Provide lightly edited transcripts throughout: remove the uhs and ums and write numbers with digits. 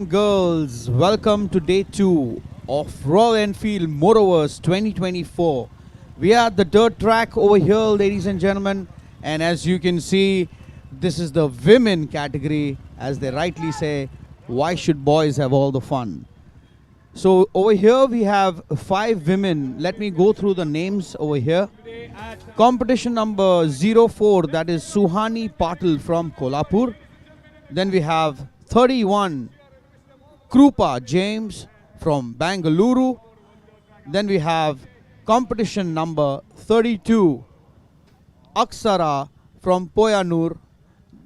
Girls, welcome to day 2 of Royal Enfield Motoverse 2024. We are at the dirt track over here, ladies and gentlemen, and as you can see, this is the women category. As they rightly say, why should boys have all the fun? So over here we have 5 women. Let me go through the names over here. Competition number 04, that is Suhani Patil from Kolhapur. Then we have 31, Krupa James from Bangalore. Then we have competition number 32, Aksara from Poyanur.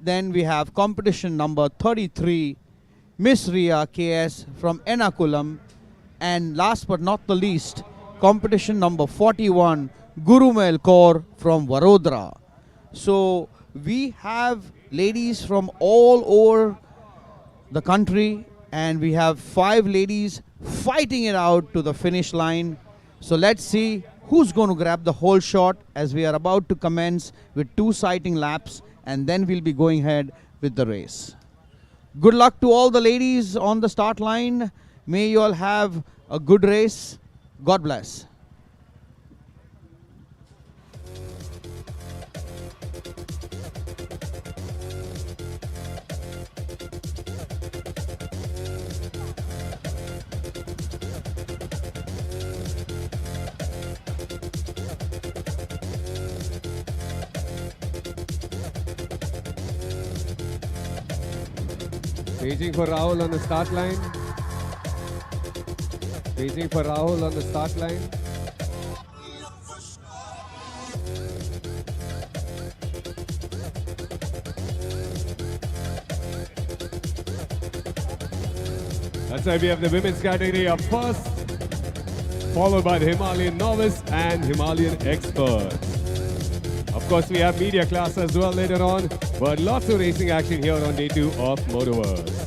Then we have competition number 33, Miss Ria KS from Ernakulam. And last but not the least, competition number 41, Gurumel Kaur from Vadodara. So we have ladies from all over the country, and we have 5 ladies fighting it out to the finish line. So let's see who's going to grab the whole shot, as we are about to commence with 2 sighting laps, and then we'll be going ahead with the race. Good luck to all the ladies on the start line. May you all have a good race. God bless. Waiting for Rahul on the start line. Waiting for Rahul on the start line. That's why we have the women's category up first, followed by the Himalayan novice and Himalayan expert. Of course, we have media class as well later on, but lots of racing action here on day 2 of Motoverse.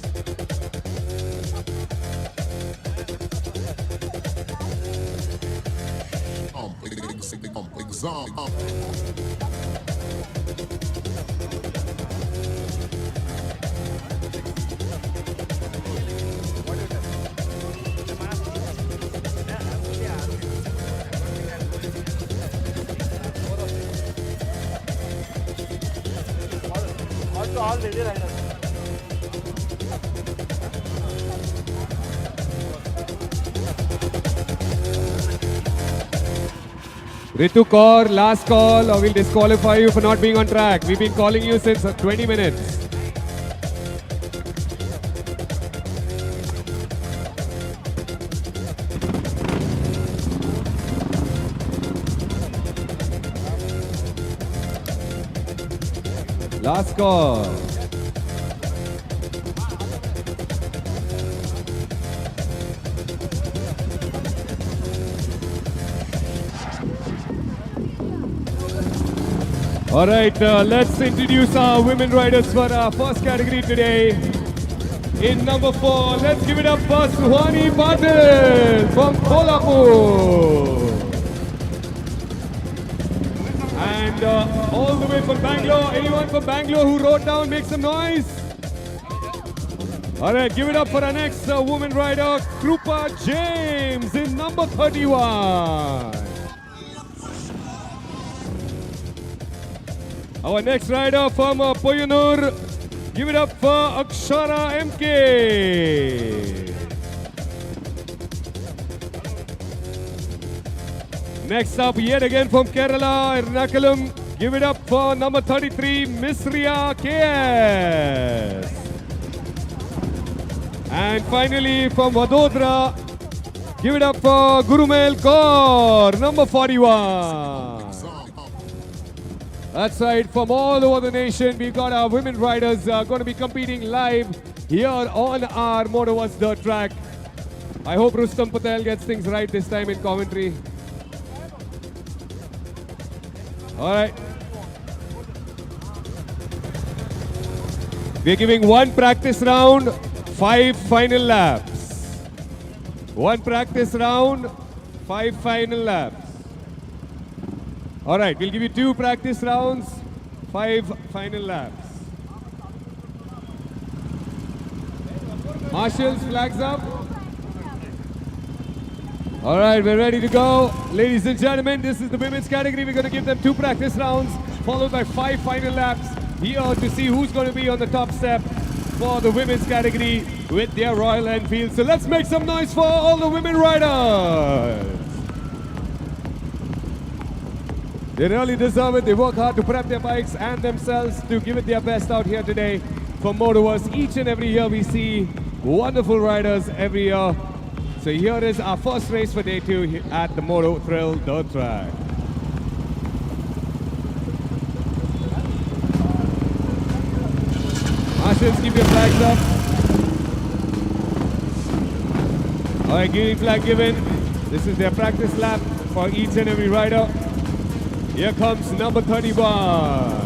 Ritu Kaur, last call, or we'll disqualify you for not being on track. We've been calling you since 20 minutes. Last call. All right, let's introduce our women riders for our first category today. In number 4, let's give it up for Suhani Patil from Kolhapur. And all the way from Bangalore, anyone from Bangalore who wrote down, make some noise. All right, give it up for our next woman rider, Krupa James in number 31. Our next rider from Poyanur, give it up for Akshara MK. Next up, yet again from Kerala, Ernakulam, give it up for number 33, Miss Ria KS. And finally from Vadodara, give it up for Gurumel Kaur, number 41. That's right, from all over the nation, we've got our women riders going to be competing live here on our Motoverse dirt track. I hope Rustam Patel gets things right this time in commentary. All right. We're giving 1 practice round, 5 final laps. 1 practice round, 5 final laps. All right, we'll give you 2 practice rounds, 5 final laps. Marshals, flags up. All right, we're ready to go. Ladies and gentlemen, this is the women's category. We're going to give them 2 practice rounds, followed by 5 final laps here to see who's going to be on the top step for the women's category with their Royal Enfield. So let's make some noise for all the women riders. They really deserve it. They work hard to prep their bikes and themselves to give it their best out here today for Motoverse. Each and every year we see wonderful riders every year. So here is our first race for day 2 at the Moto Thrill Dirt Track. Marshals, keep your flags up. All right, green flag given. This is their practice lap for each and every rider. Here comes number 31.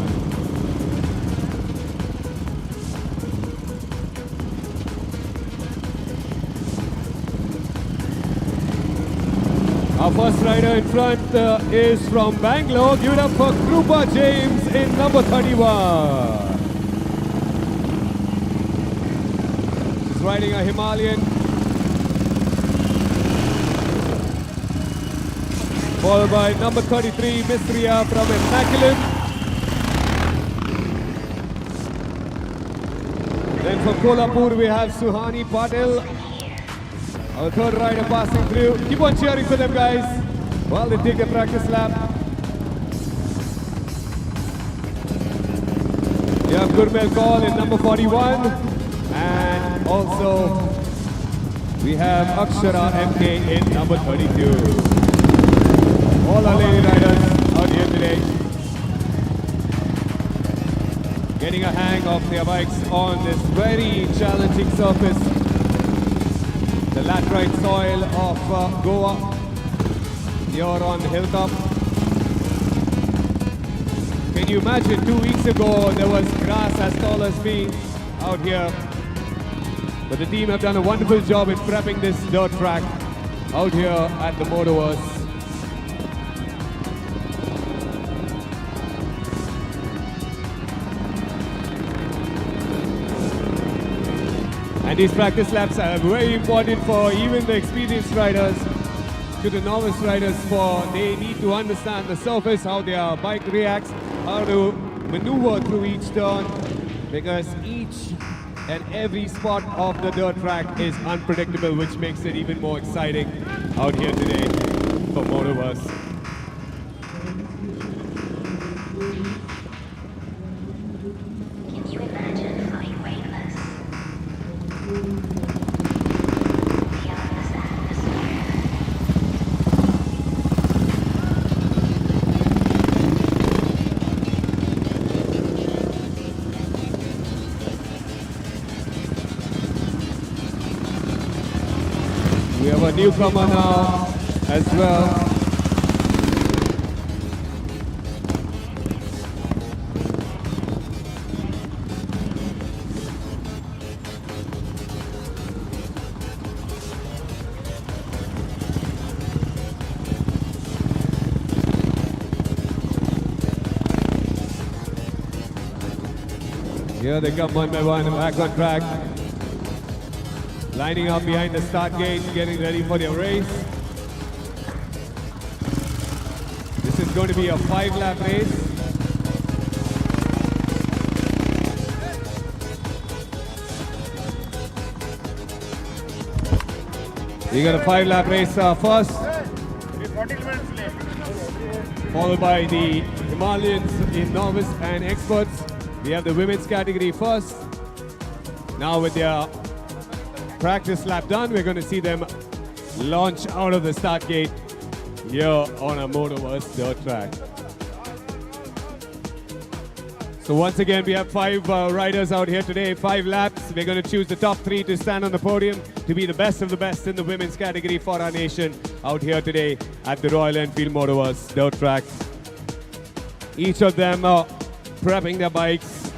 Our first rider in front is from Bangalore. Give it up for Krupa James in number 31. She's riding a Himalayan. Followed by number 33, Miss Riya from Immaculate. Then from Kolhapur we have Suhani Patil. Our third rider passing through. Keep on cheering for them, guys, while they take their practice lap. We have Gurmel Kaul in number 41. And also we have Akshara MK in number 32. All our lady riders out here today, getting a hang of their bikes on this very challenging surface, the laterite soil of Goa, here on the hilltop. Can you imagine 2 weeks ago there was grass as tall as me out here, but the team have done a wonderful job in prepping this dirt track out here at the Motoverse. And these practice laps are very important for even the experienced riders to the novice riders, for they need to understand the surface, how their bike reacts, how to maneuver through each turn, because each and every spot of the dirt track is unpredictable, which makes it even more exciting out here today for Motoverse. We have a newcomer now as well. Here they come one by one, back on track. Lining up behind the start gate, getting ready for their race. This is going to be a 5-lap race. We got a 5-lap race first, followed by the Himalayans in novice and experts. We have the women's category first. Now with their practice lap done, we're going to see them launch out of the start gate here on a Motoverse dirt track. So once again, we have 5 riders out here today, 5 laps. We're going to choose the top 3 to stand on the podium to be the best of the best in the women's category for our nation out here today at the Royal Enfield Motoverse dirt track. Each of them are prepping their bikes.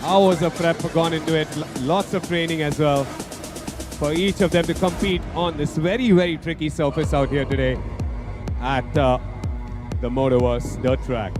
Hours of prep have gone into it, lots of training as well, for each of them to compete on this very, very tricky surface out here today at the Motoverse dirt track.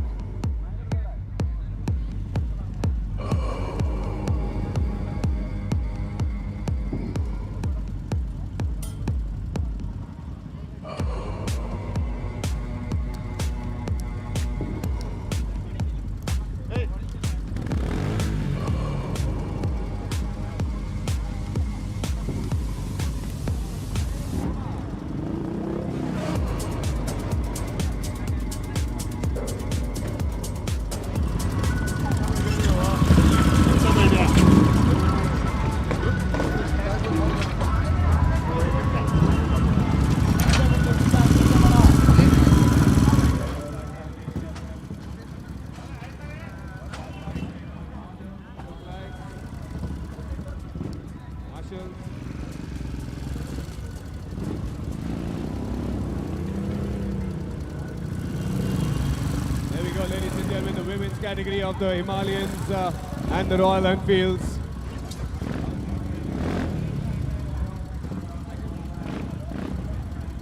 category of the Himalayans and the Royal Enfields.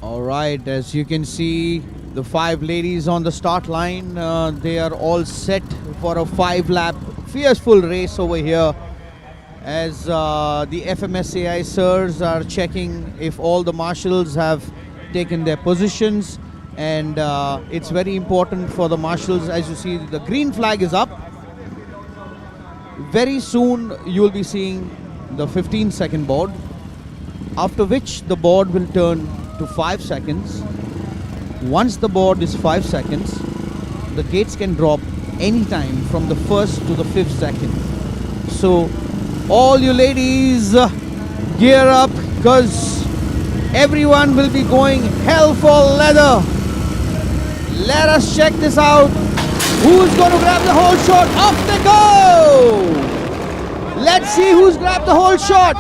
All right, as you can see, the 5 ladies on the start line, they are all set for a 5-lap fierceful race over here, as the FMSAI sirs are checking if all the marshals have taken their positions, and it's very important for the marshals. As you see, the green flag is up. Very soon you will be seeing the 15-second board, after which the board will turn to 5 seconds. Once the board is 5 seconds, the gates can drop anytime from the 1st to the 5th second. So all you ladies, gear up, because everyone will be going hell for leather. Let us check this out. Who's going to grab the whole shot? Off they go! Let's see who's grabbed the whole shot.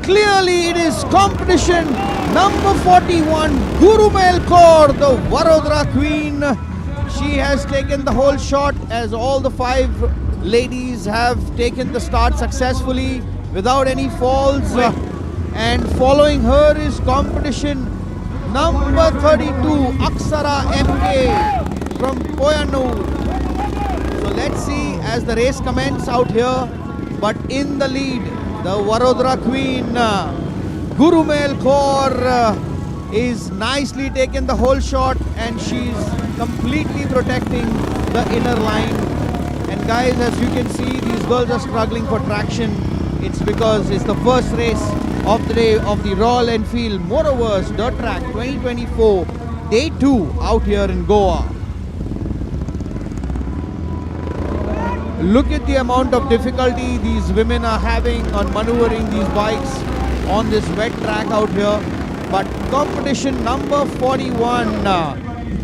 Clearly it is competition number 41, Gurumel Kaur, the Vadodara Queen. She has taken the whole shot, as all the 5 ladies have taken the start successfully without any falls. And following her is competition number 32, Aksara MK from Koyanur. So let's see as the race commences out here. But in the lead, the Vadodara Queen, Gurumel Kaur, is nicely taken the whole shot, and she's completely protecting the inner line. And guys, as you can see, these girls are struggling for traction. It's because it's the first race of the day of the Royal Enfield Motoverse Dirt Track 2024, Day 2 out here in Goa. Look at the amount of difficulty these women are having on maneuvering these bikes on this wet track out here. But competition number 41,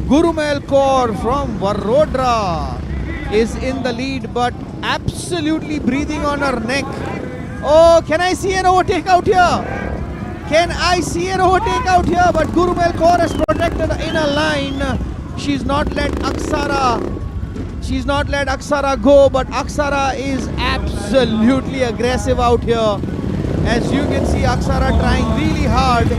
Gurumel Kaur from Vadodara, is in the lead, but absolutely breathing on her neck. Oh, can I see an overtake out here? Can I see an overtake out here? But Gurumel Kaur has protected the inner line. She's not let Aksara go, but Aksara is absolutely aggressive out here. As you can see, Aksara trying really hard,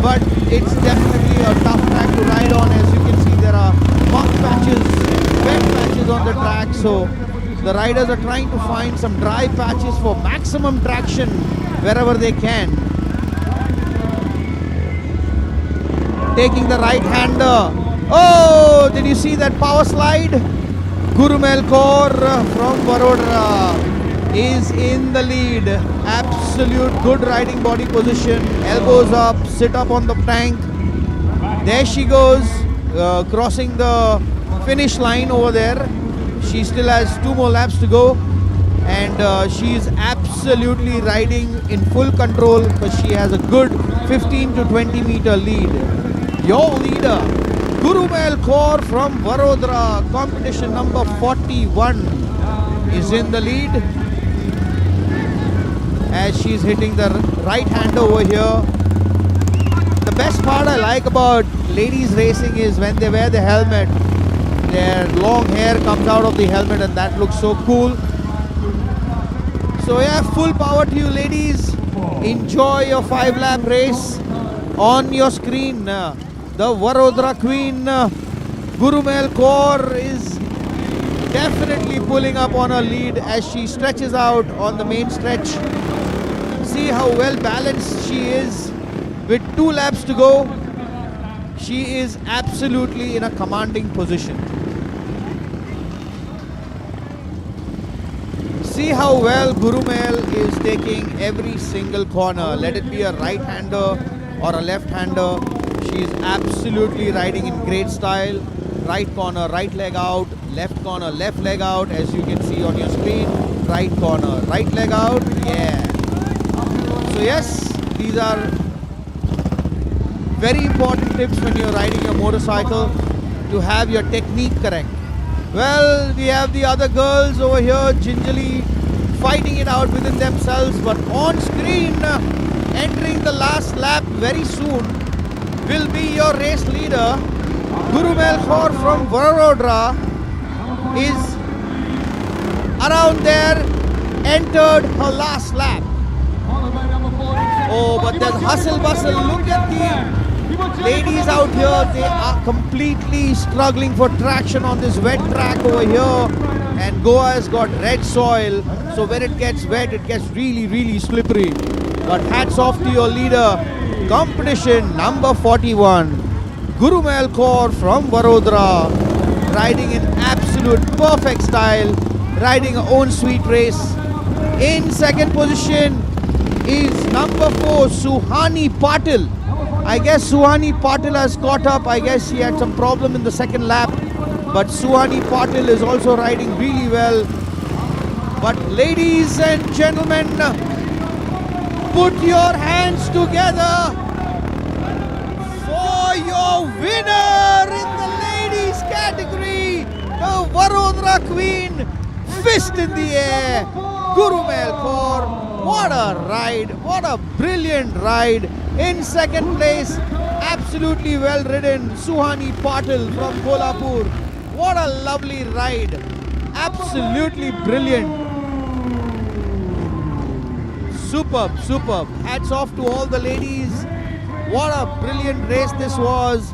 but it's definitely a tough track to ride on. As you can see, there are muck patches, wet patches on the track, so the riders are trying to find some dry patches for maximum traction wherever they can. Taking the right hander. Oh, did you see that power slide? Gurumel Kaur from Vadodara is in the lead. Absolute good riding body position. Elbows up, sit up on the tank. There she goes, crossing the finish line over there. She still has 2 more laps to go, and she is absolutely riding in full control, because she has a good 15 to 20 meter lead. Your leader, Gurumel Kaur from Vadodara, competition number 41, is in the lead, as she's hitting the right hand over here. The best part I like about ladies racing is when they wear the helmet, their long hair comes out of the helmet, and that looks so cool. So yeah, full power to you ladies. Enjoy your 5-lap race. On your screen, the Vadodara Queen, Gurumel Kaur, is definitely pulling up on her lead as she stretches out on the main stretch. See how well balanced she is. With 2 laps to go, she is absolutely in a commanding position. See how well Gurumel is taking every single corner. Let it be a right-hander or a left-hander. She is absolutely riding in great style. Right corner, right leg out. Left corner, left leg out. As you can see on your screen. Right corner, right leg out. Yeah. So yes, these are very important tips when you're riding your motorcycle, to have your technique correct. Well, we have the other girls over here gingerly fighting it out within themselves, but on screen, entering the last lap very soon, will be your race leader. Gurumel Kaur from Vadodara is around there, entered her last lap. Oh, but there's hustle bustle. Look at the ladies out here. They are completely struggling for traction on this wet track over here. And Goa has got red soil. So when it gets wet, it gets really, really slippery. But hats off to your leader. Competition number 41. Gurumail Kaur from Vadodara. Riding in absolute perfect style. Riding her own sweet race. In second position is number 4, Suhani Patil. I guess Suhani Patil has caught up. I guess she had some problem in the second lap. But Suhani Patil is also riding really well. But ladies and gentlemen, put your hands together for your winner in the ladies category, the Vadodara Queen. Fist in the air, Gurumail Kaur. What a ride, what a brilliant ride. In second place, absolutely well ridden, Suhani Patil from Kolhapur. What a lovely ride, absolutely brilliant. Superb, superb. Hats off to all the ladies. What a brilliant race this was.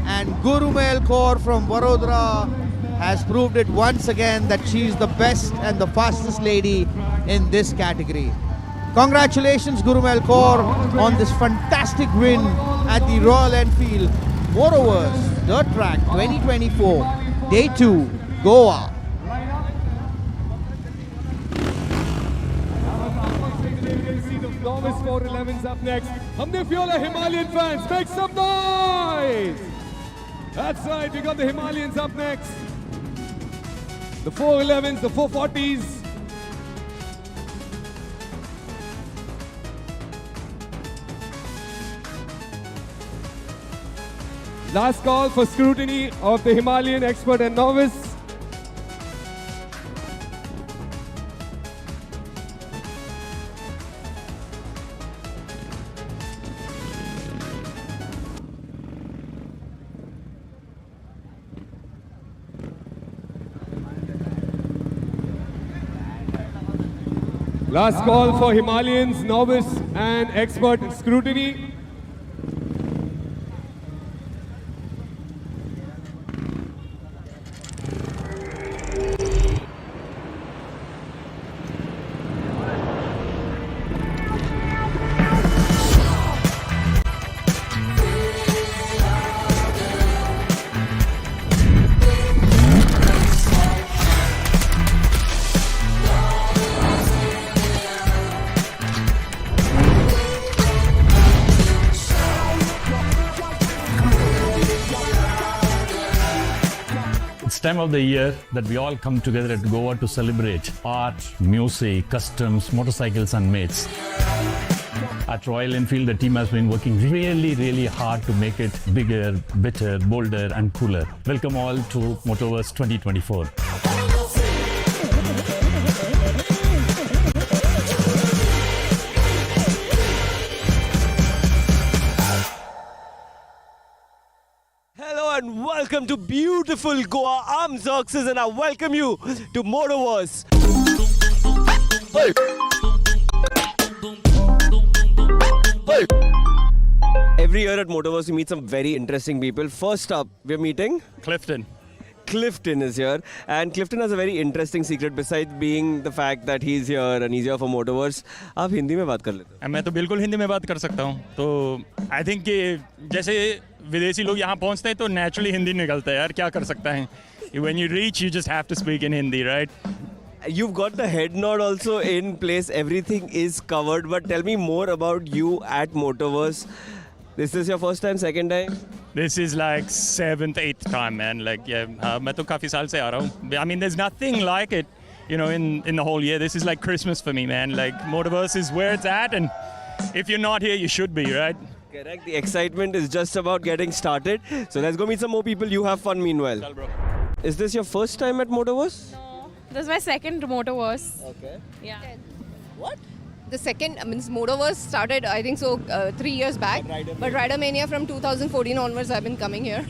And Gurumail Kaur from Vadodara has proved it once again that she is the best and the fastest lady in this category. Congratulations Gurumail Kaur on this fantastic win at the Royal Enfield Motoverse Dirt Track 2024, Day 2, Goa. Novice 411's up next. Humne Fiola Himalayan fans, make some noise! That's right, we got the Himalayans up next. The 411s, the 440s. Last call for scrutiny of the Himalayan expert and novice. Last call for Himalayans, novice and expert scrutiny. Time of the year that we all come together at Goa to celebrate art, music, customs, motorcycles and mates. At Royal Enfield, the team has been working really hard to make it bigger, better, bolder and cooler. Welcome all to Motoverse 2024. And welcome to beautiful Goa. I'm Xerxes and I welcome you to Motoverse. Hey. Every year at Motoverse we meet some very interesting people. First up, we're meeting Clifton. Clifton is here, and Clifton has a very interesting secret besides being the fact that he's here and he's here for Motoverse. आप हिंदी में बात कर लेते हो? मैं तो बिल्कुल हिंदी में बात कर सकता हूँ. तो I think कि जैसे विदेशी लोग यहाँ पहुँचते हैं तो naturally हिंदी निकलता है यार, क्या कर सकता है? When you reach, you just have to speak in Hindi, right? You've got the head nod also in place. Everything is covered. But tell me more about you at Motoverse. This is your first time, second time? This is like 7th, 8th time, man. Like, yeah, मैं तो काफी साल से आ रहा हूँ. I mean, there's nothing like it, you know, in the whole year. This is like Christmas for me, man. Like, Motoverse is where it's at, and if you're not here, you should be, right? Correct. The excitement is just about getting started. So let's go meet some more people. You have fun meanwhile. Chal, bro. Is this your first time at Motoverse? No, this is my second Motoverse. Okay. Yeah. What? The second, Motoverse started, I think so, 3 years back. But Rider Mania from 2014 onwards, I've been coming here.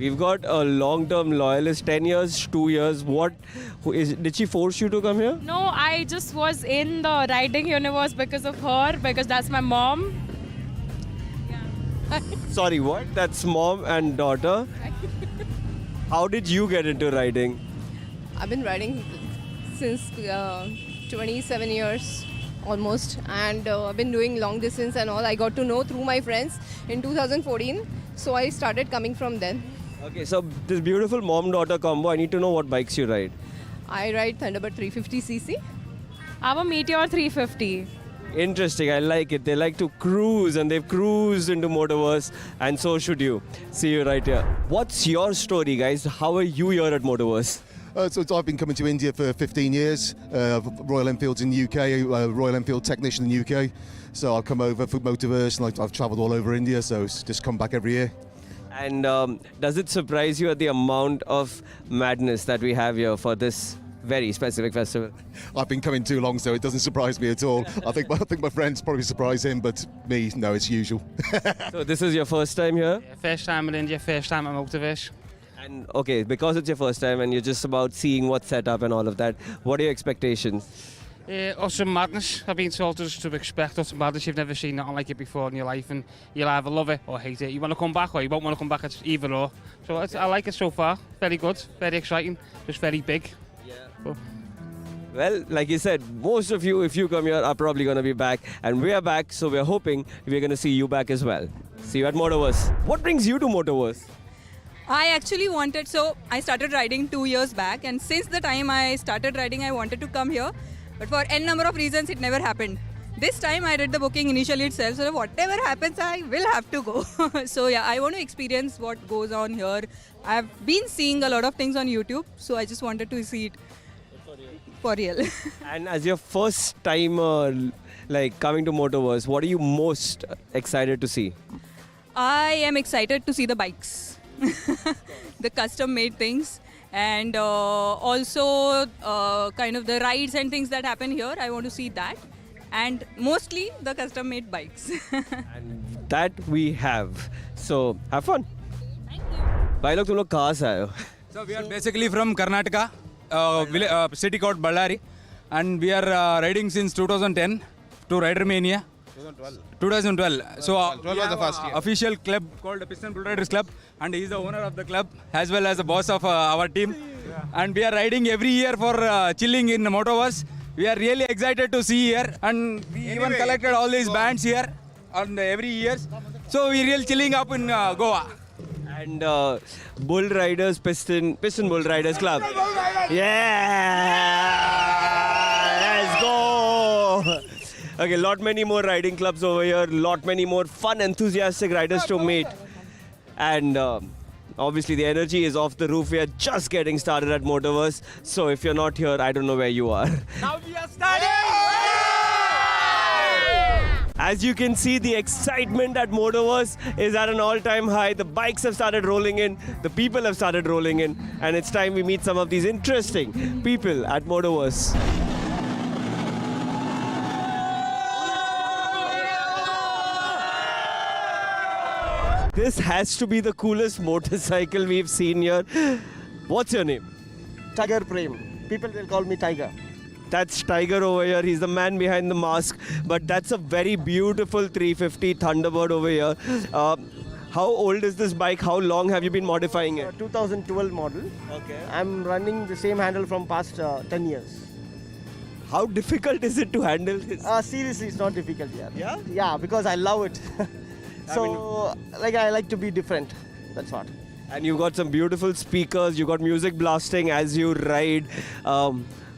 We've got a long-term loyalist, 10 years, 2 years. Did she force you to come here? No, I just was in the riding universe because of her, because that's my mom. Sorry, what? That's mom and daughter. How did you get into riding? I've been riding since 27 years almost, and I've been doing long distance and all. I got to know through my friends in 2014, so I started coming from then. Okay, so this beautiful mom-daughter combo, I need to know what bikes you ride. I ride Thunderbird 350cc. I'm a Meteor 350. Interesting, I like it. They like to cruise and they've cruised into Motoverse, and so should you. See you right here. What's your story, guys? How are you here at Motoverse? So I've been coming to India for 15 years, Royal Enfields in the UK, Royal Enfield technician in the UK. So I've come over for Motoverse and I've travelled all over India, so it's just come back every year. And does it surprise you at the amount of madness that we have here for this very specific festival? I've been coming too long, so it doesn't surprise me at all. I think my friends probably surprise him, but me, no, it's usual. So this is your first time here? Yeah, first time in India, first time at Motoverse. And okay, because it's your first time and you're just about seeing what's set up and all of that, what are your expectations? Awesome madness. I've been told to expect awesome madness. You've never seen nothing like it before in your life, and you'll either love it or hate it. You want to come back or you won't want to come back. It's either or. So I like it so far. Very good, very exciting, just very big. Yeah. Well, like you said, most of you, if you come here, are probably going to be back. And we are back, so we're hoping we're going to see you back as well. See you at Motoverse. What brings you to Motoverse? I actually I started riding 2 years back, and since the time I started riding, I wanted to come here. But for n number of reasons, it never happened. This time I did the booking initially itself, so whatever happens, I will have to go. So yeah, I want to experience what goes on here. I've been seeing a lot of things on YouTube, so I just wanted to see it for real. And as your first time coming to Motoverse, what are you most excited to see? I am excited to see the bikes, the custom made things, and also kind of the rides and things that happen here. I want to see that, and mostly the custom made bikes. And that we have. So have fun. Thank you. भाई लोग तुम लोग कहाँ से आए हो? So we are basically from Karnataka, city called Ballari, and we are riding since 2010 to Rider Mania. 2012. So 12 was the first year. Official club called the Piston Bull Riders Club, and he is the owner of the club as well as the boss of our team. And we are riding every year for chilling in Motoverse. We are really excited to see here, and we even collected all these bands here on every year. So we really chilling up in Goa. And Bull Riders, Piston Bull Riders Club. Yeah! Let's go! Okay, lot many more riding clubs over here, lot many more fun, enthusiastic riders to meet. And obviously the energy is off the roof. We are just getting started at Motoverse. So if you're not here, I don't know where you are. Now we are starting! As you can see, the excitement at Motoverse is at an all-time high. The bikes have started rolling in, the people have started rolling in, and it's time we meet some of these interesting people at Motoverse. This has to be the coolest motorcycle we've seen here. What's your name? Tiger Prem. People will call me Tiger. That's Tiger over here. He's the man behind the mask. But that's a very beautiful 350 Thunderbird over here. How old is this bike? How long have you been modifying it? 2012 model. Okay. I'm running the same handle from past 10 years. How difficult is it to handle this? Seriously, it's not difficult, yeah. Yeah? Yeah, because I love it. So, I like to be different. That's what. And you've got some beautiful speakers. You've got music blasting as you ride.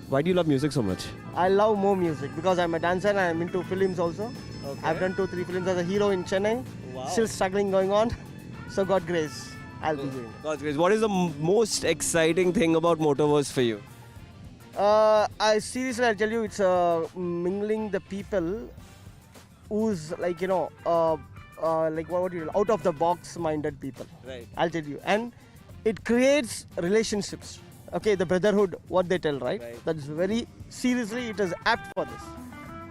Why do you love music so much? I love more music because I'm a dancer and I'm into films also. Okay. I've done 2-3 films as a hero in Chennai. Wow. Still struggling going on. So God grace, I'll be doing it. God's grace. What is the most exciting thing about Motoverse for you? I'll tell you, it's mingling the people who's out of the box minded people. Right. I'll tell you. And it creates relationships. Okay, the brotherhood, what they tell, right? That's very, seriously, it is apt for this.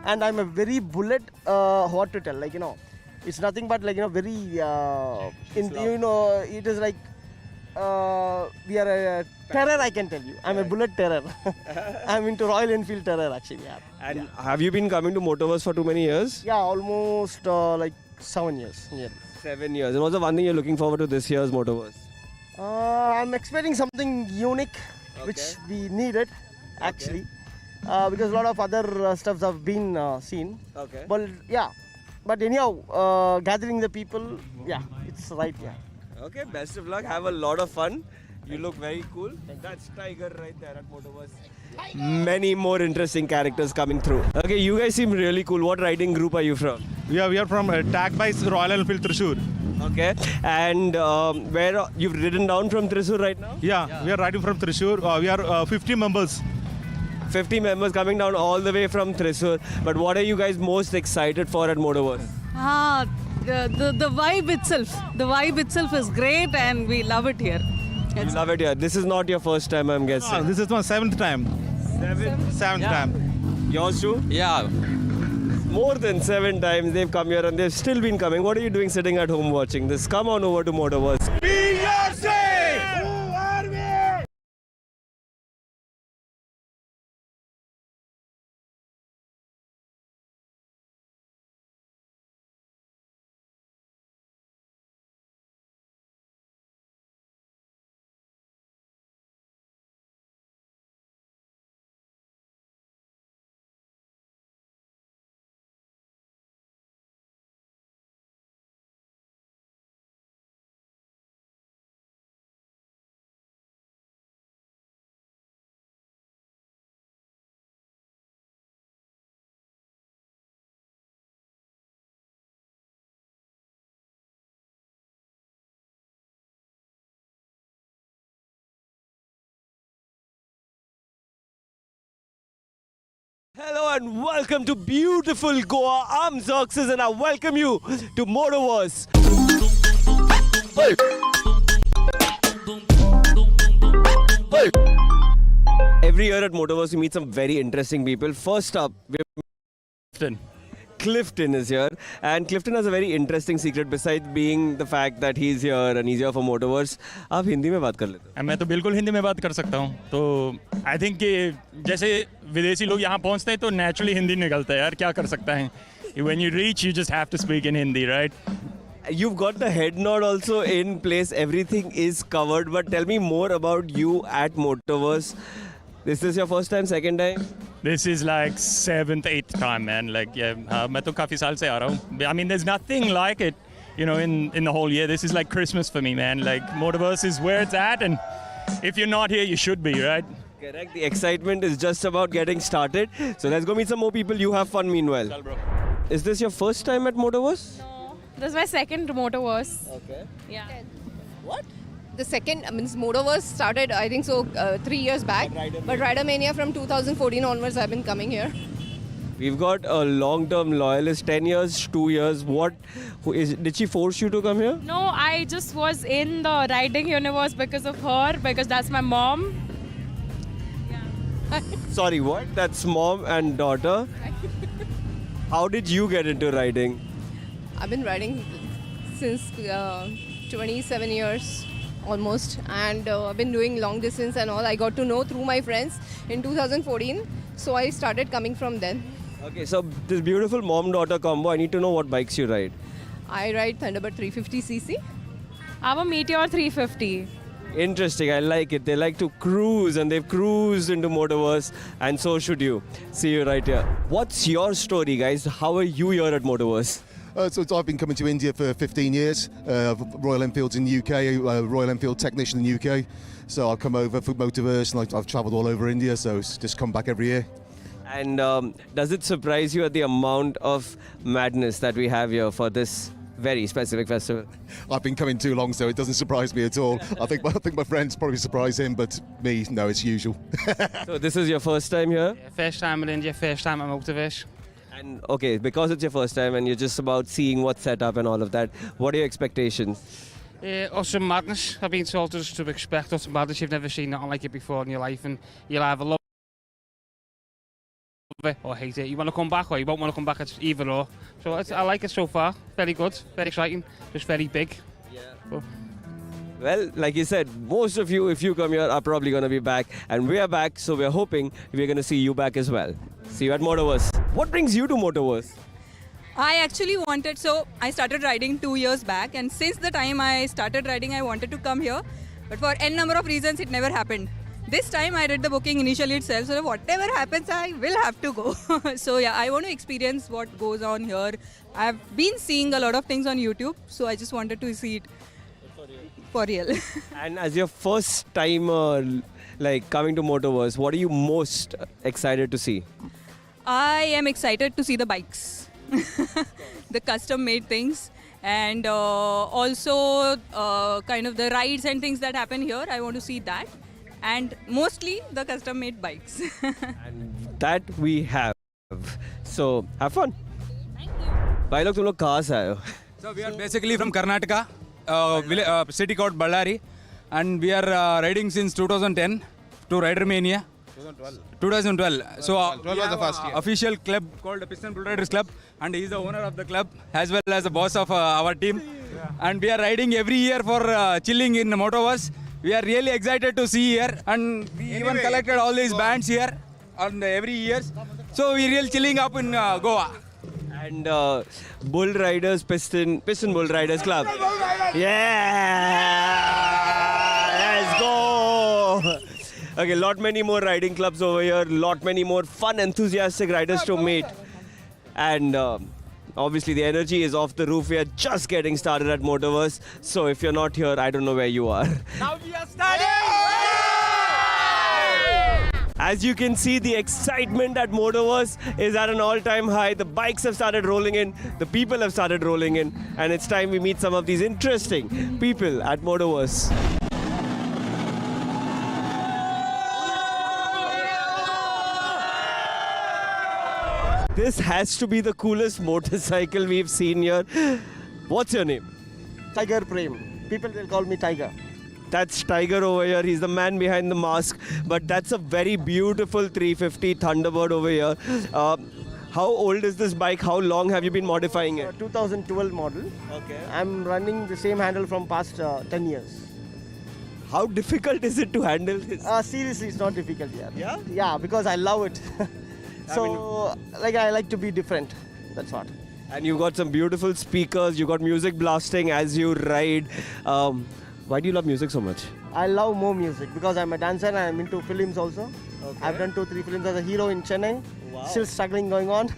And I'm a very bullet, what to tell, it's nothing but very, it is like we are a terror, I can tell you. I'm a bullet terror. I'm into Royal Enfield terror actually. Yeah. And have you been coming to Motoverse for too many years? Yeah, almost like 7 years. Yeah. 7 years. And what's the one thing you're looking forward to this year's Motoverse? I'm expecting something unique, which we needed actually, because a lot of other stuffs have been seen. Okay. But yeah, but anyhow, gathering the people, yeah, it's right. Yeah. Okay, best of luck. Have a lot of fun. You look very cool. That's Tiger right there at Motoverse. Many more interesting characters coming through. Okay, you guys seem really cool. What riding group are you from? We are from Tag by Royal Enfield Thrissur. Okay, and where you've ridden down from Thrissur right now? Yeah, we are riding from Thrissur. We are 50 members. 50 members coming down all the way from Thrissur. But what are you guys most excited for at Motoverse? The vibe itself. The vibe itself is great and we love it here. You love it here. This is not your first time, I'm guessing. This is my 7th time. Seventh time. Yours too? Yeah. More than 7 times they've come here and they've still been coming. What are you doing sitting at home watching this? Come on over to Motoverse. Hello and welcome to beautiful Goa. I'm Zoxes and I welcome you to Motoverse. Every year at Motoverse, we meet some very interesting people. First up, we have Clifton is here, and Clifton has a very interesting secret besides being the fact that he's here and he's here for Motoverse. आप हिंदी में बात कर लेते हो? मैं तो बिल्कुल हिंदी में बात कर सकता हूँ. तो आई थिंक कि जैसे विदेशी लोग यहाँ पहुँचते हैं तो नेचुरली हिंदी निकलता है यार, क्या कर सकता है. When you reach, you just have to speak in Hindi, right? You've got the head nod also in place. Everything is covered. But tell me more about you at Motoverse. This is your first time, second time? This is like 7th, 8th time, man. Like, yeah, मैं तो काफी साल से आ रहा हूँ. I mean, there's nothing like it, you know, in the whole year. This is like Christmas for me, man. Like, Motoverse is where it's at, and if you're not here, you should be, right? Correct. The excitement is just about getting started. So let's go meet some more people. You have fun meanwhile. Chal, bro. Is this your first time at Motoverse? No, this is my second Motoverse. Okay. Yeah. What? The second, means Motoverse started, I think so, 3 years back. But Rider Mania from 2014 onwards, I've been coming here. We've got a long-term loyalist, 10 years, 2 years. Did she force you to come here? No, I just was in the riding universe because of her, because that's my mom. Sorry, what? That's mom and daughter. How did you get into riding? I've been riding since 27 years almost, and I've been doing long distance and all. I got to know through my friends in 2014, so I started coming from then. Okay, so this beautiful mom-daughter combo, I need to know what bikes you ride. I ride Thunderbird 350cc. I have a Meteor 350. Interesting, I like it. They like to cruise and they've cruised into Motoverse, and so should you. See you right here. What's your story, guys? How are you here at Motoverse? So I've been coming to India for 15 years. Royal Enfield's in the UK, Royal Enfield technician in the UK. So I've come over for Motoverse and I've travelled all over India, so it's just come back every year. And does it surprise you at the amount of madness that we have here for this very specific festival? I've been coming too long, so it doesn't surprise me at all. I think my friends probably surprise him, but me, no, it's usual. So this is your first time here? Yeah, first time in India, first time at Motoverse. And okay, because it's your first time and you're just about seeing what's set up and all of that, what are your expectations? Awesome madness. I've been told just to expect awesome madness. You've never seen nothing like it before in your life, and you'll either love it or hate it. You want to come back or you won't want to come back. It's either or. So I like it so far. Very good, very exciting, just very big. Yeah. But Well, like you said, most of you, if you come here, are probably going to be back. And we are back, so we're hoping we're going to see you back as well. See you at Motoverse. What brings you to Motoverse? I actually wanted, so I started riding 2 years back, and since the time I started riding, I wanted to come here. But for n number of reasons, it never happened. This time I did the booking initially itself, so whatever happens, I will have to go. So yeah, I want to experience what goes on here. I've been seeing a lot of things on YouTube, so I just wanted to see it for real. And as your first time like coming to Motoverse, what are you most excited to see? I am excited to see the bikes, the custom made things, and also kind of the rides and things that happen here. I want to see that, and mostly the custom made bikes. And that we have. So have fun. भाई लोग तुम लोग कहाँ से आए हो? So we are basically from Karnataka, city called Ballari, and we are riding since 2010 to Rider Mania. 2012. So 12 was the first year. Official club called the Piston Bull Riders Club, and he is the owner of the club as well as the boss of our team. And we are riding every year for chilling in Motoverse. We are really excited to see here, and we even collected all these bands here on every year. So we really chilling up in Goa. And Bull Riders, Piston Bull Riders Club. Yeah! Let's go! Okay, lot many more riding clubs over here, lot many more fun, enthusiastic riders to meet. And obviously the energy is off the roof. We are just getting started at Motoverse. So if you're not here, I don't know where you are. Now we are starting! As you can see, the excitement at Motoverse is at an all-time high. The bikes have started rolling in, the people have started rolling in, and it's time we meet some of these interesting people at Motoverse. This has to be the coolest motorcycle we've seen here. What's your name? Tiger Prem. People will call me Tiger. That's Tiger over here. He's the man behind the mask. But that's a very beautiful 350 Thunderbird over here. How old is this bike? How long have you been modifying it? 2012 model. Okay. I'm running the same handle from past 10 years. How difficult is it to handle this? Seriously, it's not difficult yet. Yeah? Yeah, because I love it. So, I like to be different. That's what. And you got some beautiful speakers. You got music blasting as you ride. Why do you love music so much? I love more music because I'm a dancer and I'm into films also. Okay. I've done 2-3 films as a hero in Chennai. Wow. Still struggling going on.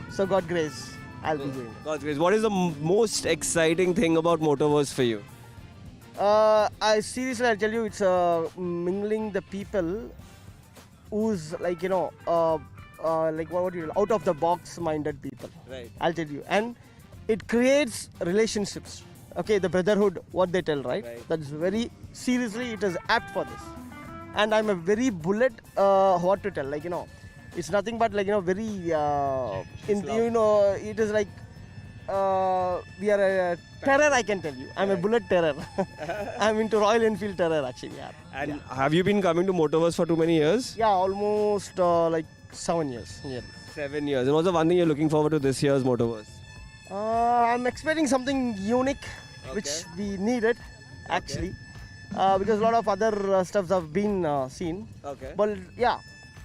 So God grace, I'll be doing. God's grace. What is the most exciting thing about Motoverse for you? I seriously, I'll tell you, it's mingling the people who's like, like what do you out of the box minded people. Right. I'll tell you. And it creates relationships. Okay, the brotherhood, what they tell, right? That's very, seriously, it is apt for this. And I'm a very bullet, what to tell, it's nothing but very, it is like, we are a terror, I can tell you. I'm a bullet terror. I'm into Royal Enfield terror, actually. Yeah. And have you been coming to Motoverse for too many years? Yeah, almost 7 years. Yeah. 7 years. And what's the one thing you're looking forward to this year's Motoverse? I'm expecting something unique, which we needed, actually, because a lot of other stuffs have been seen. Okay. But yeah,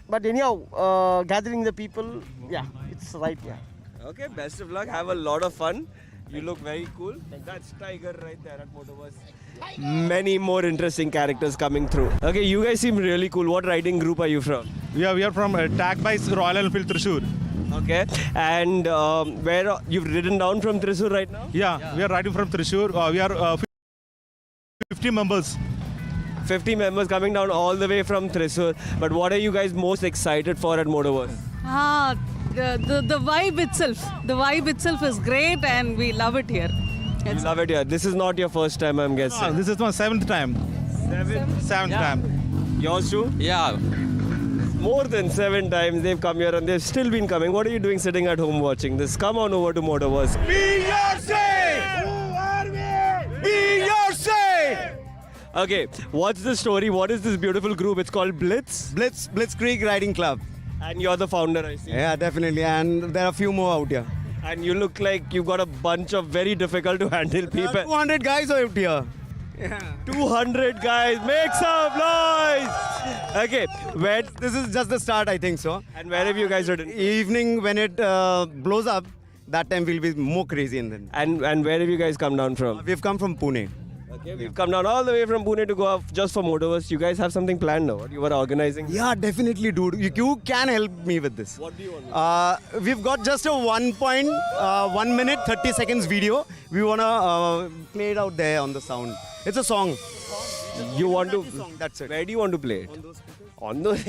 but anyhow, gathering the people, yeah, it's right. Yeah. Okay, best of luck. Have a lot of fun. You look very cool. That's Tiger right there at Motoverse. Many more interesting characters coming through. Okay, you guys seem really cool. What riding group are you from? We are from Outgunned Royal Enfield Thrissur. Okay, and where you've ridden down from Thrissur right now? Yeah, we are riding from Thrissur. We are 50 members. 50 members coming down all the way from Thrissur. But what are you guys most excited for at Motoverse? The vibe itself is great, and we love it here. You love it here. This is not your first time, I'm guessing. This is my 7th time. Seventh time. Yours too? Yeah. More than 7 times they've come here and they've still been coming. What are you doing sitting at home watching this? Come on over to Motoverse. Be yourself! Who are we? Be yourself! Okay, what's the story? What is this beautiful group? It's called Blitzkrieg Riding Club. And you're the founder, I see. Yeah, definitely. And there are a few more out here. And you look like you've got a bunch of very difficult to handle people. 200 guys out here. 200 guys, make some noise! Okay, where This is just the start, I think so. and where have you guys ridden? Evening when it blows up, that time we'll be more crazy. And where have you guys come down from? We've come from Pune. Okay, we've come down all the way from Pune to go up just for Motoverse. You guys have something planned now? What you were organizing? Yeah, definitely, dude. You can help me with this. What do you want? We've got just a 1 minute 30 seconds video. We wanna play it out there on the sound. It's a song. You want to? Song, that's it. Where do you want to play it? On those.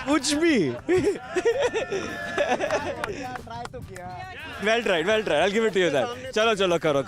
Kuch bhi. Well tried, well tried. I'll give it to you then. Chalo, chalo, karo.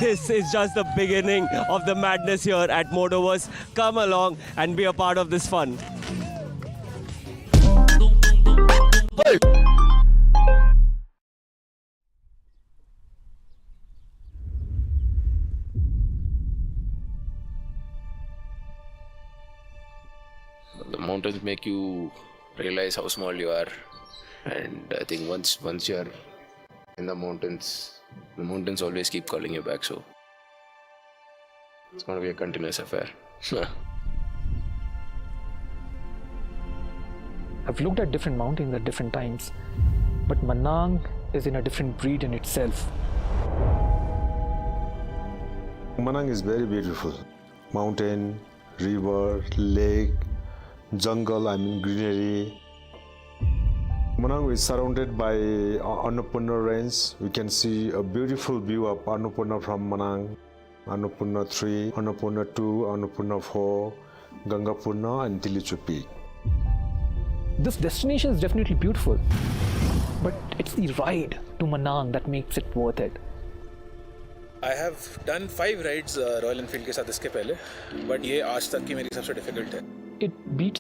This is just the beginning of the madness here at Motoverse. Come along and be a part of this fun. The mountains make you realize how small you are, and I think once you're in the mountains always keep calling you back, so it's going to be a continuous affair. I've looked at different mountains at different times, but Manang is in a different breed in itself. Manang is very beautiful. Mountain, river, lake, jungle, greenery. Manang is surrounded by Annapurna range. We can see a beautiful view of Annapurna from Manang, Annapurna 3, Annapurna 2, Annapurna 4, Gangapurna and Tilichu Peak. This destination is definitely beautiful, but it's the ride to Manang that makes it worth it. I have done 5 rides Royal Enfield के साथ इसके पहले, but ये आज तक की मेरी सबसे difficult है. It beats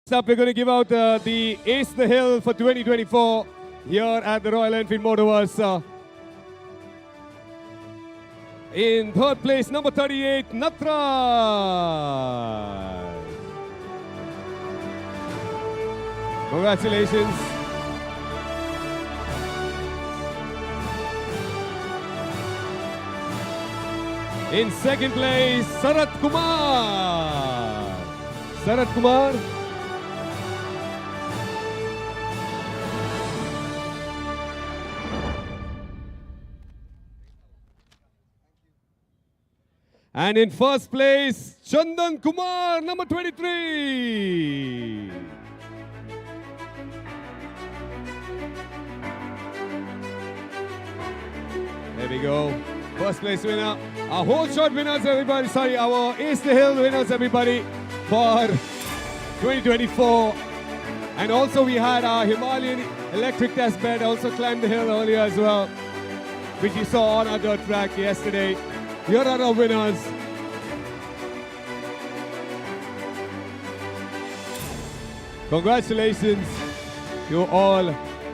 Next up, we're going to give out the Ace the Hill for 2024 here at the Royal Enfield Motoverse. In third place, number 38, Natra. Congratulations. In second place, Sarat Kumar. Sarat Kumar. And in first place, Chandan Kumar, number 23. There we go. First place winner. Our whole shot winners, everybody. Sorry, our Ace the Hill winners, everybody, for 2024. And also we had our Himalayan electric test bed also climbed the hill earlier as well, which you saw on our dirt track yesterday. Here are our winners. Congratulations to all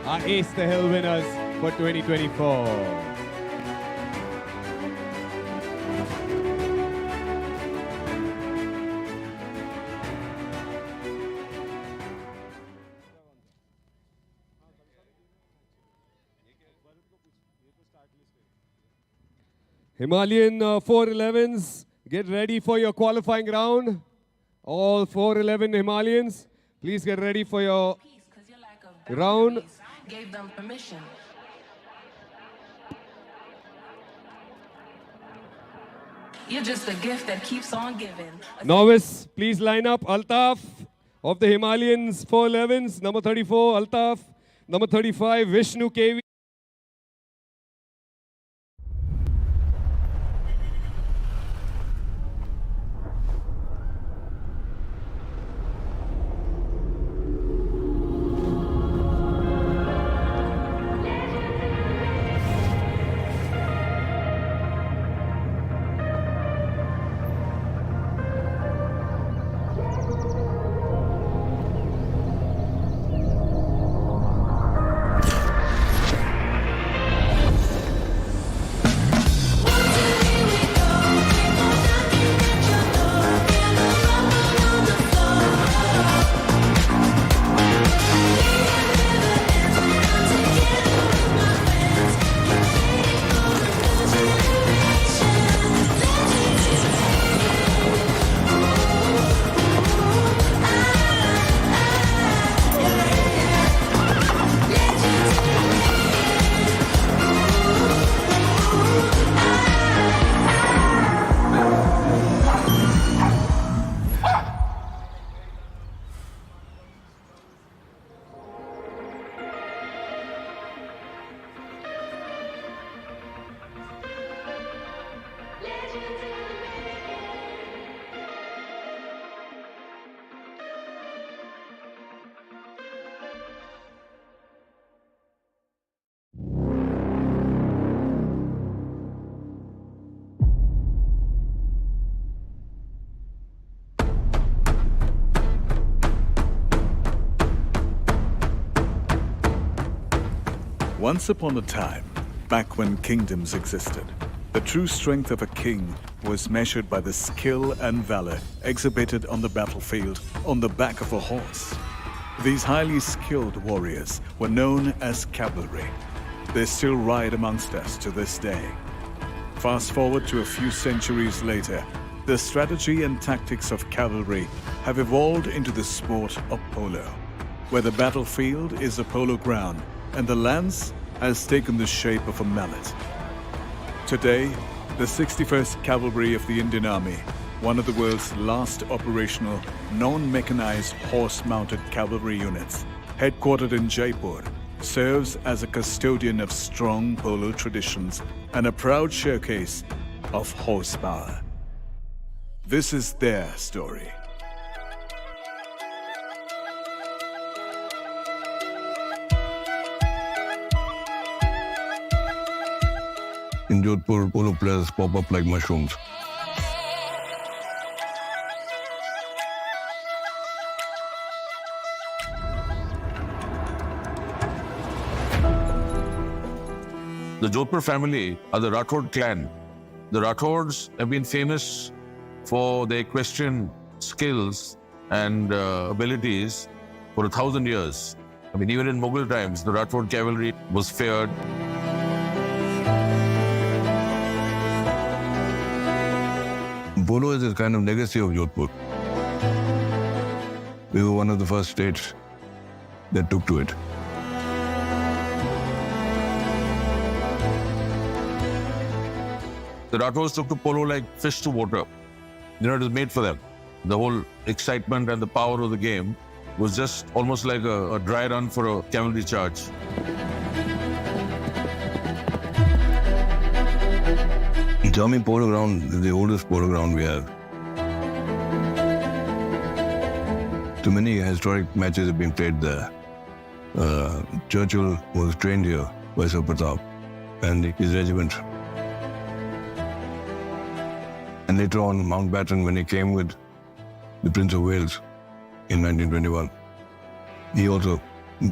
our Ace the Hill winners for 2024. Himalayan 411s, get ready for your qualifying round. All 411 Himalayans, please get ready for your round. Gave them permission. You're just a gift that keeps on giving. Novice, please line up. Altaf of the Himalayans 411s, number 34, Altaf. Number 35, Vishnu KV. Once upon a time, back when kingdoms existed, the true strength of a king was measured by the skill and valor exhibited on the battlefield on the back of a horse. These highly skilled warriors were known as cavalry. They still ride amongst us to this day. Fast forward to a few centuries later, the strategy and tactics of cavalry have evolved into the sport of polo, where the battlefield is a polo ground and the lance has taken the shape of a mallet. Today, the 61st Cavalry of the Indian Army, one of the world's last operational non-mechanized horse-mounted cavalry units, headquartered in Jaipur, serves as a custodian of strong polo traditions and a proud showcase of horsepower. This is their story. In Jodhpur, polo players pop up like mushrooms. The Jodhpur family are the Rathod clan. The Rathods have been famous for their equestrian skills and abilities for 1,000 years. I mean, even in Mughal times, the Rathod cavalry was feared. Polo is a kind of legacy of Jodhpur. We were one of the first states that took to it. The Rathods took to polo like fish to water. You know, it was made for them. The whole excitement and the power of the game was just almost like a dry run for a cavalry charge. Jammi Polo Ground is the oldest polo ground we have. Too many historic matches have been played there. Churchill was trained here by Sir Pratap and his regiment. And later on, Mountbatten, when he came with the Prince of Wales in 1921, he also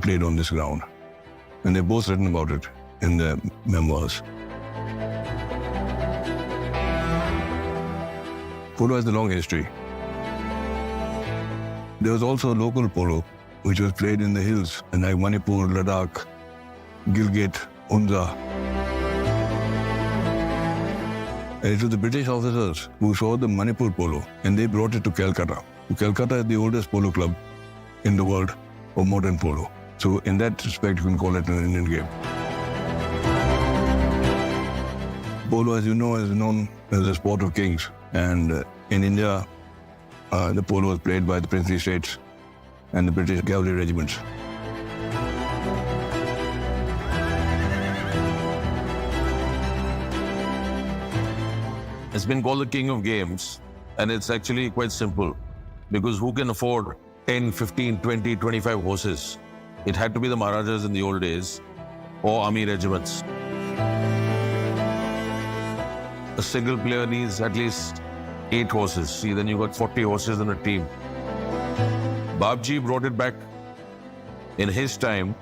played on this ground. And they've both written about it in their memoirs. Polo has a long history. There was also local polo, which was played in the hills, like Manipur, Ladakh, Gilgit, Unza. And it was the British officers who saw the Manipur polo, and they brought it to Calcutta. Calcutta is the oldest polo club in the world of modern polo. So in that respect, you can call it an Indian game. Polo, as you know, is known as a sport of kings. And in India, the polo was played by the princely states and the British cavalry regiments. It's been called the king of games, and it's actually quite simple, because who can afford 10, 15, 20, 25 horses? It had to be the Maharajas in the old days, or army regiments. A single player needs at least 8 horses. See, then you got 40 horses in a team. Babji brought it back in his time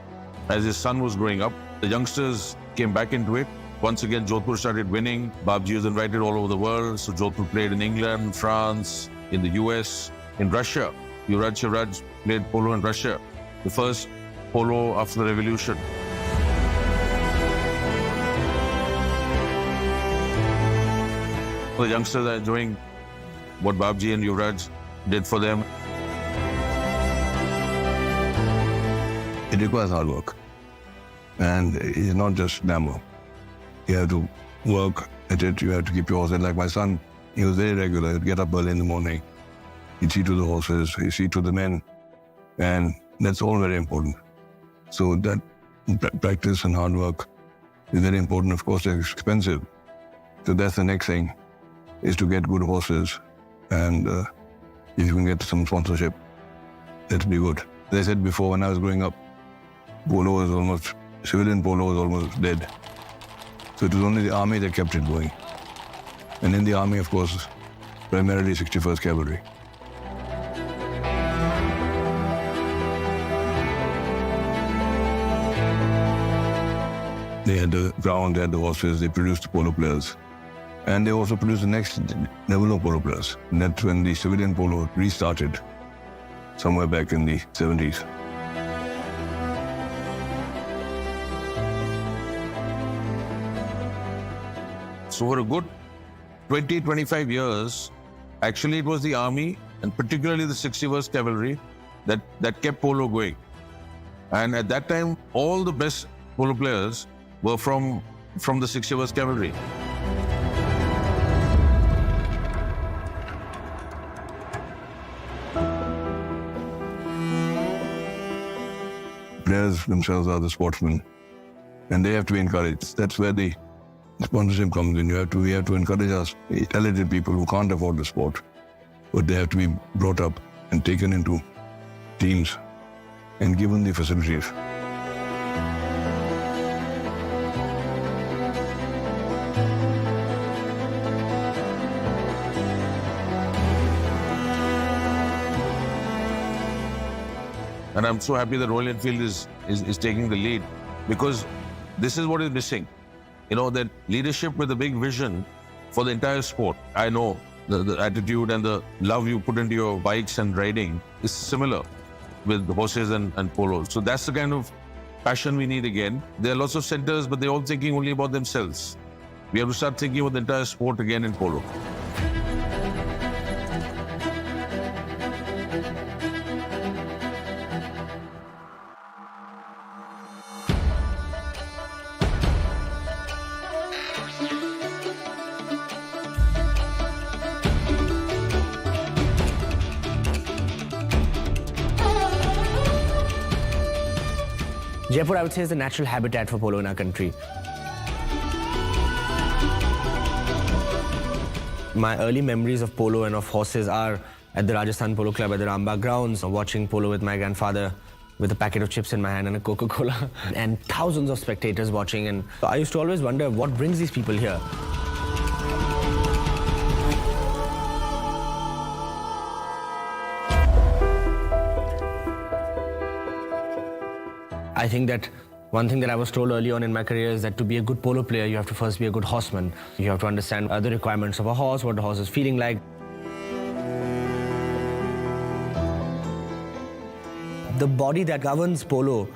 as his son was growing up. The youngsters came back into it. Once again, Jodhpur started winning. Babji was invited all over the world. So Jodhpur played in England, France, in the US, in Russia. Yuvraj Shivraj played polo in Russia. The first polo after the revolution. The youngsters are enjoying what Babji and Yuvraj did for them. It requires hard work. And it's not just glamour. You have to work at it, you have to keep your horse. And like my son, he was very regular. He'd get up early in the morning. He'd see to the horses, he'd see to the men. And that's all very important. So that practice and hard work is very important. Of course, it's expensive. So that's the next thing, is to get good horses. And if you can get some sponsorship, that'd be good. As I said before, when I was growing up, civilian polo was almost dead. So it was only the army that kept it going. And in the army, of course, primarily 61st Cavalry. They had the ground, they had the horses, they produced the polo players. And they also produced the next level of polo players. And that's when the civilian polo restarted, somewhere back in the 70s. So for a good 20, 25 years, actually it was the army, and particularly the 61st Cavalry, that kept polo going. And at that time, all the best polo players were from the 61st Cavalry. Players themselves are the sportsmen, and they have to be encouraged. That's where the sponsorship comes in. We have to encourage us talented people who can't afford the sport, but they have to be brought up and taken into teams and given the facilities. And I'm so happy that Royal Enfield is taking the lead, because this is what is missing. You know, that leadership with a big vision for the entire sport. I know the attitude and the love you put into your bikes and riding is similar with horses and polo. So that's the kind of passion we need again. There are lots of centers, but they're all thinking only about themselves. We have to start thinking about the entire sport again in polo. Jaipur, I would say, is the natural habitat for polo in our country. My early memories of polo and of horses are at the Rajasthan Polo Club at the Rambagh grounds, watching polo with my grandfather with a packet of chips in my hand and a Coca-Cola and thousands of spectators watching. And I used to always wonder what brings these people here. I think that one thing that I was told early on in my career is that to be a good polo player, you have to first be a good horseman. You have to understand the requirements of a horse, what the horse is feeling like. The body that governs polo,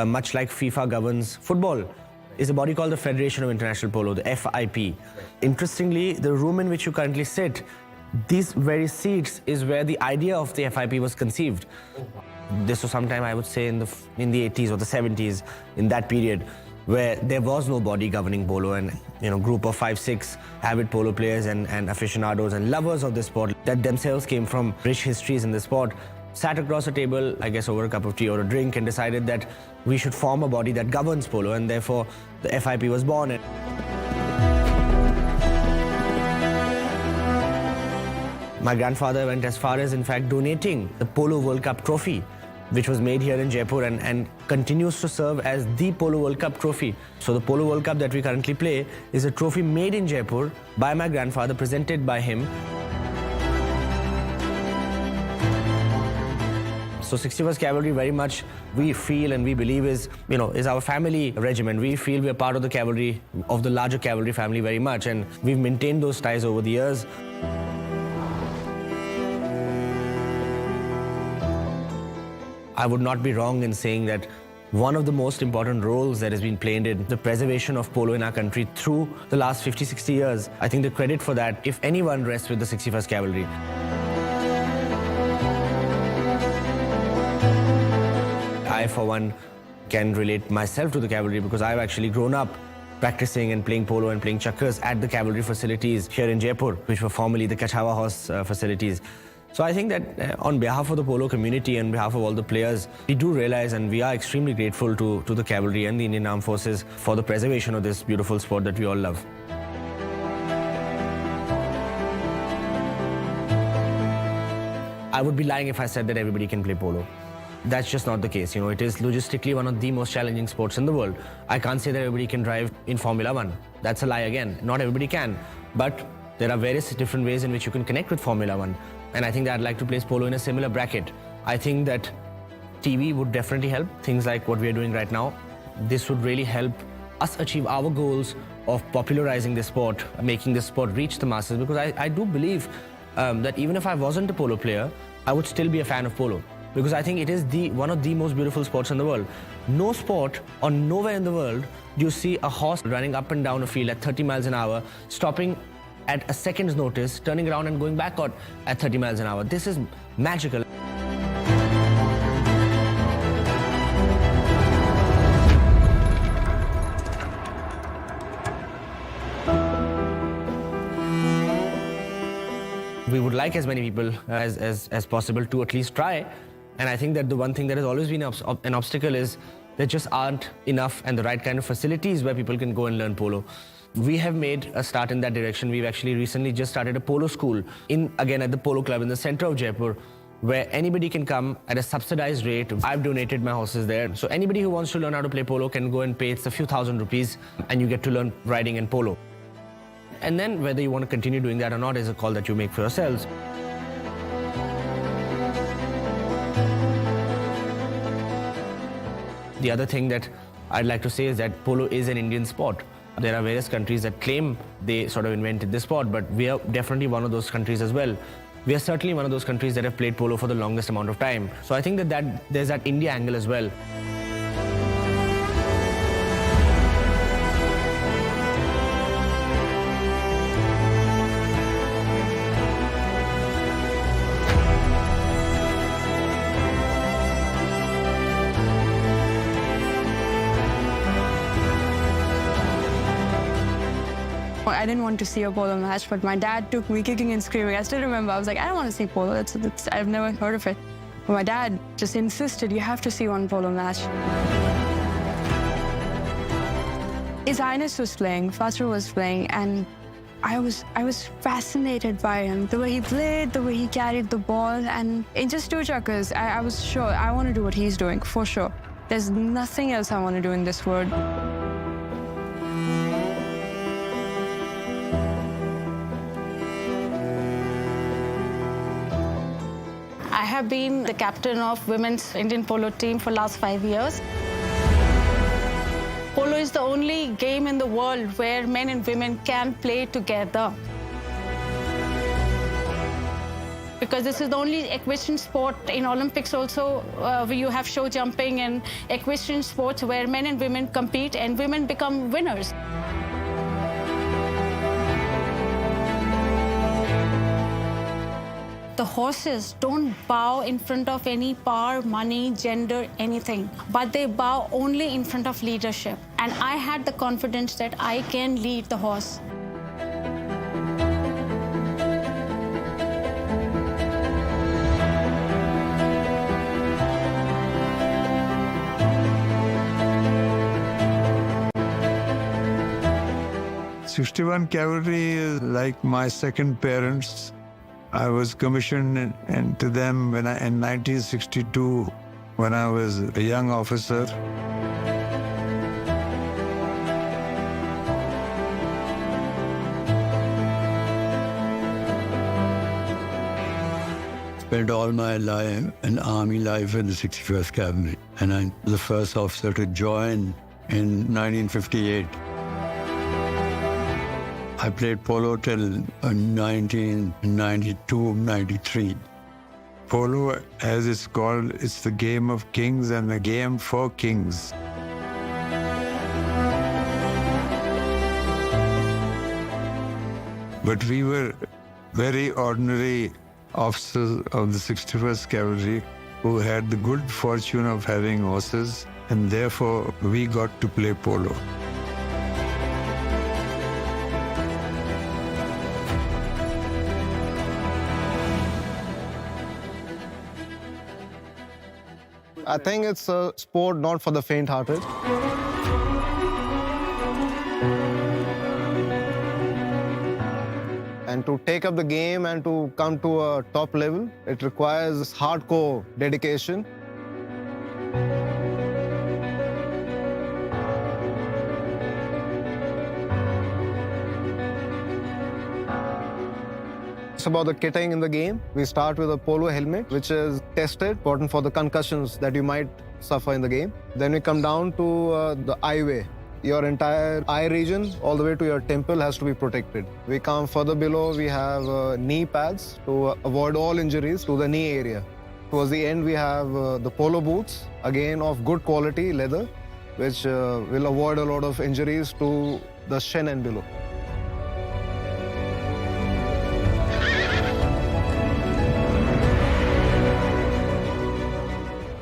much like FIFA governs football, is a body called the Federation of International Polo, the FIP. Interestingly, the room in which you currently sit, these very seats is where the idea of the FIP was conceived. This was sometime, I would say, in the 80s or the 70s, in that period, where there was no body governing polo, and group of 5-6 avid polo players and aficionados and lovers of the sport that themselves came from rich histories in the sport, sat across a table, I guess over a cup of tea or a drink, and decided that we should form a body that governs polo, and therefore the FIP was born. My grandfather went as far as, in fact, donating the Polo World Cup trophy, which was made here in Jaipur and continues to serve as the Polo World Cup trophy. So the Polo World Cup that we currently play is a trophy made in Jaipur by my grandfather, presented by him. So 61st Cavalry very much we feel and we believe is our family regiment. We feel we are part of the cavalry, of the larger cavalry family very much, and we've maintained those ties over the years. I would not be wrong in saying that one of the most important roles that has been played in the preservation of polo in our country through the last 50-60 years, I think the credit for that, if anyone, rests with the 61st Cavalry. I, for one, can relate myself to the cavalry because I've actually grown up practicing and playing polo and playing chakkars at the cavalry facilities here in Jaipur, which were formerly the Kachawa horse facilities. So I think that on behalf of the polo community and on behalf of all the players, we do realize and we are extremely grateful to the cavalry and the Indian Armed Forces for the preservation of this beautiful sport that we all love. I would be lying if I said that everybody can play polo. That's just not the case. It is logistically one of the most challenging sports in the world. I can't say that everybody can drive in Formula 1. That's a lie again. Not everybody can. But there are various different ways in which you can connect with Formula 1. And I think that I'd like to place polo in a similar bracket. I think that TV would definitely help. Things like what we are doing right now. This would really help us achieve our goals of popularizing the sport, making the sport reach the masses. Because I do believe that even if I wasn't a polo player, I would still be a fan of polo. Because I think it is one of the most beautiful sports in the world. No sport or nowhere in the world do you see a horse running up and down a field at 30 miles an hour, stopping at a second's notice, turning around and going back at 30 miles an hour. This is magical. We would like as many people as possible to at least try. And I think that the one thing that has always been an obstacle is there just aren't enough and the right kind of facilities where people can go and learn polo. We have made a start in that direction. We've actually recently just started a polo school again at the Polo Club in the center of Jaipur, where anybody can come at a subsidized rate. I've donated my horses there. So anybody who wants to learn how to play polo can go and pay. It's a few thousand rupees and you get to learn riding and polo. And then whether you want to continue doing that or not is a call that you make for yourselves. The other thing that I'd like to say is that polo is an Indian sport. There are various countries that claim they sort of invented this sport, but we are definitely one of those countries as well. We are certainly one of those countries that have played polo for the longest amount of time. So I think that there's that India angle as well. I didn't want to see a polo match, but my dad took me kicking and screaming. I still remember, I was like, I don't want to see polo. I've never heard of it. But my dad just insisted, you have to see one polo match. His Highness was playing, Father was playing, and I was fascinated by him. The way he played, the way he carried the ball, and in just 2 chukkers, I was sure, I want to do what he's doing, for sure. There's nothing else I want to do in this world. I have been the captain of women's Indian polo team for the last 5 years. Polo is the only game in the world where men and women can play together. Because this is the only equestrian sport in Olympics also where you have show jumping and equestrian sports where men and women compete and women become winners. The horses don't bow in front of any power, money, gender, anything. But they bow only in front of leadership. And I had the confidence that I can lead the horse. '61 Cavalry is like my second parents. I was commissioned to them in 1962 when I was a young officer. Spent all my life in army life in the 61st Cavalry, and I'm the first officer to join in 1958. I played polo till 1992-93. Polo, as it's called, it's the game of kings and the game for kings. But we were very ordinary officers of the 61st Cavalry who had the good fortune of having horses, and therefore we got to play polo. I think it's a sport not for the faint-hearted. And to take up the game and to come to a top level, it requires hardcore dedication. It's about the kitting in the game. We start with a polo helmet, which is tested, important for the concussions that you might suffer in the game. Then we come down to the eye way. Your entire eye region, all the way to your temple, has to be protected. We come further below, we have knee pads to avoid all injuries to the knee area. Towards the end, we have the polo boots, again of good quality leather, which will avoid a lot of injuries to the shin and below.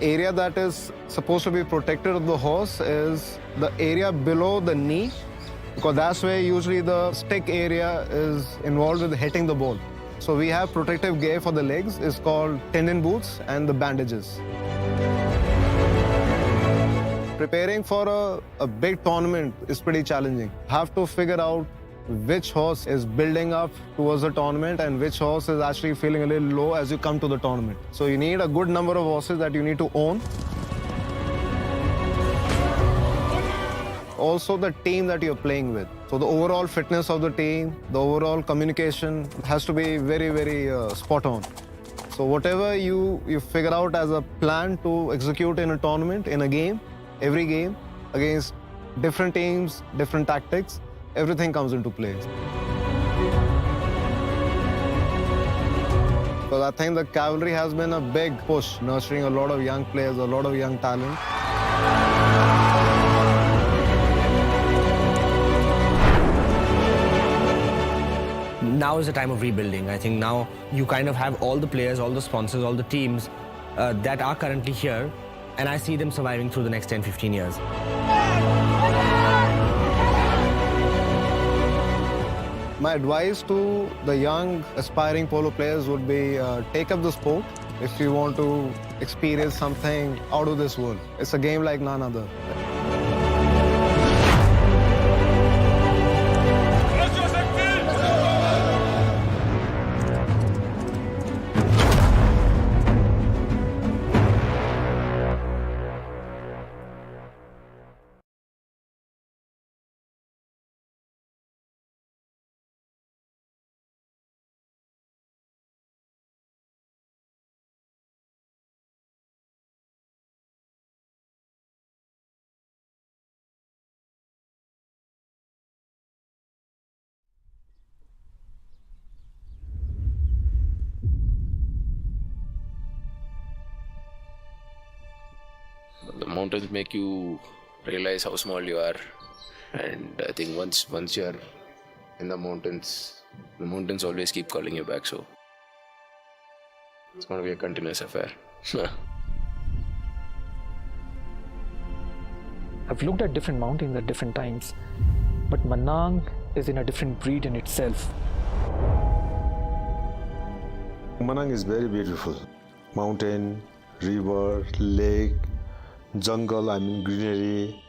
Area that is supposed to be protected of the horse is the area below the knee, because that's where usually the stick area is involved with hitting the ball. So we have protective gear for the legs. It's called tendon boots and the bandages. Preparing for a big tournament is pretty challenging. You have to figure out which horse is building up towards the tournament and which horse is actually feeling a little low as you come to the tournament. So you need a good number of horses that you need to own. Also the team that you're playing with. So the overall fitness of the team, the overall communication has to be very, very spot on. So whatever you figure out as a plan to execute in a tournament, in a game, every game, against different teams, different tactics, everything comes into play. Because I think the cavalry has been a big push, nurturing a lot of young players, a lot of young talent. Now is the time of rebuilding. I think now you kind of have all the players, all the sponsors, all the teams that are currently here, and I see them surviving through the next 10-15 years. My advice to the young aspiring polo players would be take up the sport if you want to experience something out of this world. It's a game like none other. The mountains make you realize how small you are, and I think once you're in the mountains always keep calling you back, so it's going to be a continuous affair. I've looked at different mountains at different times, but Manang is in a different breed in itself. Manang is very beautiful. Mountain, river, lake, jungle, greenery.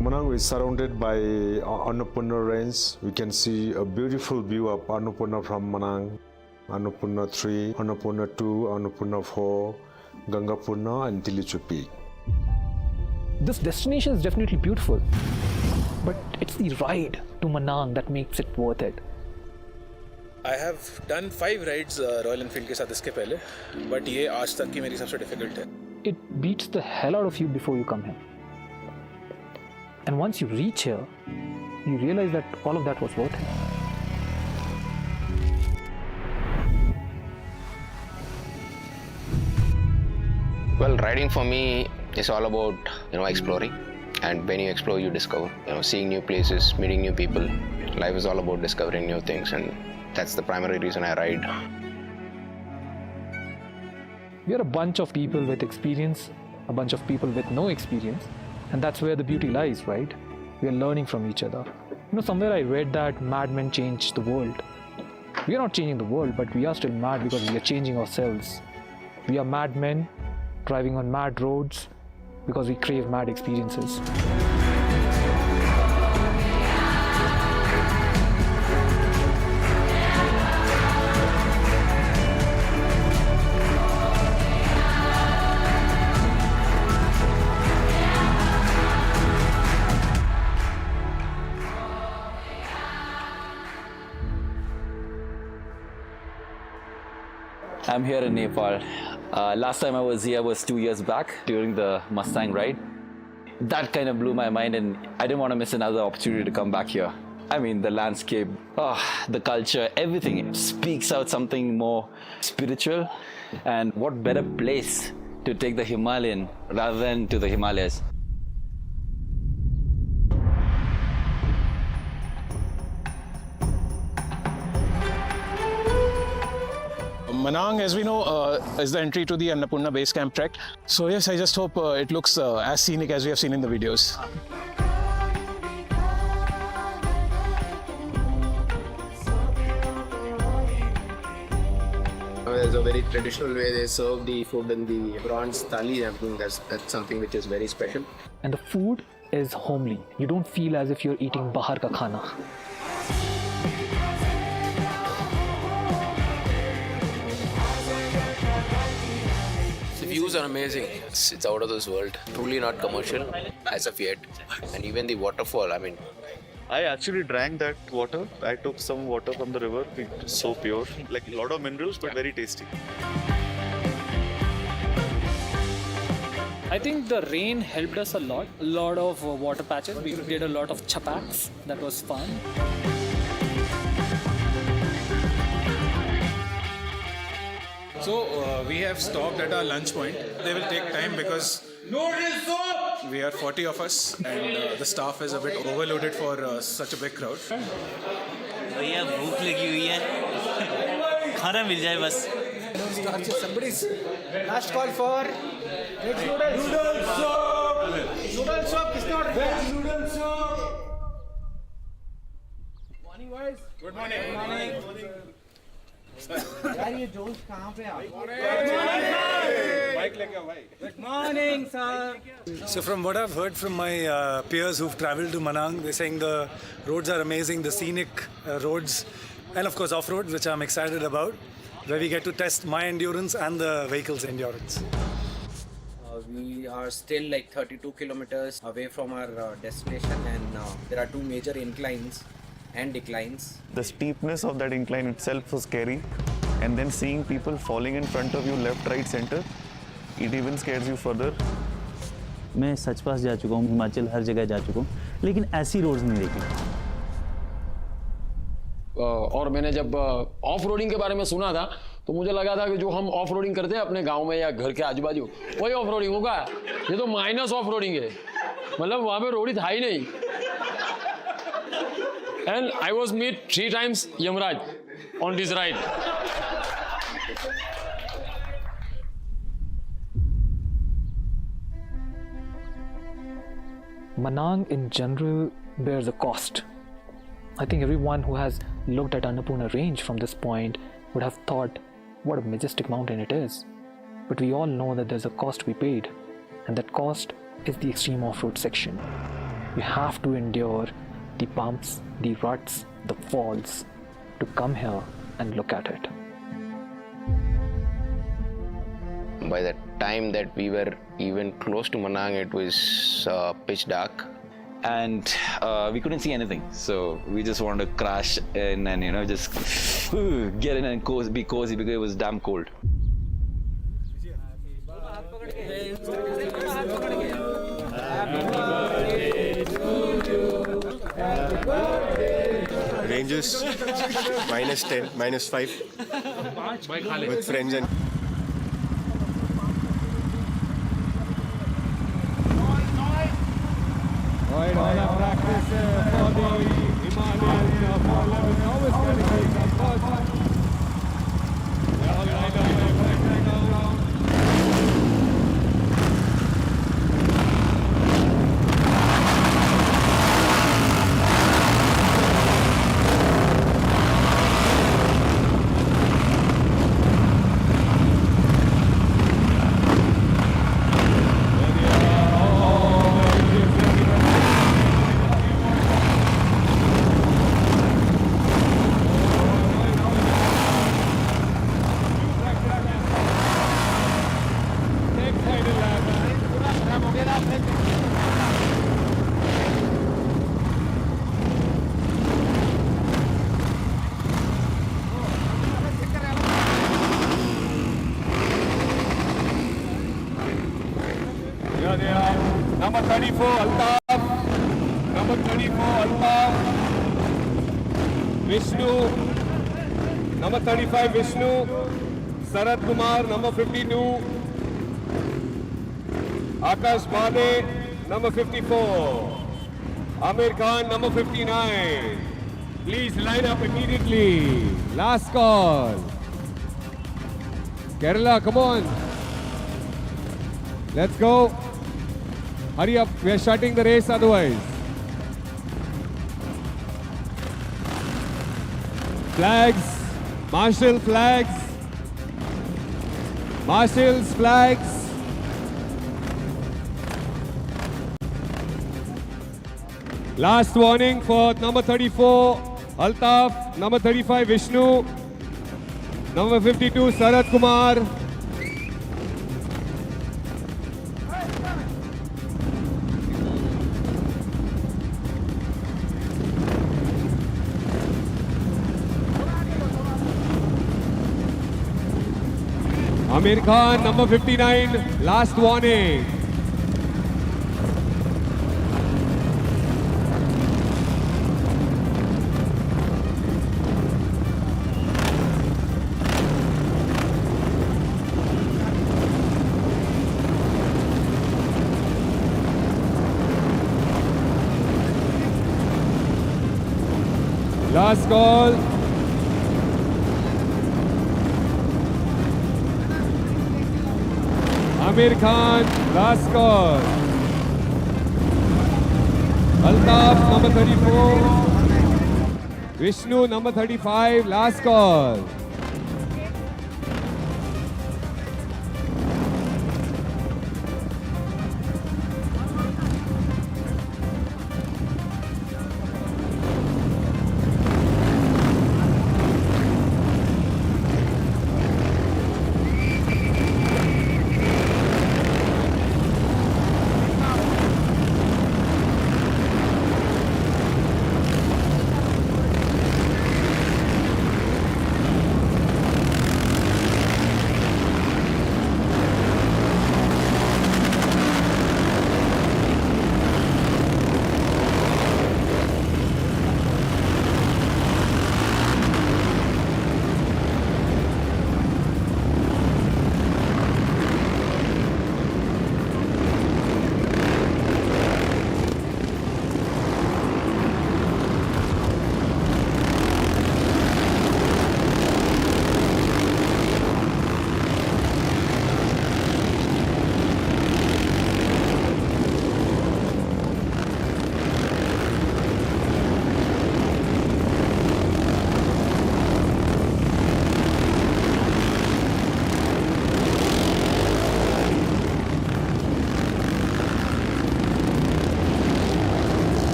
Manang is surrounded by Annapurna Range. We can see a beautiful view of Annapurna from Manang. Annapurna 3, Annapurna 2, Annapurna 4, Gangapurna and Tilichu Peak. This destination is definitely beautiful, but it's the ride to Manang that makes it worth it. I have done 5 rides Royal Enfield के साथ इसके पहले, but ये आज तक की मेरी सबसे difficult है. It beats the hell out of you before you come here. And once you reach here, you realize that all of that was worth it. Well, riding for me is all about, exploring. And when you explore, you discover. Seeing new places, meeting new people. Life is all about discovering new things, and that's the primary reason I ride. We are a bunch of people with experience, a bunch of people with no experience, and that's where the beauty lies, right? We are learning from each other. Somewhere I read that mad men change the world. We are not changing the world, but we are still mad because we are changing ourselves. We are mad men driving on mad roads because we crave mad experiences. I'm here in Nepal. Last time I was here was 2 years back during the Mustang ride. That kind of blew my mind, and I didn't want to miss another opportunity to come back here. The landscape, the culture, everything speaks out something more spiritual. And what better place to take the Himalayan rather than to the Himalayas? Manang, as we know, is the entry to the Annapurna base camp trek. So yes, I just hope it looks as scenic as we have seen in the videos. There's a very traditional way they serve the food in the bronze thali. That's something which is very special. And the food is homely. You don't feel as if you're eating bahar ka khana. The views are amazing. It's out of this world. Truly not commercial as of yet. And even the waterfall, I actually drank that water. I took some water from the river. It's so pure. Like a lot of minerals, but very tasty. I think the rain helped us a lot. A lot of water patches. We did a lot of chapaks. That was fun. So we have stopped at our lunch point. They will take time because we are 40 of us and the staff is a bit overloaded for such a big crowd. भैया भूख लगी हुई है खाना मिल जाए बस Somebody's last call for noodle soup. Noodle soup is not veg noodle soup. Morning boys. Good morning. Good morning. यार ये जोश कहाँ पे आ? Good morning, sir. So from what I've heard from my peers who've traveled to Manang, they're saying the roads are amazing, the scenic roads, and of course off-road, which I'm excited about, where we get to test my endurance and the vehicle's endurance. We are still like 32 kilometers away from our destination, and there are two major inclines and declines. The steepness of that incline itself was scary, and then seeing people falling in front of you left, right, center, it even scares you further. मैं सच पास जा चुका हूँ हिमाचल हर जगह जा चुका हूँ लेकिन ऐसी रोड्स नहीं देखी और मैंने जब ऑफ रोडिंग के बारे में सुना था तो मुझे लगा था कि जो हम ऑफ रोडिंग करते हैं अपने गांव में या घर के आजू बाजू वही ऑफ रोडिंग होगा ये तो माइनस ऑफ रोडिंग है मतलब वहाँ पे रोड ही था ही नहीं and I was meet 3 times Yamraj on this ride Manang in general bears a cost. I think everyone who has looked at Annapurna range from this point would have thought what a majestic mountain it is. But we all know that there's a cost we paid, and that cost is the extreme off-road section. You have to endure the bumps, the ruts, the falls to come here and look at it. By the time that we were even close to Manang, it was pitch dark. And we couldn't see anything. So we just wanted to crash in and, you know, just get in and be cozy because it was damn cold. Ranges -10, -5 with friends and Right, all our practice for the Himalayan Polo novice category. Of course, they're all lined up there right now. Here they are. Number 34, Altaf. Number 34, Altaf. Vishnu. Number 35, Vishnu. Sarat Kumar, number 52. Akash Bade, number 54. Amir Khan, number 59. Please line up immediately. Last call. Kerala, come on. Let's go. Hurry up, we are shutting the race otherwise. Flags, marshal flags. Marshals flags. Last warning for number 34, Altaf, number 35, Vishnu, number 52, Sarat Kumar. Amir Khan, number 59, last warning. last call. Amir Khan, last call. Altaf, number 34. Vishnu, number 35, last call.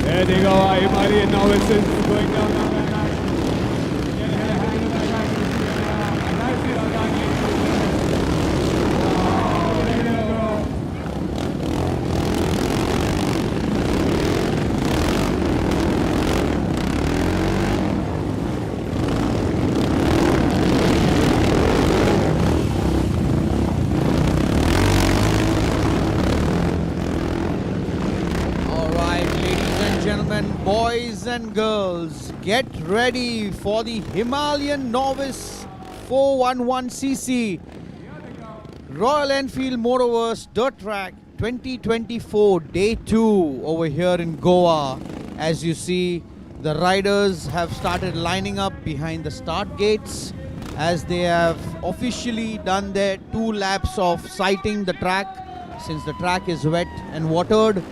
There they go, our Himalayan novices going down. Boys and girls, get ready for the Himalayan Novice 411cc Royal Enfield Motoverse Dirt Track 2024 Day 2 over here in Goa. As you see, the riders have started lining up behind the start gates as they have officially done their 2 laps of sighting the track since the track is wet and watered.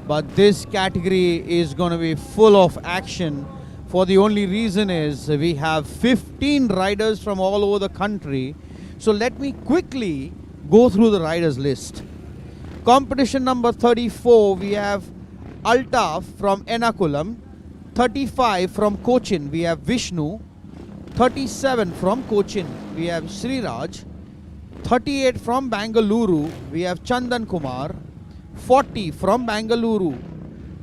But this category is going to be full of action for the only reason is we have 15 riders from all over the country. So let me quickly go through the riders list. Competition number 34, we have Altaf from Ernakulam. 35 from Cochin, we have Vishnu. 37 from Cochin, we have Sriraj. 38 from Bangalore, we have Chandan Kumar. 40 from Bangalore,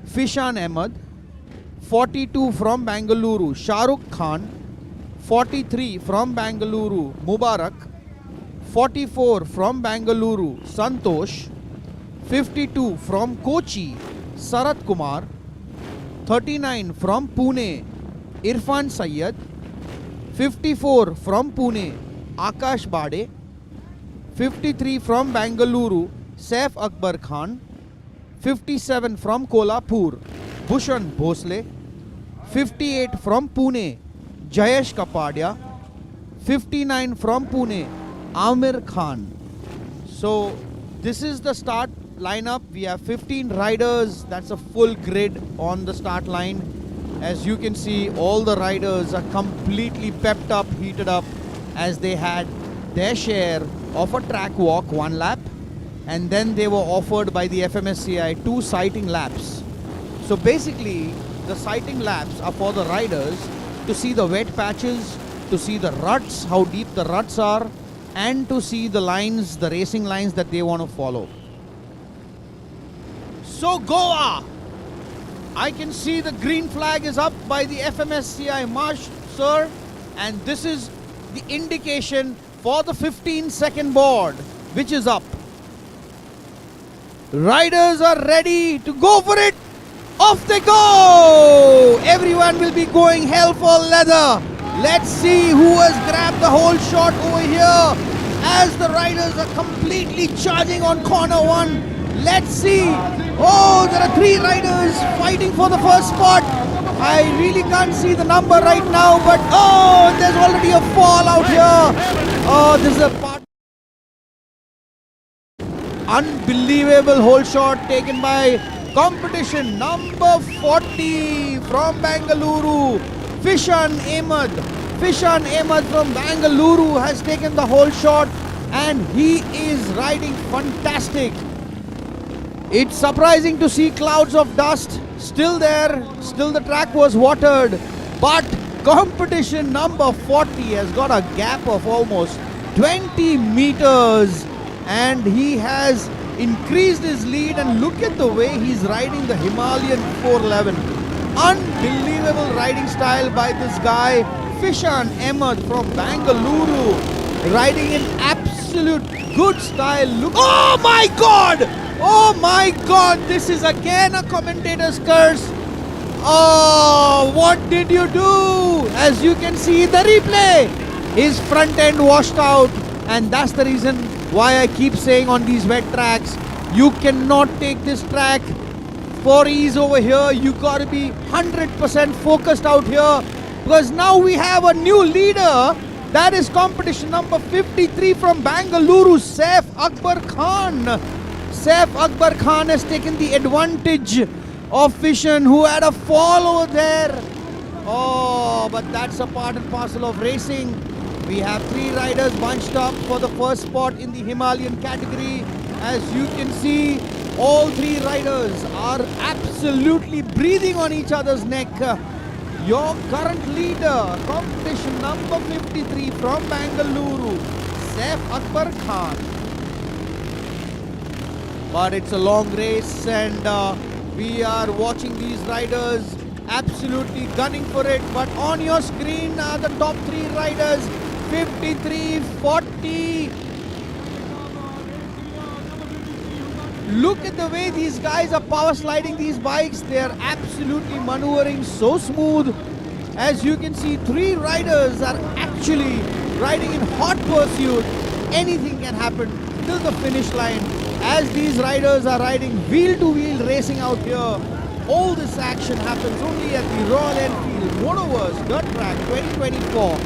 Fishan Ahmed. 42 from Bangalore, Shahrukh Khan. 43 from Bangalore, Mubarak. 44 from Bangalore, Santosh. 52 from Kochi, Sarat Kumar. 39 from Pune, Irfan Syed. 54 from Pune, Akash Bade. 53 from Bangalore, Saif Akbar Khan. 57 from Kolhapur, Bhushan Bhosle. 58 from Pune, Jayesh Kapadia. 59 from Pune, Amir Khan. So this is the start lineup. We have 15 riders. That's a full grid on the start line. As you can see, all the riders are completely pepped up, heated up, as they had their share of a track walk 1 lap. And then they were offered by the FMSCI 2 sighting laps. So basically, the sighting laps are for the riders to see the wet patches, to see the ruts, how deep the ruts are, and to see the lines, the racing lines that they want to follow. So Goa, I can see the green flag is up by the FMSCI marsh, sir, and this is the indication for the 15-second board, which is up. Riders are ready to go for it. Off they go! Everyone will be going hell for leather. Let's see who has grabbed the whole shot over here as the riders are completely charging on corner one. Let's see. Oh, there are 3 riders fighting for the first spot. I really can't see the number right now, but oh, there's already a fall out here. Oh, this is a part. Unbelievable hole shot taken by competition number 40 from Bengaluru, Fishan Ahmed. Fishan Ahmed from Bengaluru has taken the whole shot and he is riding fantastic. It's surprising to see clouds of dust still there, still the track was watered, but competition number 40 has got a gap of almost 20 meters and he has increased his lead, and look at the way he's riding the Himalayan 411. Unbelievable riding style by this guy, Fishan Ahmed from Bengaluru, riding in absolute good style. Look, oh my God! Oh my God, this is again a commentator's curse. Oh, what did you do? As you can see in the replay, his front end washed out, and that's the reason why I keep saying on these wet tracks, you cannot take this track for ease over here. You got to be 100% focused out here, because now we have a new leader. That is competition number 53 from Bengaluru, Saif Akbar Khan. Saif Akbar Khan has taken the advantage of Fishan, who had a fall over there. Oh, but that's a part and parcel of racing. We have 3 riders bunched up for the first spot in the Himalayan category. As you can see, all 3 riders are absolutely breathing on each other's neck. Your current leader, competition number 53 from Bengaluru, Saif Akbar Khan. But it's a long race and we are watching these riders absolutely gunning for it. But on your screen are the top 3 riders, 53, 40. Look at the way these guys are power sliding these bikes. They are absolutely maneuvering so smooth. As you can see, 3 riders are actually riding in hot pursuit. Anything can happen till the finish line. As these riders are riding wheel-to-wheel racing out here, all this action happens only at the Royal Enfield Motoverse Dirt Track 2024.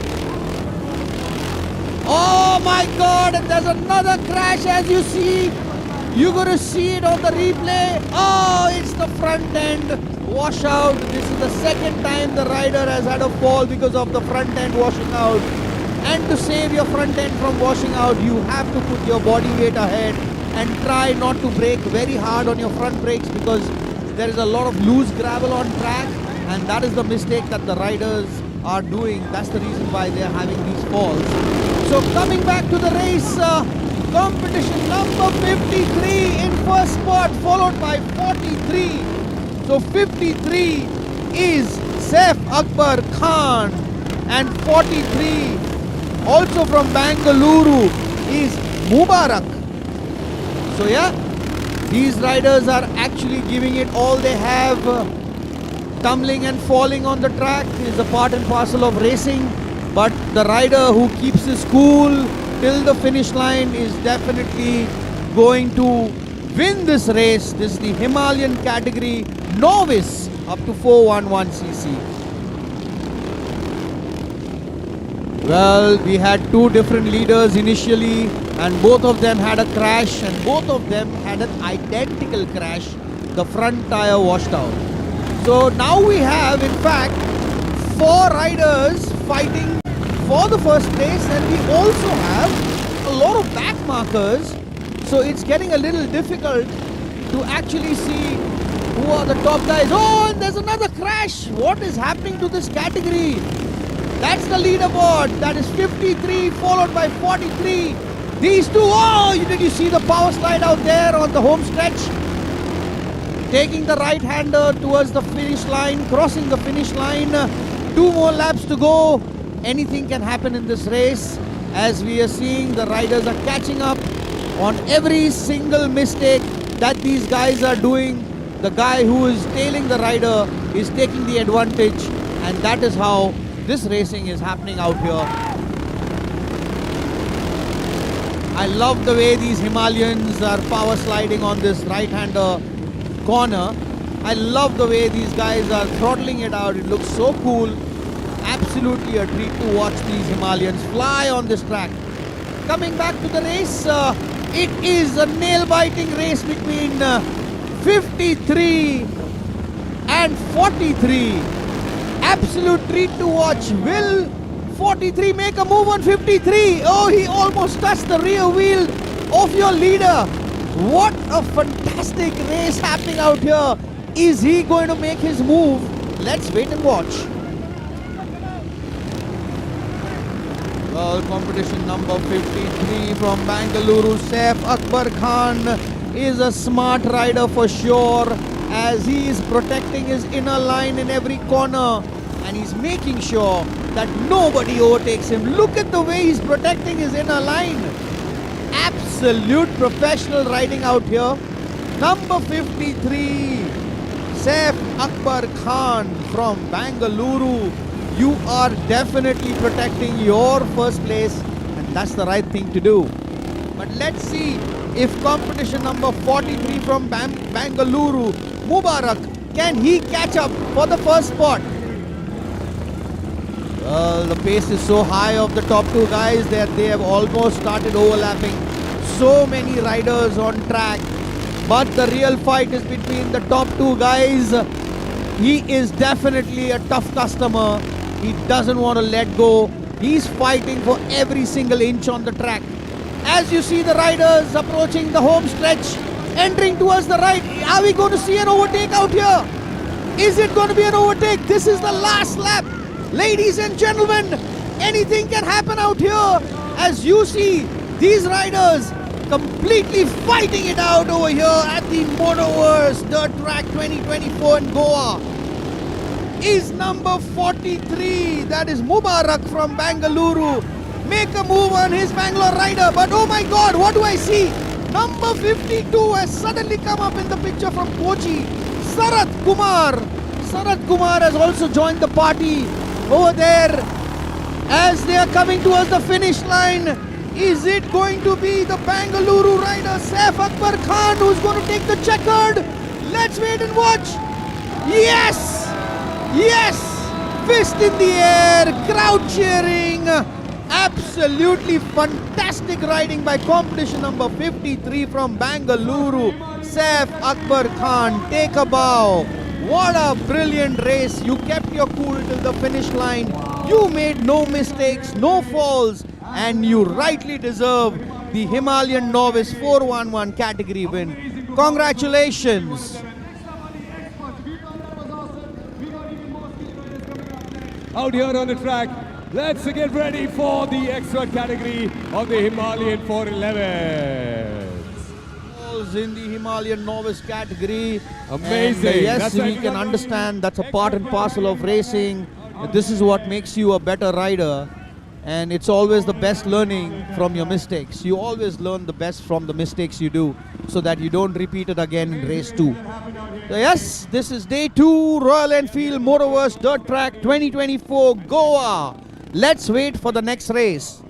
Oh my God, and there's another crash as you see. You're going to see it on the replay. Oh, it's the front end washout. This is the second time the rider has had a fall because of the front end washing out. And to save your front end from washing out, you have to put your body weight ahead and try not to brake very hard on your front brakes, because there is a lot of loose gravel on track, and that is the mistake that the riders are doing. That's the reason why they are having these falls. So coming back to the race, competition number 53 in first spot, followed by 43. So 53 is Saif Akbar Khan, and 43 also from Bengaluru is Mubarak. So yeah, these riders are actually giving it all they have. Tumbling and falling on the track is a part and parcel of racing, but the rider who keeps his cool till the finish line is definitely going to win this race. This is the Himalayan category novice up to 411cc. Well, we had 2 different leaders initially, and both of them had a crash, and both of them had an identical crash. The front tire washed out. So now we have, in fact, 4 riders fighting for the first place, and we also have a lot of back markers. So it's getting a little difficult to actually see who are the top guys. Oh, and there's another crash. What is happening to this category? That's the leaderboard. That is 53 followed by 43. These 2, oh, did you see the power slide out there on the home stretch? Taking the right-hander towards the finish line, crossing the finish line. 2 more laps to go. Anything can happen in this race. as we are seeing the riders are catching up on every single mistake that these guys are doing. The guy who is tailing the rider is taking the advantage, and that is how this racing is happening out here. I love the way these Himalayans are power sliding on this right-hander corner. I love the way these guys are throttling it out. It looks so cool. Absolutely a treat to watch these Himalayans fly on this track. Coming back to the race, it is a nail-biting race between 53 and 43. Absolute treat to watch. Will 43 make a move on 53? Oh, he almost touched the rear wheel of your leader. What a fantastic race happening out here. Is he going to make his move? Let's wait and watch. Well, competition number 53 from Bengaluru, Saif Akbar Khan is a smart rider for sure, as he is protecting his inner line in every corner and he's making sure that nobody overtakes him. Look at the way he's protecting his inner line. Absolute professional riding out here. Number 53, Saif Akbar Khan from Bengaluru. You are definitely protecting your first place, and that's the right thing to do. But let's see if competition number 43 from Bengaluru, Mubarak, can he catch up for the first spot? Well, the pace is so high of the top two guys that they have almost started overlapping. So many riders on track, but the real fight is between the top two guys. He is definitely a tough customer. He doesn't want to let go. He's fighting for every single inch on the track. As you see the riders approaching the home stretch, entering towards the right. Are we going to see an overtake out here? Is it going to be an overtake? This is the last lap. Ladies and gentlemen, anything can happen out here. As you see, these riders completely fighting it out over here at the Motoverse Dirt Track 2024 in Goa. Is number 43, that is Mubarak from Bengaluru, make a move on his Bangalore rider. But oh my God, what do I see? Number 52 has suddenly come up in the picture from Kochi. Sarat Kumar. Sarat Kumar has also joined the party over there as they are coming towards the finish line. Is it going to be the Bengaluru rider Saif Akbar Khan who's going to take the checkered? Let's wait and watch. Yes! Yes! Fist in the air, crowd cheering. Absolutely fantastic riding by competition number 53 from Bengaluru, Saif Akbar Khan. Take a bow. What a brilliant race. You kept your cool till the finish line. You made no mistakes, no falls, and you rightly deserve the Himalayan Novice 411 category win. Congratulations. Out here on the track, let's get ready for the extra category of the Himalayan 411. In the Himalayan Novice category. Amazing. And, yes, we can understand that's a part and parcel of racing. This is what makes you a better rider. And it's always the best learning from your mistakes. You always learn the best from the mistakes you do so that you don't repeat it again in race 2. So yes, this is day 2, Royal Enfield Motoverse Dirt Track 2024 Goa. Let's wait for the next race.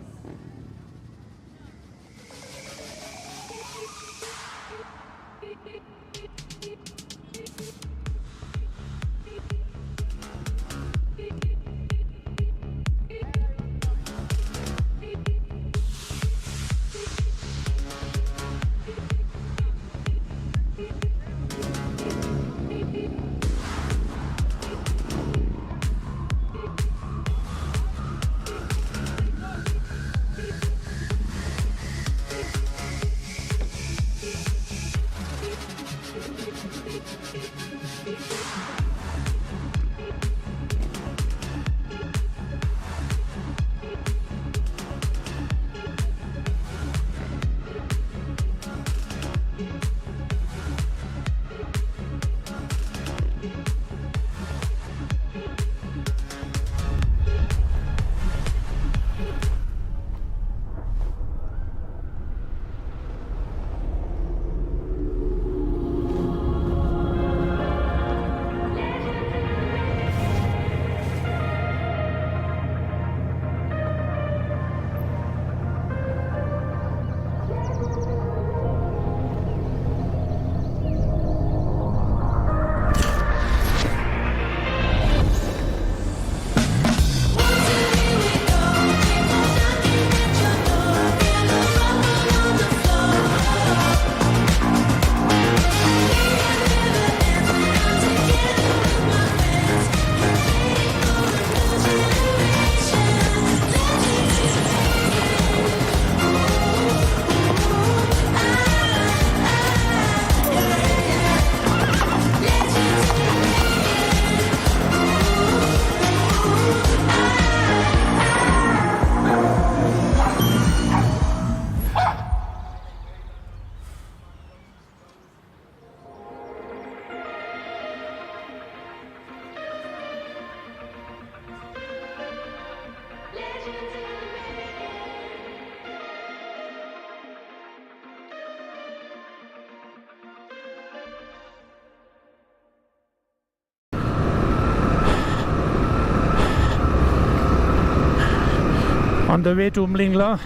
On the way to Umlingla,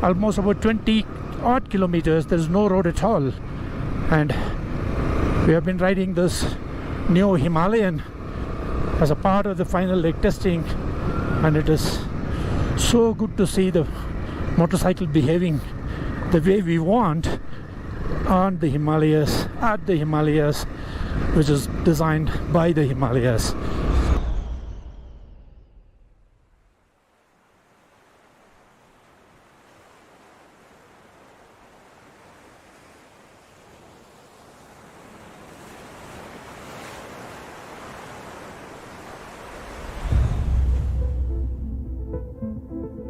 almost about 20 odd kilometers, there's no road at all. And we have been riding this new Himalayan as a part of the final leg testing, and it is so good to see the motorcycle behaving the way we want on the Himalayas, at the Himalayas, which is designed by the Himalayas.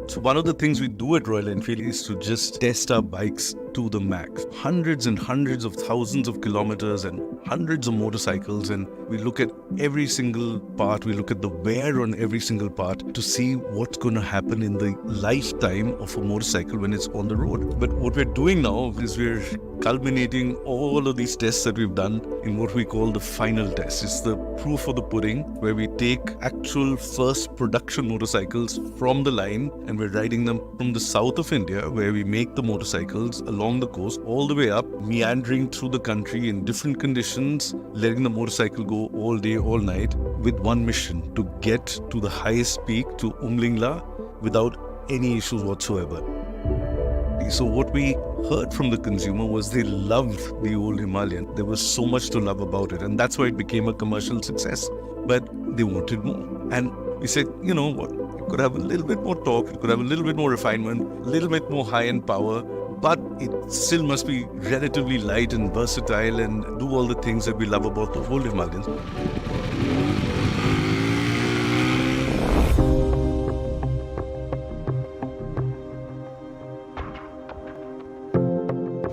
So one of the things we do at Royal Enfield is to just test our bikes to the max. Hundreds and hundreds of thousands of kilometers and hundreds of motorcycles, and we look at every single part, we look at the wear on every single part to see what's going to happen in the lifetime of a motorcycle when it's on the road. But what we're doing now is we're culminating all of these tests that we've done in what we call the final test. It's the proof of the pudding, where we take actual first production motorcycles from the line and we're riding them from the south of India, where we make the motorcycles along the coast all the way up, meandering through the country in different conditions, letting the motorcycle go all day, all night, with one mission: to get to the highest peak, to Umlingla, without any issues whatsoever. So what we heard from the consumer was they loved the old Himalayan. There was so much to love about it, and that's why it became a commercial success. But they wanted more. And we said, you know what, it could have a little bit more torque, it could have a little bit more refinement, a little bit more high-end power, but it still must be relatively light and versatile and do all the things that we love about the old Himalayans.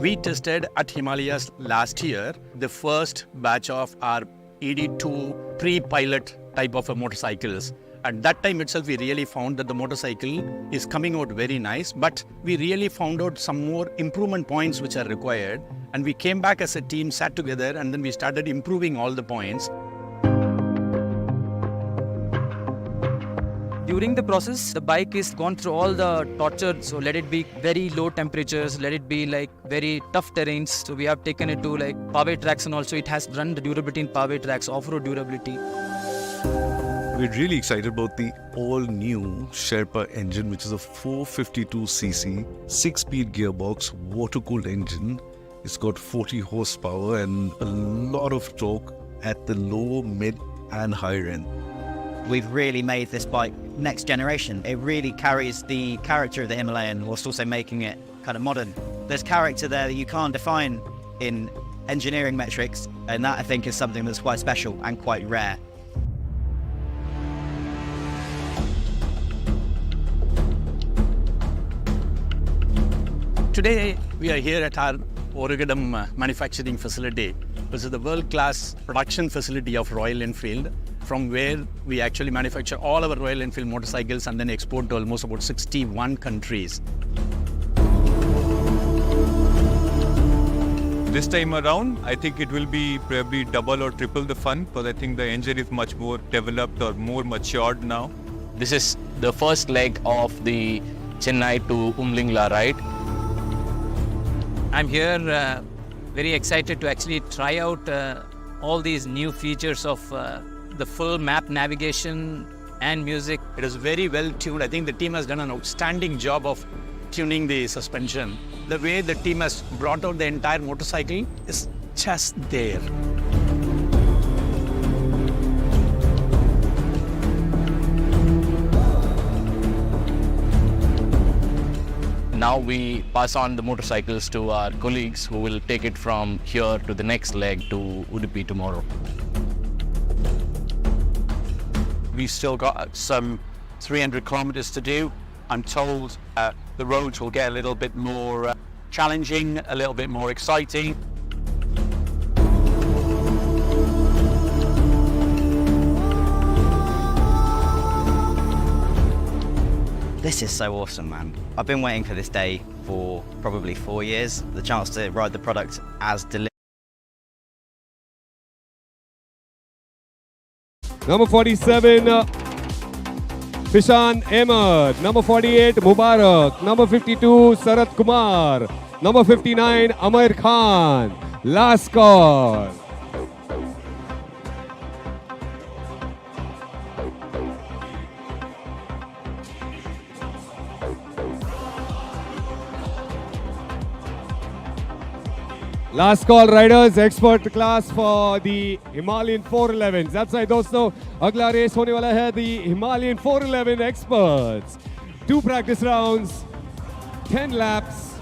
We tested at Himalayas last year the first batch of our ED2 pre-pilot type of motorcycles. At that time itself, we really found that the motorcycle is coming out very nice, but we really found out some more improvement points which are required. And we came back as a team, sat together, and then we started improving all the points. During the process, the bike is gone through all the torture. So let it be very low temperatures, let it be like very tough terrains. So we have taken it to like paved tracks, and also it has run the durability in paved tracks, off-road durability. We're really excited about the all-new Sherpa engine, which is a 452cc, 6-speed gearbox, water-cooled engine. It's got 40 horsepower and a lot of torque at the low, mid, and higher end. We've really made this bike next generation. It really carries the character of the Himalayan, whilst also making it kind of modern. There's character there that you can't define in engineering metrics, and that I think is something that's quite special and quite rare. Today, we are here at our Oregon manufacturing facility. This is the world-class production facility of Royal Enfield, from where we actually manufacture all our Royal Enfield motorcycles and then export to almost about 61 countries. This time around, I think it will be probably double or triple the fun, because I think the engine is much more developed or more matured now. This is the first leg of the Chennai to Umlingla ride. I'm here very excited to actually try out all these new features of the full map navigation and music. It is very well tuned. I think the team has done an outstanding job of tuning the suspension. The way the team has brought out the entire motorcycle is just there. Now we pass on the motorcycles to our colleagues who will take it from here to the next leg to Udupi tomorrow. We still got some 300 kilometers to do. I'm told the roads will get a little bit more challenging, a little bit more exciting. This is so awesome, man. I've been waiting for this day for probably 4 years. The chance to ride the product as delivered. Number 47, Pishan Ahmed. Number 48, Mubarak. Number 52, Sarat Kumar. Number 59, Amir Khan. Last call. Last call riders, expert class for the Himalayan 411s. That's right, दोस्तों. अगला race होने वाला है the Himalayan 411 experts. 2 practice rounds, 10 laps.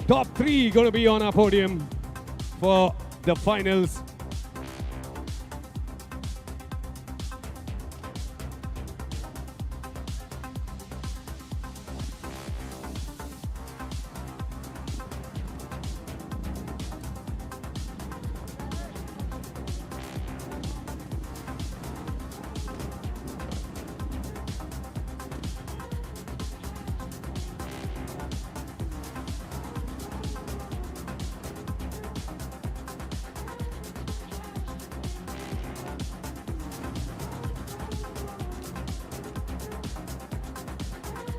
Top 3 going to be on our podium for the finals.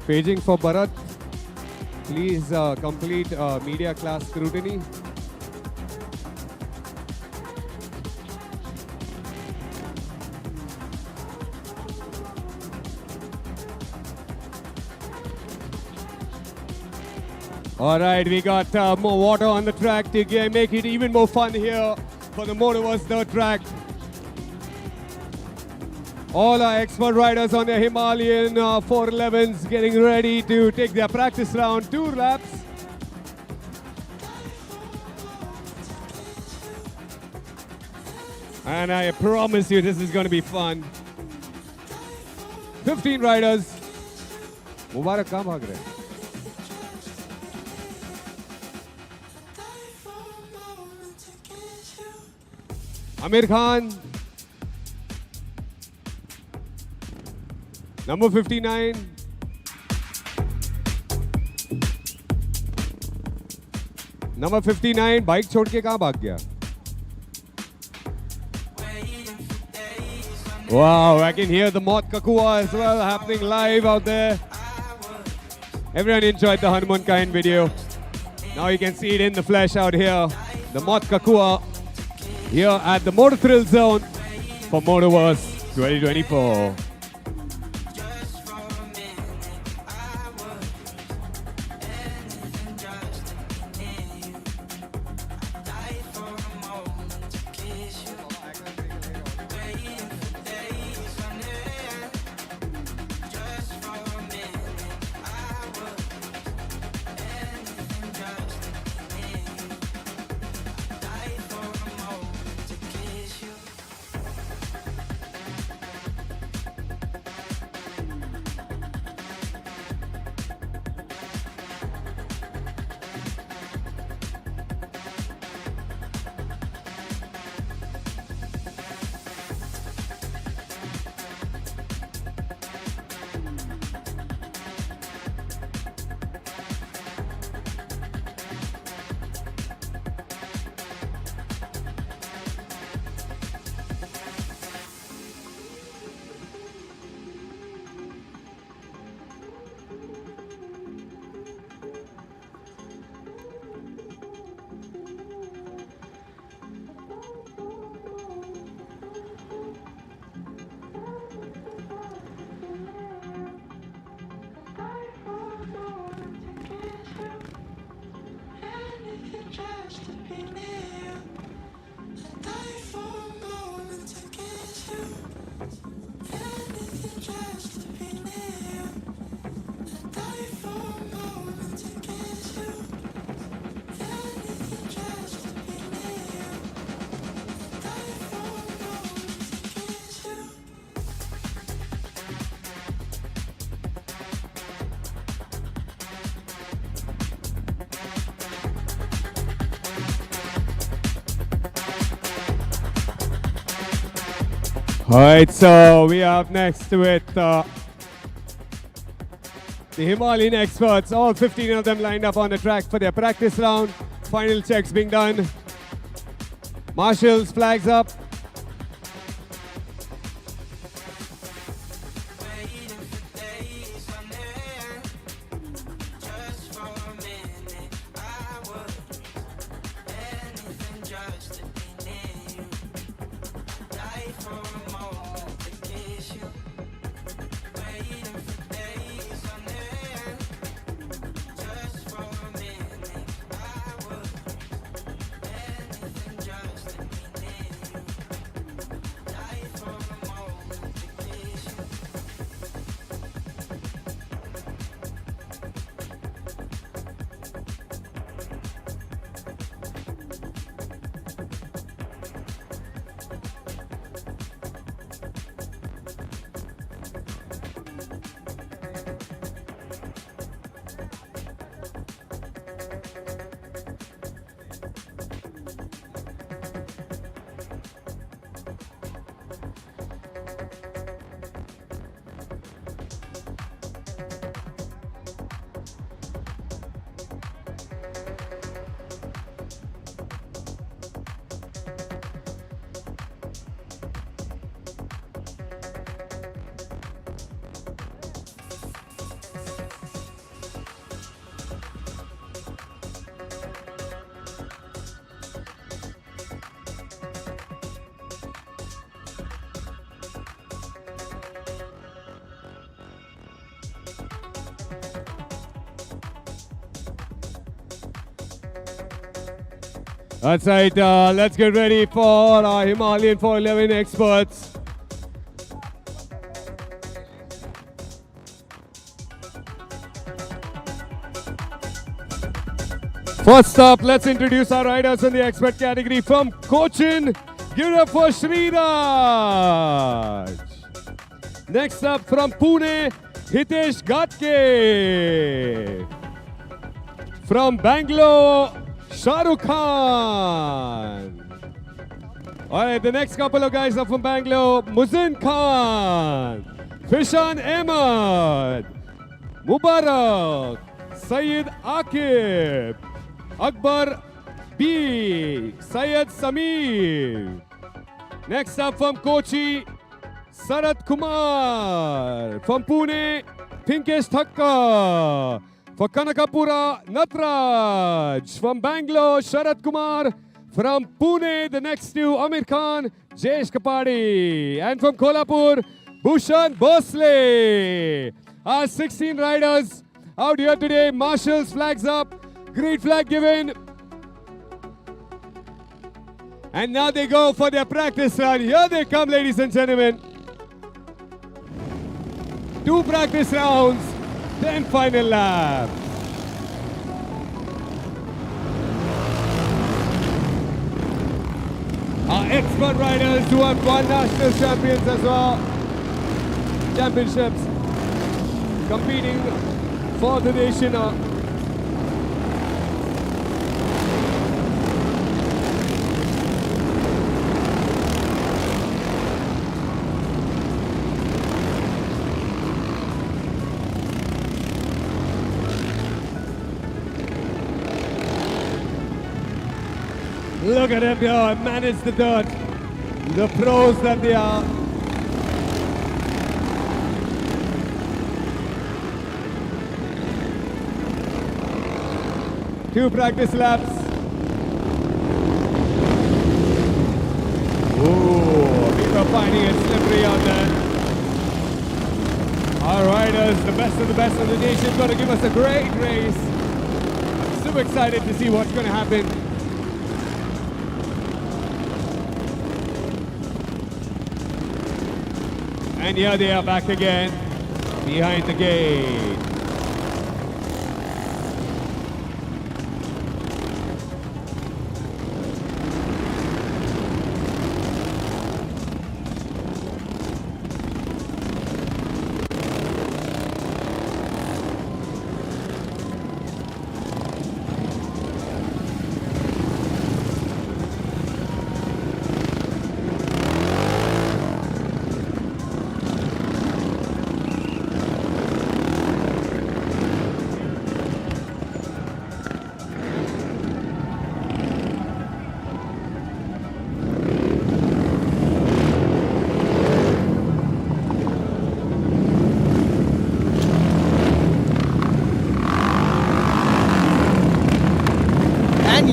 Paging for Bharat. Please complete media class scrutiny. All right, we got more water on the track to make it even more fun here for the Motoverse dirt track. All our expert riders on their Himalayan 411s getting ready to take their practice round, 2 laps. And I promise you this is going to be fun. 15 riders. Mubarak kahan bhag rahe hain? Amir Khan. Number 59. Number 59, bike छोड़ के कहाँ भाग गया? Wow, I can hear the Mot Kakua as well happening live out there. Everyone enjoyed the Hanuman Kind video. Now you can see it in the flesh out here. The Mot Kakua here at the Motor Thrill Zone for Motoverse 2024. All right, so we are up next with the Himalayan experts. All 15 of them lined up on the track for their practice round. Final checks being done. Marshals, flags up. That's right. Let's get ready for our Himalayan 411 experts. First up, let's introduce our riders in the expert category from Cochin. Give it up for Sriraj. Next up from Pune, Hitesh Gatke. From Bangalore, Shahrukh Khan. Alright, the next couple of guys are from Bangalore, Muzin Khan, Fishan Ahmed, Mubarak, Syed Akib, Akbar B, Syed Samir. Next up from Kochi, Sarat Kumar. From Pune, Pinkesh Thakka. For Kanakapura, Natraj. From Bangalore, Sharat Kumar. From Pune, the next two, Amir Khan, Jayesh Kapadi. And from Kolhapur, Bhushan Bhosle. Our 16 riders out here today. Marshals, flags up. Green flag given. And now they go for their practice run. Here they come, ladies and gentlemen. 2 practice rounds, then final lap. Our expert riders who have won national championships, competing for the nation. Look at them here, manage the dirt. The pros that they are. Two practice laps. Ooh, people are finding it slippery out there. Our riders, the best of the best of the nation, going to give us a great race. I'm super excited to see what's going to happen. And here they are back again, behind the gate.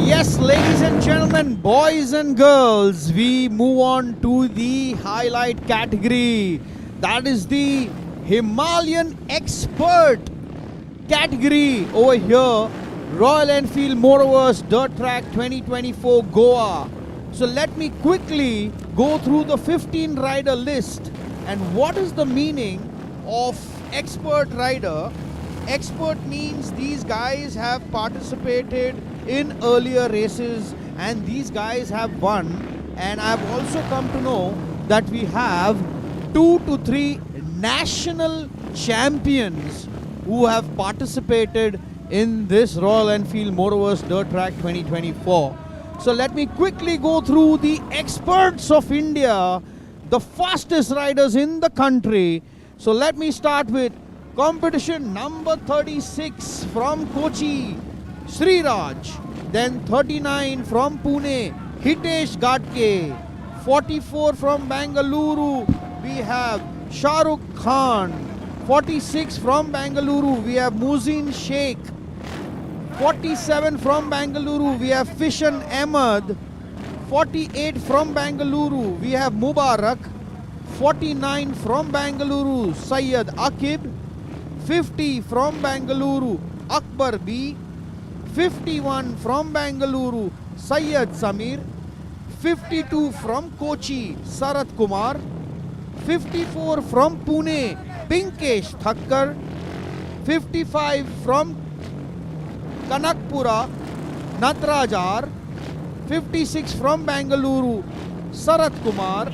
Yes, ladies and gentlemen, boys and girls, we move on to the highlight category. That is the Himalayan Expert category over here. Royal Enfield Motoverse Dirt Track 2024 Goa. So let me quickly go through the 15 rider list. And what is the meaning of expert rider? Expert means these guys have participated in earlier races and these guys have won. And I've also come to know that we have 2 to 3 national champions who have participated in this Royal Enfield Motoverse Dirt Track 2024. So let me quickly go through the experts of India, the fastest riders in the country. So let me start with competition number 36 from Kochi, Sriraj. Then 39 from Pune, Hitesh Gatke. 44 from Bangalore, we have Shahrukh Khan. 46 from Bangalore, we have Muzin Sheikh. 47 from Bangalore, we have Fishan Ahmed. 48 from Bangalore, we have Mubarak. 49 from Bangalore, Syed Akib. 50 from Bangalore, Akbar B. 51 from Bangalore, Syed Samir. 52 from Kochi, Sarat Kumar. 54 from Pune, Pinkesh Thakkar. 55 from Kanakpura, Natrajar. 56 from Bangalore, Sarat Kumar.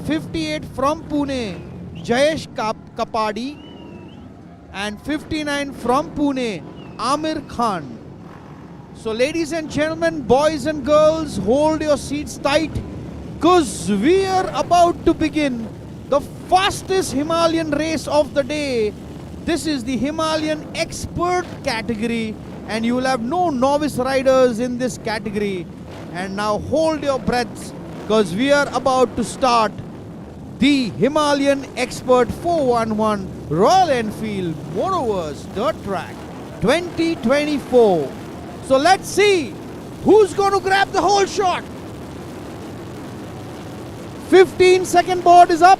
58 from Pune, Jayesh Kapadi. And 59 from Pune, Amir Khan. So ladies and gentlemen, boys and girls, hold your seats tight, because we are about to begin the fastest Himalayan race of the day. This is the Himalayan expert category, and you will have no novice riders in this category. And now hold your breaths, because we are about to start the Himalayan Expert 411 Royal Enfield Motoverse Dirt Track 2024. So let's see who's going to grab the whole shot. 15-second board is up.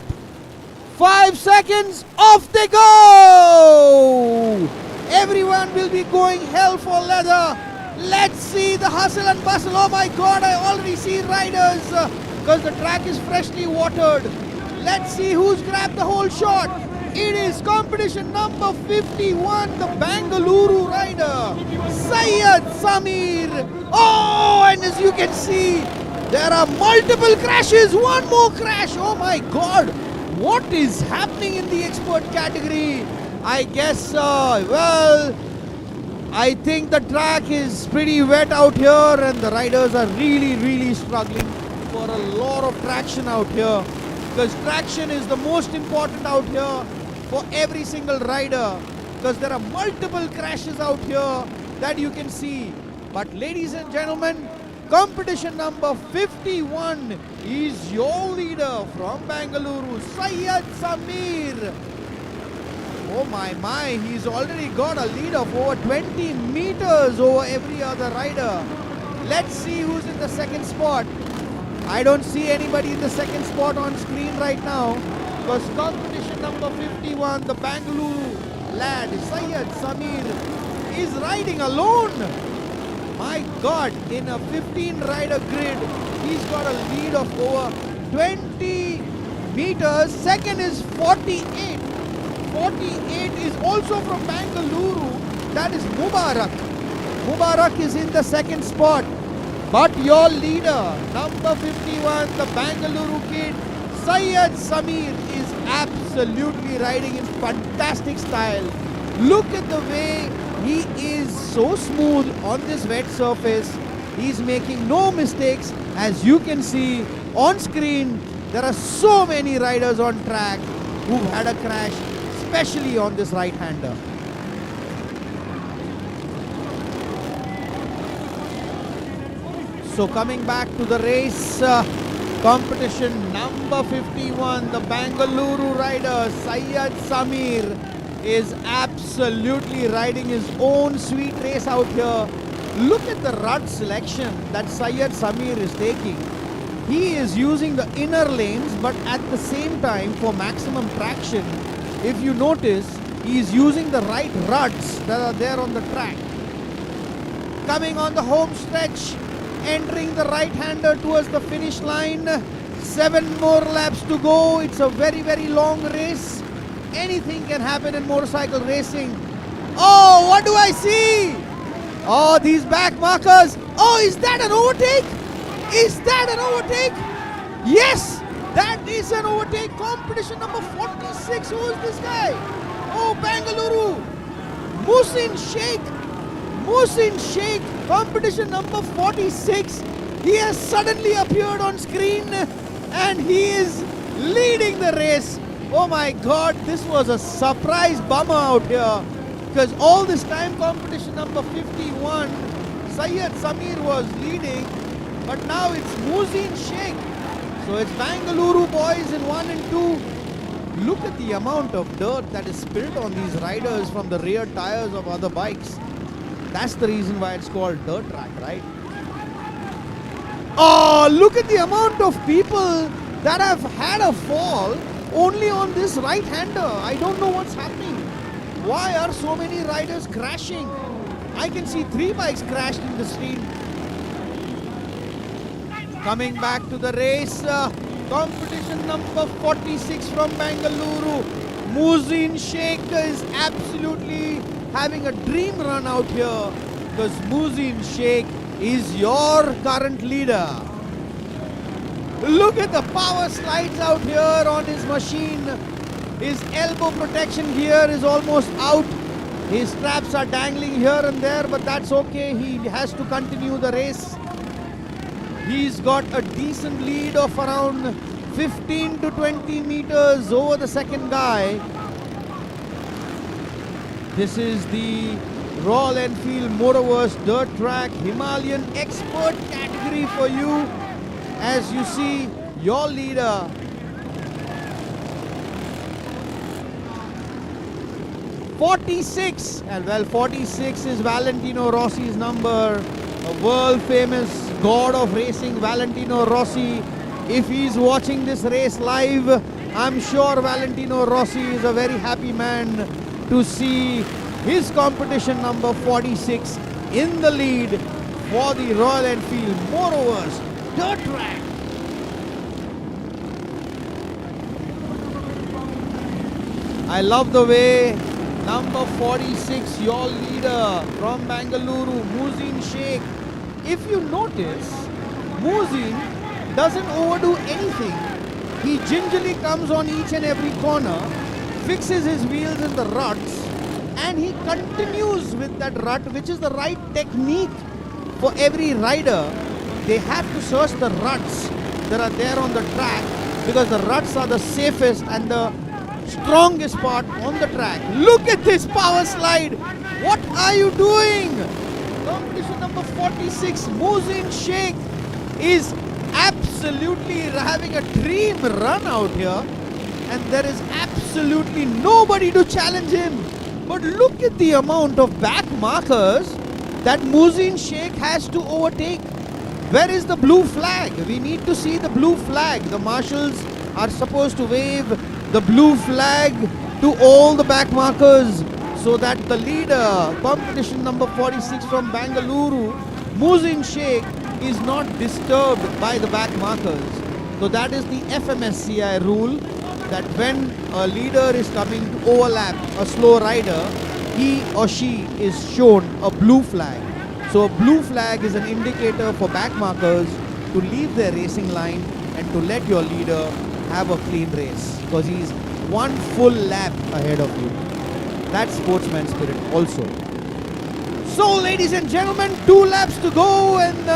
5 seconds, off they go. Everyone will be going hell for leather. Let's see the hustle and bustle. Oh my God, I already see riders because the track is freshly watered. Let's see who's grabbed the whole shot. It is competition number 51, the Bangalore rider, Syed Samir. Oh, and as you can see, there are multiple crashes. One more crash. Oh my God. What is happening in the expert category? I guess, well, I think the track is pretty wet out here and the riders are really struggling for a lot of traction out here, because traction is the most important out here for every single rider, because there are multiple crashes out here that you can see. But ladies and gentlemen, competition number 51 is your leader from Bangalore, Syed Samir. Oh my, he's already got a lead of over 20 meters over every other rider. Let's see who's in the second spot. I don't see anybody in the second spot on screen right now, because competition number 51, the Bangalore lad, Syed Samir, is riding alone. My God, in a 15-rider grid, he's got a lead of over 20 meters. Second is 48. 48 is also from Bangalore. That is Mubarak. Mubarak is in the second spot. But your leader, number 51, the Bangalore kid, Syed Samir, is absolutely riding in fantastic style. Look at the way he is so smooth on this wet surface. He's making no mistakes. As you can see on screen, there are so many riders on track who've had a crash, especially on this right-hander. So coming back to the race, competition number 51, the Bangalore rider, Syed Samir, is absolutely riding his own sweet race out here. Look at the rut selection that Syed Samir is taking. He is using the inner lanes, but at the same time, for maximum traction, if you notice, he is using the right ruts that are there on the track. Coming on the home stretch, entering the right-hander towards the finish line. 7 more laps to go. It's a very long race. Anything can happen in motorcycle racing. Oh, what do I see? Oh, these back markers. Oh, is that an overtake? Is that an overtake? Yes, that is an overtake. Competition number 46. Who is this guy? Oh, Bangalore. Musin Sheikh. Musin Sheikh. Competition number 46. He has suddenly appeared on screen and he is leading the race. Oh my God, this was a surprise bummer out here, because all this time competition number 51, Syed Samir was leading, but now it's Musin Sheikh. So it's Bangalore boys in 1 and 2. Look at the amount of dirt that is spilled on these riders from the rear tires of other bikes. That's the reason why it's called dirt track, right? Oh, look at the amount of people that have had a fall only on this right-hander. I don't know what's happening. Why are so many riders crashing? I can see 3 bikes crashed in the stream. Coming back to the race, competition number 46 from Bengaluru. Musin Sheikh is absolutely having a dream run out here because Musin Sheikh is your current leader. Look at the power slides out here on his machine. His elbow protection here is almost out. His straps are dangling here and there, but that's okay. He has to continue the race. He's got a decent lead of around 15 to 20 meters over the second guy. This is the Royal Enfield Motoverse Dirt Track Himalayan Expert category for you. As you see, your leader, '46, and well, 46 is Valentino Rossi's number. A world famous god of racing, Valentino Rossi. If he's watching this race live, I'm sure Valentino Rossi is a very happy man to see his competition number 46 in the lead for the Royal Enfield Motoverse Dirt Track. I love the way number 46, your leader from Bengaluru, Musin Sheikh. If you notice, Musin doesn't overdo anything. He gingerly comes on each and every corner, fixes his wheels in the ruts, and he continues with that rut, which is the right technique for every rider. They have to search the ruts that are there on the track because the ruts are the safest and the strongest part on the track. Look at this power slide. What are you doing? Competition number 46, Musin Sheikh is absolutely having a dream run out here, and there is absolutely nobody to challenge him. But look at the amount of back markers that Musin Sheikh has to overtake. Where is the blue flag? We need to see the blue flag. The marshals are supposed to wave the blue flag to all the back markers so that the leader, competition number 46 from Bengaluru, Musin Sheikh, is not disturbed by the back markers. So that is the FMSCI rule, that when a leader is coming to overlap a slow rider, he or she is shown a blue flag. So a blue flag is an indicator for back markers to leave their racing line and to let your leader have a clean race, because he's one full lap ahead of you. That's sportsman spirit also. So ladies and gentlemen, 2 laps to go, and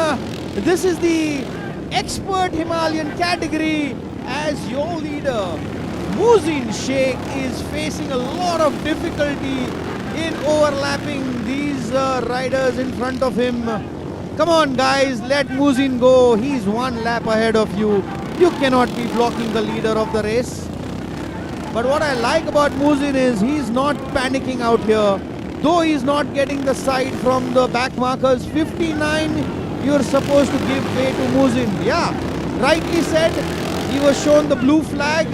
this is the expert Himalayan category. As your leader, Musin Sheikh is facing a lot of difficulty in overlapping these riders in front of him. Come on guys, let Musin go. He's 1 lap ahead of you. You cannot be blocking the leader of the race. But what I like about Musin is he's not panicking out here. Though he's not getting the side from the back markers. 59, you're supposed to give way to Musin. Yeah, rightly said. He was shown the blue flag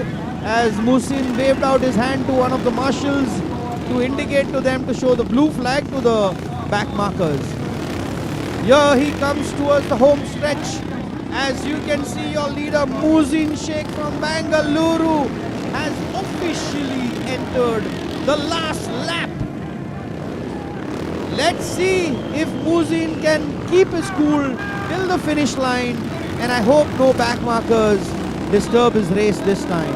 as Musin waved out his hand to one of the marshals to indicate to them to show the blue flag to the back markers. Here he comes towards the home stretch. As you can see, your leader Musin Sheikh from Bengaluru has officially entered the last lap. Let's see if Musin can keep his cool till the finish line, and I hope no back markers disturb his race this time.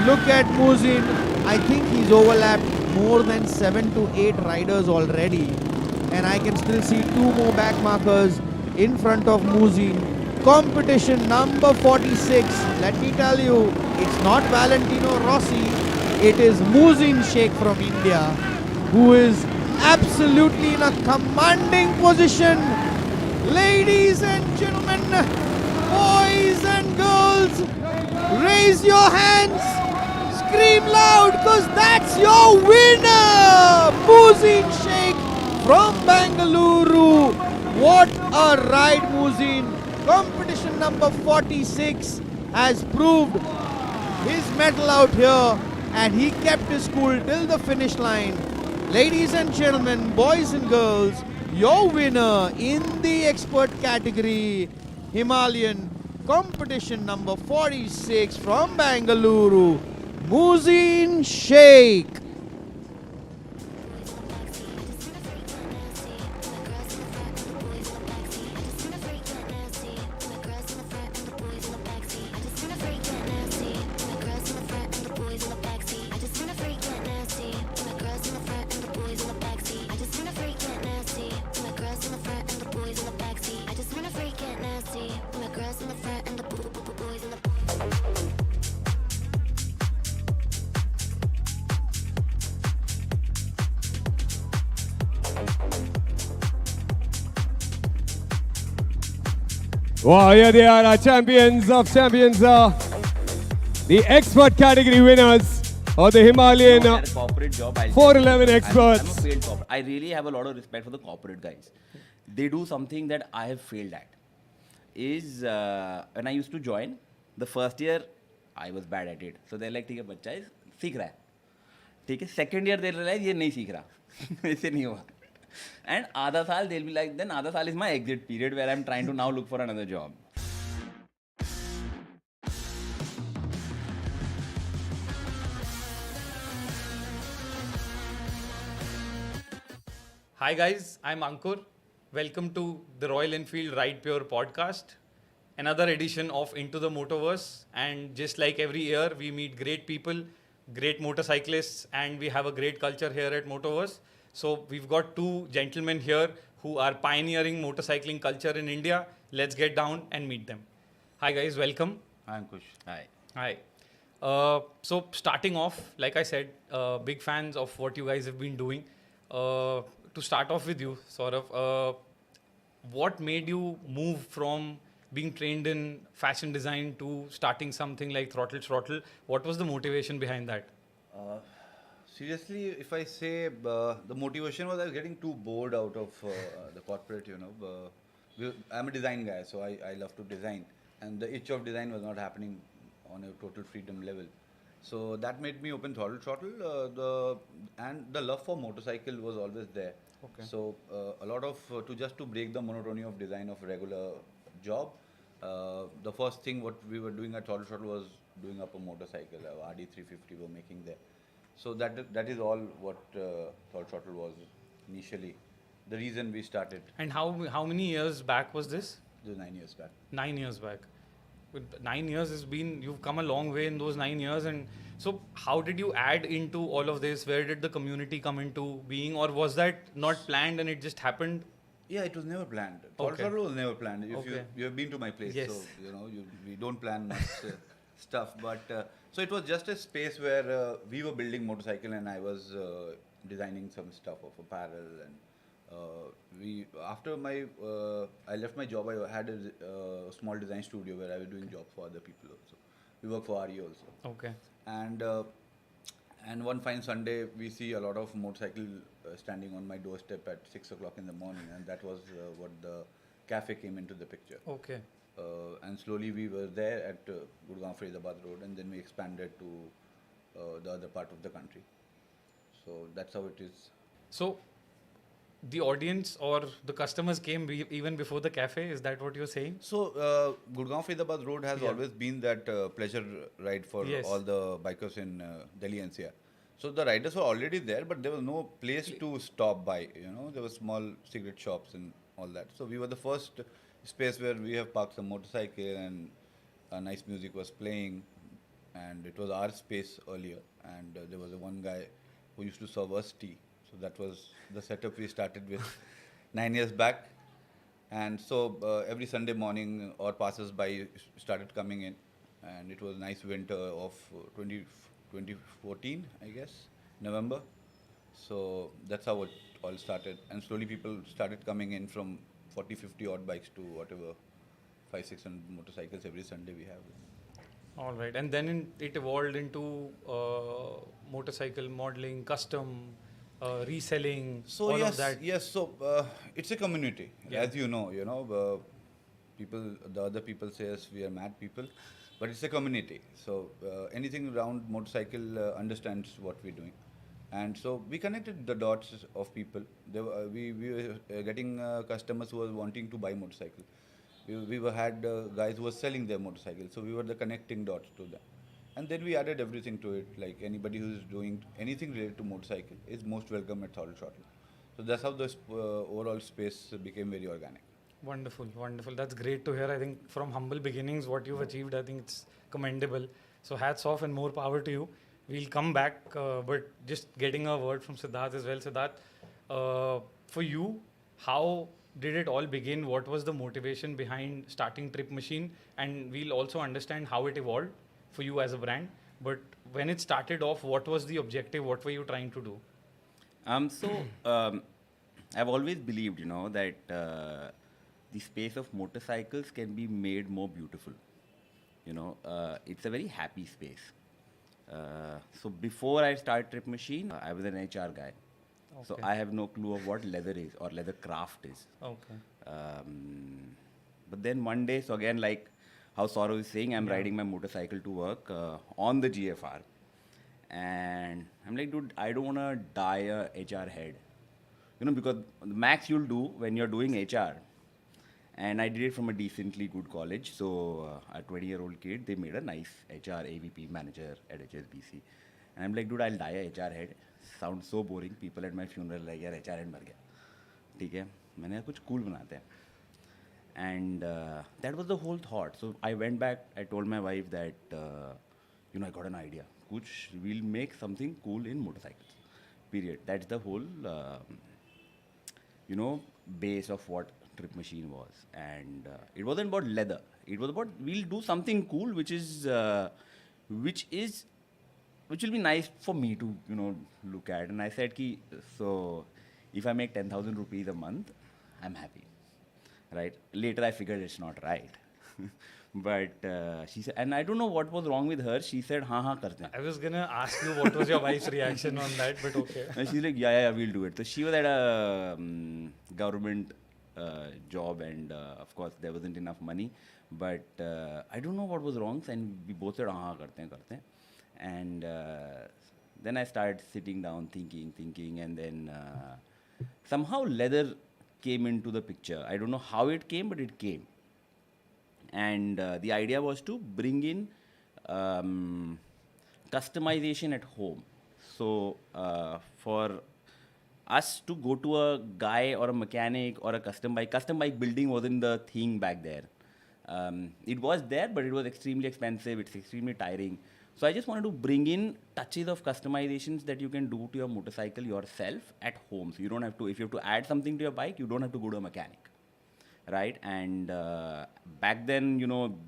Look at Musin. I think he's overlapped more than 7 to 8 riders already, and I can still see 2 more back markers in front of Musin. Competition number 46. Let me tell you, it's not Valentino Rossi. It is Musin Sheikh from India, who is absolutely in a commanding position. Ladies and gentlemen, boys and girls, raise your hands, scream loud, because that's your winner, Musin Sheikh from Bengaluru. What a ride, Musin. Competition number 46 has proved his mettle out here, and he kept his cool till the finish line. Ladies and gentlemen, boys and girls, your winner in the expert category, Himalayan competition number 46 from Bengaluru, Musin Sheikh. Wow, here they are, our champions of champions, the expert category winners of the Himalayan corporate job, 411 experts. I'm a failed corporate. I really have a lot of respect for the corporate guys. They do something that I have failed at. Is when I used to join, the first year I was bad at it. So they're like, ठीक है बच्चा है सीख रहा है, ठीक है. Second year they realize ये नहीं सीख रहा, ऐसे नहीं हुआ. And आधा साल they'll be like, then आधा साल is my exit period where I'm trying to now look for another job. Hi guys, I'm Ankur. Welcome to the Royal Enfield Ride Pure podcast. Another edition of Into the Motoverse, and just like every year we meet great people, great motorcyclists, and we have a great culture here at Motoverse. So we've got two gentlemen here who are pioneering motorcycling culture in India. Let's get down and meet them. Hi guys, welcome. Hi Ankush. Hi. Hi. So starting off, like I said, big fans of what you guys have been doing. To start off with you, sort of, what made you move from being trained in fashion design to starting something like Throttle? What was the motivation behind that? Seriously, if I say the motivation was I was getting too bored out of the corporate, you know. I'm a design guy, so I love to design. And the itch of design was not happening on a total freedom level. So that made me open Throttle. And the love for motorcycle was always there. Okay. So a lot of, to break the monotony of design of regular job, the first thing what we were doing at Throttle was doing up a motorcycle, RD350 were making there. So that is all what Throttle was initially. The reason we started. And how many years back was this? It was 9 years back. 9 years back. With 9 years you've come a long way in those 9 years. And so how did you add into all of this? Where did the community come into being, or was that not planned and it just happened? Yeah, it was never planned. Okay. Throttle was never planned. If Okay. you have been to my place, Yes. so you know we don't plan much stuff. But so it was just a space where we were building motorcycle and I was designing some stuff of apparel. And after I left my job, I had a small design studio where I was doing job for other people also. We work for RE also. Okay. And one fine Sunday, we see a lot of motorcycle standing on my doorstep at 6 o'clock in the morning, and that was what the cafe came into the picture. Okay. And slowly we were there at Gurgaon Faridabad Road, and then we expanded to the other part of the country. So that's how it is. So the audience or the customers came even before the cafe, is that what you're saying? So Gurgaon Faridabad Road has Yeah. always been that pleasure ride for Yes. all the bikers in Delhi NCR. So the riders were already there, but there was no place to stop by. You know, there were small cigarette shops and all that. So we were the first space where we have parked some motorcycle and nice music was playing, and it was our space earlier. And there was one guy who used to serve us tea. So that was the setup we started with 9 years back. And so every Sunday morning, our passers-by started coming in, and it was nice winter of 2014, I guess, November. So that's how it all started. And slowly people started coming in from 40, 50 odd bikes to whatever, 500, 600 motorcycles every Sunday we have. All right. And then it evolved into motorcycle modeling, custom, reselling, So all yes, of that. yes. So it's a community, Yeah. as you know. The other people say us we are mad people, but it's a community. So anything around motorcycle understands what we're doing, And so we connected the dots of people. We were getting customers who were wanting to buy motorcycle. Had guys who were selling their motorcycles, so we were the connecting dots to them. And then we added everything to it, like anybody who's doing anything related to motorcycle is most welcome at Throttle. So that's how the overall space became very organic. Wonderful, wonderful. That's great to hear. I think from humble beginnings, what you've achieved, I think it's commendable. So hats off and more power to you. We'll come back, but just getting a word from Siddharth as well. Siddharth, for you, how did it all begin? What was the motivation behind starting Trip Machine? And we'll also understand how it evolved for you as a brand. But when it started off, what was the objective? What were you trying to do? I've always believed, that the space of motorcycles can be made more beautiful. It's a very happy space. So before I started Trip Machine, I was an HR guy. Okay. So I have no clue of what leather is or leather craft is. Okay. But then one day, so again, like how Saurav is saying, I'm riding my motorcycle to work on the GFR. And I'm like, dude, I don't want to dye a HR head. Because the max you'll do when you're doing HR. And I did it from a decently good college. So a 20-year-old kid, they made a nice HR AVP manager at HSBC. And I'm like, dude, I'll dye a HR head. Sounds so boring. People at my funeral like, yaar, HR head mar gaya. ठीक है, मैंने कुछ cool बनाते हैं. And that was the whole thought. So I went back, I told my wife that, I got an idea. We'll make something cool in motorcycles. Period. That's the whole, base of what Trip Machine was. And it wasn't about leather. It was about, we'll do something cool, which will be nice for me to, look at. And I said, so if I make 10,000 rupees a month, I'm happy. Right? Later I figured it's not right. But she said, and I don't know what was wrong with her. She said, हाँ karte hain. I was going to ask you what was your wife's reaction on that, but okay. And she's like, yeah, we'll do it. So she was at a government job, and of course there wasn't enough money. But I don't know what was wrong, and we both said, हाँ karte hain. And then I started sitting down, thinking, and then somehow leather came into the picture. I don't know how it came, but it came. And the idea was to bring in customization at home. So for us to go to a guy or a mechanic or a custom bike building wasn't the thing back there. It was there, but it was extremely expensive. It's extremely tiring. So I just wanted to bring in touches of customizations that you can do to your motorcycle yourself at home. So you don't have to, if you have to add something to your bike, you don't have to go to a mechanic. Right? And back then,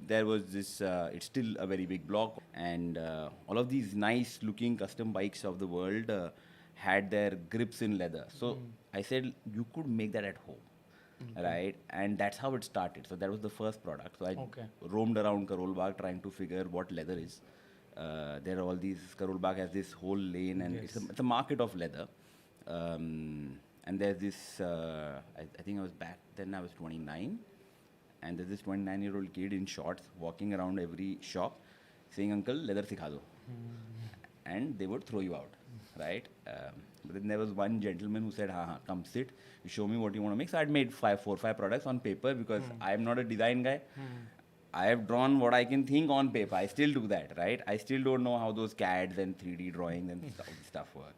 there was this, it's still a very big block, and all of these nice looking custom bikes of the world had their grips in leather. So I said, you could make that at home. Right? And that's how it started. So that was the first product. So I roamed around Karol Bagh trying to figure what leather is. There are all these, Karol Bagh has this whole lane, and it's a market of leather. And there's this, I think I was back then, I was 29, and there's this 29-year-old kid in shorts walking around every shop saying, uncle, leather sikha do. And they would throw you out, right? But then there was one gentleman who said, come sit, you show me what you want to make. So I'd made 4 or 5 products on paper, because I'm not a design guy. I have drawn what I can think on paper. I still do that, right? I still don't know how those CADs and 3D drawings and stuff work.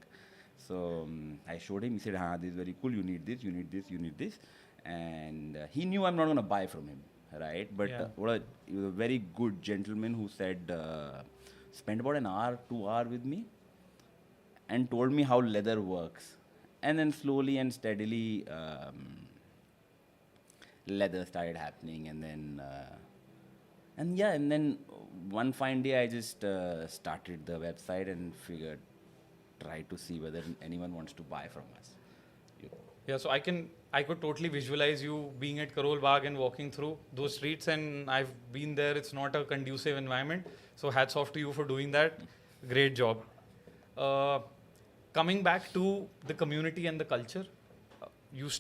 So I showed him, he said, this is very cool, you need this, you need this, you need this. And he knew I'm not going to buy from him, right? But he was a very good gentleman who said, spent about an hour, 2 hours with me and told me how leather works. And then slowly and steadily, leather started happening. And then, and then one fine day I just started the website and figured, try to see whether anyone wants to buy from us. Yeah, so I could totally visualize you being at Karol Bagh and walking through those streets, and I've been there. It's not a conducive environment. So hats off to you for doing that. Great job. Coming back to the community and the culture, you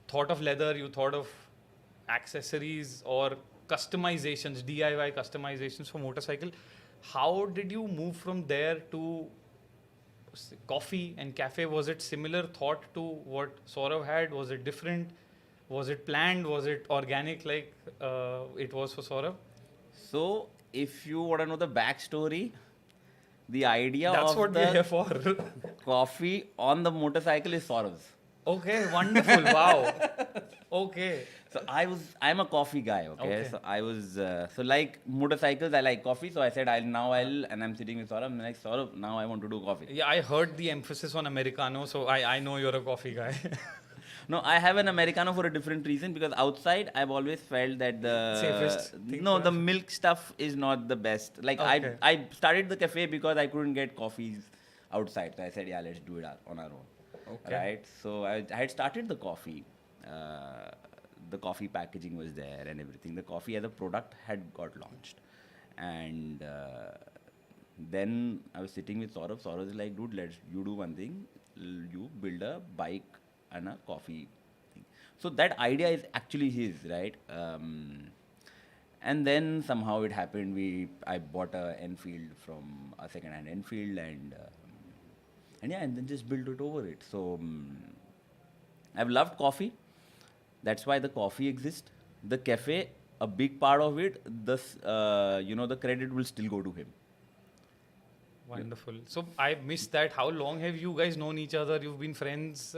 thought of leather, you thought of accessories or customizations, DIY customizations for motorcycle. How did you move from there to coffee and cafe, was it similar thought to what Saurav had? Was it different? Was it planned? Was it organic like it was for Saurav? So, if you want to know the backstory, the idea That's of what we're here for. coffee on the motorcycle is Saurav's. Okay, wonderful. Wow. Okay. So I'm a coffee guy. Okay. So I was, so like motorcycles, I like coffee. So I said, and I'm sitting with Saurav. I'm like, Saurav, now I want to do coffee. Yeah, I heard the emphasis on Americano, so I know you're a coffee guy. No, I have an Americano for a different reason, because outside I've always felt that the safest thing the milk stuff is not the best. Like I started the cafe because I couldn't get coffees outside. So I said, yeah, let's do it on our own. Okay. Right. So I had started the coffee. The coffee packaging was there and everything. The coffee as a product had got launched, and then I was sitting with Saurav. Saurav is like, dude, you do one thing. You build a bike and a coffee thing. So that idea is actually his, right? And then somehow it happened. I bought a Enfield from a second-hand Enfield, and then just built it over it. So I've loved coffee. That's why the coffee exists. The cafe, a big part of it, the credit will still go to him. Wonderful. So I missed that. How long have you guys known each other? You've been friends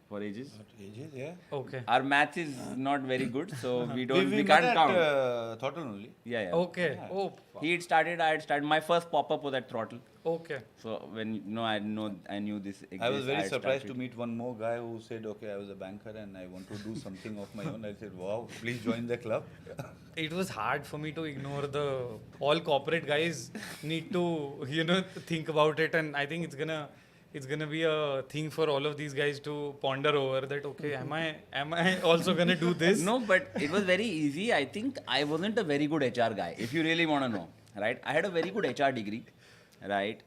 for ages. Ages, yeah. Okay. Our math is not very good, so we met can't at, count. Throttle only. Yeah. Okay. Yeah. Oh. He had started. I had started. My first pop-up was at Throttle. Okay. So I knew this exists. I was very surprised to meet one more guy who said, okay, I was a banker and I want to do something of my own. I said, wow, please join the club. It was hard for me to ignore all corporate guys need to, think about it. And I think it's gonna be a thing for all of these guys to ponder over that. Okay, am I also gonna do this? No, but it was very easy. I think I wasn't a very good HR guy, if you really want to know, right? I had a very good HR degree, right,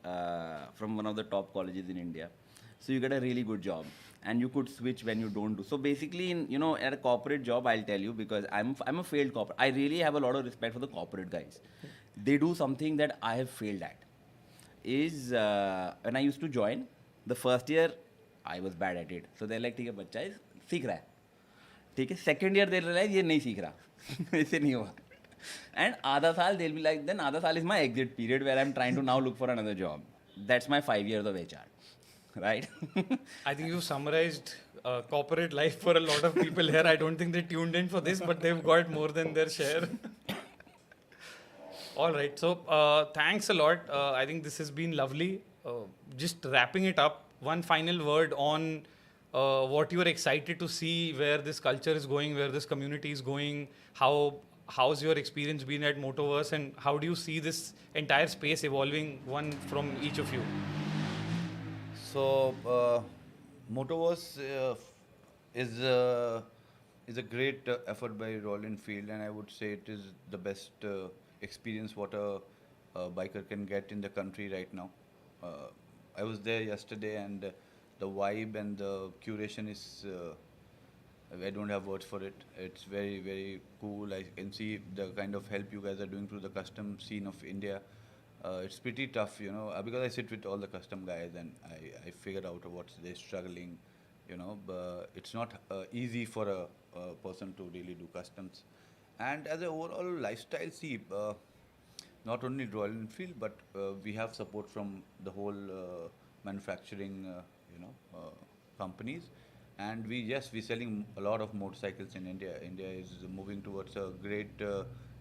from one of the top colleges in India. So you get a really good job, and you could switch when you don't do. So basically, at a corporate job, I'll tell you, because I'm a failed corporate. I really have a lot of respect for the corporate guys. They do something that I have failed at. Is when I used to join, the first year I was bad at it. So they're like, ठीक है बच्चा है सीख रहा है, ठीक है. Second year they realize ये नहीं सीख रहा, इससे नहीं हुआ. And आधा साल they'll be like, then आधा साल is my exit period where I'm trying to now look for another job. That's my 5 years of HR, right? I think you summarized corporate life for a lot of people here. I don't think they tuned in for this, but they've got more than their share. All right. So thanks a lot. I think this has been lovely. Just wrapping it up, one final word on what you are excited to see, where this culture is going, where this community is going. How's your experience been at Motoverse, and how do you see this entire space evolving, one from each of you? So, Motoverse is a great effort by Royal Enfield, and I would say it is the best experience what a biker can get in the country right now. I was there yesterday, and the vibe and the curation is, I don't have words for it. It's very, very cool. I can see the kind of help you guys are doing through the custom scene of India. It's pretty tough, because I sit with all the custom guys, and I figure out what they're struggling, but it's not easy for a person to really do customs. And as an overall lifestyle, see, not only Royal Enfield, but we have support from the whole manufacturing, companies. And we're selling a lot of motorcycles in India. India is moving towards a great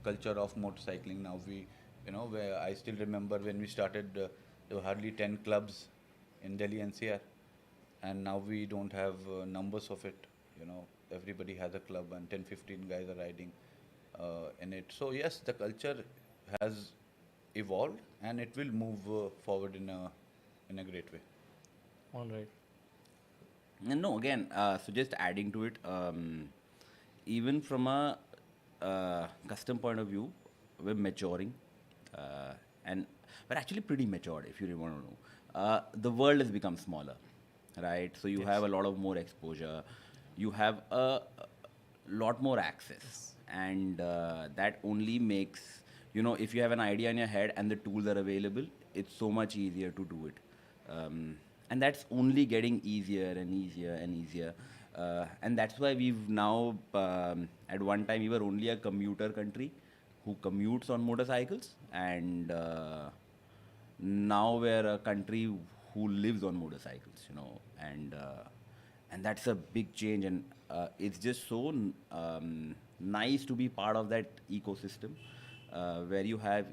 culture of motorcycling now. Where I still remember when we started, there were hardly 10 clubs in Delhi NCR, and now we don't have numbers of it. Everybody has a club, and 10-15 guys are riding in it. So yes, the culture has evolved, and it will move forward in a great way. All right. No, again, so just adding to it, even from a custom point of view, we're maturing, and we're actually pretty matured, if you really want to know. The world has become smaller, right? So you have a lot of more exposure, you have a lot more access, and that only makes, if you have an idea in your head and the tools are available, it's so much easier to do it. And that's only getting easier and easier and easier. And that's why we've now, at one time, we were only a commuter country who commutes on motorcycles. And now we're a country who lives on motorcycles, you know. And that's a big change. And it's just so nice to be part of that ecosystem where you have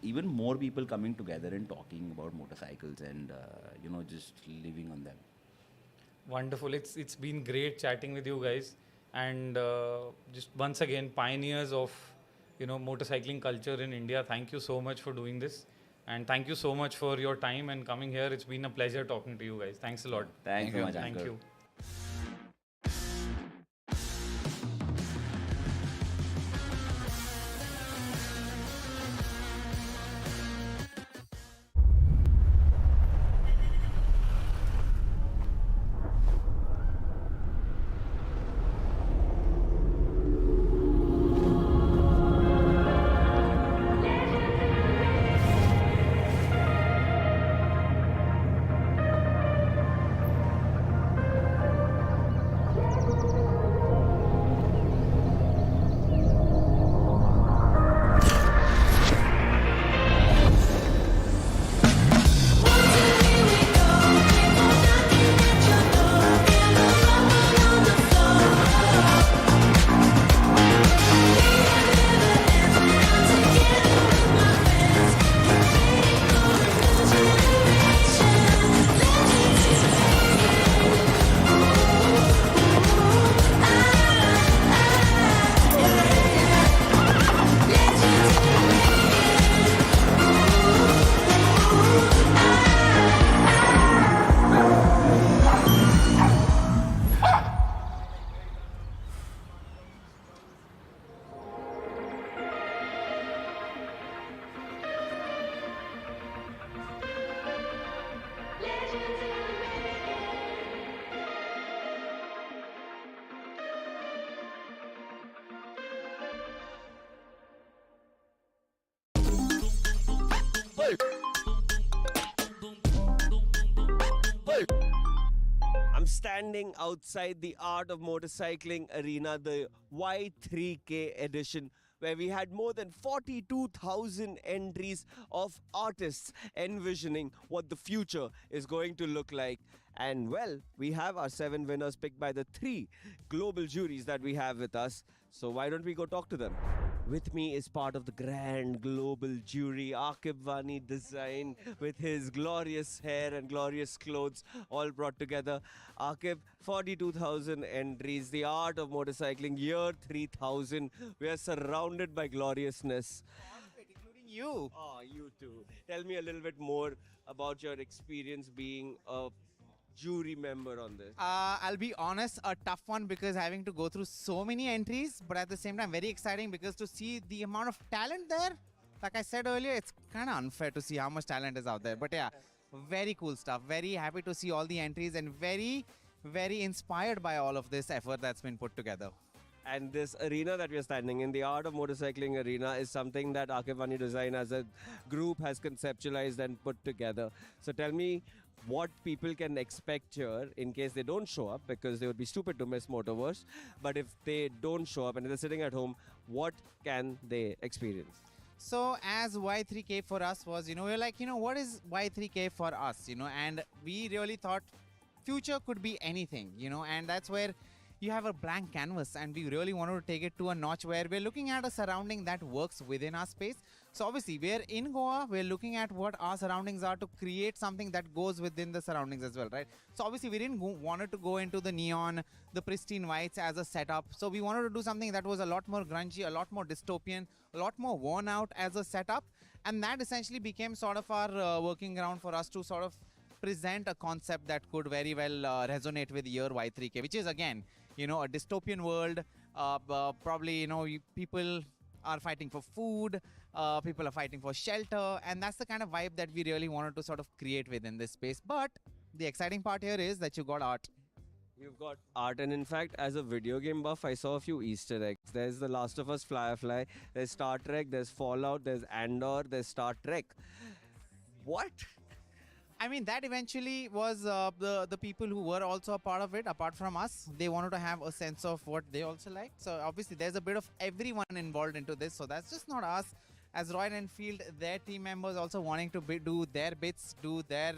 even more people coming together and talking about motorcycles and you know, just living on them. Wonderful. It's been great chatting with you guys, and just once again, pioneers of, you know, motorcycling culture in India. Thank you so much for doing this, and thank you so much for your time and coming here. It's been a pleasure talking to you guys. Thanks a lot. Thank you so much, Thank Ankur. you. I'm standing outside the Art of Motorcycling Arena, the Y3K edition, where we had more than 42,000 entries of artists envisioning what the future is going to look like. And well, we have our 7 winners picked by the 3 global juries that we have with us. So why don't we go talk to them? With me is part of the grand global jury, Akib Vani Design, with his glorious hair and glorious clothes all brought together. Akib, 42,000 entries, the art of motorcycling, year 3000. We are surrounded by gloriousness. Including you. Oh, you too. Tell me a little bit more about your experience being a jury member on this. I'll be honest, a tough one because having to go through so many entries, but at the same time very exciting because to see the amount of talent there, like I said earlier, it's kind of unfair to see how much talent is out there. But yeah, very cool stuff. Very happy to see all the entries and very, very inspired by all of this effort that's been put together. And this arena that we are standing in, the Art of Motorcycling Arena, is something that Akib Vani Design as a group has conceptualized and put together. So tell me what people can expect here in case they don't show up, because they would be stupid to miss Motoverse. But if they don't show up and they're sitting at home, what can they experience? So as Y3K for us was, we're like, what is Y3K for us, and we really thought future could be anything, and that's where you have a blank canvas, and we really wanted to take it to a notch where we're looking at a surrounding that works within our space. So obviously we're in Goa, we're looking at what our surroundings are to create something that goes within the surroundings as well, right? So obviously we didn't wanted to go into the neon, the pristine whites as a setup. So we wanted to do something that was a lot more grungy, a lot more dystopian, a lot more worn out as a setup. And that essentially became sort of our working ground for us to sort of present a concept that could very well resonate with year Y3K, which is again, a dystopian world. Probably, people are fighting for food, people are fighting for shelter, and that's the kind of vibe that we really wanted to sort of create within this space. But the exciting part here is that you got art. You've got art, and in fact, as a video game buff, I saw a few Easter eggs. There's The Last of Us Firefly, there's Star Trek, there's Fallout, there's Andor, there's Star Trek. What? I mean, that eventually was the people who were also a part of it, apart from us. They wanted to have a sense of what they also like. So obviously, there's a bit of everyone involved into this. So that's just not us. As Royal Enfield, their team members also wanting to do their bits, do their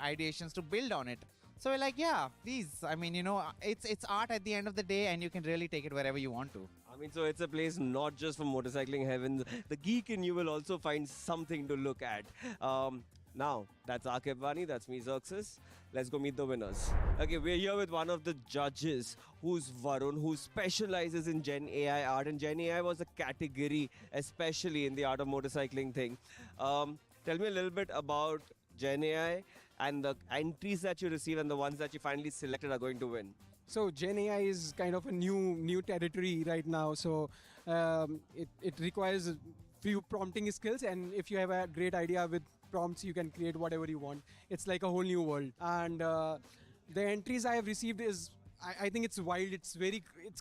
ideations to build on it. So we're like, yeah, please. I mean, it's art at the end of the day, and you can really take it wherever you want to. I mean, so it's a place not just for motorcycling heaven. The geek in you will also find something to look at. Now, that's Akib Vani, that's me, Xerxes. Let's go meet the winners. Okay, we're here with one of the judges, who's Varun, who specializes in Gen AI art. And Gen AI was a category, especially in the art of motorcycling thing. Tell me a little bit about Gen AI and the entries that you receive and the ones that you finally selected are going to win. So Gen AI is kind of a new territory right now. So it requires few prompting skills, and if you have a great idea with prompts, you can create whatever you want. It's like a whole new world. And the entries I have received is, I think it's wild. It's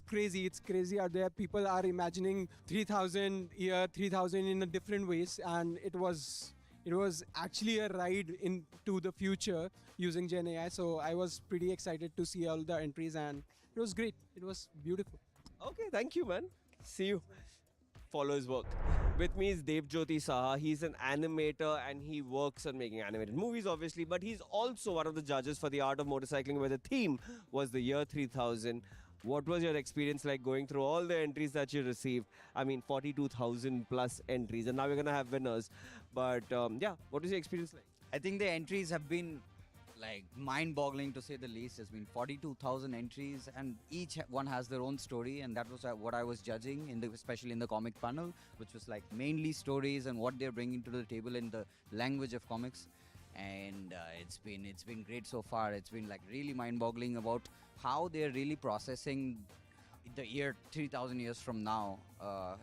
crazy. It's crazy out there. People are imagining 3000 here, 3000 in a different ways, and it was actually a ride into the future using Gen AI. So I was pretty excited to see all the entries, and it was great. It was beautiful. Okay, thank you, man. See you. Follow his work. With me is Devjyoti Saha. He's an animator and he works on making animated movies, obviously, but he's also one of the judges for the art of motorcycling, where the theme was the year 3000. What was your experience like going through all the entries that you received? I mean, 42,000 plus entries, and now we're going to have winners. But yeah, what was your experience like? I think the entries have been like mind-boggling, to say the least. There's been 42,000 entries, and each one has their own story, and that was what I was judging, especially in the comic panel, which was like mainly stories and what they're bringing to the table in the language of comics. And it's been great so far. It's been like really mind-boggling about how they're really processing the year 3,000 years from now.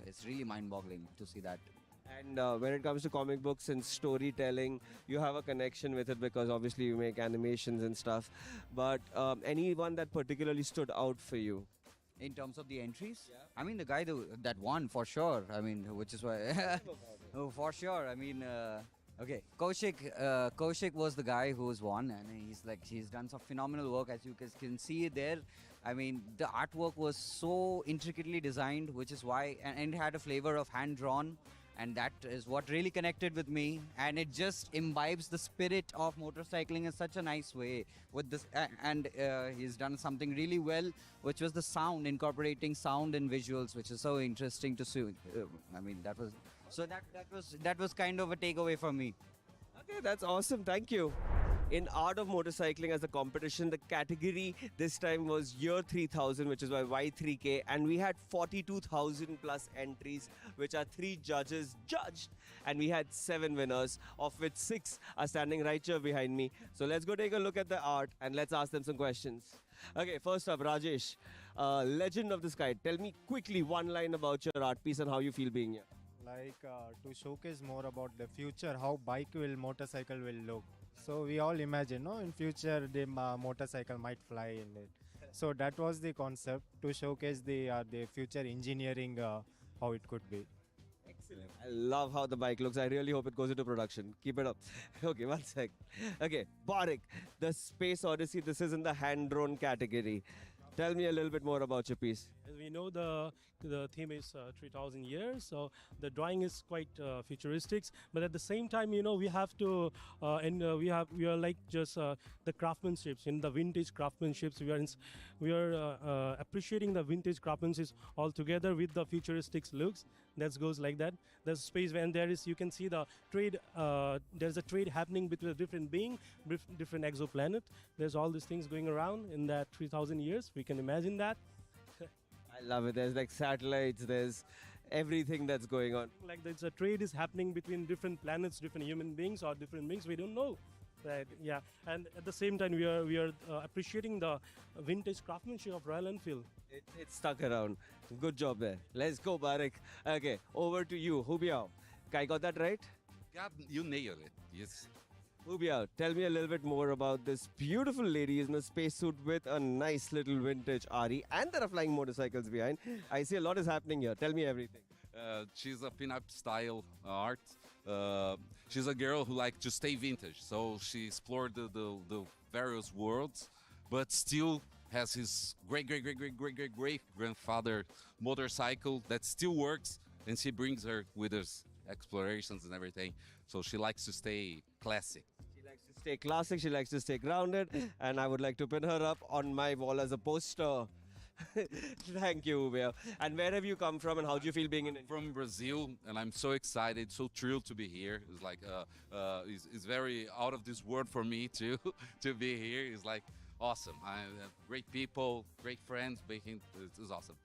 It's really mind-boggling to see that. And when it comes to comic books and storytelling, you have a connection with it because obviously you make animations and stuff. But anyone that particularly stood out for you? In terms of the entries? Yeah. I mean, the guy that won, for sure. I mean, which is why... oh, for sure. I mean... Okay, Kaushik was the guy who's won, and he's done some phenomenal work, as you can see there. I mean, the artwork was so intricately designed, which is why, and it had a flavor of hand-drawn, and that is what really connected with me, and it just imbibes the spirit of motorcycling in such a nice way with this. And he's done something really well, which was the sound, incorporating sound and visuals, which is so interesting to see. I mean, that was kind of a takeaway for me. Okay, that's awesome. Thank you. In art of motorcycling as a competition, the category this time was year 3000, which is by Y3K, and we had 42,000 plus entries, which are 3 judges judged, and we had 7 winners, of which 6 are standing right here behind me. So let's go take a look at the art and let's ask them some questions. Okay, first up, Rajesh, legend of the sky. Tell me quickly one line about your art piece and how you feel being here. Like to showcase more about the future, how motorcycle will look. So we all imagine, no, in future the motorcycle might fly in it. So that was the concept, to showcase the future engineering, how it could be. Excellent. I love how the bike looks. I really hope it goes into production. Keep it up. Okay, one sec. Okay, Bharg, the Space Odyssey. This is in the hand-drawn category. Tell me a little bit more about your piece. As we know, the theme is 3,000 years, so the drawing is quite futuristic. But at the same time, we have to, we are like just the craftsmanships, in the vintage craftsmanships. We are appreciating the vintage craftsmanships all together with the futuristic looks. That goes like that. There's space when you can see the trade. There's a trade happening between different beings, different exoplanet. There's all these things going around in that 3,000 years. We can imagine that. I love it. There's like satellites, there's everything that's going on. Like there's a trade is happening between different planets, different human beings or different beings. We don't know. Right, yeah. And at the same time, we are appreciating the vintage craftsmanship of Royal Enfield. It's stuck around. Good job there. Let's go, Bharg. Okay, over to you. Hubiao. I got that right? Yeah, you nailed it. Yes. Hubiao, tell me a little bit more about this beautiful lady in a spacesuit with a nice little vintage RE, and there are flying motorcycles behind. I see a lot is happening here. Tell me everything. She's a pin-up style art. She's a girl who likes to stay vintage, so she explored the various worlds, but still has his great grandfather motorcycle that still works, and she brings her with her explorations and everything. So she likes to stay classic. She likes to stay classic, she likes to stay grounded, and I would like to pin her up on my wall as a poster. Thank you, Uber. And where have you come from and how do you feel being in India? From Brazil, and I'm so excited, so thrilled to be here. It's like, it's very out of this world for me too, to be here. It's like awesome. I have great people, great friends, it's awesome.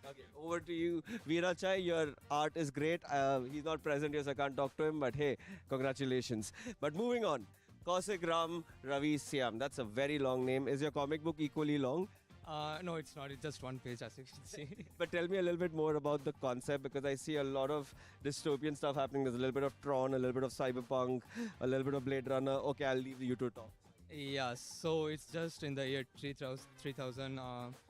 Okay, over to you, Veerachai. Your art is great. He's not present here, so I can't talk to him, but hey, congratulations. But moving on, Kaushik Ram Ravi Siam. That's a very long name. Is your comic book equally long? No, it's not. It's just one page, as you can see. But tell me a little bit more about the concept, because I see a lot of dystopian stuff happening. There's a little bit of Tron, a little bit of Cyberpunk, a little bit of Blade Runner. Okay, I'll leave you to talk. Yeah, so it's just in the year 3000.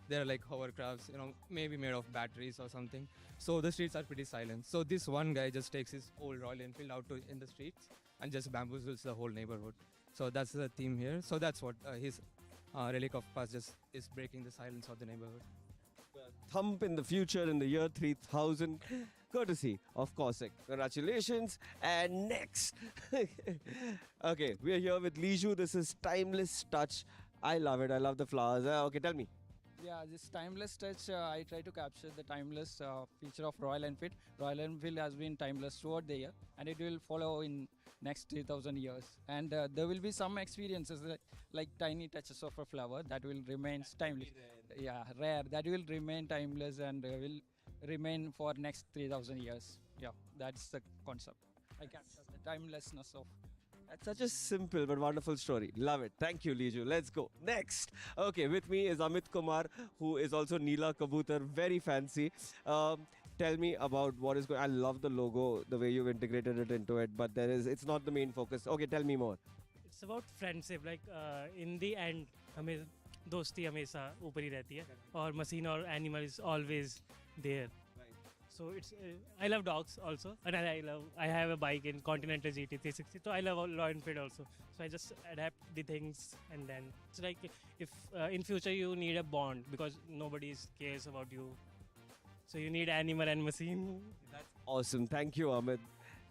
There are like hovercrafts, maybe made of batteries or something. So the streets are pretty silent. So this one guy just takes his old Royal Enfield out in the streets and just bamboozles the whole neighborhood. So that's the theme here. So that's what his relic of past just is breaking the silence of the neighborhood. Thump in the future in the year 3000, courtesy of Kaushik. Congratulations. And next, okay, we are here with Liju. This is Timeless Touch. I love it. I love the flowers. Okay, tell me. Yeah, this timeless touch, I try to capture the timeless feature of Royal Enfield. Royal Enfield has been timeless throughout the year, and it will follow in next 3,000 years. And there will be some experiences like tiny touches of a flower that will remain timeless. Yeah, rare. That will remain timeless and will remain for next 3,000 years. Yeah, that's the concept. I capture the timelessness of. That's such a simple but wonderful story. Love it. Thank you, Liju. Let's go. Next. Okay, with me is Amit Kumar, who is also Neela Kabutar. Very fancy. Tell me about what is going. I love the logo, the way you've integrated it into it, but it's not the main focus. Okay, tell me more. It's about friendship. Like in the end, हमें दोस्ती हमेशा ऊपर ही रहती है और machine or animal is always there. So it's I love dogs also, and I have a bike in Continental GT 360. So I love Royal Enfield also. So I just adapt the things, and then it's like if in future you need a bond because nobody cares about you. So you need animal and machine. That's awesome. Thank you, Amit.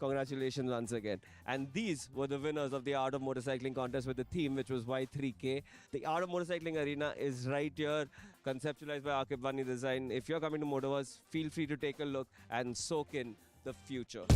Congratulations once again. And these were the winners of the Art of Motorcycling contest with the theme, which was Y3K. The Art of Motorcycling arena is right here, conceptualized by Akib Vani Design. If you're coming to Motoverse, feel free to take a look and soak in the future.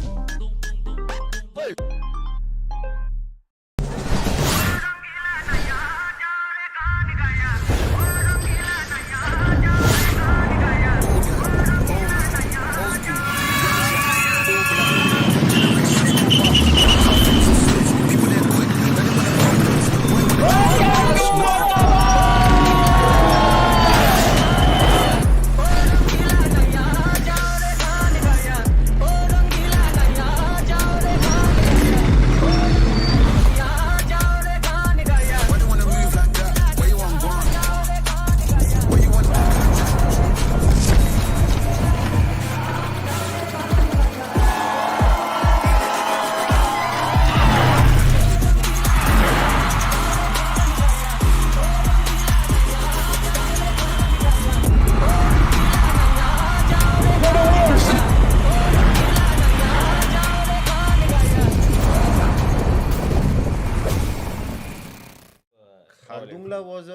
was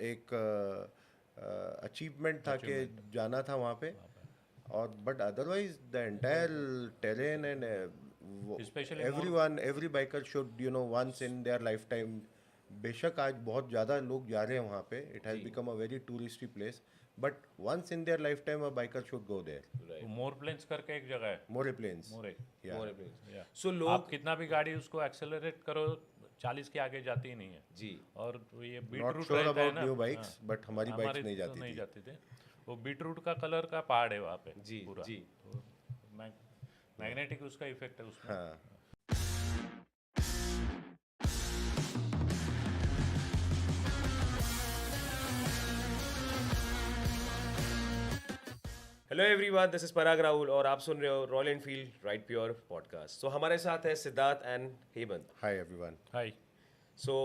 एक achievement था कि जाना था वहाँ पे और but otherwise the entire terrain and every biker should once in their lifetime. बेशक आज बहुत ज़्यादा लोग जा रहे हैं वहाँ पे. It has become a very touristy place. But once in their lifetime, a biker should go there. Right. More planes करके एक जगह है. More planes. More planes. Yeah. So लोग आप कितना भी गाड़ी उसको accelerate करो 40 के आगे जाती ही नहीं है. जी. और ये बीट Not रूट sure रहता है about ना. new bikes, but हमारी bikes नहीं जाती थी. नहीं जाती थी. वो बीट रूट का कलर का पहाड़ है वहाँ पे. जी. पूरा. जी. मैग्नेटिक उसका इफेक्ट है उसमें. हाँ. Hello everyone, this is Parag Rahul और आप सुन रहे हो Royal Enfield ride pure podcast. So हमारे साथ है Siddharth and Hemant. Hi everyone. Hi. So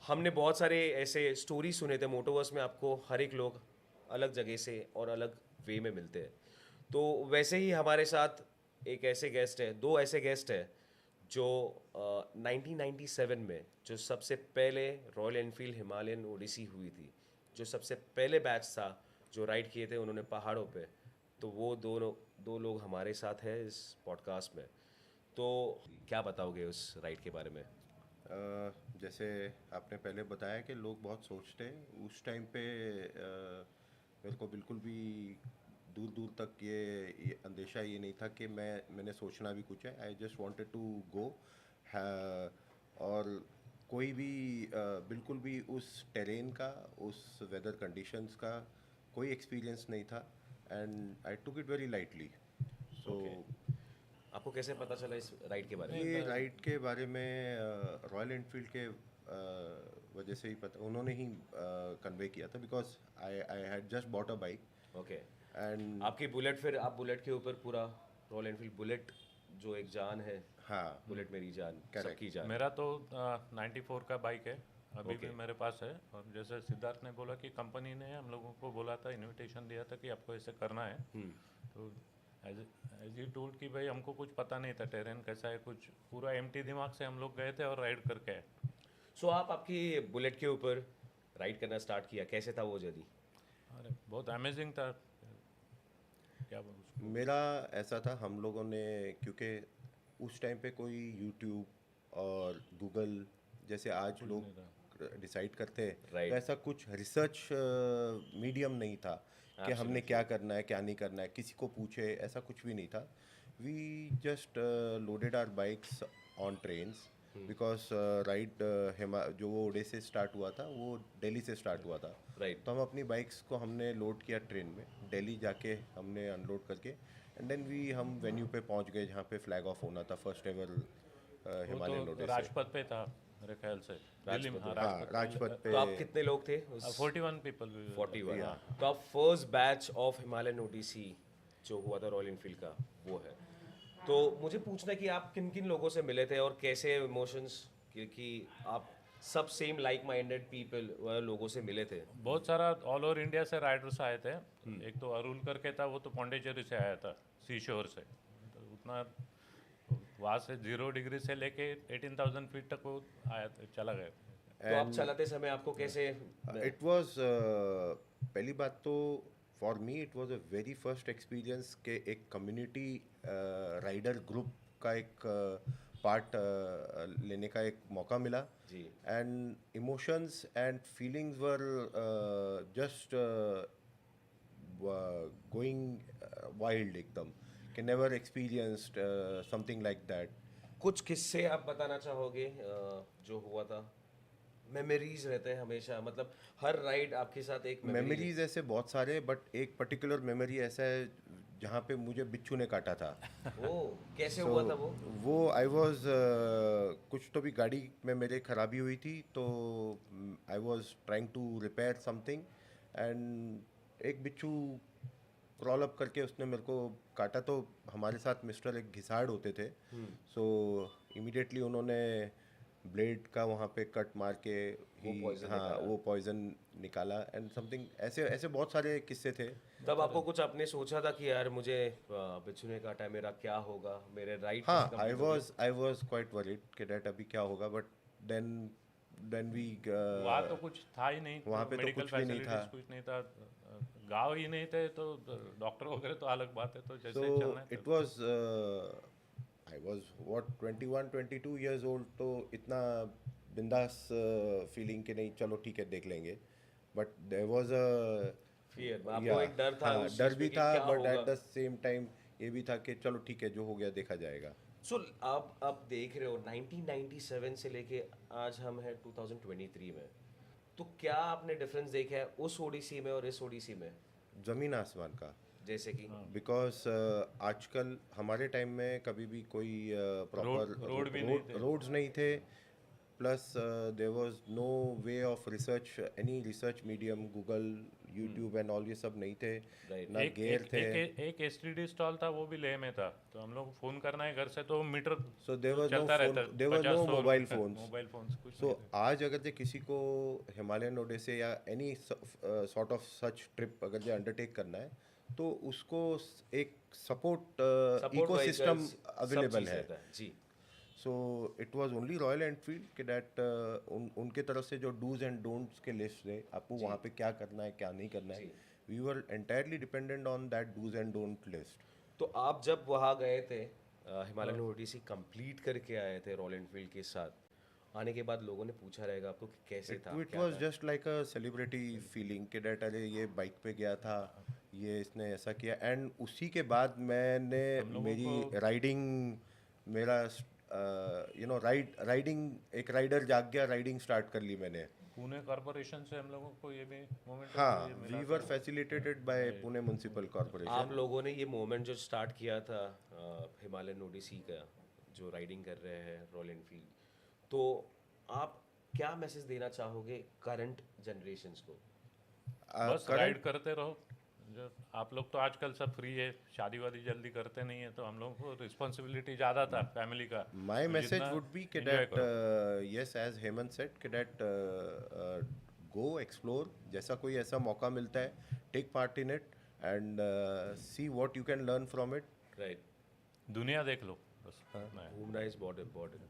हमने बहुत सारे ऐसे स्टोरी सुने थे मोटोवर्स में, आपको हर एक लोग अलग जगह से और अलग वे में मिलते हैं। तो वैसे ही हमारे साथ एक ऐसे गेस्ट है, दो ऐसे गेस्ट है जो 1997 में जो सबसे पहले रॉयल एनफील्ड हिमालयन ओडिसी हुई थी, जो सबसे पहले बैच था जो राइड किए थे उन्होंने पहाड़ों पे, तो वो दो लोग हमारे साथ हैं इस पॉडकास्ट में। तो क्या बताओगे उस राइड के बारे में? जैसे आपने पहले बताया कि लोग बहुत सोचते हैं, उस टाइम पे मेरे को बिल्कुल भी दूर दूर तक ये अंदेशा ये नहीं था कि मैंने सोचना भी कुछ है। I just wanted to go, और कोई भी बिल्कुल भी उस टेरेन का, उस वेदर कंडीशंस का कोई एक्सपीरियंस नहीं था, and I took it very lightly. So आपको कैसे पता चला इस राइड के बारे में? ये राइड के बारे में रॉयल एनफील्ड के वजह से ही पता, उन्होंने ही कन्वे किया था, because I had just bought a bike. Okay. And आपकी बुलेट, फिर आप बुलेट के ऊपर पूरा रॉयल एनफील्ड बुलेट जो एक जान है, हाँ, बुलेट मेरी जान, सबकी जान। मेरा तो 94 का बाइक है, अभी भी Okay. मेरे पास है। और जैसे सिद्धार्थ ने बोला कि कंपनी ने हम लोगों को बोला था, इनविटेशन दिया था कि आपको ऐसे करना है। तो एज यू टोल्ड कि भाई हमको कुछ पता नहीं था टेरेन कैसा है, कुछ पूरा एम्प्टी दिमाग से हम लोग गए थे और राइड करके आए। सो आप आपकी बुलेट के ऊपर राइड करना स्टार्ट किया, कैसे था वो जर्नी? अरे बहुत अमेजिंग था। क्या बोलूं? मेरा ऐसा था, हम लोगों ने, क्योंकि उस टाइम पे कोई यूट्यूब और गूगल जैसे आज लोग डिसाइड करते हैं, Right. तो ऐसा कुछ रिसर्च मीडियम नहीं था कि हमने क्या करना है क्या नहीं करना है, किसी को पूछे, ऐसा कुछ भी नहीं था। We just loaded our bikes on trains, because ride जो वो ओडे से स्टार्ट हुआ था वो दिल्ली से स्टार्ट हुआ था। Right. तो हम अपनी बाइक्स को हमने लोड किया ट्रेन में, दिल्ली जाके हमने अनलोड करके, एंड देन हम वेन्यू पे पहुंच गए जहाँ पे फ्लैग ऑफ होना था, फर्स्ट एवर हिमालयन ओडे से। राजपथ पे था मेरे ख्याल से, दिल्ली में। राजपथ पे। तो आप कितने लोग थे? 41 पीपल। 41। तो आप first batch of Himalayan Odyssey जो हुआ था रॉयल एनफील्ड का, वो है। तो मुझे पूछना है कि आप किन किन लोगों से मिले थे और कैसे इमोशंस, क्योंकि आप सब सेम लाइक माइंडेड पीपल लोगों से मिले थे। बहुत सारा ऑल ओवर इंडिया से राइडर्स आए थे। एक तो अरुल करके था, वो तो पौंडीचेरी से आया था, सी शोर से। तो उतना वहाँ से 0 डिग्री से लेके 18,000 फीट तक वो आया था, चला गया। तो आप चलाते समय आपको कैसे? इट वाज पहली बात तो for me it was a very first experience के एक कम्युनिटी राइडर ग्रुप का एक पार्ट लेने का एक मौका मिला जी। And emotions and feelings were just going wild एकदम, कि never experienced something like that. कुछ किस्से आप बताना चाहोगे जो हुआ था? मेमोरीज रहते हैं हमेशा, मतलब हर राइड आपके साथ एक मेमोरीज ऐसे बहुत सारे, बट एक पर्टिकुलर मेमोरी ऐसा है जहाँ पे मुझे बिच्छू ने काटा था। कैसे हुआ था वो? वो आई वॉज कुछ तो भी गाड़ी में मेरे खराबी हुई थी, तो I was trying to repair something, and एक बिच्छू क्रॉल अप करके उसने मेरे को काटा। तो हमारे साथ मिस्टर एक घिसाड़ होते थे, सो इमीडिएटली उन्होंने ब्लेड का वहाँ पे कट मार के वो पॉइजन निकाला एंड समथिंग, ऐसे बहुत सारे किस्से थे। तब आपको कुछ आपने सोचा था कि यार मुझे बिच्छू ने काटा, मेरा क्या होगा, मेरे राइड? हाँ, आई वाज क्वाइट वरीड कि डैट अभी क्या होगा, बट देन वी वहाँ तो कुछ था ही नहीं, वहाँ पे तो कुछ भी नहीं था, कुछ नहीं था, गाँव ही नहीं थे, तो डॉक्टर वगैरह तो अलग बात है। तो जैसे चलना है, it was I was what 21-22 years old, तो इतना बिंदास फीलिंग के नहीं, चलो ठीक है देख लेंगे, but there was a fear, आपको एक डर था, डर भी था, but at the same time ये भी था कि चलो ठीक है जो हो गया देखा जाएगा। सो आप देख रहे हो 1997 से लेके आज हम हैं 2023 में, तो क्या आपने डिफरेंस देखा है उस ओडिसी में और इस ओडिसी में? ज़मीन आसमान का। जैसे कि बिकॉज आजकल हमारे टाइम में कभी भी कोई प्रॉपर रोड्स नहीं थे, plus there was no way of research, any research medium, Google, YouTube and all ये सब नहीं थे, ना एक गेयर थे. एक STD स्टॉल था, वो भी लेह में था, तो हम लोग फोन करना है घर से तो metre So there was no चलता phone, रहता, there were no 50-100 mobile phones. Mobile phones कुछ So नहीं थे. आज अगर जे किसी को हिमालयन ओडेसी या any sort of such trip अगर जे अंडरटेक करना है, तो उसको एक सपोर्ट इकोसिस्टम अवेलेबल है. जी. So it was only Royal Enfield के दैट उनके तरफ से जो डूज एंड डोंट्स के लिस्ट है, आपको वहाँ पे क्या करना है क्या नहीं करना है, we were entirely dependent on that dos and don't list. तो आप जब वहाँ गए थे, हिमालयन ओडिसी कंप्लीट करके आए थे रॉयल एनफील्ड के साथ, आने के बाद लोगों ने पूछा रहेगा आपको कि कैसे था? It was just like a celebrity feeling के दैट अरे ये बाइक पे गया था, ये इसने ऐसा किया. एंड उसी के बाद मैंने मेरी राइडिंग, मेरा राइडिंग एक राइडर जाग गया, राइडिंग स्टार्ट कर ली मैंने. पुणे कॉर्पोरेशन से हम लोगों को ये भी मोमेंट, हाँ, we were facilitated by Pune municipal corporation. आप लोगों ने ये मोमेंट जो स्टार्ट किया था हिमालयन ओडिसी का, जो राइडिंग कर रहे हैं रॉयल एनफील्ड, तो आप क्या मैसेज देना चाहोगे करंट जनरेशंस को? बस राइड करते रहो. जो आप लोग तो आजकल सब फ्री है, शादी वादी जल्दी करते नहीं है, तो हम लोगों को रिस्पॉन्सिबिलिटी ज़्यादा था फैमिली का. माई मैसेज वुड बी के that yes, as Hemant said के दैट गो एक्सप्लोर, जैसा कोई ऐसा मौका मिलता है take part in it and see what you can learn from it. Right. दुनिया देख लो बस. घूमना इज बहुत इम्पोर्टेंट.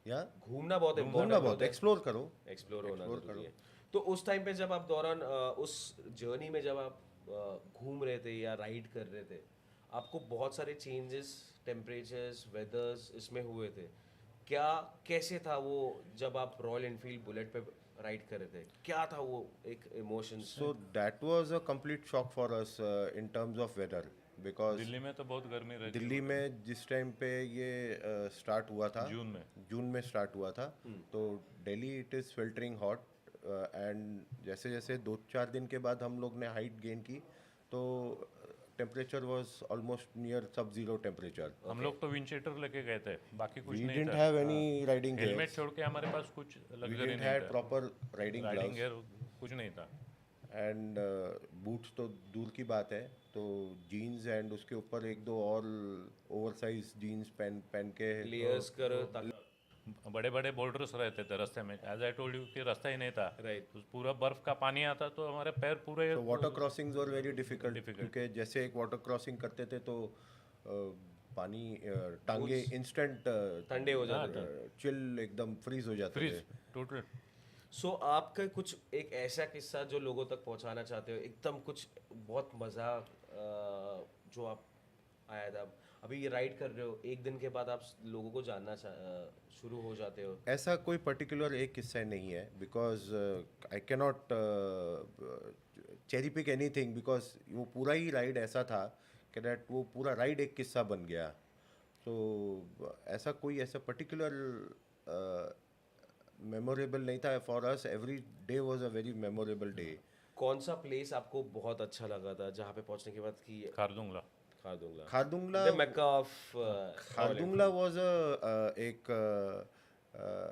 या घूमना बहुत घूमना बहुत, एक्सप्लोर करो, एक्सप्लोर होना जरूरी है. तो उस टाइम पे जब आप दौरान उस जर्नी में जब आप घूम रहे थे या राइड कर रहे थे, आपको बहुत सारे चेंजेस, टेम्परेचर्स, वेदर्स इसमें हुए थे क्या? कैसे था वो जब आप रॉयल एनफील्ड बुलेट पे राइड कर रहे थे? क्या था वो एक emotions? So that was a complete shock for us in terms of weather, because Delhi में तो बहुत गर्मी रहती. दिल्ली में जिस टाइम पे ये स्टार्ट हुआ था, जून में स्टार्ट हुआ था, तो Delhi it is filtering hot. And जैसे जैसे 2-4 दिन के बाद हम लोग ने हाइट गेन की, तो टेम्परेचर वाज ऑलमोस्ट नियर सब जीरो टेम्परेचर. हम लोग तो विंडशीटर लेके गए थे, बाकी कुछ We नहीं didn't था. have any riding helmet gears. छोड़ के हमारे पास कुछ लग्जरी नहीं didn't had था. proper riding gloves. gear कुछ नहीं था. एंड बूट्स तो दूर की बात है, तो जीन्स एंड उसके ऊपर एक दो और ओवरसाइज जीन्स पहन के लेयर्स कर ताकि बड़े बड़े बोल्डर्स रहते थे रास्ते में. एज आई टोल्ड यू कि रास्ता ही नहीं था. राइट. पूरा बर्फ का पानी आता तो हमारे पैर पूरे. Water crossings were very difficult, क्योंकि जैसे एक वाटर क्रॉसिंग करते थे तो पानी टांगे इंस्टेंट ठंडे हो जाते थे, चिल एकदम फ्रीज हो जाते थे. टोटल. सो आपका कुछ एक ऐसा किस्सा जो लोगों तक पहुंचाना चाहते हो, एकदम कुछ बहुत मज़ा जो आप आया था? अभी ये राइड कर रहे हो, एक दिन के बाद आप लोगों को जानना शुरू हो जाते हो. ऐसा कोई पर्टिकुलर एक किस्सा नहीं है, because I can not cherry pick anything, because वो पूरा ही राइड ऐसा था कि दैट वो पूरा राइड एक किस्सा बन गया. तो ऐसा कोई ऐसा पर्टिकुलर मेमोरेबल नहीं था for us. Every day was a very memorable day. कौन सा प्लेस आपको बहुत अच्छा लगा था जहाँ पे पहुँचने के बाद कि खारदुंगला वाज एक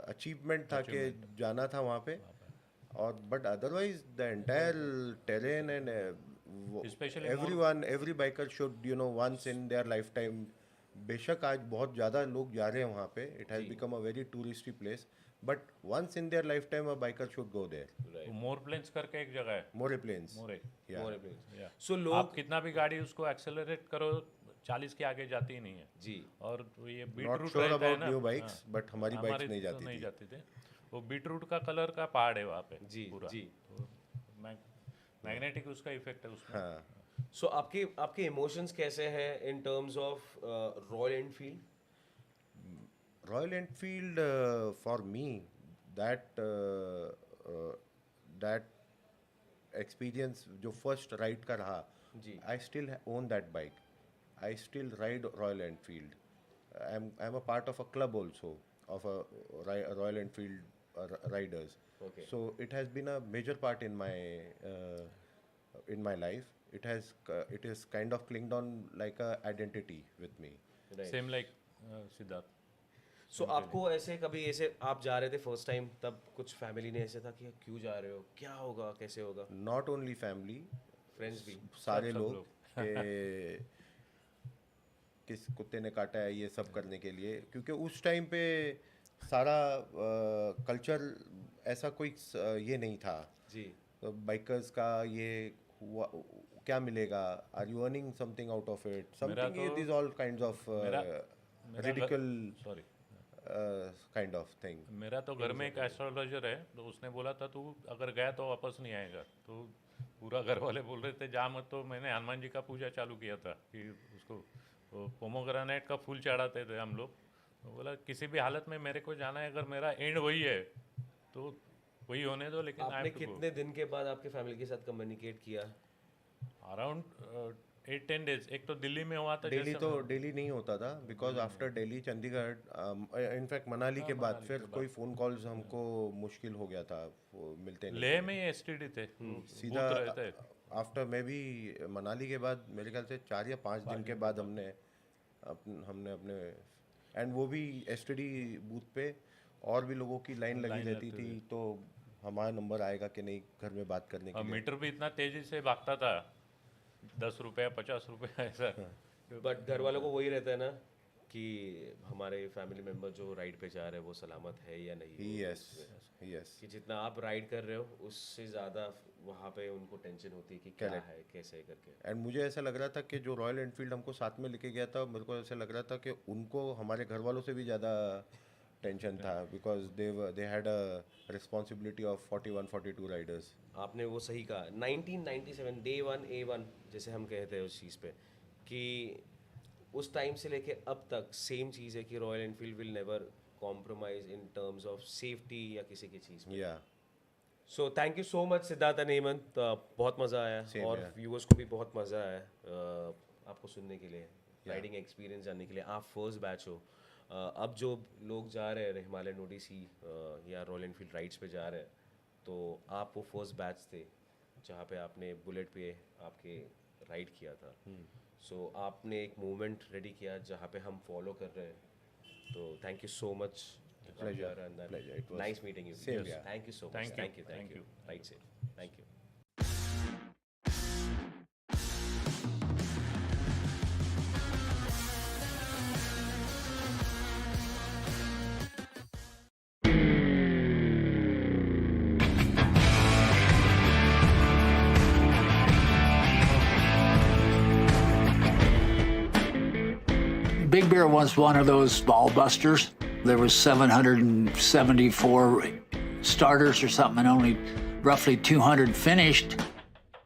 अचीवमेंट था कि जाना था वहाँ पे. और but otherwise the entire terrain and every biker should once in their lifetime. बेशक आज बहुत ज़्यादा लोग जा रहे हैं वहाँ पे, it has become a very touristy place, but once in their lifetime a biker should go there. More plans करके एक जगह है. मोरे प्लेन्स. सो लोग आप कितना भी गाड़ी उसको एक्सेलरेट करो, 40 के आगे जाती ही नहीं है जी. और ये बीट Not रूट sure रहता है about ना. new bikes, but हमारी bikes नहीं जाती थे. वो बीट रूट का कलर का पहाड़ है वहाँ पे जी. पूरा. जी. तो मैग्नेटिक उसका इफेक्ट है उसमें. हाँ. सो आपके इमोशंस कैसे हैं इन terms of royal Enfield? Royal Enfield for me that experience जो फर्स्ट राइड का रहा, I still own that bike. I still ride Royal Enfield. I'm a part of a club also of a Royal Enfield riders. Okay. So it has been a major part in my life. It is kind of clinged on like a identity with me. Right. Same like Siddharth. सो आपको ऐसे कभी ऐसे आप जा रहे थे first time, तब कुछ फैमिली ने ऐसे था कि क्यों जा रहे हो, क्या होगा, कैसे होगा? नॉट ओनली फैमिली, फ्रेंड्स भी, सारे सब लोग कि किस कुत्ते ने काटा है, ये सब करने के लिए, क्योंकि उस टाइम पे सारा कल्चर ऐसा कोई ये नहीं था जी। तो बाइकर्स का ये क्या मिलेगा, are you earning something out of it, something, this all kinds of radical sorry kind of thing. मेरा तो घर में एक एस्ट्रोलॉजर है, तो उसने बोला था तू अगर गया तो वापस नहीं आएगा, तो पूरा घर वाले बोल रहे थे जा मत, तो मैंने हनुमान जी का पूजा चालू किया था कि उसको पोमोग्रेनेट का फूल चढ़ाते थे हम लोग, तो बोला किसी भी हालत में मेरे को जाना है, अगर मेरा एंड वही है तो वही होने दो, लेकिन आपने कितने दिन के बाद आपके फैमिली के साथ कम्युनिकेट किया? Around 8-10 days. एक तो दिल्ली में हुआ था, डेली नहीं होता था, because after Delhi, Chandigarh, in fact Manali के बाद फिर कोई फ़ोन कॉल्स हमको मुश्किल हो गया था, वो मिलते नहीं। लेह में एसटीडी थे, सीधा आफ्टर मैं भी मनाली के बाद मेरे ख्याल से 4 या 5 दिन के बाद हमने अपने एंड वो भी एसटीडी बूथ पे और भी लोगों की लाइन लगी रहती थी, तो हमारा नंबर आएगा कि नहीं घर में बात करने के लिए। मीटर भी इतना तेजी से भागता था, 10 रुपये 50 रुपये ऐसा। बट घर वालों को वही रहता है ना कि हमारे फैमिली मेंबर जो राइड पे जा रहे हैं वो सलामत है या नहीं। यस यस, कि जितना आप राइड कर रहे हो उससे ज़्यादा वहाँ पे उनको टेंशन होती है कि क्या है, कैसे करके। एंड मुझे ऐसा लग रहा था कि जो रॉयल एनफील्ड हमको साथ में लेके गया था, मेरे को ऐसा लग रहा था कि उनको हमारे घर वालों से भी ज़्यादा टेंशन था, because they had a responsibility of 41-42 Riders. आपने वो सही कहा, 1997 डे 1 A1 जैसे हम कहते हैं उस चीज़ पे, कि उस टाइम से लेके अब तक सेम चीज़ है कि royal Enfield will never compromise in terms of safety या किसी की चीज़ में। या so thank you so much Siddharth and Hemant, बहुत मज़ा आया और व्यूअर्स को भी बहुत मज़ा आया आपको सुनने के लिए, राइडिंग एक्सपीरियंस जानने के लिए। आप फर्स्ट बैच हो, अब जो लोग जा रहे हैं हिमालयन ओडिसी या रॉयल एनफील्ड राइड्स पे जा रहे हैं, तो आप वो फर्स्ट बैच थे जहाँ पे आपने बुलेट पे आपके राइड किया था। सो आपने एक मूवमेंट रेडी किया जहाँ पे हम फॉलो कर रहे हैं, तो thank you so much. Pleasure. It was nice meeting you. Same here. Thank you so much. Thank you. Right safe. Thank you. Big Bear was one of those ball busters. There was 774 starters or something, and only roughly 200 finished.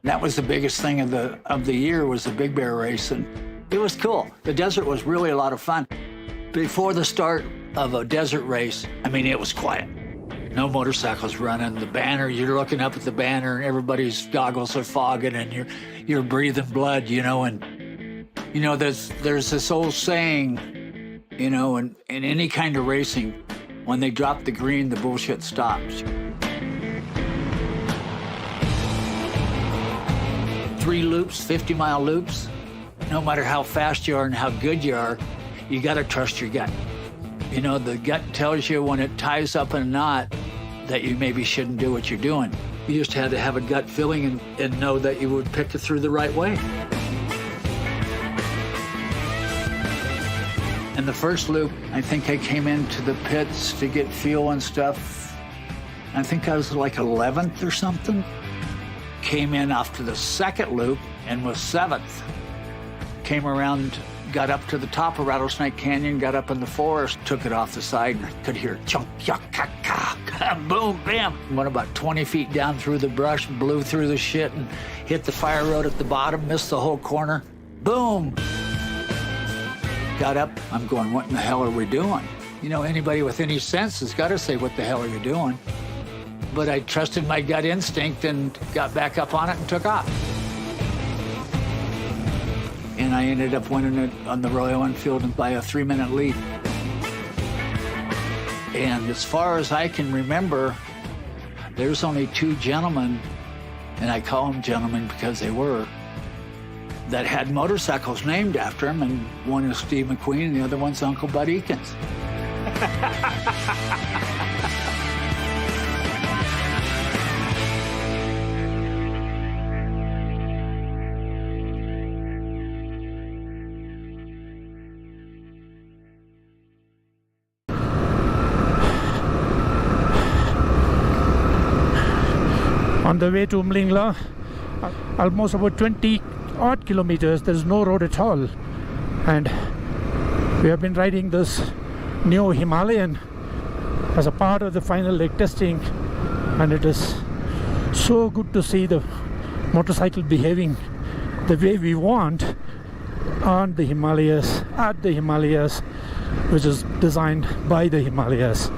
That was the biggest thing of the year, was the Big Bear race, and it was cool. The desert was really a lot of fun. Before the start of a desert race, I mean, it was quiet. No motorcycles running. The banner, you're looking up at the banner, and everybody's goggles are fogging, and you're breathing blood, you know. And you know, there's this old saying, you know, in any kind of racing, when they drop the green, the bullshit stops. 3 loops, 50-mile loops. No matter how fast you are and how good you are, you got to trust your gut. You know, the gut tells you when it ties up in a knot that you maybe shouldn't do what you're doing. You just had to have a gut feeling and know that you would pick it through the right way. In the first loop, I think I came into the pits to get fuel and stuff. I think I was like 11th or something. Came in after the second loop and was 7th. Came around, got up to the top of Rattlesnake Canyon, got up in the forest, took it off the side, and I could hear chunk, yuck, ka, ka, boom, bam. Went about 20 feet down through the brush, blew through the shit, and hit the fire road at the bottom, missed the whole corner. Boom! Got up, I'm going, what in the hell are we doing? You know, anybody with any sense has got to say, what the hell are you doing? But I trusted my gut instinct and got back up on it and took off. And I ended up winning it on the Royal Enfield by a 3-minute lead. And as far as I can remember, there's only 2 gentlemen, and I call them gentlemen because they were, that had motorcycles named after him, and one is Steve McQueen and the other one's Uncle Bud Eakins. On the way to Umlingla, almost about 20 odd kilometers, there's no road at all. And we have been riding this new Himalayan as a part of the final leg testing, and it is so good to see the motorcycle behaving the way we want on the Himalayas, at the Himalayas, which is designed by the Himalayas.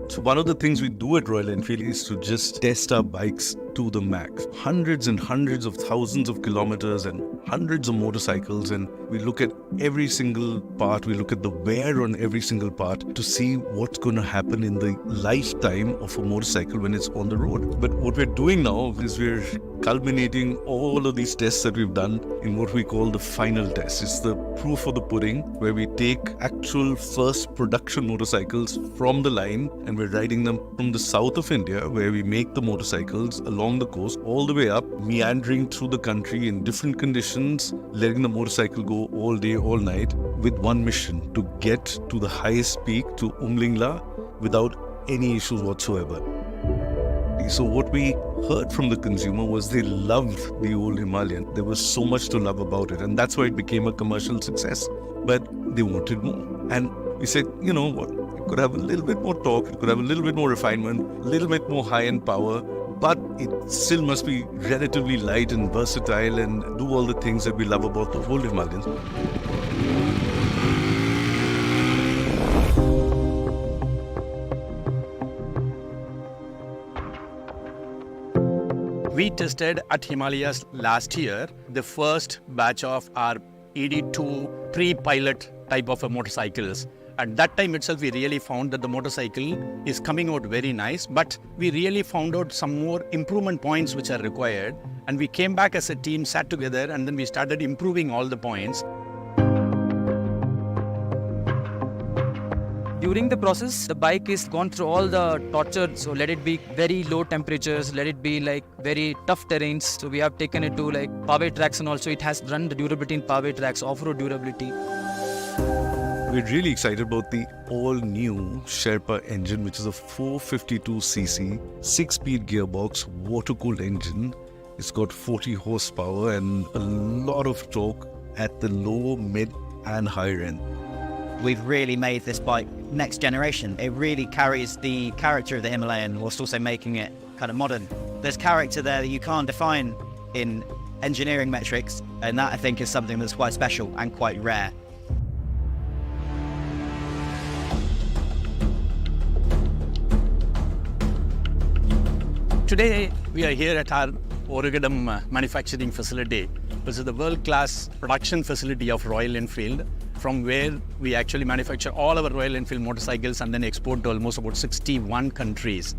So one of the things we do at Royal Enfield is to just test our bikes to the max. Hundreds and hundreds of thousands of kilometers and hundreds of motorcycles, and we look at every single part, we look at the wear on every single part to see what's going to happen in the lifetime of a motorcycle when it's on the road. But what we're doing now is we're culminating all of these tests that we've done in what we call the final test. It's the proof of the pudding, where we take actual first production motorcycles from the line and we're riding them from the south of India, where we make the motorcycles along the coast all the way up, meandering through the country in different conditions, letting the motorcycle go all day, all night, with one mission: to get to the highest peak, to Umlingla, without any issues whatsoever. So what we heard from the consumer was they loved the old Himalayan. There was so much to love about it, and that's why it became a commercial success. But they wanted more. And we said, you know what, it could have a little bit more torque, it could have a little bit more refinement, a little bit more high-end power, but it still must be relatively light and versatile and do all the things that we love about the old Himalayans. We tested at Himalayas last year the first batch of our ED2 pre-pilot type of motorcycles. At that time itself, we really found that the motorcycle is coming out very nice, but we really found out some more improvement points which are required. And we came back as a team, sat together, and then we started improving all the points. During the process, the bike is gone through all the torture. So let it be very low temperatures, let it be like very tough terrains. So we have taken it to like paved tracks, and also it has run the durability in paved tracks, off-road durability. We're really excited about the all-new Sherpa engine, which is a 452cc, 6-speed gearbox, water-cooled engine. It's got 40 horsepower and a lot of torque at the low, mid and higher end. We've really made this bike next generation. It really carries the character of the Himalayan whilst also making it kind of modern. There's character there that you can't define in engineering metrics, and that I think is something that's quite special and quite rare. Today, we are here at our Oregadam manufacturing facility, which is the world-class production facility of Royal Enfield, from where we actually manufacture all our Royal Enfield motorcycles and then export to almost about 61 countries.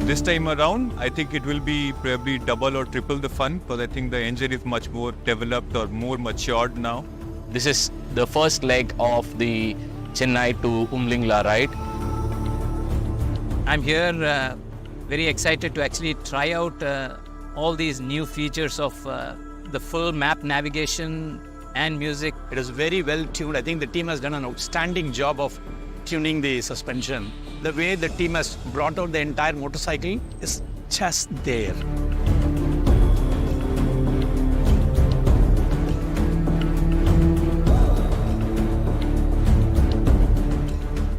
This time around, I think it will be probably double or triple the fun, because I think the engine is much more developed or more matured now. This is the first leg of the Chennai to Umlingla ride. I'm here very excited to actually try out all these new features of the full map navigation and music. It is very well tuned. I think the team has done an outstanding job of tuning the suspension. The way the team has brought out the entire motorcycle is just there.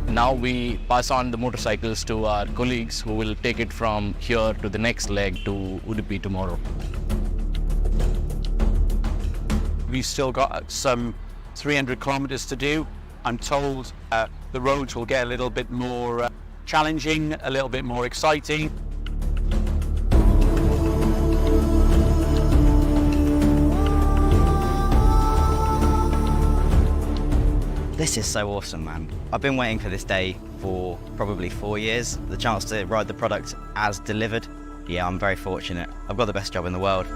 Now we pass on the motorcycles to our colleagues who will take it from here to the next leg to Udupi tomorrow. We still got some 300 kilometers to do. I'm told the roads will get a little bit more challenging, a little bit more exciting. This is so awesome, man. I've been waiting for this day for probably 4 years. The chance to ride the product as delivered. Yeah, I'm very fortunate. I've got the best job in the world.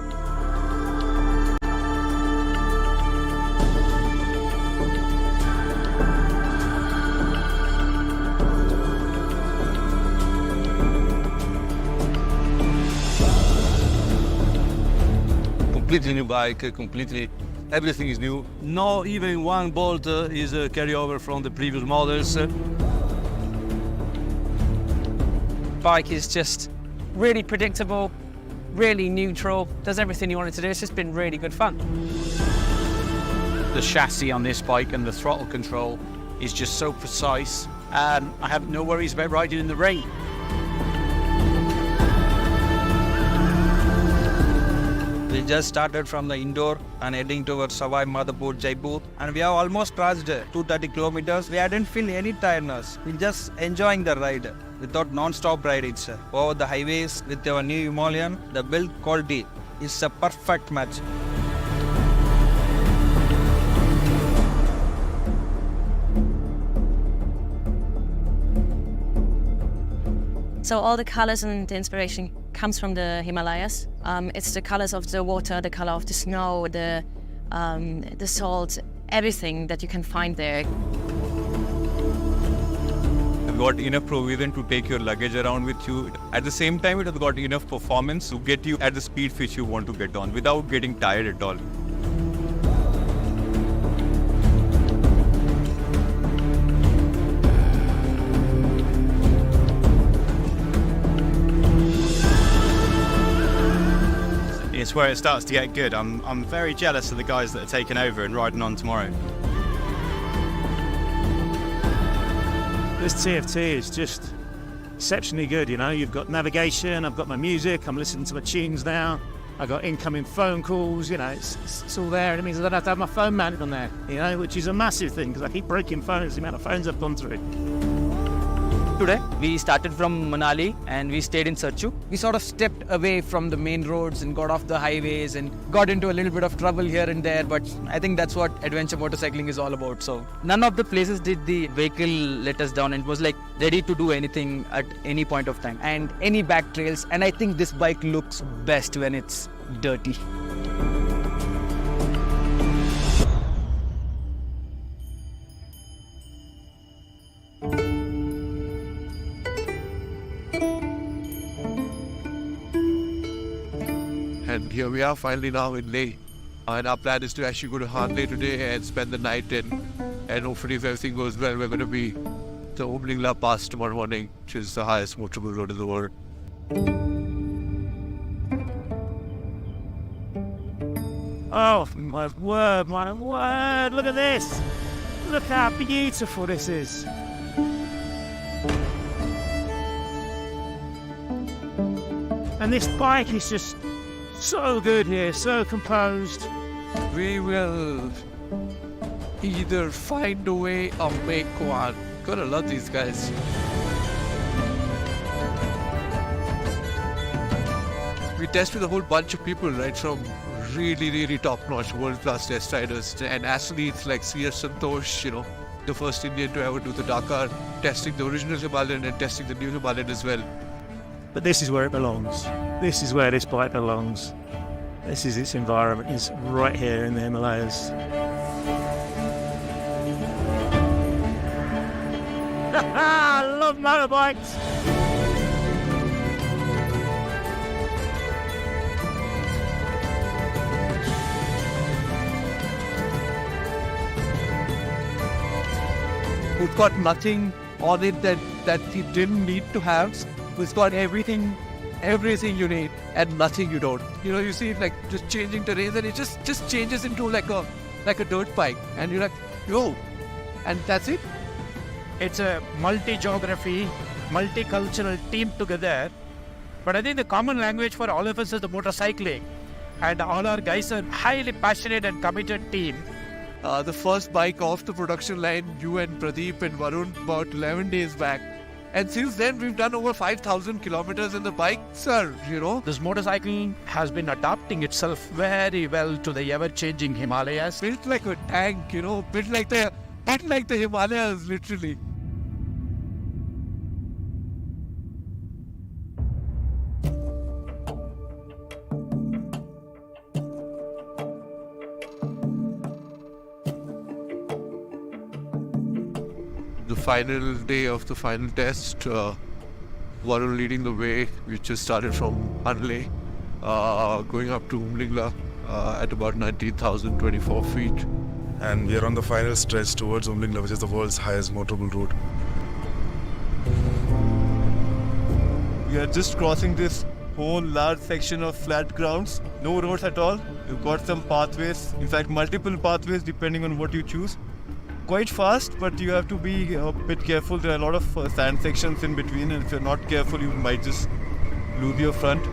Completely new bike, completely everything is new. No, even one bolt is a carryover from the previous models. Bike is just really predictable, really neutral, does everything you want it to do. It's just been really good fun. The chassis on this bike and the throttle control is just so precise, and I have no worries about riding in the rain. We just started from the indoor and heading towards Sawai Madhopur, Jaipur, and we have almost crossed 230 kilometers. We didn't feel any tiredness. We're just enjoying the ride without non-stop ridings over the highways with our new Himalayan. The build quality is a perfect match. So all the colors and the inspiration comes from the Himalayas. It's the colors of the water, the color of the snow, the salt, everything that you can find there. You've got enough provision to take your luggage around with you. At the same time, it has got enough performance to get you at the speed which you want to get on without getting tired at all. It's where it starts to get good. I'm very jealous of the guys that are taking over and riding on tomorrow. This TFT is just exceptionally good, you know. You've got navigation, I've got my music, I'm listening to my tunes now. I've got incoming phone calls, you know, it's all there. And it means I don't have to have my phone mounted on there, you know, which is a massive thing because I keep breaking phones, the amount of phones I've gone through. Today, we started from Manali and we stayed in Sarchu. We sort of stepped away from the main roads and got off the highways and got into a little bit of trouble here and there, but I think that's what adventure motorcycling is all about. So none of the places did the vehicle let us down, and it was like ready to do anything at any point of time and any back trails. And I think this bike looks best when it's dirty. And here we are finally now in Leh. And our plan is to actually go to Hanle today and spend the night and hopefully if everything goes well, we're going to be the Umlingla Pass tomorrow morning, which is the highest motorable road in the world. Oh my word, look at this. Look how beautiful this is. And this bike is just so good here, so composed. We will either find a way or make one. Gotta love these guys. We tested with a whole bunch of people, right, from really top-notch world-class test riders and athletes like C.S. Santosh, you know, the first Indian to ever do the Dakar, testing the original Himalayan and testing the new Himalayan as well. But this is where it belongs. This is where this bike belongs. This is its environment. It's right here in the Himalayas. I love motorbikes. We've got nothing on it that you didn't need to have. It's got everything you need and nothing you don't. You know, you see it like just changing terrain and it just changes into like a dirt bike and you're like, yo, and that's it. It's a multi-geography, multicultural team together. But I think the common language for all of us is the motorcycling. And all our guys are highly passionate and committed team. The first bike off the production line, you and Pradeep and Varun, about 11 days back. And since then, we've done over 5,000 kilometers in the bike, sir, you know. This motorcycle has been adapting itself very well to the ever-changing Himalayas. Built like a tank, you know, built like the Unlike the Himalayas, literally. The final day of the final test, Varun leading the way. We just started from Hanle, going up to Umlingla at about 19,024 feet. And we are on the final stretch towards Umlingla, which is the world's highest motorable route. We are just crossing this whole large section of flat grounds, no roads at all. We've got some pathways, in fact multiple pathways depending on what you choose. Quite fast, but you have to be a bit careful. There are a lot of sand sections in between, and if you're not careful, you might just lose your front.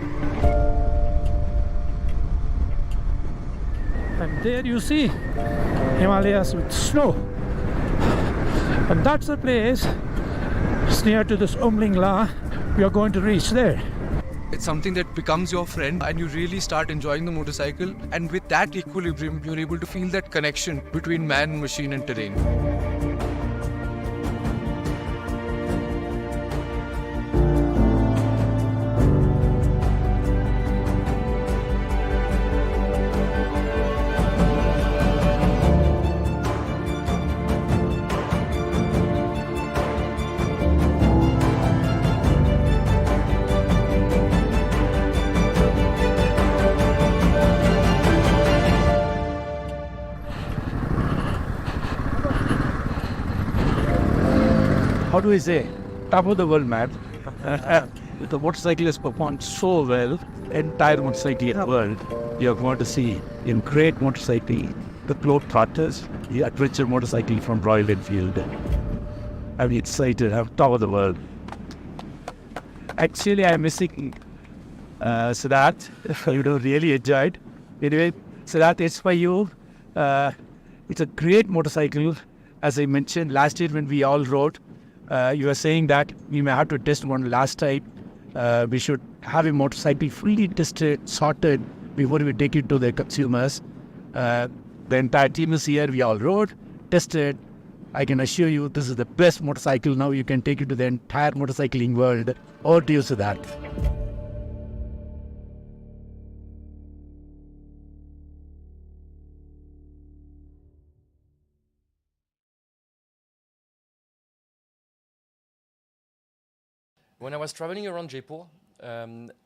And there you see Himalayas with snow. And that's the place, it's near to this Umlingla, we are going to reach there. It's something that becomes your friend and you really start enjoying the motorcycle, and with that equilibrium you're able to feel that connection between man, machine and terrain. How do we say, top of the world map. The motorcycle has performed so well, entire motorcycle in the world. You're going to see in great motorcycle, the Globe Trotters, the adventure motorcycle from Royal Enfield. I'm excited, I'm top of the world. Actually, I'm missing Siddharth. You know, really enjoyed. Anyway, Siddharth, it's for you. It's a great motorcycle. As I mentioned last year when we all rode, you were saying that we may have to test one last time. We should have a motorcycle fully tested, sorted before we take it to the consumers. The entire team is here. We all rode, tested. I can assure you this is the best motorcycle. Now you can take it to the entire motorcycling world. Over to you, Siddharth. When I was traveling around Jaipur,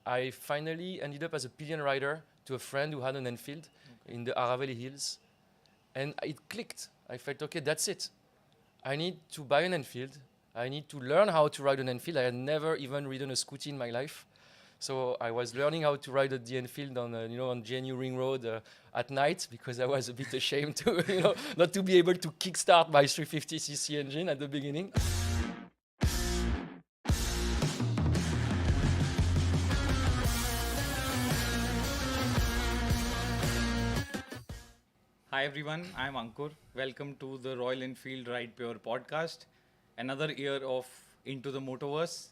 I finally ended up as a pillion rider to a friend who had an Enfield in the Aravalli Hills. And it clicked. I felt, okay, that's it. I need to buy an Enfield. I need to learn how to ride an Enfield. I had never even ridden a scooty in my life. So I was learning how to ride the Enfield on, on GNU Ring Road at night, because I was a bit ashamed to, not to be able to kickstart my 350cc engine at the beginning. Hi everyone, I'm Ankur. Welcome to the Royal Enfield Ride Pure podcast. Another year of Into the Motoverse.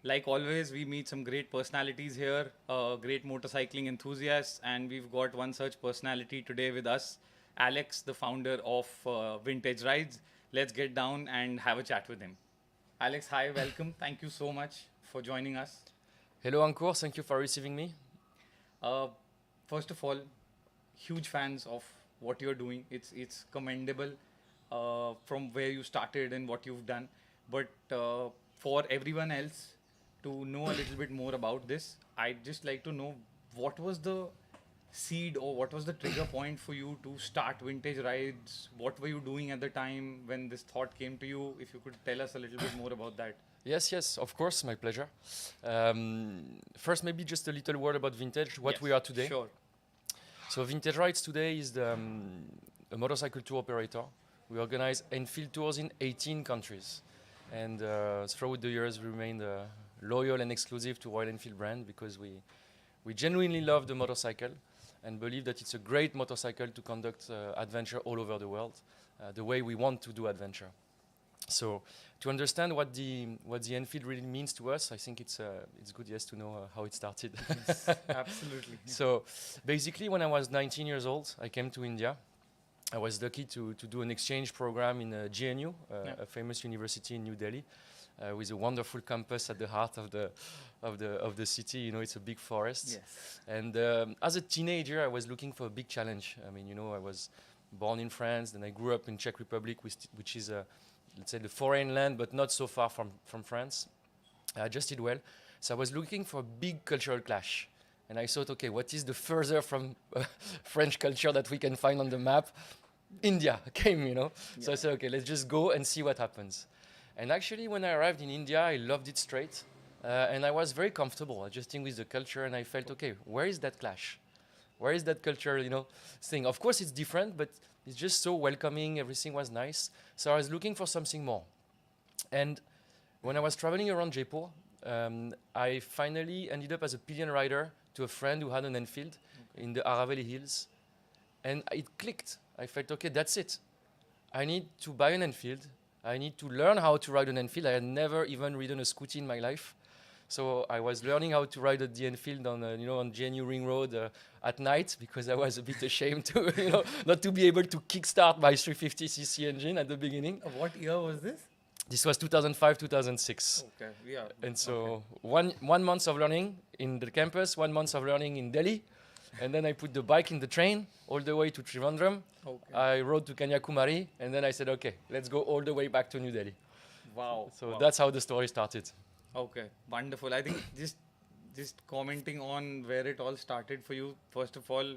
Like always, we meet some great personalities here, great motorcycling enthusiasts, and we've got one such personality today with us, Alex, the founder of Vintage Rides. Let's get down and have a chat with him. Alex, hi, welcome. Thank you so much for joining us. Hello Ankur, thank you for receiving me. First of all, huge fans of what you're doing. It's commendable from where you started and what you've done. But for everyone else to know a little bit more about this, I'd just like to know what was the seed or what was the trigger point for you to start Vintage Rides? What were you doing at the time when this thought came to you? If you could tell us a little bit more about that. Yes, of course, my pleasure. First, maybe just a little word about Vintage, what we are today. Sure. So Vintage Rides today is a motorcycle tour operator. We organize Enfield tours in 18 countries. And throughout the years, we remained loyal and exclusive to Royal Enfield brand, because we genuinely love the motorcycle and believe that it's a great motorcycle to conduct adventure all over the world, the way we want to do adventure. So to understand what the Enfield really means to us, I think it's good, yes, to know how it started. Yes, absolutely. So basically, when I was 19 years old, I came to India I was lucky to do an exchange program in GNU, a famous university in New Delhi, with a wonderful campus at the heart of the city. You know, it's a big forest. Yes. And as a teenager, I was looking for a big challenge. I mean, you know, I was born in France, then I grew up in Czech Republic, which is, let's say, the foreign land, but not so far from France. I adjusted well. So I was looking for a big cultural clash. And I thought, okay, what is the further from French culture that we can find on the map? India came, you know. Yeah. So I said, okay, let's just go and see what happens. And actually, when I arrived in India, I loved it straight. And I was very comfortable adjusting with the culture. And I felt, okay, where is that clash? Where is that culture, you know, thing? Of course, it's different, but it's just so welcoming. Everything was nice. So I was looking for something more. And when I was traveling around Jaipur, I finally ended up as a pillion rider to a friend who had an Enfield in the Aravalli Hills. And it clicked. I felt, okay, that's it. I need to buy an Enfield. I need to learn how to ride an Enfield. I had never even ridden a scooty in my life. So I was learning how to ride the Enfield on, you know, on GNU Ring Road at night, because I was a bit ashamed to, you know, not to be able to kickstart my 350cc engine at the beginning. What year was this? This was 2005, 2006. Okay, yeah. And so one month of learning in the campus, 1 month of learning in Delhi. And then I put the bike in the train all the way to Trivandrum. Okay. I rode to Kanyakumari. And then I said, okay, let's go all the way back to New Delhi. Wow. So that's how the story started. Okay, wonderful. I think just commenting on where it all started for you, first of all,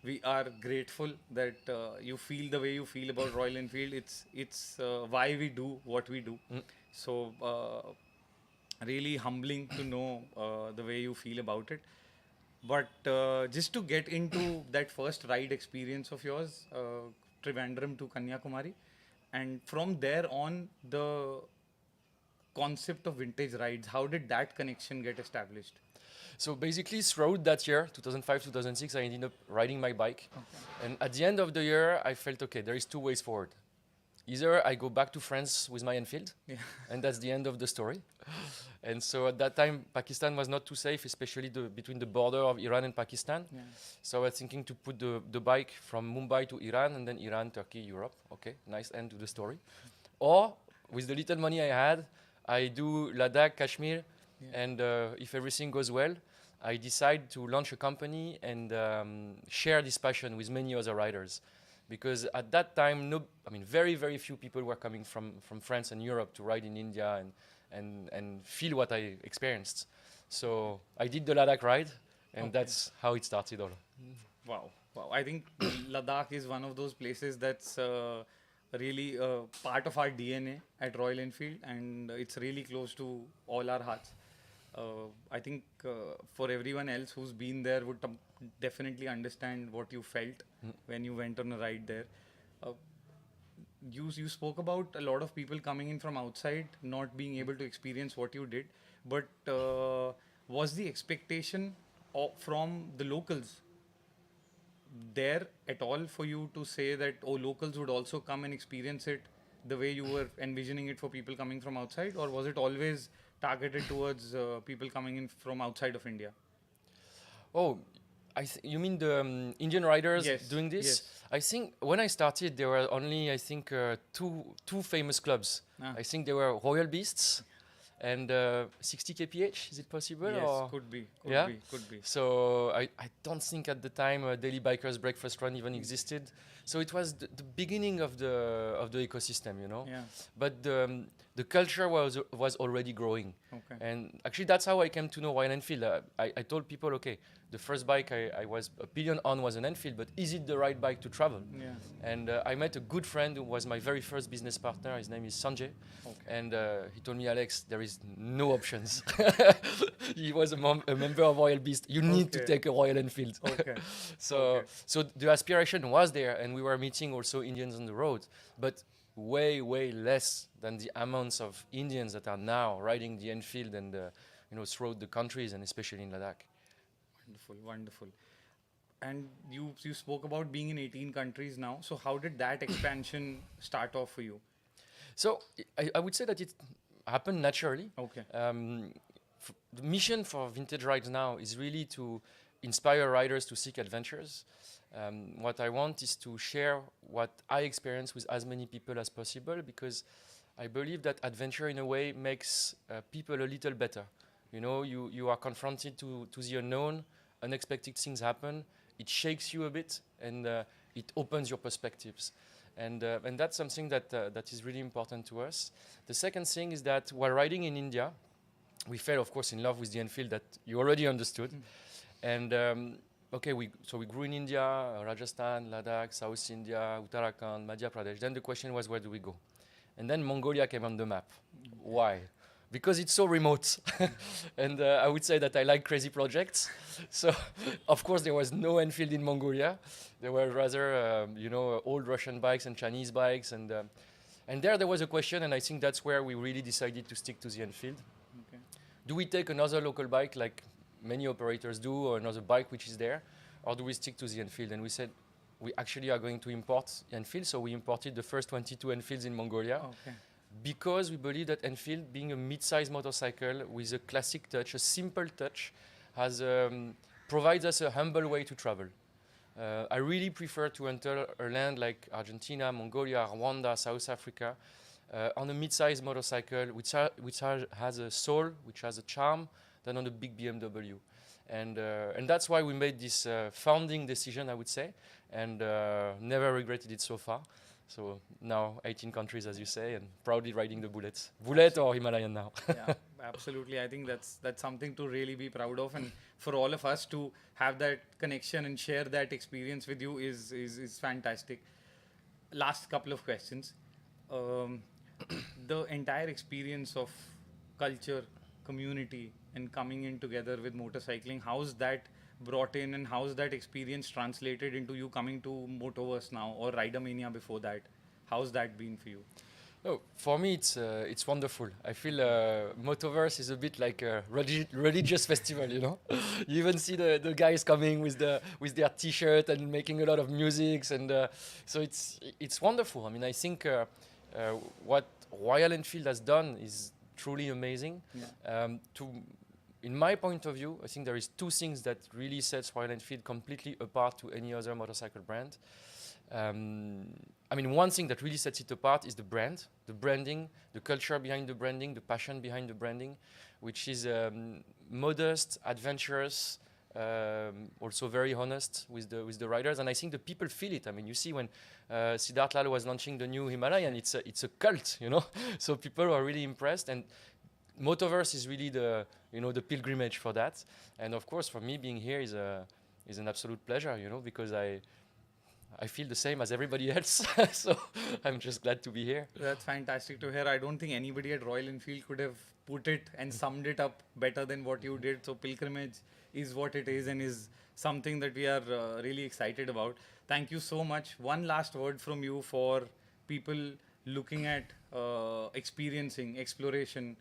we are grateful that you feel the way you feel about Royal Enfield. It's why we do what we do. So really humbling to know the way you feel about it. But just to get into that first ride experience of yours, Trivandrum to Kanyakumari, and from there on, the concept of vintage rides, how did that connection get established? So basically, throughout that year, 2005, 2006, I ended up riding my bike. Okay. And at the end of the year, I felt, okay, there is two ways forward. Either I go back to France with my Enfield, and that's the end of the story. And so at that time, Pakistan was not too safe, especially between the border of Iran and Pakistan. Yeah. So I was thinking to put the bike from Mumbai to Iran, and then Iran, Turkey, Europe. Okay, nice end to the story. Or, with the little money I had, I do Ladakh, Kashmir, and if everything goes well, I decide to launch a company and share this passion with many other riders. Because at that time, very, very few people were coming from France and Europe to ride in India and feel what I experienced. So I did the Ladakh ride, and that's how it started all. Wow. I think Ladakh is one of those places that's really part of our DNA at Royal Enfield, and it's really close to all our hearts. I think for everyone else who's been there would definitely understand what you felt when you went on a ride there. You spoke about a lot of people coming in from outside, not being able to experience what you did, but was the expectation from the locals there at all for you to say that, oh, locals would also come and experience it the way you were envisioning it for people coming from outside, or was it always targeted towards people coming in from outside of India? Oh, you mean the Indian riders doing this? Yes. I think when I started, there were only, two famous clubs. I think there were Royal Beasts and 60 kph. Is it possible? Yes, or? Could be. So I don't think at the time Daily Bikers Breakfast Run even existed. So it was the beginning of the ecosystem, you know. Yeah. But the culture was already growing. Okay. And actually, that's how I came to know Royal Enfield. I told people, okay, the first bike I was a pillion on was an Enfield, but is it the right bike to travel? Yeah. And I met a good friend who was my very first business partner. His name is Sanjay. Okay. And he told me, Alex, there is no options. He was a member of Royal Beast. You need to take a Royal Enfield. Okay. So the aspiration was there, and we were meeting also Indians on the road, but way, way less than the amounts of Indians that are now riding the Enfield and throughout the countries, and especially in Ladakh. Wonderful. And you spoke about being in 18 countries now. So how did that expansion start off for you? So I would say that it happened naturally. Okay. The mission for Vintage Rides now is really to inspire riders to seek adventures. What I want is to share what I experience with as many people as possible, because I believe that adventure in a way makes people a little better. You know, you are confronted to the unknown, unexpected things happen, it shakes you a bit, and it opens your perspectives. And that's something that is really important to us. The second thing is that while riding in India, we fell, of course, in love with the Enfield that you already understood. And okay, so we grew in India, Rajasthan, Ladakh, South India, Uttarakhand, Madhya Pradesh. Then the question was, where do we go? And then Mongolia came on the map. Why? Because it's so remote. And I would say that I like crazy projects. So, of course, there was no Enfield in Mongolia. There were rather, you know, old Russian bikes and Chinese bikes. And there was a question, and I think that's where we really decided to stick to the Enfield. Okay. Do we take another local bike like many operators do, or another bike which is there, or do we stick to the Enfield? And we said, we actually are going to import Enfield, so we imported the first 22 Enfields in Mongolia. Okay. Because we believe that Enfield, being a mid-size motorcycle with a classic touch, a simple touch, provides us a humble way to travel. I really prefer to enter a land like Argentina, Mongolia, Rwanda, South Africa, on a mid-size motorcycle which has a soul, which has a charm, than on a big BMW. And that's why we made this founding decision, I would say, and never regretted it so far. So now 18 countries, as you say, and proudly riding the bullets. Bullet or Himalayan now. Yeah, absolutely. I think that's something to really be proud of, and for all of us to have that connection and share that experience with you is fantastic. Last couple of questions. The entire experience of culture, community, and coming in together with motorcycling, how's that brought in, and how's that experience translated into you coming to Motoverse now, or Rider Mania before that? How's that been for you? Oh, for me, it's wonderful. I feel Motoverse is a bit like a religious festival, you know. You even see the guys coming with their T-shirt and making a lot of music, and so it's wonderful. I mean, I think what Royal Enfield has done is truly amazing. Yeah. In my point of view, I think there is two things that really sets Royal Enfield completely apart to any other motorcycle brand. I mean, one thing that really sets it apart is the brand, the branding, the culture behind the branding, the passion behind the branding, which is modest, adventurous, also very honest with the riders. And I think the people feel it. I mean, you see when Siddharth Lal was launching the new Himalayan, it's a cult, you know. So people are really impressed, and Motoverse is really the pilgrimage for that. And of course, for me, being here is an absolute pleasure, you know, because I feel the same as everybody else. So I'm just glad to be here. That's fantastic to hear. I don't think anybody at Royal Enfield could have put it and summed it up better than what you did. So pilgrimage is what it is, and is something that we are really excited about. Thank you so much. One last word from you for people looking at experiencing exploration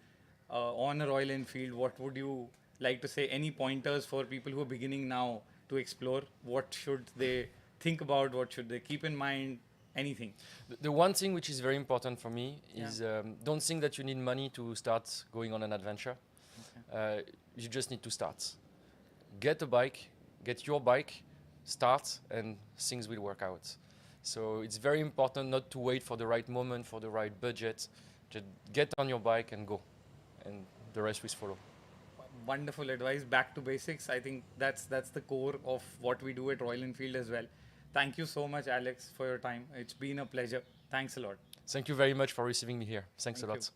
on a Royal Enfield. What would you like to say? Any pointers for people who are beginning now to explore? What should they think about? What should they keep in mind? Anything? The one thing which is very important for me is don't think that you need money to start going on an adventure. Okay. You just need to start. Get a bike, get your bike, start, and things will work out. So it's very important not to wait for the right moment, for the right budget. Just get on your bike and go, and the rest will follow. Wonderful advice. Back to basics. I think that's the core of what we do at Royal Enfield as well. Thank you so much, Alex, for your time. It's been a pleasure. Thanks a lot. Thank you very much for receiving me here. Thanks a lot.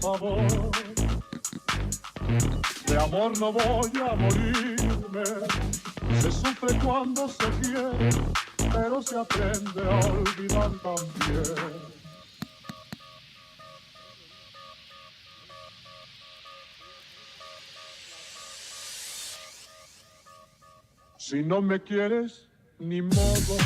Por favor, de amor no voy a morirme. Se sufre cuando se quiere, pero se aprende a olvidar también. Si no me quieres, ni modo.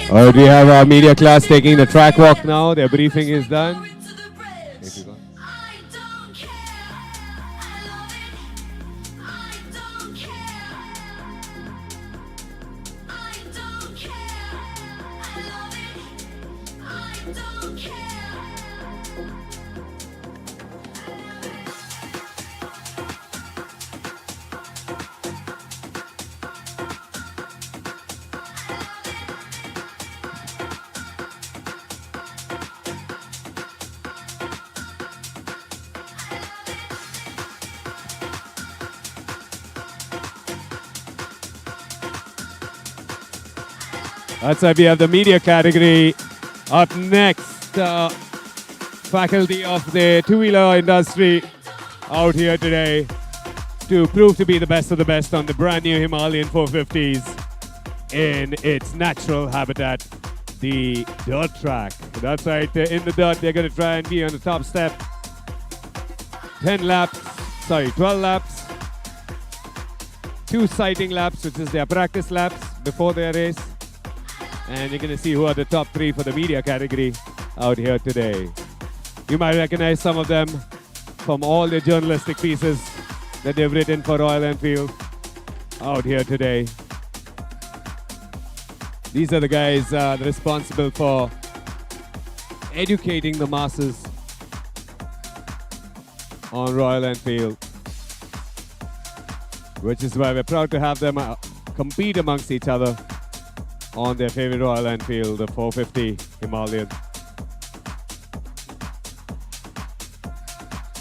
We have our media class taking the track walk now. Their briefing is done. That's why we have the media category. Up next, faculty of the two-wheeler industry out here today to prove to be the best of the best on the brand new Himalayan 450s in its natural habitat, the dirt track. That's right, in the dirt, they're going to try and be on the top step. 12 laps. 2 sighting laps, which is their practice laps before their race. And you're going to see who are the top 3 for the media category out here today. You might recognize some of them from all the journalistic pieces that they've written for Royal Enfield out here today. These are the guys responsible for educating the masses on Royal Enfield, which is why we're proud to have them compete amongst each other on their favorite Royal Enfield, the 450 Himalayan.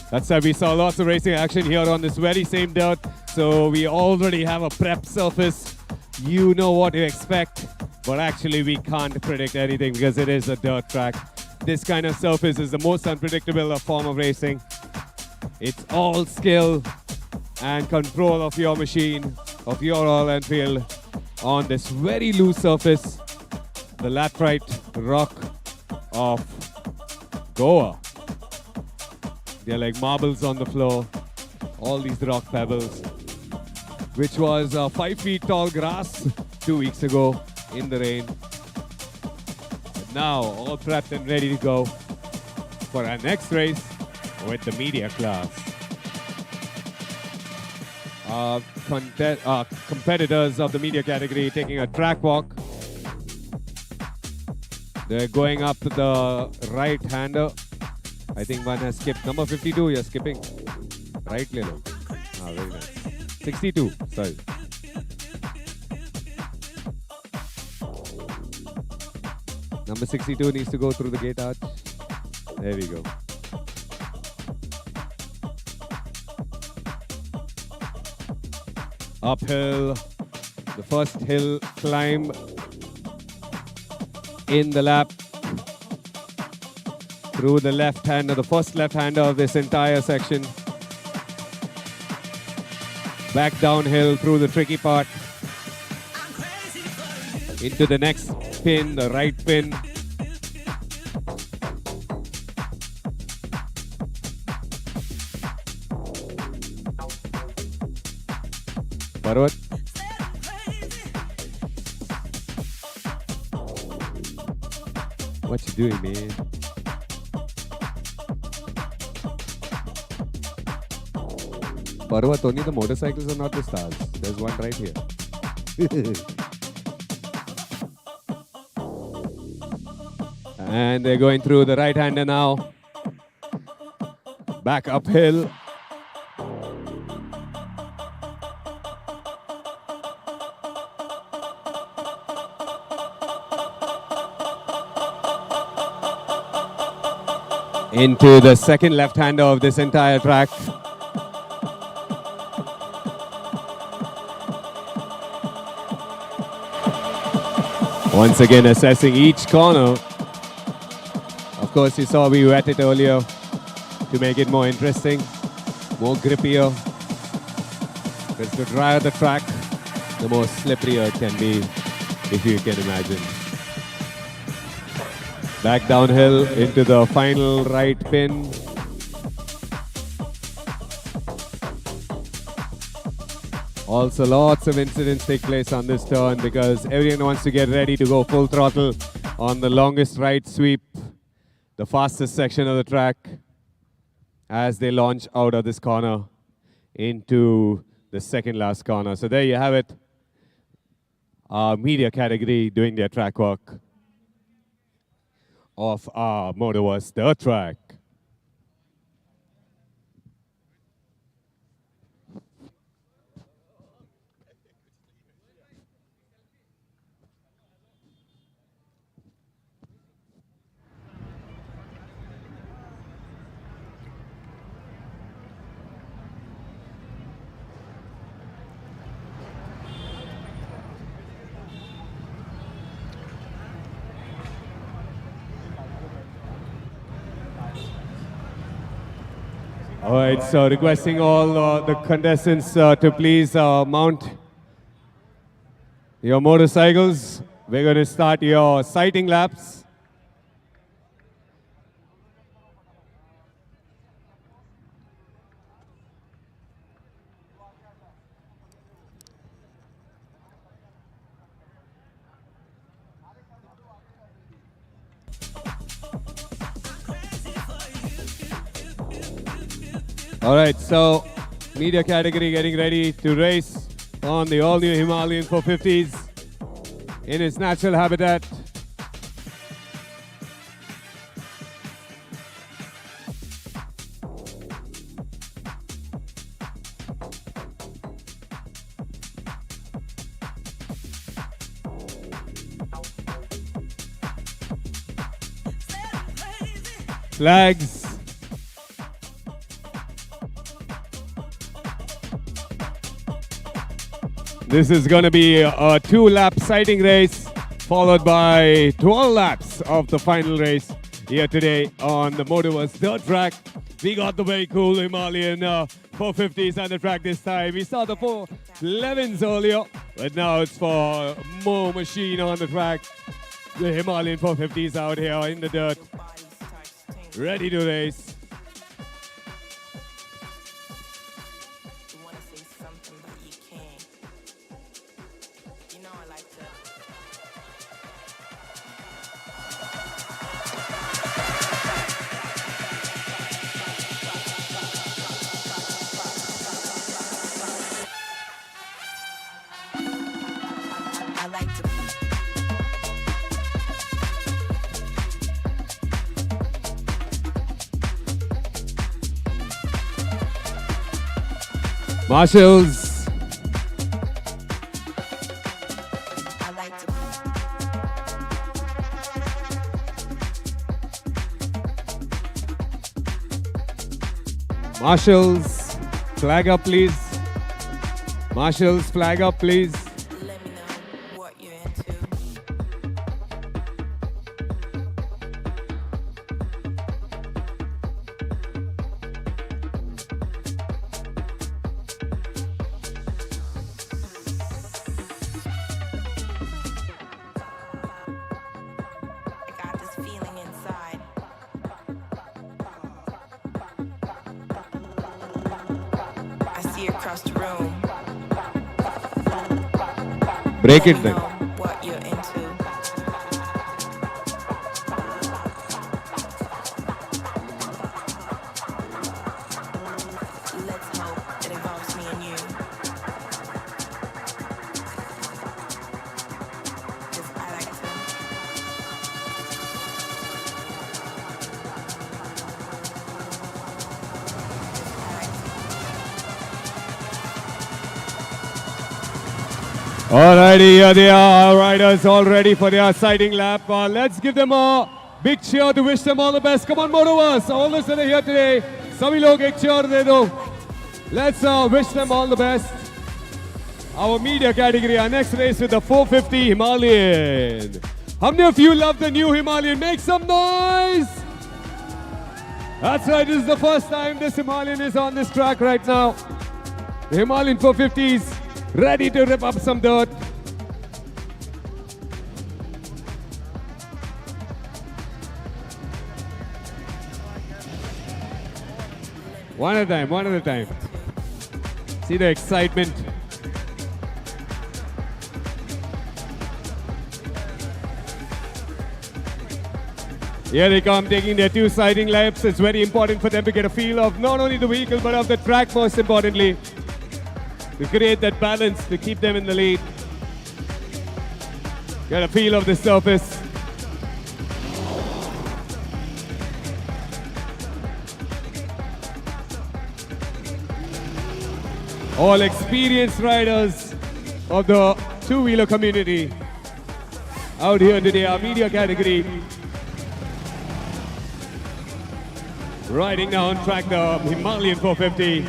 That's why we saw lots of racing action here on this very same dirt. So we already have a prep surface. You know what to expect, but actually we can't predict anything because it is a dirt track. This kind of surface is the most unpredictable form of racing. It's all skill and control of your machine, of your Royal Enfield, on this very loose surface, the laterite rock of Goa. They're like marbles on the floor, all these rock pebbles, which was 5 feet tall grass 2 weeks ago in the rain. But now all prepped and ready to go for our next race with the media class. Competitors of the media category taking a track walk. They're going up the right-hander. I think one has skipped. Number 52, you're skipping. Right, Lilo. Ah, very nice. 62, sorry. Number 62 needs to go through the gate arch. There we go. Uphill, the first hill climb in the lap through the left-hander, the first left-hander of this entire section. Back downhill through the tricky part into the next pin, the right pin. Parvat. What you doing, man? Parvat, only the motorcycles are not the stars. There's one right here. And they're going through the right-hander now. Back uphill. Into the second left-hander of this entire track. Once again assessing each corner. Of course, you saw we wet it earlier to make it more interesting, more grippier. Because the drier the track, the more slipperier it can be, if you can imagine. Back downhill into the final right pin. Also, lots of incidents take place on this turn because everyone wants to get ready to go full throttle on the longest right sweep, the fastest section of the track, as they launch out of this corner into the second last corner. So there you have it. Our media category doing their track work of our Motoverse dirt track. All right, so requesting all the contestants to please mount your motorcycles. We're going to start your sighting laps. All right, so media category getting ready to race on the all-new Himalayan 450s in its natural habitat. Flags. This is going to be a 2-lap sighting race, followed by 12 laps of the final race here today on the Motoverse dirt track. We got the very cool Himalayan 450s on the track this time. We saw the 411s earlier, but now it's for more machine on the track. The Himalayan 450s out here in the dirt, ready to race. Marshals. Marshals, flag up please. Marshals, flag up please. Break it then. Alrighty, here they are, our riders all ready for their sighting lap. Let's give them a big cheer to wish them all the best. Come on, Motoverse, all those that are here today, sabhi log ek cheer de do. Let's wish them all the best. Our media category, our next race with the 450 Himalayan. How many of you love the new Himalayan? Make some noise! That's right, this is the first time this Himalayan is on this track right now. The Himalayan 450s. Ready to rip up some dirt. One at a time, one at a time. See the excitement Here they come, taking their 2 siding laps. It's very important for them to get a feel of not only the vehicle, but of the track, most importantly. To create that balance, to keep them in the lead. Get a feel of the surface. All experienced riders of the two-wheeler community out here today, our media category. Riding down track the Himalayan 450.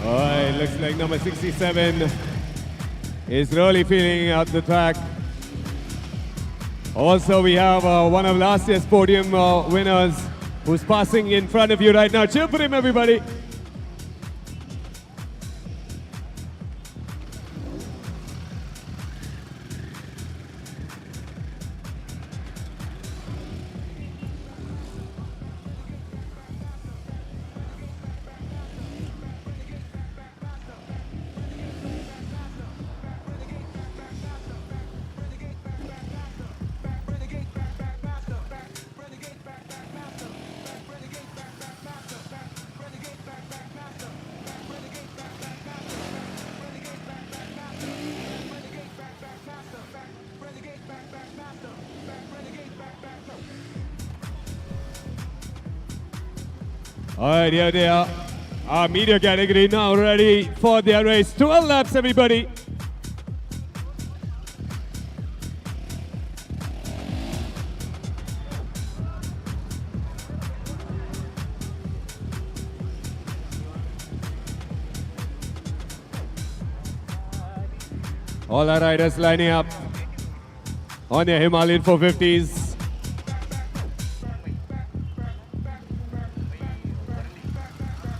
Alright, looks like number 67 is really feeling out the track. Also, we have one of last year's podium winners who's passing in front of you right now. Cheer for him, everybody. All right, here they are. Our media category now ready for their race. 12 laps, everybody. All our riders lining up on their Himalayan 450s.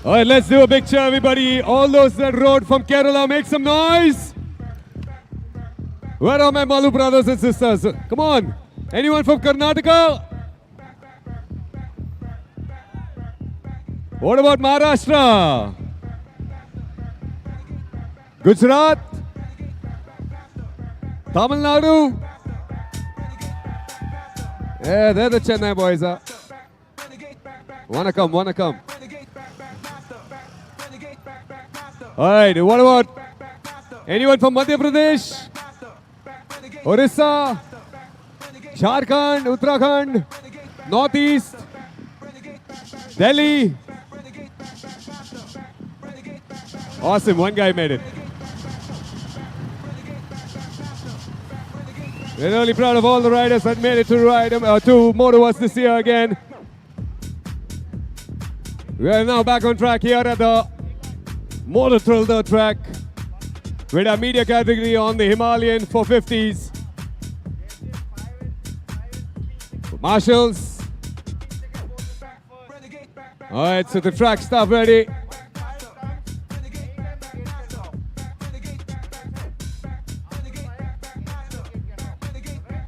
All right, let's do a big cheer, everybody. All those that rode from Kerala, make some noise. Where are my Malu brothers and sisters? Come on. Anyone from Karnataka? What about Maharashtra? Gujarat? Tamil Nadu? Yeah, they're the Chennai boys. Wanna come, wanna come. All right, what about anyone from Madhya Pradesh, Orissa, Jharkhand, Uttarakhand, Northeast, Delhi? Awesome, one guy made it. We're really proud of all the riders that made it to Motoverse this year again. We are now back on track here at the Moto Throttle track with our media category on the Himalayan 450s. Marshals. All right, so the track staff ready.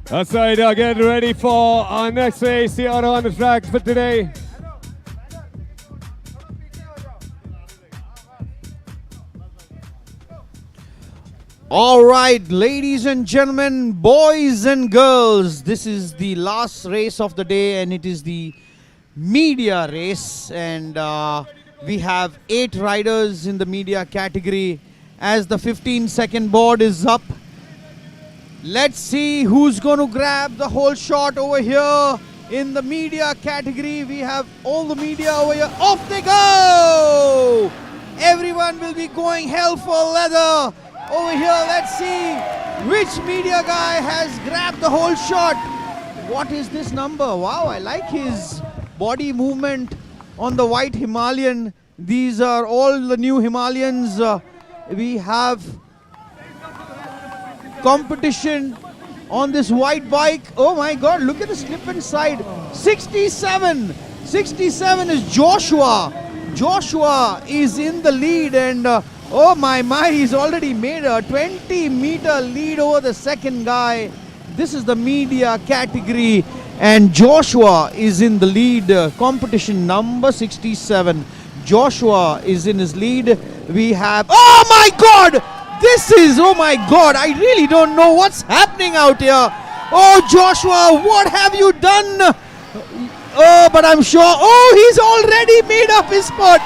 That's right, get ready for our next race here on the track for today. All right, ladies and gentlemen, boys and girls, this is the last race of the day and it is the media race, and we have 8 riders in the media category as the 15-second board is up. Let's see who's going to grab the whole shot over here in the media category. We have all the media over here. Off they go! Everyone will be going hell for leather. Over here, let's see which media guy has grabbed the whole shot. What is this number? Wow, I like his body movement on the white Himalayan. These are all the new Himalayans. We have competition on this white bike. Oh my God, look at the slip inside. 67. 67 is Joshua. Joshua is in the lead, and oh my, he's already made a 20-meter lead over the second guy. This is the media category. And Joshua is in the lead. Competition number 67. Joshua is in his lead. We have... Oh my God! This is... Oh my God! I really don't know what's happening out here. Oh Joshua, what have you done? Oh, but I'm sure... Oh, he's already made up his spot.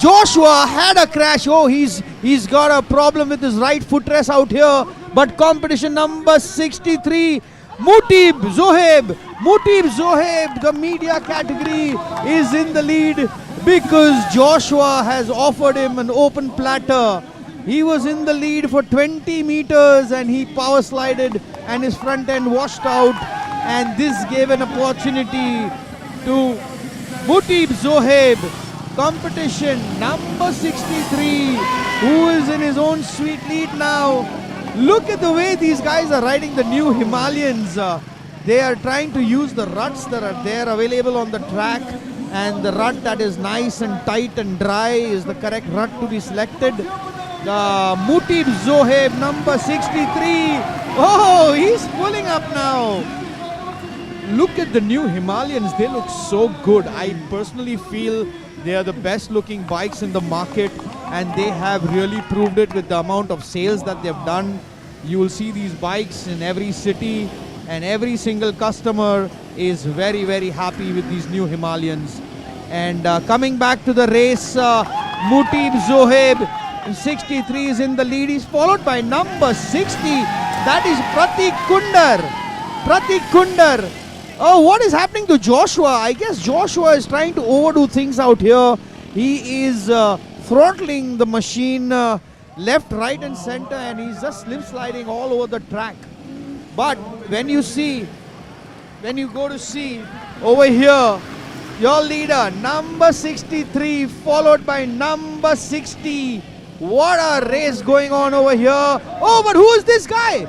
Joshua had a crash. Oh, he's got a problem with his right footrest out here. But competition number 63... Mutib Zoheb, the media category, is in the lead because Joshua has offered him an open platter. He was in the lead for 20 meters and he power slided and his front end washed out, and this gave an opportunity to Mutib Zoheb. Competition number 63, who is in his own sweet lead now. Look at the way these guys are riding the new Himalayans. They are trying to use the ruts that are there available on the track, and the rut that is nice and tight and dry is the correct rut to be selected. Mutib Zoheb, number 63. Oh, he's pulling up now. Look at the new Himalayans. They look so good. I personally feel they are the best looking bikes in the market, and they have really proved it with the amount of sales that they've done. You will see these bikes in every city, and every single customer is very, very happy with these new Himalayans. And coming back to the race, Mutib Zoheb, 63 is in the lead. He's followed by number 60. That is Pratik Kundar. Oh, what is happening to Joshua? I guess Joshua is trying to overdo things out here. He is throttling the machine left, right and center, and he's just slip sliding all over the track. But when you go to see over here, your leader, number 63, followed by number 60. What a race going on over here. Oh, but who is this guy?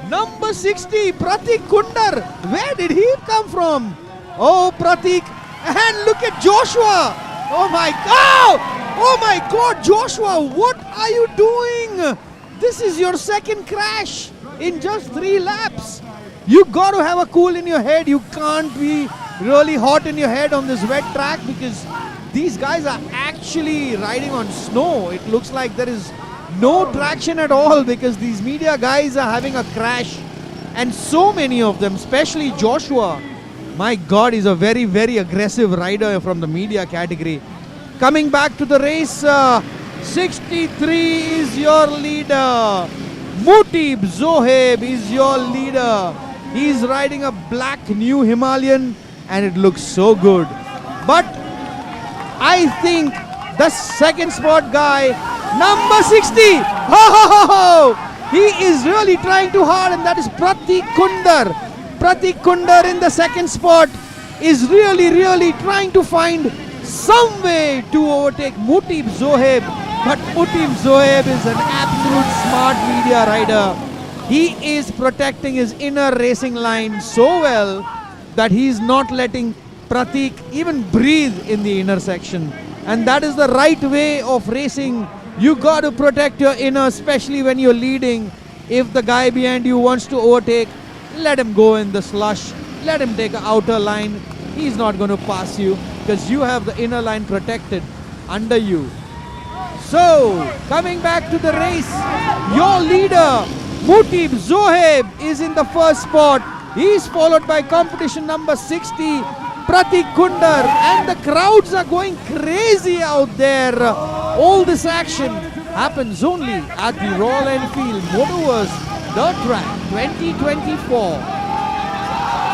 Number 60, Pratik Kundar. Where did he come from? Oh, Pratik. And look at Joshua. Oh my God. Oh my God, Joshua, what are you doing? This is your second crash in just 3 laps. You got to have a cool in your head. You can't be really hot in your head on this wet track because these guys are actually riding on snow. It looks like there is no traction at all because these media guys are having a crash, and so many of them, especially Joshua. My God, he's a very, very aggressive rider from the media category. Coming back to the race, 63 is your leader. Mutib Zoheb is your leader. He's riding a black new Himalayan and it looks so good. But I think the second spot guy, number 60, he is really trying too hard, and that is Pratik Kundar. Pratik Kundar in the second spot is really trying to find some way to overtake Mutib Zoheb. But Mutib Zoheb is an absolute smart media rider. He is protecting his inner racing line so well that he is not letting Pratik even breathe in the inner section. And that is the right way of racing. You got to protect your inner, especially when you're leading. If the guy behind you wants to overtake, let him go in the slush. Let him take an outer line. He's not going to pass you because you have the inner line protected under you. So, coming back to the race, your leader, Mutib Zoheb, is in the first spot. He's followed by competition number 60, Pratik Kundar, and the crowds are going crazy out there. All this action happens only at the Royal Enfield Motoverse Dirt Track 2024.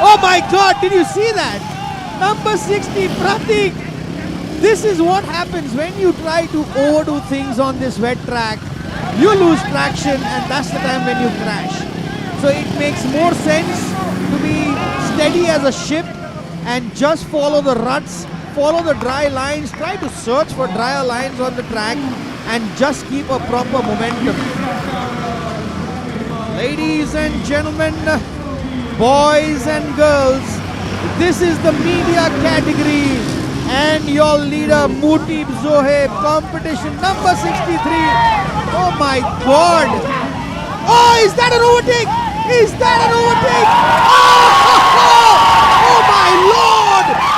Oh my God, did you see that? Number 60, Pratik. This is what happens when you try to overdo things on this wet track. You lose traction, and that's the time when you crash. So it makes more sense to be steady as a ship and just follow the ruts, follow the dry lines, try to search for drier lines on the track and just keep a proper momentum. Ladies and gentlemen, boys and girls, this is the media category and your leader Mutib Zoheb, competition number 63. Oh my God! Oh, is that an overtake? Is that an overtake? Oh!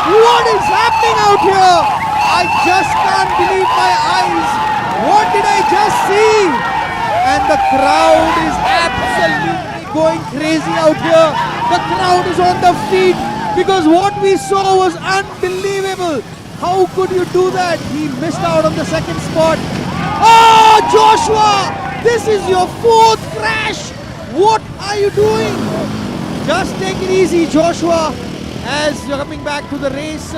What is happening out here? I just can't believe my eyes. What did I just see? And the crowd is absolutely going crazy out here. The crowd is on the feet because what we saw was unbelievable. How could you do that? He missed out on the second spot. Oh, Joshua! This is your fourth crash. What are you doing? Just take it easy, Joshua. As you're coming back to the race,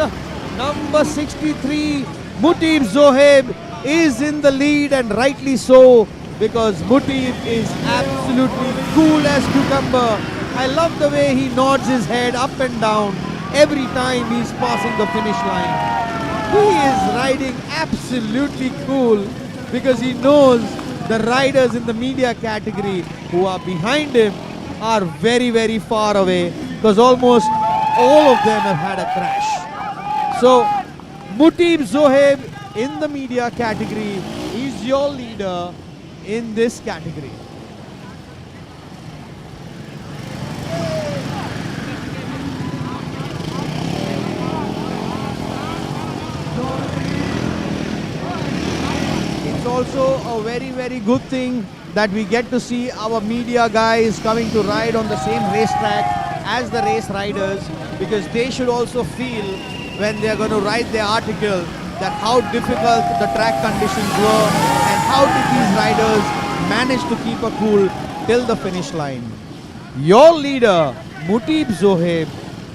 number 63, Mutib Zoheb is in the lead, and rightly so, because Mutib is absolutely cool as cucumber. I love the way he nods his head up and down every time he's passing the finish line. He is riding absolutely cool because he knows the riders in the media category who are behind him are very, very far away because almost all of them have had a crash. So, Mutib Zoheb in the media category is your leader in this category. It's also a very, very good thing that we get to see our media guys coming to ride on the same racetrack as the race riders, because they should also feel when they are going to write their article that how difficult the track conditions were and how did these riders manage to keep a cool till the finish line. Your leader, Mutib Zoheb,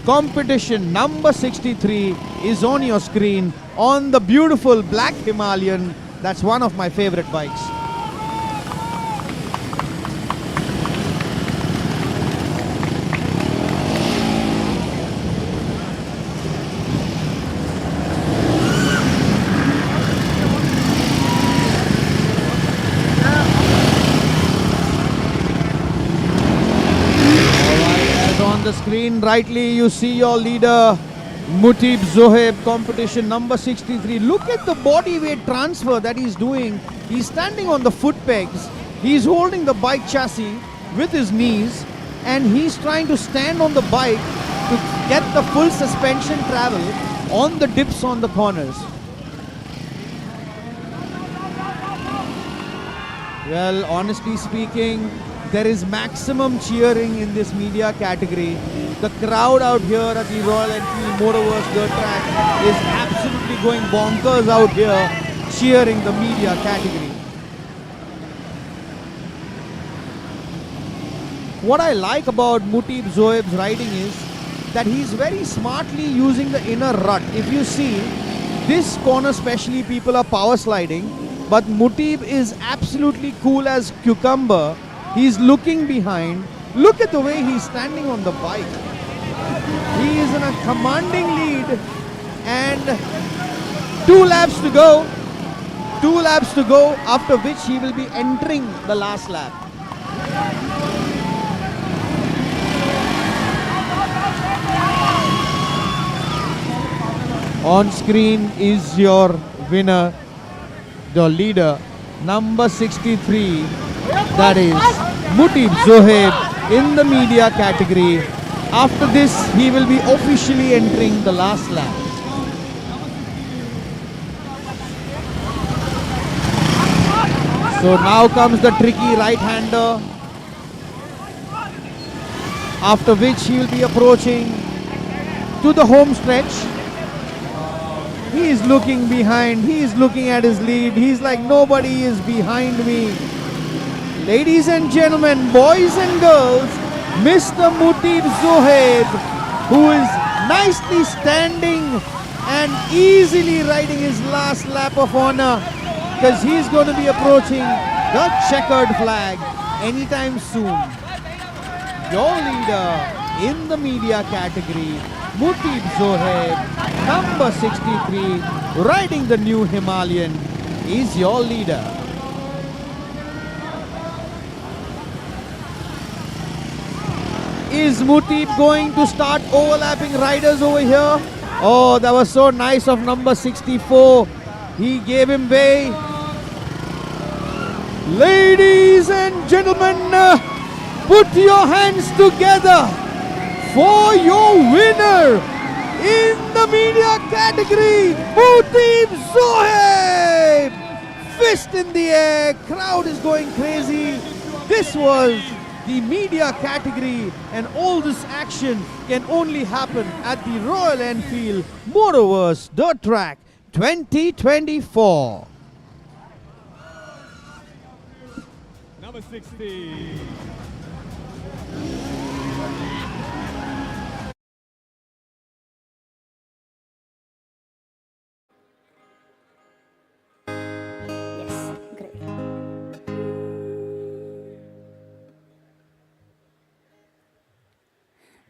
competition number 63 is on your screen on the beautiful black Himalayan. That's one of my favorite bikes. Screen rightly you see your leader Mutib Zoheb, competition number 63. Look at the body weight transfer that he's doing. He's standing on the foot pegs, he's holding the bike chassis with his knees, and he's trying to stand on the bike to get the full suspension travel on the dips on the corners. Well, honestly speaking, there is maximum cheering in this media category. The crowd out here at the Royal Enfield Motoverse dirt track is absolutely going bonkers out here cheering the media category. What I like about Mutib Zoheb's riding is that he's very smartly using the inner rut. If you see, this corner especially people are power sliding, but Mutib is absolutely cool as cucumber. He's looking behind. Look at the way he's standing on the bike. He is in a commanding lead, and 2 laps to go. 2 laps to go, after which he will be entering the last lap. On screen is your winner, the leader, number 63. That is Mutib Zoheb in the media category. After this, he will be officially entering the last lap. So now comes the tricky right-hander, after which he will be approaching to the home stretch. He is looking behind, he is looking at his lead, he's like, nobody is behind me. Ladies and gentlemen, boys and girls, Mr. Mutib Zoheb, who is nicely standing and easily riding his last lap of honor, because he's going to be approaching the checkered flag anytime soon. Your leader in the media category, Mutib Zoheb, number 63, riding the new Himalayan, is your leader. Is Mutib going to start overlapping riders over here? Oh, that was so nice of number 64. He gave him way. Ladies and gentlemen, put your hands together for your winner, In the media category, Uteem Zohaib! Fist in the air, crowd is going crazy. This was the media category, and all this action can only happen at the Royal Enfield Motoverse Dirt Track 2024. Number 60.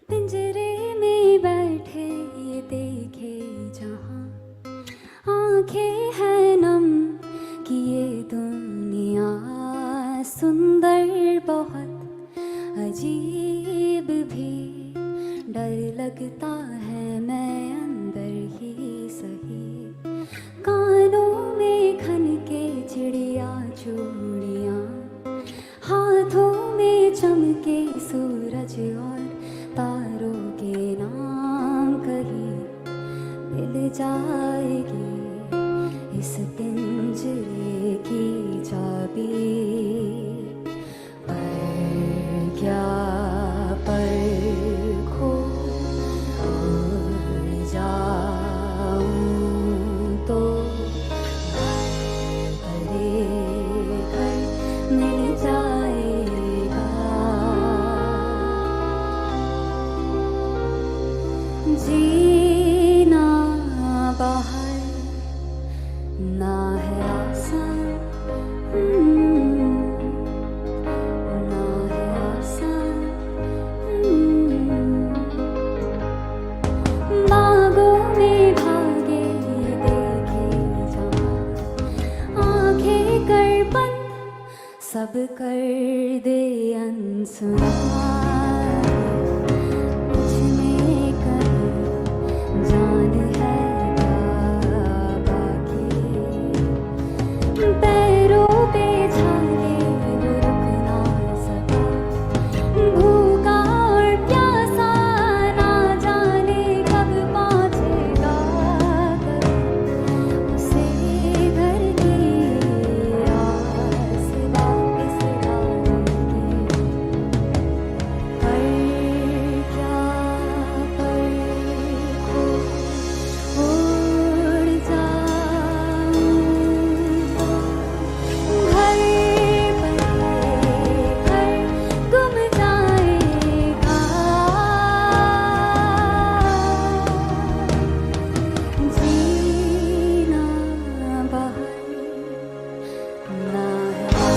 पिंजरे में बैठे ये देखे जहाँ आंखें हैं नम कि ये दुनिया सुंदर बहुत अजीब भी डर लगता है मैं अंदर ही सही कानों में खन के चिड़िया चूड़ियाँ हाथों में चमके सूरज और तारों के नाम कहीं मिल जाएगी इस पिंजरे की चाबी पर क्या पर खो जाऊं तो भरे कर मिल जाएगा जीना बाहर ना है आसान ना है आसान बागों में भागे देखे जहाँ आंखें कर बंद सब कर दे अनसुना जान है बाकी पैरों पे छाले वो रुक ना सका भूखा और प्यासा ना जाने कब पहुंचेगा उसे घर की आस वापस आएगी पर क्या पर उड़ जाऊं घर पर गुम जाएगा जीना बाहर ना है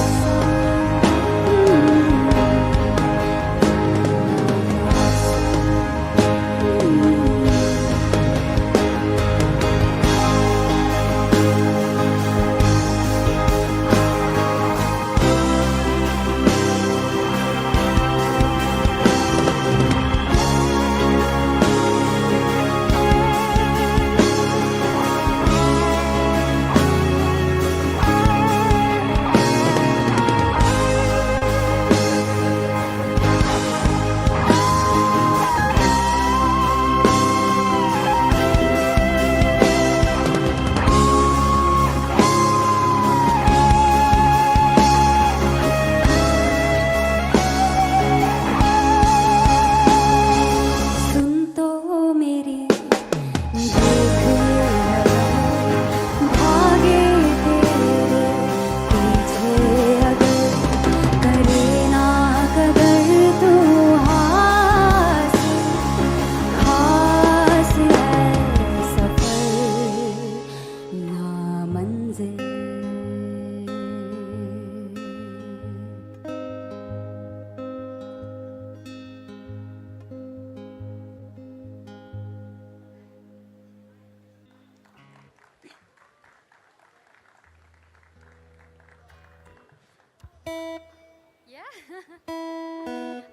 सुन तो मेरी देख भागे तेरे पीछे अगर करे ना कदर तू हासिल खास है सफर ना मंजिल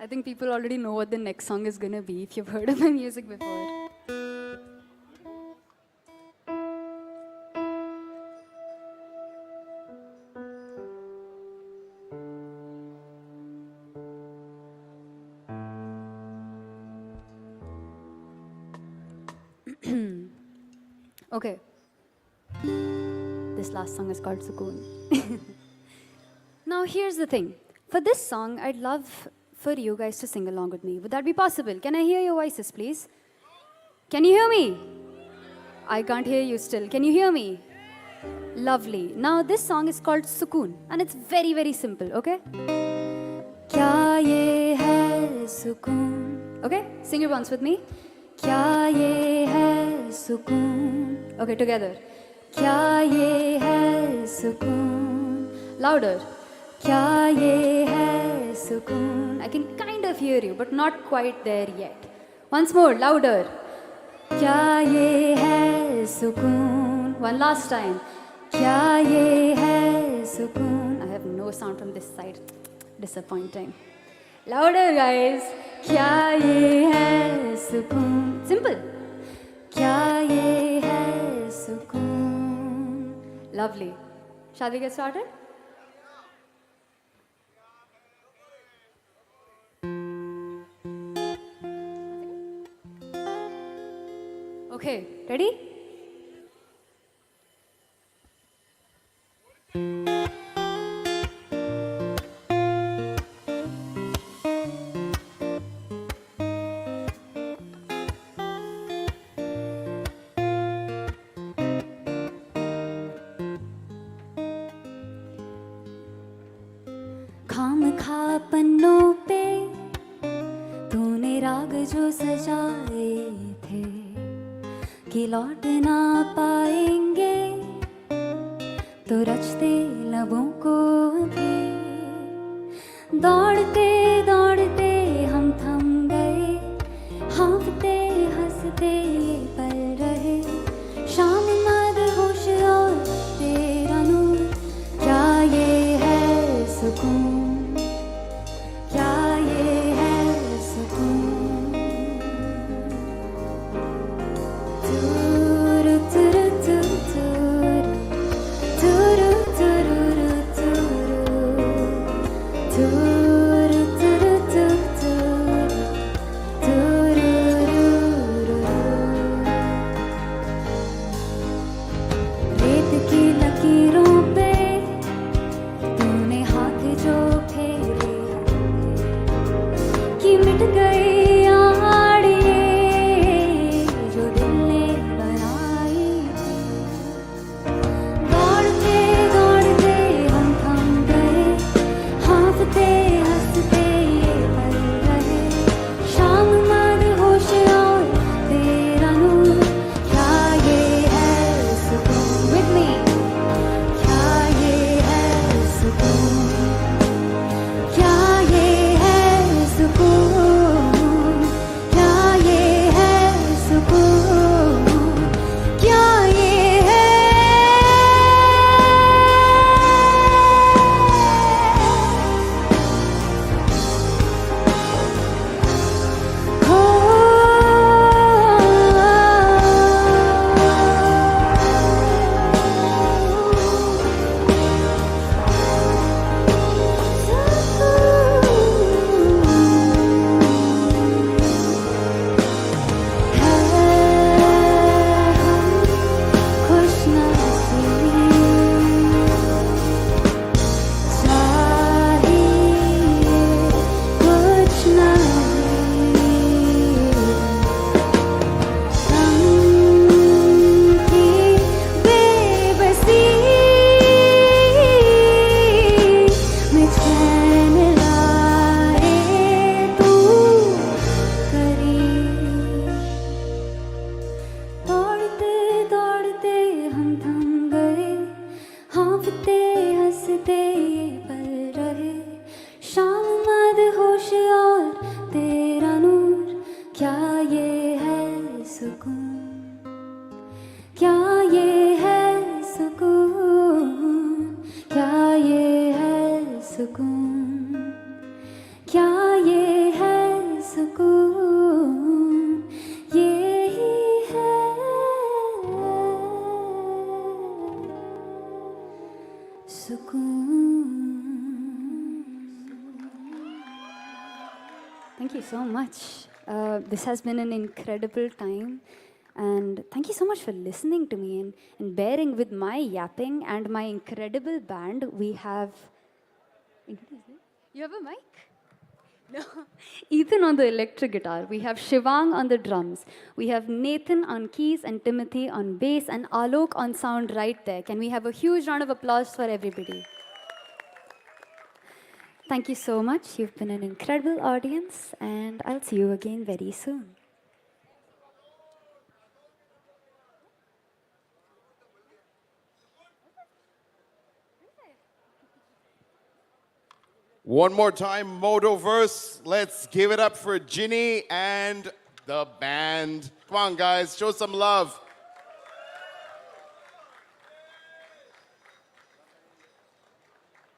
I think people already know what the next song is gonna be if you've heard of my music before. Okay. This last song is called Sukoon. Now here's the thing. For this song, I'd love for you guys to sing along with me. Would that be possible? Can I hear your voices, please? Can you hear me? I can't hear you still. Can you hear me? Lovely. Now this song is called Sukoon and it's very, very simple, okay? Kya ye hai sukoon? Okay? Sing it once with me. Kya ye hai sukoon? Okay, together. Kya ye hai sukoon? Louder. Kya ye hai sukoon? I can kind of hear you, but not quite there yet. Once more, louder. Kya ye hai sukoon? One last time. Kya ye hai sukoon? I have no sound from this side. Disappointing. Louder, guys. Kya ye hai sukoon? Simple. Kya ye hai sukoon? Lovely. Shall we get started? Okay, ready? खाम खा पन्नों पे तूने राग जो सजाए थे कि लौट ना पाएंगे तो रचते लबों को भी दौड़ते दौड़ते हम थम गए हाँफते हंसते ये पल रहे शाम मद होश और तेरा नूर क्या ये है सुकून क्या ये है सुकून तुरु तुरु तुरु तुरु तुरु तुरु तुरु तुरु तुरु रेत की लकीरों पे तूने हाथ जो फेरे कि मिट गई आड़िए जो दिल ने बनाई थी दौड़ते दौड़ते हम थम गए हाँफते हंसते ये पल रहे शाम मद होश और तेरा नूर क्या ये है सुकून with me क्या ये है सुकून क्या ये है सुकून क्या ये है सुकून क्या ये है खुश नसीब चाहिए कुछ नहीं संग की बेबसी में चैन लाए तू करीब दौड़ते दौड़ते हम थम गए हाँफते हंसते ये पल रहे शाम मद होश और तेरा नूर क्या ये है सुकून क्या ये है सुकून क्या ये है सुकून क्या ये है सुकून ये ही है सुकून Thank you so much. This has been an incredible time And thank you so much for listening to me and bearing with my yapping and my incredible band. We have... You have a mic? No. Ethan on the electric guitar. We have Shivang on the drums. We have Nathan on keys and Timothy on bass and Alok on sound right there. Can we have a huge round of applause for everybody? Thank you so much. You've been an incredible audience, and I'll see you again very soon. One more time, Motoverse. Let's give it up for Gini and the band. Come on, guys, show some love.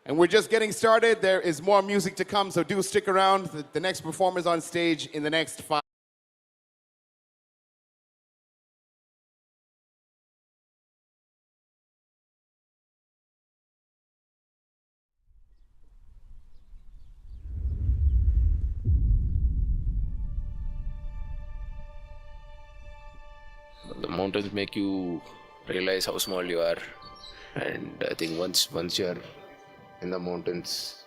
And we're just getting started. There is more music to come, so do stick around. The next performer is on stage in the next 5. The mountains make you realize how small you are, and I think once you're in the mountains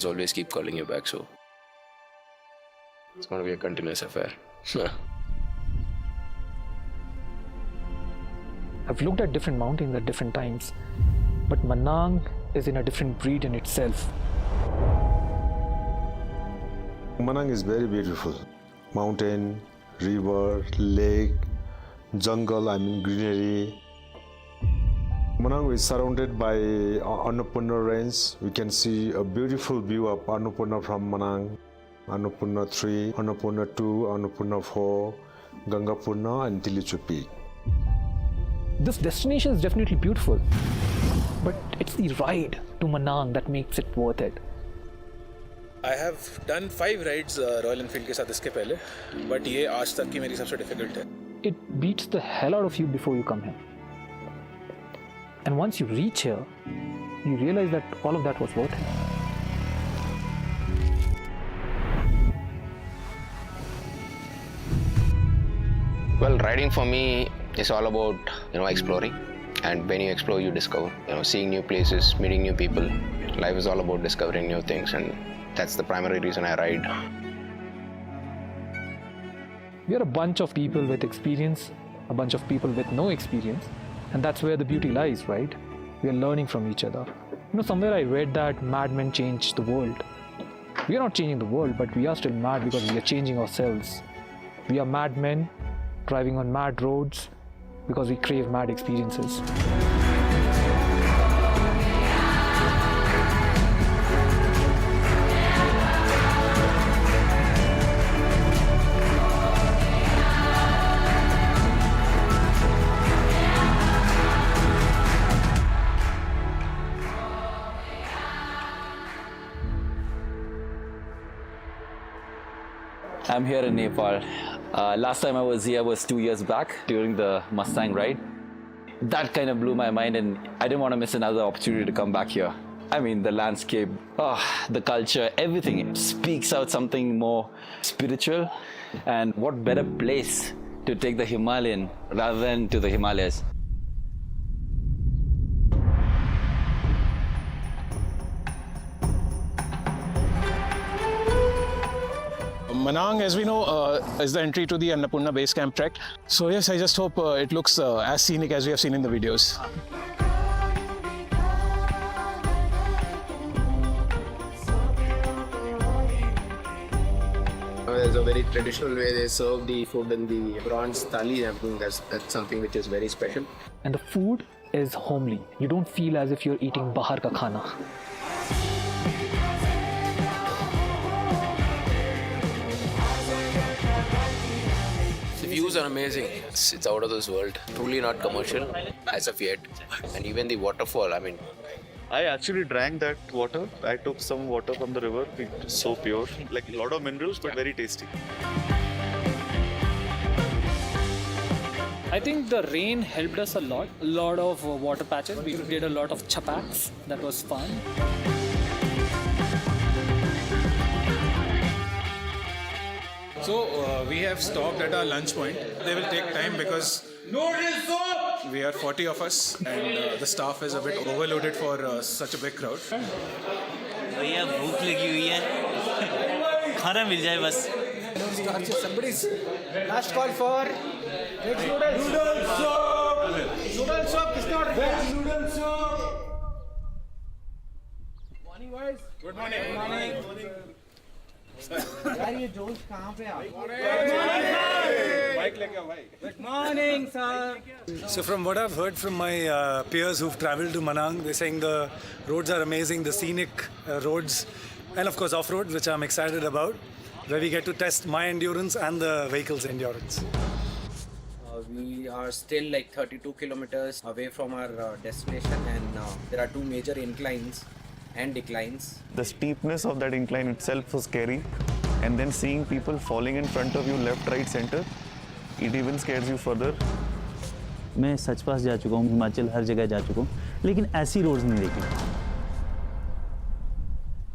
always keep calling you back, so it's going to be a continuous affair. I've looked at different mountains at different times, but Manang is in a different breed in itself. Manang is very beautiful. Mountain, river, lake, jungle, greenery. Manang is surrounded by Annapurna Range. We can see a beautiful view of Annapurna from Manang. Annapurna 3, Annapurna 2, Annapurna 4, Gangapurna and Tilichu Peak. This destination is definitely beautiful, but it's the ride to Manang that makes it worth it. I have done 5 rides Royal Enfield के साथ इसके पहले, but ये आज तक की मेरी सबसे difficult है. It beats the hell out of you before you come here. And once you reach here, you realize that all of that was worth it. Well, riding for me is all about, exploring. And when you explore, you discover. Seeing new places, meeting new people. Life is all about discovering new things, and that's the primary reason I ride. We are a bunch of people with experience, a bunch of people with no experience, and that's where the beauty lies, right? We are learning from each other. Somewhere I read that mad men change the world. We are not changing the world, but we are still mad because we are changing ourselves. We are mad men driving on mad roads because we crave mad experiences. I'm here in Nepal. Last time I was here was 2 years back during the Mustang ride. That kind of blew my mind, and I didn't want to miss another opportunity to come back here. The landscape, the culture, everything. It speaks out something more spiritual. And what better place to take the Himalayan rather than to the Himalayas? Manang, as we know, is the entry to the Annapurna base camp trek. So yes, I just hope it looks as scenic as we have seen in the videos. There's a very traditional way they serve the food in the bronze thali. I think that's something which is very special. And the food is homely. You don't feel as if you're eating bahar ka khana. The views are amazing. It's out of this world. Truly not commercial as of yet. And even the waterfall, I actually drank that water. I took some water from the river. It's so pure. Like a lot of minerals, but very tasty. I think the rain helped us a lot. A lot of water patches. We did a lot of chapaks. That was fun. So we have stopped at our lunch point. They will take time because we are 40 of us and the staff is a bit overloaded for such a big crowd. भैया भूख लगी हुई है खाना मिल जाए बस Somebody's last call for noodle soup. Noodle soup is not veg noodle soup. Morning boys. Good morning. Good morning. यार ये जोश कहाँ पे आ? Good morning, sir. So from what I've heard from my peers who've traveled to Manang, they're saying the roads are amazing, the scenic roads, and of course off-road, which I'm excited about, where we get to test my endurance and the vehicle's endurance. We are still like 32 kilometers away from our destination, and there are two major inclines and declines. The steepness of that incline itself was scary, and then seeing people falling in front of you left, right, center, it even scares you further. मैं सच पास जा चुका हूँ हिमाचल हर जगह जा चुका हूँ लेकिन ऐसी रोड्स नहीं देखी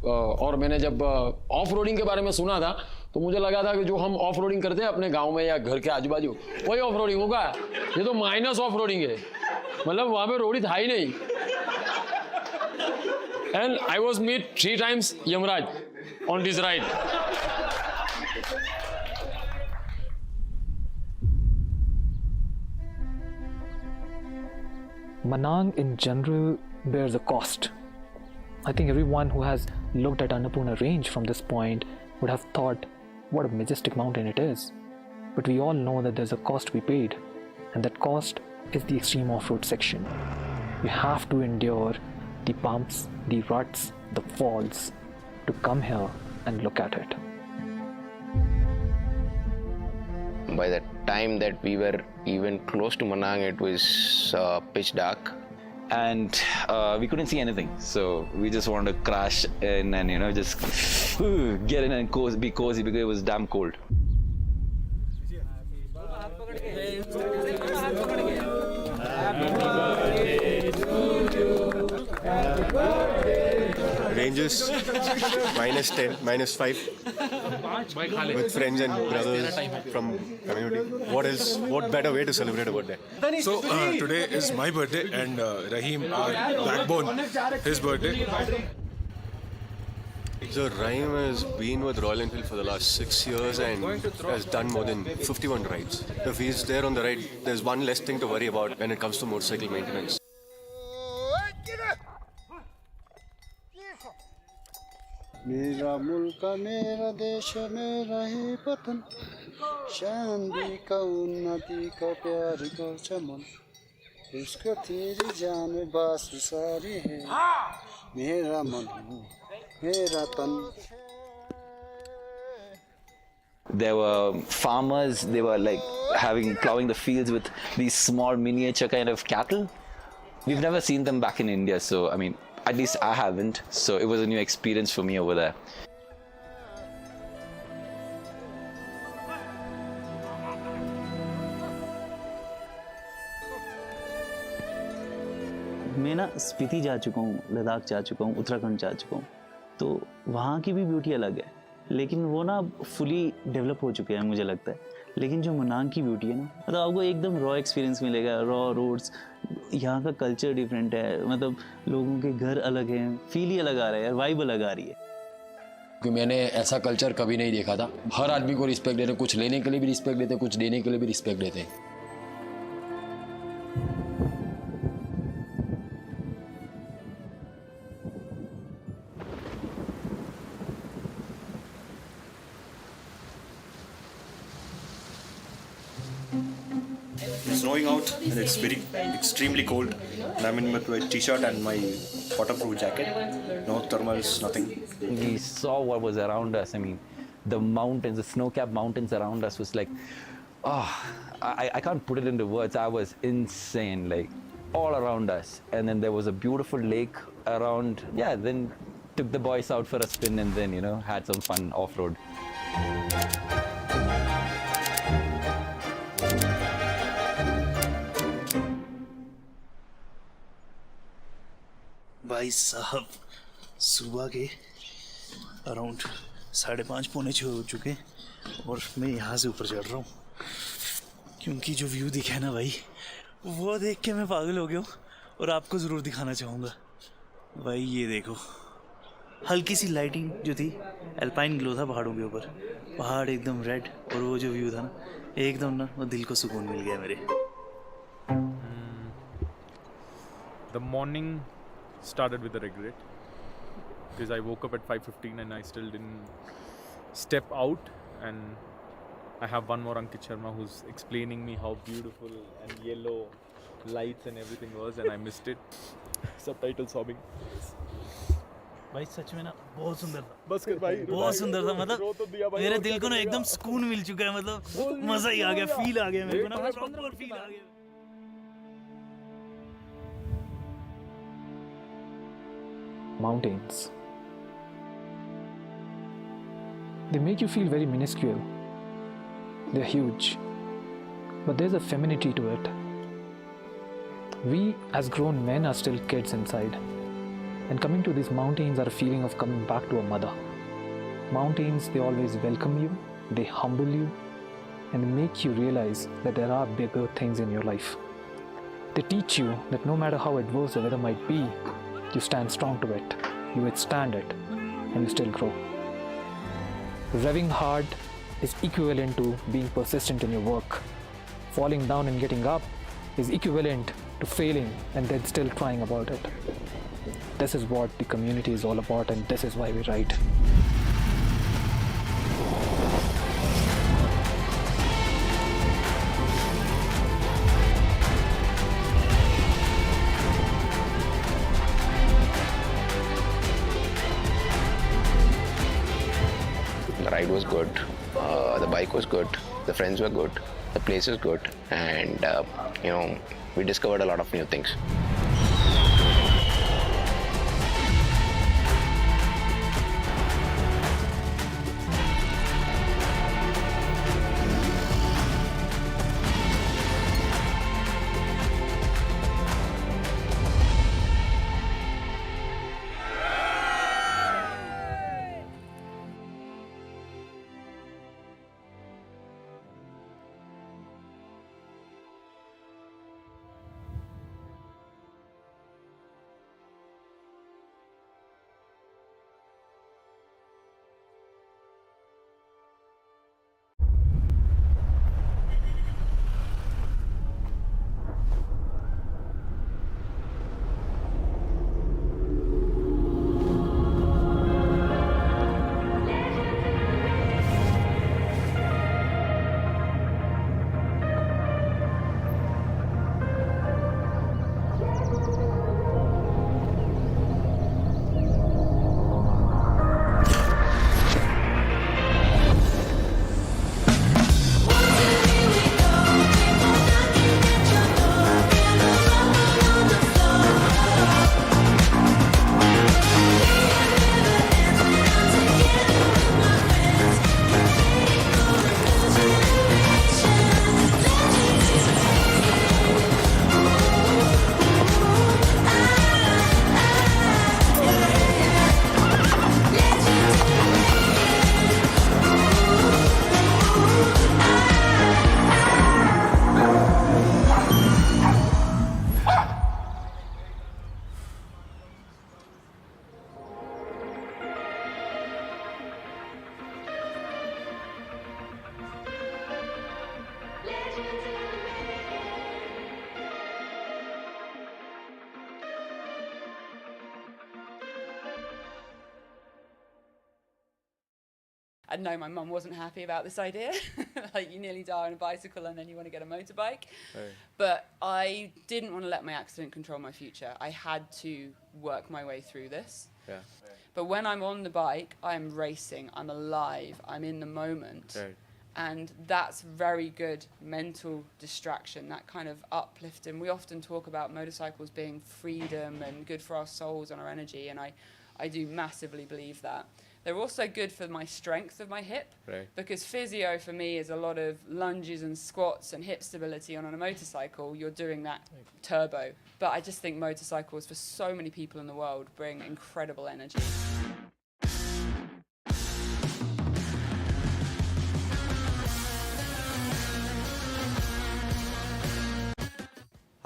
और मैंने जब ऑफ रोडिंग के बारे में सुना था तो मुझे लगा था कि जो हम ऑफ रोडिंग करते हैं अपने गांव में या घर के आजू बाजू वही ऑफ रोडिंग होगा ये तो माइनस ऑफ रोडिंग है मतलब वहाँ पे रोड ही था ही नहीं and I was meet 3 times Yamraj on this ride Manang in general bears a cost. I think everyone who has looked at Annapurna range from this point would have thought what a majestic mountain it is. But we all know that there's a cost we paid, and that cost is the extreme off-road section. You have to endure the bumps, the ruts, the falls to come here and look at it. By the time that we were even close to Manang, it was pitch dark. And we couldn't see anything. So we just wanted to crash in and, you know, just get in and be cozy because it was damn cold. Ranges -10, -5 with friends and brothers from community. What else? What better way to celebrate a birthday? So today is my birthday and Rahim, our backbone, his birthday. So Rahim has been with Royal Enfield for the last 6 years and has done more than 51 rides. If he's there on the ride, there's one less thing to worry about when it comes to motorcycle maintenance. मेरा मुल्क मेरा देश मेरा ही वतन शांति का उन्नति का प्यार गर्छ मन उसको तेरी जान बास सारी है मेरा मन मेरा तन. There were farmers, they were like plowing the fields with these small miniature kind of cattle. We've never seen them back in India, so I mean, at least I haven't, so it was a new experience for me over there. मैं ना स्पीति जा चुका हूँ लद्दाख जा चुका हूँ उत्तराखंड जा चुका हूँ तो वहाँ की भी ब्यूटी अलग है लेकिन वो ना फुली डेवलप हो चुके हैं मुझे लगता है लेकिन जो मनांग की ब्यूटी है ना मतलब आपको एकदम रॉ एक्सपीरियंस मिलेगा रॉ रोड्स यहाँ का कल्चर डिफरेंट है मतलब लोगों के घर अलग हैं फील ही अलग आ रहा है यार वाइब अलग आ रही है क्योंकि मैंने ऐसा कल्चर कभी नहीं देखा था हर आदमी को रिस्पेक्ट देते कुछ लेने के लिए भी रिस्पेक्ट देते कुछ देने के लिए भी रिस्पेक्ट देते It's snowing out and it's very extremely cold and I'm in with my t-shirt and my waterproof jacket. No thermals, nothing. We saw what was around us. I mean, the mountains, the snow-capped mountains around us was like, I can't put it into words. I was insane, like all around us. And then there was a beautiful lake around. Yeah, then took the boys out for a spin and then, you know, had some fun off-road. भाई साहब सुबह के around 5:30 पौने 6 हो चुके और मैं यहाँ से ऊपर चढ़ रहा हूँ क्योंकि जो व्यू दिखा है ना भाई, वो देख के मैं पागल हो गया हूँ और आपको ज़रूर दिखाना चाहूँगा। भाई ये देखो, हल्की सी लाइटिंग जो थी, अल्पाइन ग्लो था पहाड़ों के ऊपर, पहाड़ एकदम रेड, और वो जो व्यू था ना एकदम ना, वो दिल को सुकून मिल गया मेरे। The morning started with a regret because I woke up at 5:15 and I still didn't step out, and I have one more Ankit Sharma who's explaining me how beautiful and yellow lights and everything was, and I missed it. Subtitle sobbing. भाई सच में ना बहुत सुंदर था, बस कर भाई, बहुत सुंदर था। मतलब मेरे दिल को ना एकदम सुकून मिल चुका है, मतलब मजा ही आ गया, फील आ गया मेरे को ना, प्रॉपर फील आ गया। Mountains. They make you feel very minuscule. They're huge. But there's a femininity to it. We as grown men are still kids inside. And coming to these mountains are a feeling of coming back to a mother. Mountains, they always welcome you, they humble you, and make you realize that there are bigger things in your life. They teach you that no matter how adverse the weather might be, you stand strong to it, you withstand it, and you still grow. Revving hard is equivalent to being persistent in your work. Falling down and getting up is equivalent to failing and then still trying about it. This is what the community is all about, and this is why we ride. The ride was good, the bike was good, the friends were good, the place is good, and we discovered a lot of new things. And no, my mum wasn't happy about this idea. Like, you nearly die on a bicycle and then you want to get a motorbike. Right. But I didn't want to let my accident control my future. I had to work my way through this. Yeah. But when I'm on the bike, I'm racing, I'm alive, I'm in the moment. Right. And that's very good mental distraction, that kind of uplifting. We often talk about motorcycles being freedom and good for our souls and our energy, and I do massively believe that. They're also good for my strength of my hip, Right. because physio for me is a lot of lunges and squats and hip stability. On a motorcycle, you're doing that turbo. But I just think motorcycles, for so many people in the world, bring incredible energy.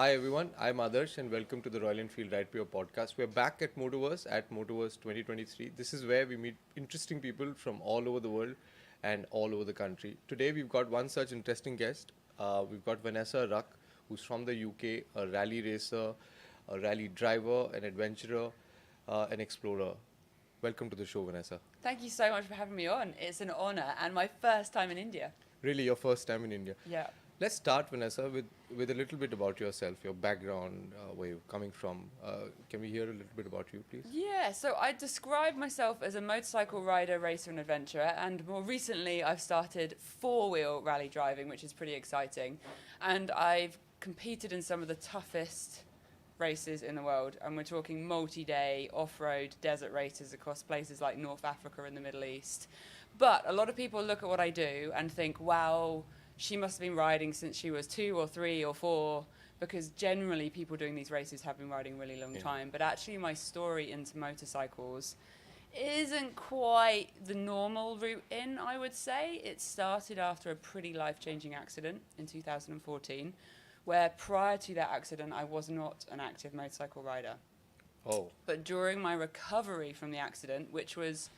Hi everyone, I'm Adarsh and welcome to the Royal Enfield Ride Pure podcast. We're back at Motoverse 2023. This is where we meet interesting people from all over the world and all over the country. Today we've got one such interesting guest. We've got Vanessa Ruck, who's from the UK, a rally racer, a rally driver, an adventurer, an explorer. Welcome to the show, Vanessa. Thank you so much for having me on. It's an honor and my first time in India. Really, your first time in India? Yeah. Let's start, Vanessa, with a little bit about yourself, your background, where you're coming from. Can we hear a little bit about you, please? Yeah, so I describe myself as a motorcycle rider, racer and adventurer, and more recently I've started four-wheel rally driving, which is pretty exciting. And I've competed in some of the toughest races in the world, and we're talking multi-day, off-road, desert races across places like North Africa and the Middle East. But a lot of people look at what I do and think, wow, she must have been riding since she was 2 or 3 or 4, because generally people doing these races have been riding a really long time. But actually my story into motorcycles isn't quite the normal route in, I would say. It started after a pretty life-changing accident in 2014, where prior to that accident I was not an active motorcycle rider. Oh. But during my recovery from the accident, which was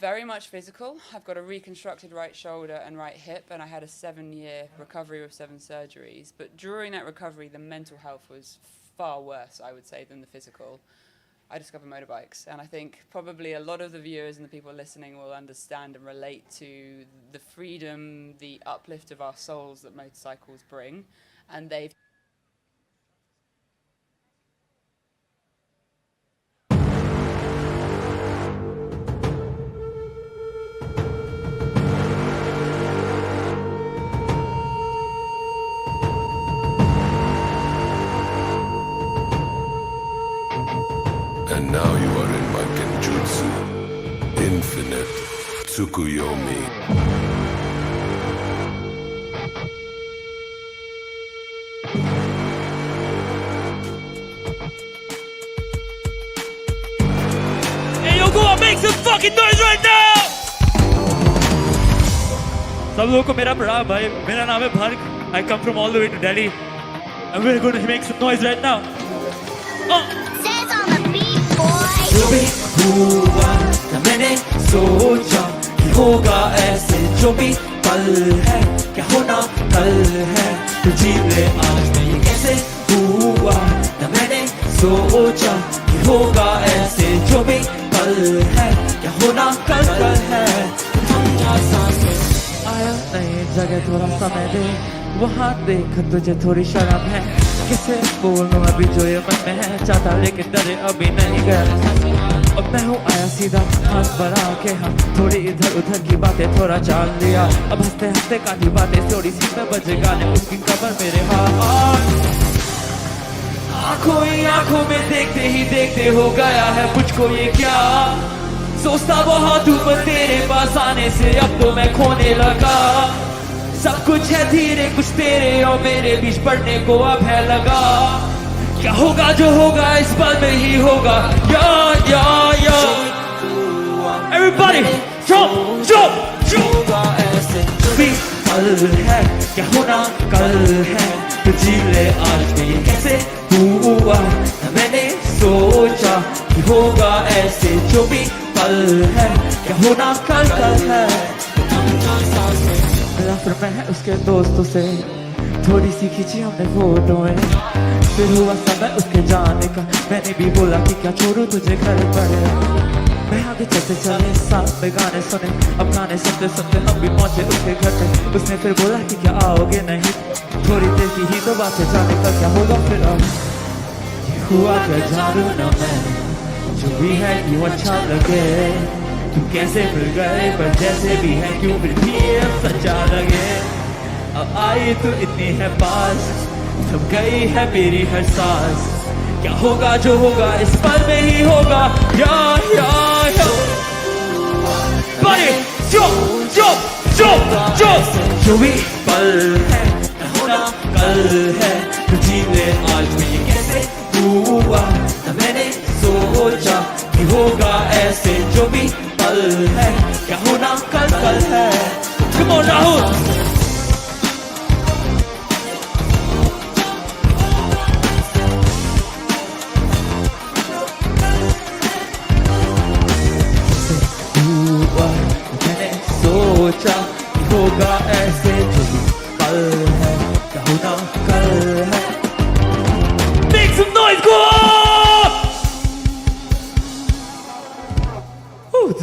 very much physical. I've got a reconstructed right shoulder and right hip, and I had a 7-year recovery with 7 surgeries. But during that recovery, the mental health was far worse, I would say, than the physical. I discovered motorbikes, and I think probably a lot of the viewers and the people listening will understand and relate to the freedom, the uplift of our souls that motorcycles bring, and they've And now you are in my Kenjutsu, Infinite Tsukuyomi. Hey, yo, Goan, make some fucking noise right now! सब लोगों को मेरा प्रणाम भाई, मेरा नाम है भार्ग. I come from all the way to Delhi, and we're going to make some noise right now. जो भी हुआ न मैंने सोचा कि होगा ऐसे, जो भी पल है क्या होना कल है, तो जी ले आज में ये कैसे हुआ न मैंने सोचा कि होगा ऐसे, जो भी पल है क्या होना कल है, थम जा सांसें. आया नई जगह थोड़ा समय दे, वहाँ देख तुझे थोड़ी शर्म है, किसे बोलूं अभी जो ये मन में है, चाहता लेकिन डरे अभी नहीं गया. अब मैं हूँ आया सीधा हाथ बढ़ा के, हम थोड़ी इधर उधर की बातें थोड़ा जान लिया. अब हंसते हंसते काटी बातें थोड़ी सी में बजे गाने, उसकी कमर मेरे हाथ. आंखों ही आंखों में देखते ही देखते हो गया है मुझको ये क्या, सोचता बहुत धूप तेरे पास आने से, अब तो मैं खोने लगा. सब कुछ है धीरे, कुछ तेरे और मेरे बीच पड़ने को अब है लगा. क्या होगा जो होगा इस पल में ही होगा. या Everybody jump jump jump. भी पल है क्या होना कल है, तो जी ले आज में ये कैसे हुआ न मैंने सोचा कि होगा ऐसे, जो भी पल है क्या होना कल है. मिला फिर मैं उसके दोस्तों से, थोड़ी सी खींची हमने फोटोएं, फिर हुआ समय उसके जाने का. मैंने भी बोला कि क्या छोड़ू तुझे घर पर, मैं आगे चलते चले साथ में गाने सुने. अब गाने सुनते सुनते हम भी पहुंचे उसके घर पे. उसने फिर बोला कि क्या आओगे नहीं, थोड़ी देर की ही तो बात है, जाने का क्या होगा फिर. अब हुआ क्या जानू न मैं, जो भी है क्यों अच्छा लगे, तुम कैसे मिल गए पर जैसे भी है क्यों फिर भी सच्चा लगे. अब आई तो इतनी है पास, थम गई है मेरी हर सांस. क्या होगा जो होगा इस पल में ही होगा. या Buddy, jump jump jump jump. जो भी पल है क्या होना कल है, तो जी ले आज में ये कैसे हुआ न मैंने सोचा कि होगा ऐसे, जो भी पल है क्या होना कल है. Come on Rahul.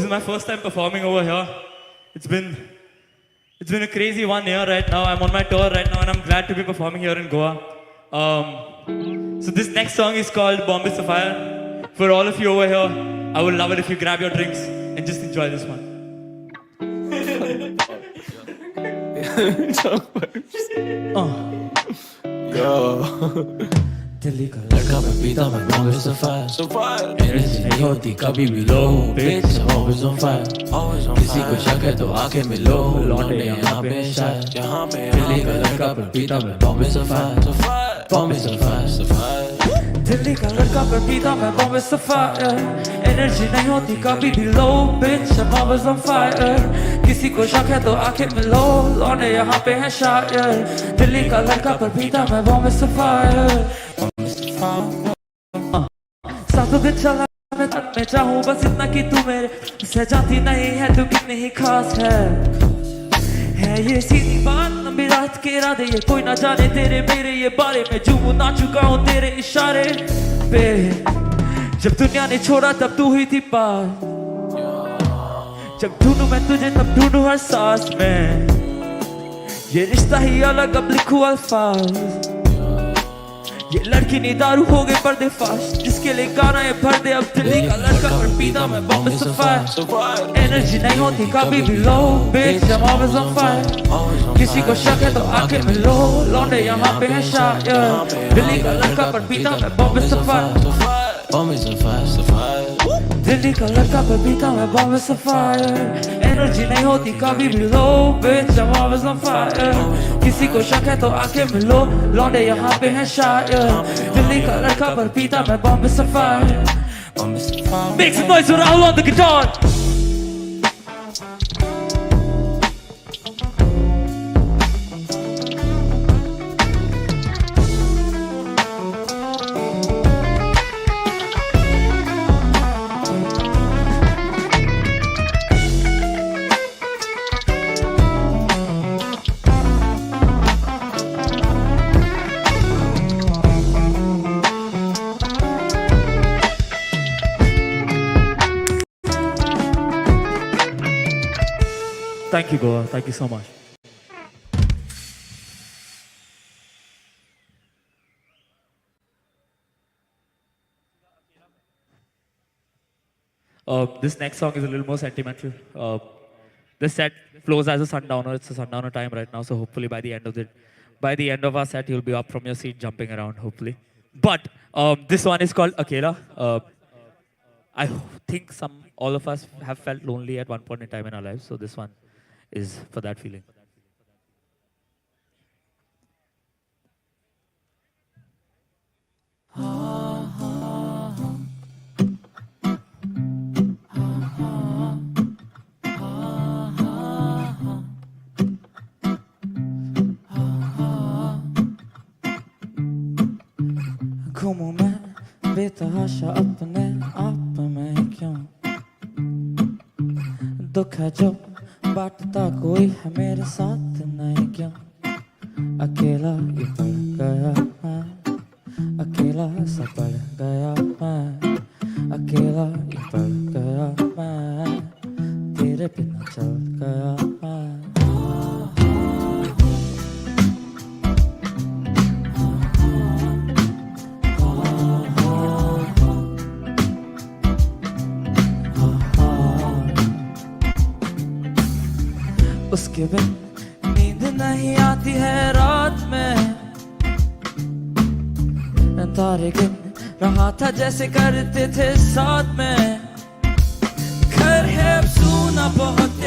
is my first time performing over here. It's been a crazy 1 year right now. I'm on my tour right now and I'm glad to be performing here in Goa. So this next song is called Bombay Sapphire. For all of you over here, I would love it if you grab your drinks and just enjoy this one. Delhi का लड़का मैं पीता मैं Bombay sapphire energy नहीं होती कभी भी लो bitch I'm always on fire किसी को शक है तो आके मिलो लौटे यहाँ पे शायद दिल्ली का लड़का पर पीता मैं बॉम्बे सफायर दिल्ली का लड़का पर पीता मैं बॉम्बे सफायर एनर्जी नहीं होती कभी भी लो bitch I'm always on fire किसी को शक है तो आके मिलो लौटे यहाँ पे है शायर दिल्ली का लड़का पर पीता मैं बॉम्बे सफायर सातों दिन चला मैं चाहूँ बस इतना कि तू मेरे से जाती नहीं है तू कितनी ही खास है ये सीधी बात लंबी रात के इरादे ये कोई ना जाने तेरे मेरे ये बारे में झूमू ना चुका हूँ तेरे इशारे पे जब दुनिया ने छोड़ा तब तू ही थी पास जब ढूंढूं मैं तुझे तब ढूंढूं हर सांस में ये रिश्ता ही अलग अब लिखूं अल्फाज ये लड़की नहीं दारू हो गए पर्दे फाश जिसके लिए गाना ये भर दे अब दिल्ली का लड़का पर पीता मैं बॉम्बे सफायर एनर्जी नहीं होती कभी भी लो bitch I'm always on fire किसी को शक है तो आके मिलो लौंडे यहाँ पे है शायर दिल्ली का लड़का पर पीता मैं बॉम्बे सफायर दिल्ली का लड़का पर पीता मैं बॉम्बे सफायर एनर्जी नहीं होती कभी भी लो bitch I'm always on fire किसी को शक है तो आके मिलो लौंडे यहाँ पे है शायर दिल्ली का लड़का पर पीता मैं Bombay sapphire Make some noise for Rahul on the guitar Thank you, Goa. Thank you so much. This next song is a little more sentimental. This set flows as a sundowner. It's a sundowner time right now, so hopefully by the end of our set, you'll be up from your seat jumping around, hopefully. But this one is called Akela. I think all of us have felt lonely at one point in time in our lives, so this one is for that feeling. घूमूं मैं बेतहाशा अपने आप में क्यों दुख है जो बांटता कोई है मेरे साथ नहीं क्यों अकेला ही पड़ गया मैं अकेला सा पड़ गया मैं अकेला ही पड़ गया मैं तेरे बिना चल गया मैं उसके बिन नींद नहीं आती है रात में तारे गिन रहा था जैसे करते थे साथ में घर है अब सूना बहुत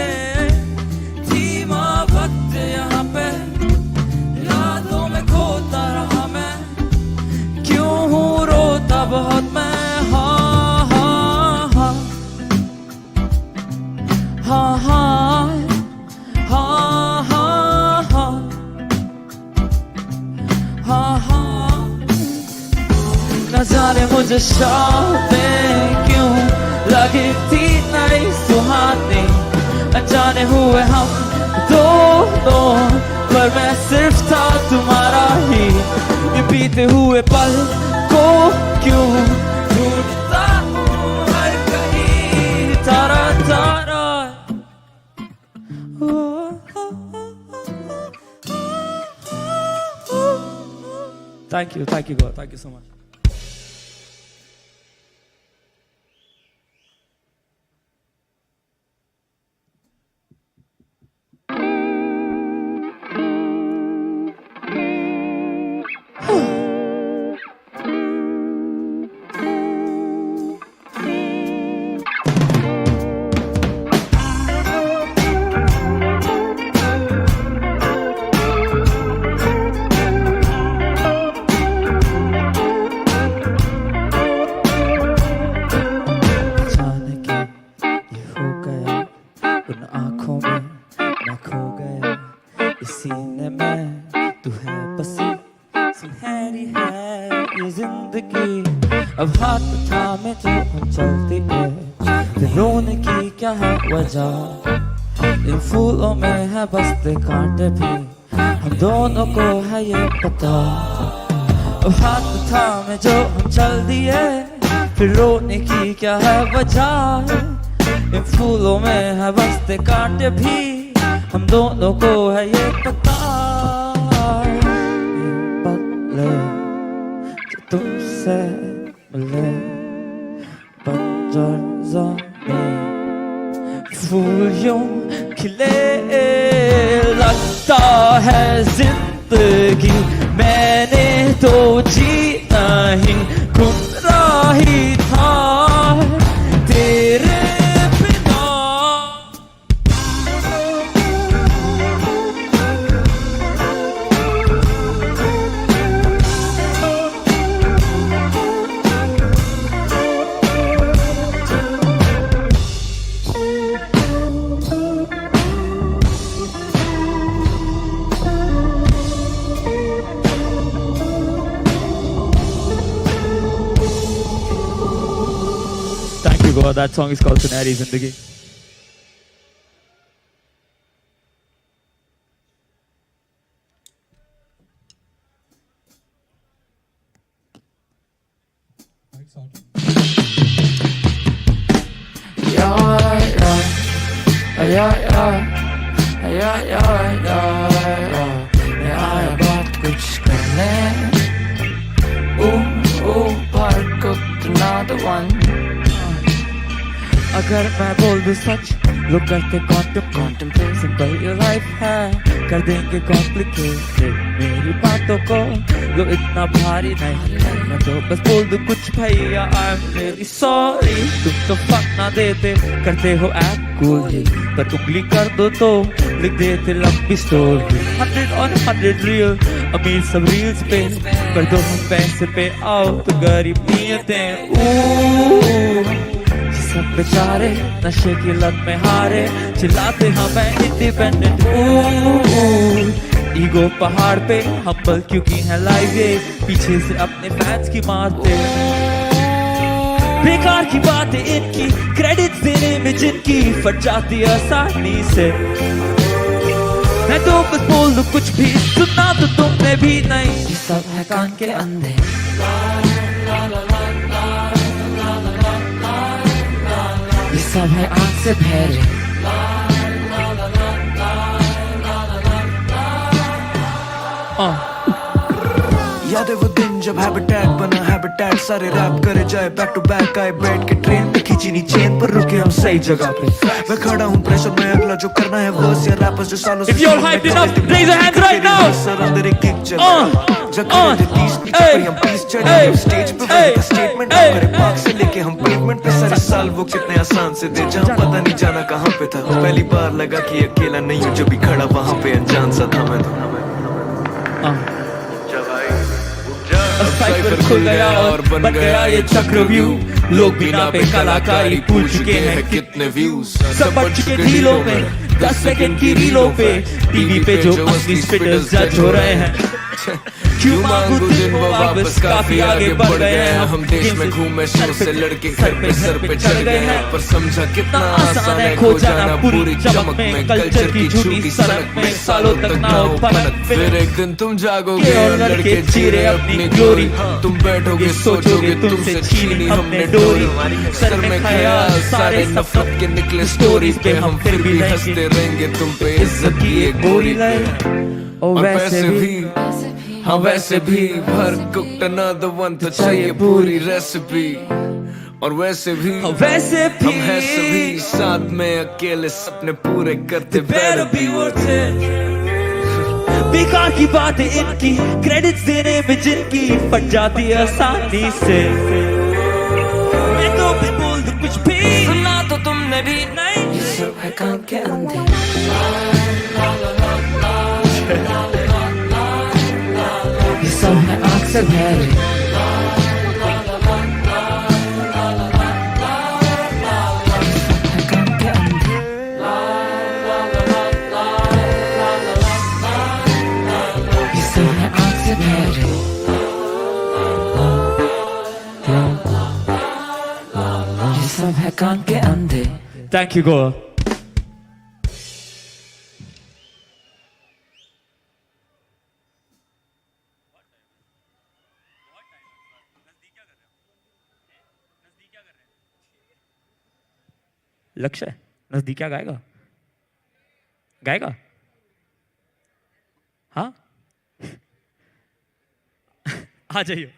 धीमा वक्त यहाँ पे यादों में खोता रहा मैं क्यों हूँ रोता बहुत मैं हाँ हाँ हाँ हाँ हाँ हाँ हाँ हाँ हाँ हाँ न जाने मुझे शामें क्यों लगी थी नई सुहानी अनजाने हुए हम दोनों पर मैं सिर्फ था तुम्हारा ही ये बीते हुए पल को क्यों ढूंढता हूँ हर कहीं तारा तारा Thank you, God. Thank you so much. अब हाथ थामे जो हम चलते हैं फिर रोने की क्या है वजह इन फूलों में है बसते कांटे भी हम दोनों को है ये पता अब हाथ थामे जो हम चल दिए फिर रोने की क्या है वजह इन फूलों में है बसते कांटे भी हम दोनों को है ये पता बदले जो तुमसे मिले बंजर ज़मीन फूल यूं खिले लगता है जिंदगी मैंने तो जी नहीं गुमराही था तेरे God, that song is called Sunari Zindagi. बहुत कुछ कर ले Bharg another one अगर मैं बोल दूं सच लोग करते कॉन्टेम्पलेट सिंपल ये लाइफ है कर देंगे कॉम्प्लिकेटेड मेरी बातों को लो इतना भारी नहीं मैं तो बस बोल दूं कुछ भैया आई एम रियली सॉरी तुम तो फक ना देते करते हो एक्ट कूल पर उंगली कर दो तो लिख देते लंबी स्टोरी 100 on 100 रियल अमीर सब रील्स पे कर दो हम पैसे पे आओ तो गरीब नियतें सब बेचारे नशे की लत में हारे चिल्लाते हमें इंडिपेंडेंट ईगो पहाड़ पे हम्बल क्योंकि है लाइव ये पीछे से अपने फैंस की मारते बेकार की बातें इनकी क्रेडिट देने में जिनकी फट जाती है आसानी से मैं तो बस बोल दूं कुछ भी सुनना तो तुमने भी नहीं ये सब है कान के अंधे सब है आँख से बहरे याद है वो दिन जब हैबिटेट बना हैबिटेट सारे रैप करे जाए बैक टू बैक आए बैठ के ट्रेन पे खींची नी चेन पर रुके हम सही जगह पे मैं खड़ा हूँ प्रेशर में अगला जो करना है वर्स या रैपर्स जो सालों से If you're hyped enough, raise your hands right now. Sir अंदर एक किक चल जगह पे 30 पे हम 20 चढ़े स्टेज पे वही स्टेटमेंट हमारे पार्क से लेके हम पेवमेंट पे सारे साल वो कितने आसान से थे जहाँ पता नहीं जाना कहाँ पे था पहली बार लगा कि अकेला नहीं हूँ जो भी खड़ा वहाँ पे अनजान सा था मैं तो साइकिल खुल गया और बन गया ये चक्रव्यूह लोग बिना पे कलाकारी भूल चुके हैं कितने व्यूज सब बच चुके ढीलों में 10 सेकंड की रीलों पे टीवी पे जो असली स्पिटर्स जज हो रहे हैं क्यों मांगू दिन वो वापस काफी आगे बढ़ गए हैं हम देश में घूमे शुरू से लड़के घर पे सर पे चढ़ गए हैं पर समझा कितना आसान है खो जाना पूरी चमक में कल्चर की झूठी सड़क में सालों तक ना हो पलक फिर एक दिन तुम जागोगे और लड़के जी रहे अपनी ग्लोरी तुम बैठोगे सोचोगे तुमसे छीनी हमने डोरी सर में ख्याल सारे नफरत के निकले स्टोरीज पे हम फिर भी हंसते रहेंगे तुम पे इज्जत की एक गोली और वैसे भी हाँ वैसे भी भर कुक्ड another one तो चाहिए पूरी रेसिपी और वैसे भी हम हैं सभी साथ में अकेले सपने पूरे करते better be worth it बेकार की बातें इनकी क्रेडिट्स देने में जिनकी फट जाती है आसानी से मैं तो भी बोल दूं कुछ भी सुना तो तुमने भी नहीं ये सब है कान के अंधे ये सब है आँख से भरे सब है कान के अंधे Thank you, Goa. लक्ष्य नजदीक क्या गाएगा गाएगा हाँ आ जाइए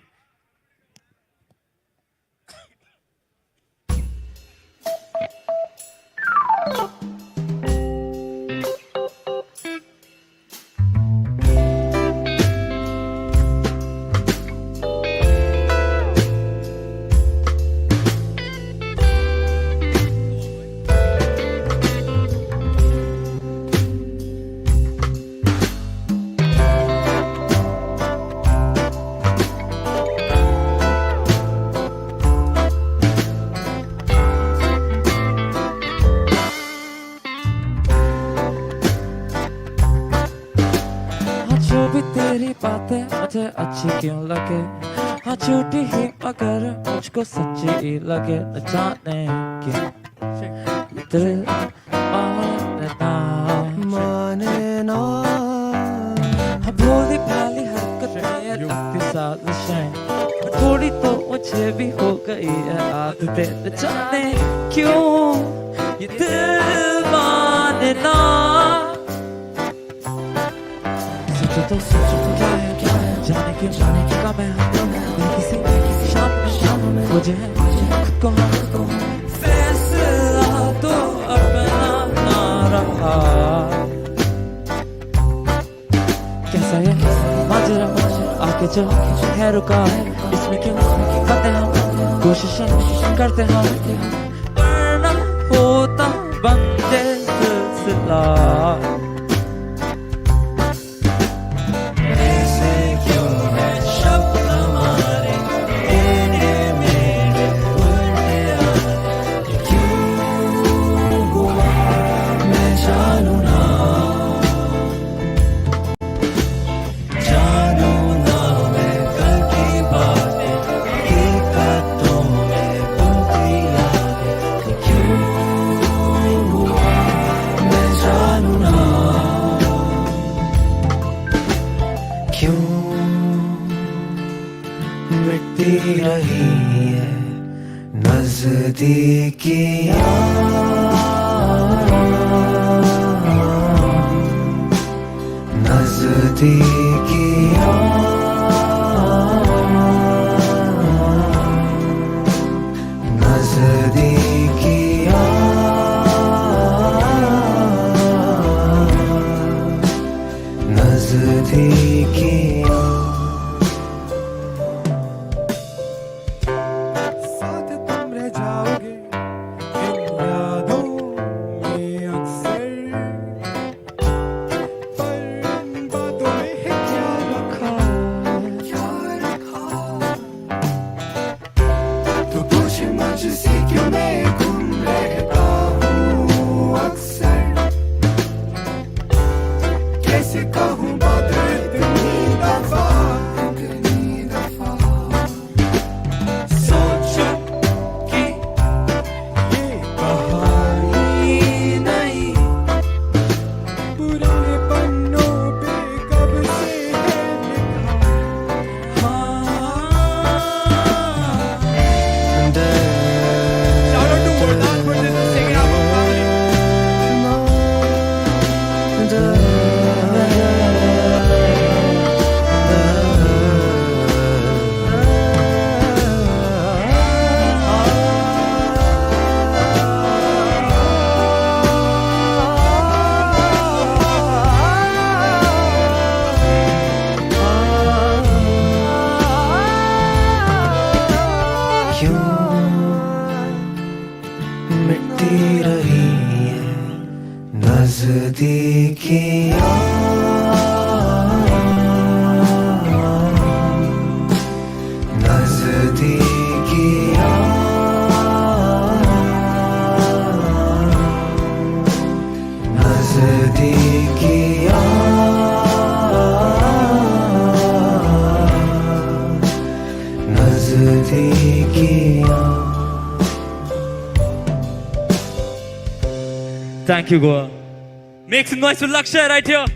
मुझे अच्छी क्यों लगे हाँ झूठी ही मगर मुझको सच्ची ही लगे न जाने क्यों दिल माने ना हाँ भोली भाली हरकतें लगती साजिशें थोड़ी तो मुझे भी हो गई है आदतें न जाने क्यों ये दिल माने ना तो सोचो क्या है जाने क्यों कब है किसी शाम में मुझे है खुद को फैसला तो अपना ना रहा कैसा ये माजरा आके जो है रुका इसमें क्यों करते हम कोशिशें करते हम वरना होता बंदे सिलसिला रही है नजदीकियां नजदीकियां नजदीकियां नजदीकियां नजदीकियाँ नजदीकियाँ नजदीकियाँ नजदीकियाँ. Thank you, Goa. Make some noise for Lakshay right here.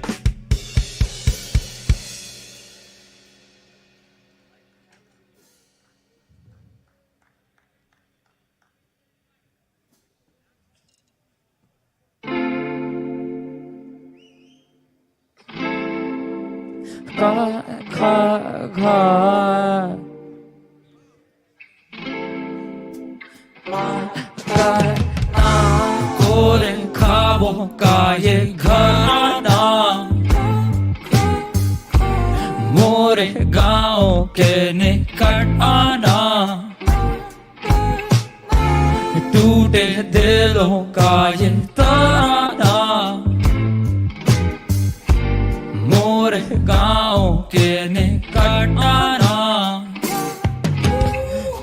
ख्वाबों का ये घराना मोरे गाँव के निकट आना टूटे दिलों का ये तराना मोरे गाँव के निकट आना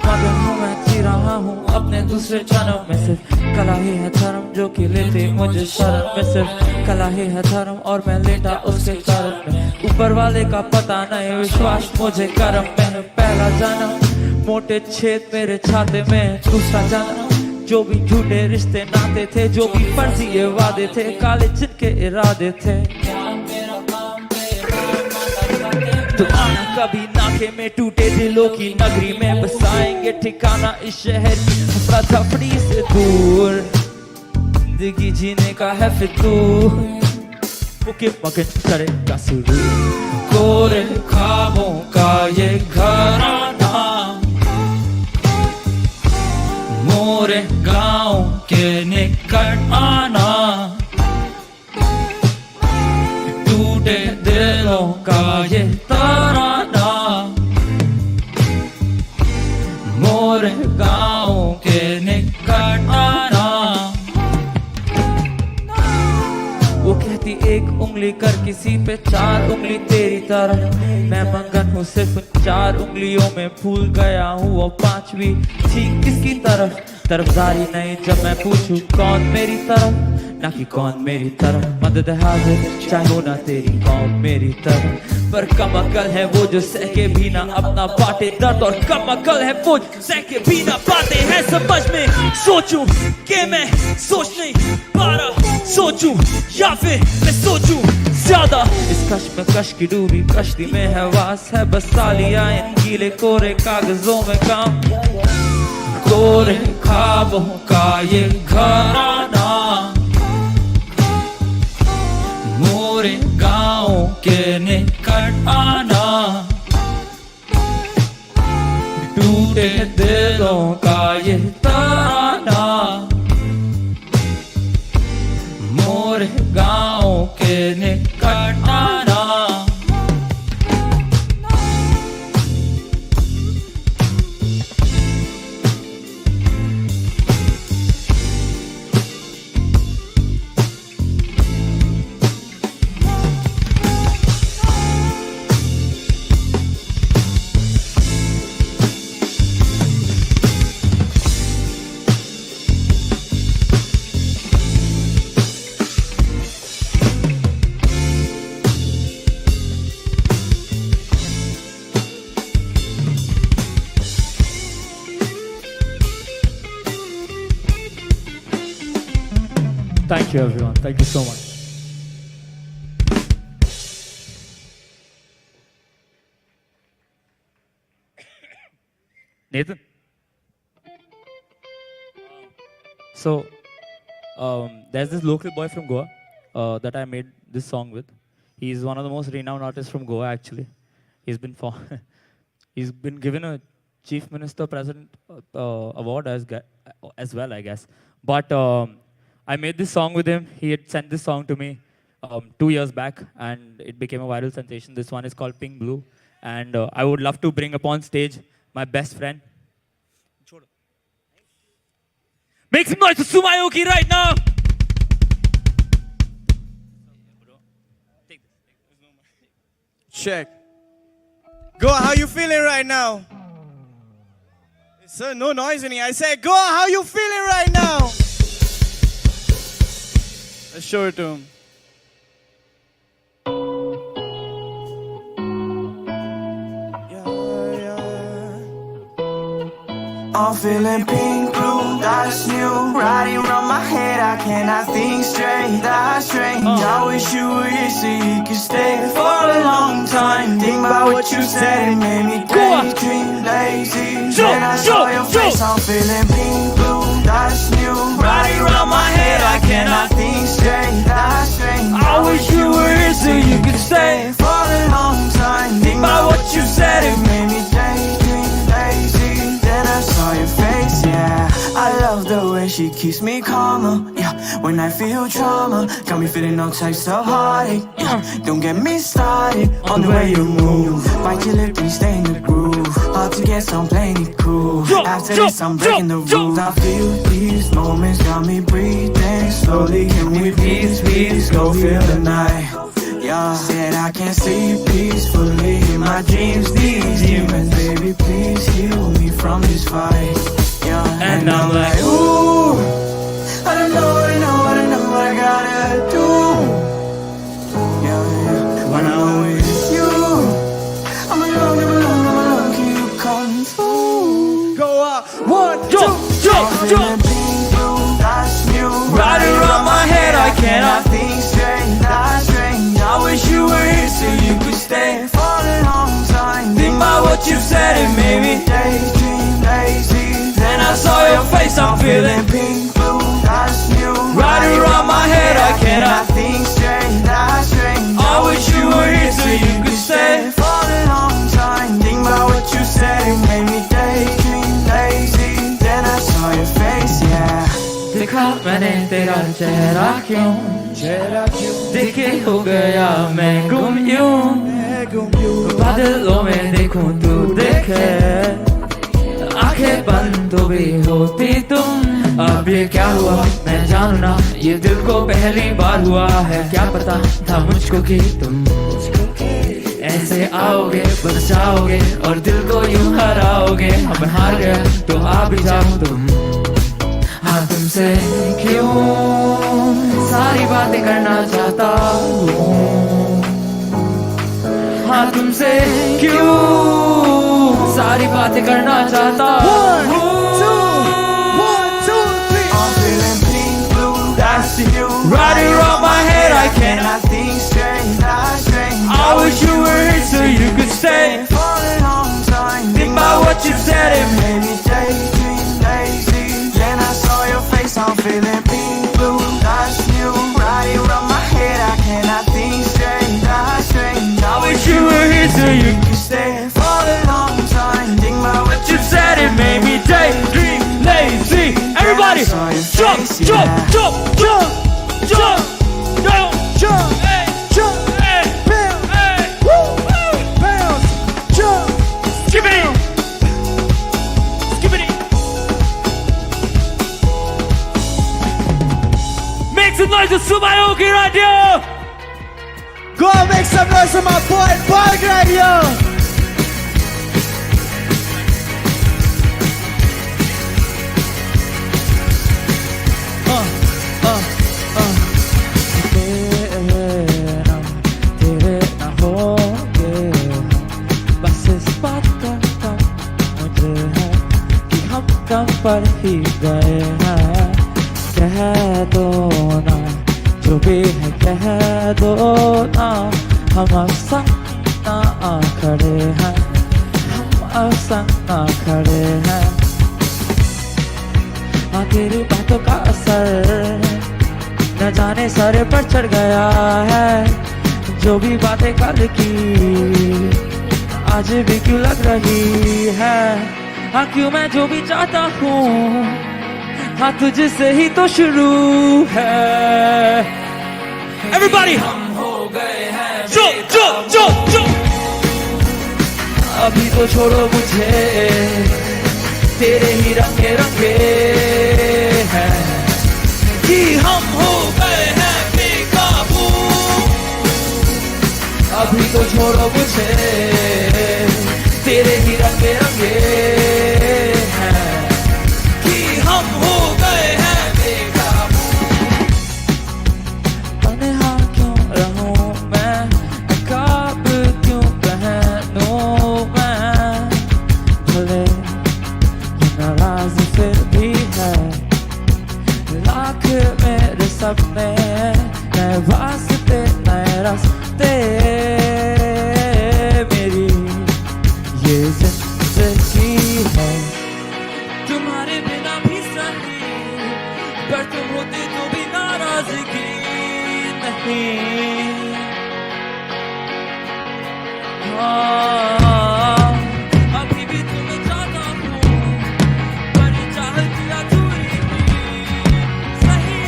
मगर मैं जी रहा हूँ अपने दूसरे जन्म में सिर्फ कला ही है धर्म जो कि लेते मुझे शरण में सिर्फ कला ही है धर्म और मैं लेटा उसके चरण में ऊपर वाले का पता नहीं विश्वास मुझे कर्म में पहला जन्म मोटे छेद मेरे छाते में दूसरा जन्म जो भी झूठे रिश्ते नाते थे जो भी फर्जी ये वादे थे काले चिट के इरादे थे तो आना कभी नाके में टूटे दिलों की नगरी में बसाएंगे ठिकाना इस शहर की अफरा-तफरी से दूर जिंदगी जीने का है फितूर मुके मगन करेगा सुरूर कोरे ख्वाबों का ये घराना मोरे गाँव के निकट आना टूटे दिलों का ये तराना मोरे गाँव के निकट आना वो कहती एक उंगली कर किसी पे चार उंगली तेरी तरह मैं मंगन हूँ सिर्फ 4 उंगलियों में भूल गया हूँ वो 5वीं थी किसकी तरफदारी नहीं जब मैं पूछूं कौन मेरी तरफ ना कि कौन मेरी तरफ मदद हाजिर चाहे हो ना तेरी कौन मेरी तरफ पर कम अकल है वो जो सह के भी ना अपना बाटे दर्द और कम अकल है वो सह के भी ना पाते हैं समझ में सोचूं कि मैं सोच नहीं पा रहा सोचूं या फिर मैं सोचूं ज्यादा इस कश में कश की डूबी कश्ती में है वास है बस सालिया इन गीले कोरे कागजों में काम कोरे ख्वाबों का ये घराना मोरे गाँव के निकट आना टूटे दिलों का ये तराना मोरे गाँव के निकट आना Thank you, everyone. Thank you so much. Nathan. So, there's this local boy from Goa that I made this song with. He's one of the most renowned artists from Goa, actually. He's been he's been given a Chief Minister President award as well, I guess. But I made this song with him. He had sent this song to me 2 years back, and it became a viral sensation. This one is called Pink Blue. And I would love to bring up on stage my best friend. Make some noise for Sumayoki right now. Check. Goa, how you feeling right now? Sir, no noise in here. I said, Goa, how you feeling right now? Let's show it to him. I'm feeling pink, blue, that's new. Riding around my head, I cannot think straight. That's strange. I wish you were here so you could stay for a long time. Think about what you said, it made me daydream, lazy. Then I saw your face, I'm feeling pink, blue, that's new. Riding around my head, I cannot think straight. That's strange. I wish you were here so you could stay for a long time. Think about what you said, it made me daydream, lazy. Then I saw your face, yeah. I love the way she keeps me calmer, yeah. When I feel trauma, got me feeling all types of heartache, yeah. Don't get me started on the way you move. Bite your lip and stay in the groove. Hard to get, so I'm playing it cool. After this, I'm breaking the rules. I feel these moments got me breathing slowly. Can we please go feel the night? Yeah, said I can't sleep peacefully in my dreams. These demons, baby, please heal me from this fight. Yeah, and I'm like, ooh, I don't know what I gotta do. Yeah, when I'm with you, I'm alone, can you come through? Go up, 1, 2, jump. That's new. Riding around my head, I cannot think straight. That's strange. I wish you were here so you could stay for a long time. Think about what you said, it made me daydream, lazy. Then I saw your face, I'm feeling pink, blue, that's new. Riding around my head, I cannot think straight. That's strange. I wish you were here so you could stay for a long time. Think about what you said, it made me daydream, lazy. Then I saw your face, yeah. देखा मैंने तेरा चेहरा क्यों देखे हो गया मैं गुम यूं बादलों में देखूं तू देखे आंखें बंद तो भी होती तुम अब ये क्या हुआ मैं जानू ना ये दिल को पहली बार हुआ है क्या पता था मुझको कि तुम ऐसे आओगे बस जाओगे और दिल को यूं हराओगे अब मैं हार गया तो आ भी जाऊं तुम हाँ तुमसे क्यों सारी बातें करना चाहता हूँ हाँ तुमसे क्यों सारी बातें करना चाहता हूँ 1, 2, 3. I'm feeling pink, blue, that's you. Riding around my head, I cannot think straight. That's strange. I wish you were here so you could stay for a long time. Think about what you said, it made me daydream, lazy. Then I saw your face, I'm feeling pink, blue, that's new. Riding around my head, I cannot think straight. That's strange. I wish you were here so you could stay for a long time. Think about what you said, it made me daydream, lazy. Everybody, jump, jump, jump, jump, jump, jump, jump, hey, jump, hey, bounce, hey, woo, bounce, jump, skippity, skippity. Make some noise to Sumayoki right here. Go and make some noise for my boy Bharg right here. तेरे ना होंगे बस इस बात का मुझे है कि हम कम पर ही गए हैं कह दो ना जो भी है कह दो ना हम अफसन ना खड़े हैं हम अफसन ना खड़े हैं हाँ तेरी बातों का असर न जाने सर पर चढ़ गया है जो भी बातें कल की आज भी क्यों लग रही है हाँ क्यों मैं जो भी चाहता हूँ हाँ तुझसे ही तो शुरू है Everybody हम हो गए हैं जो अभी तो छोड़ो मुझे तेरे ही रंगे रंगे हैं कि हम हो गए हैं बेकाबू अभी तो छोड़ो मुझे, तेरे ही रंगे रंगे हैं कि हम हो गए हैं बेकाबू। तन्हा क्यों रहूं मैं, नकाब क्यों पहनूं मैं, भले ये नाराज फिर भी है, लाख मेरे सपने नए वास्ते नए रास्ते, मेरी ये जिंदगी है तुम्हारे बिना भी सही, पर तुम होते तो भी नाराजगी नहीं। हाँ, अभी भी तुम्हें चाहता हूँ, पर ये चाहती अधूरी सही,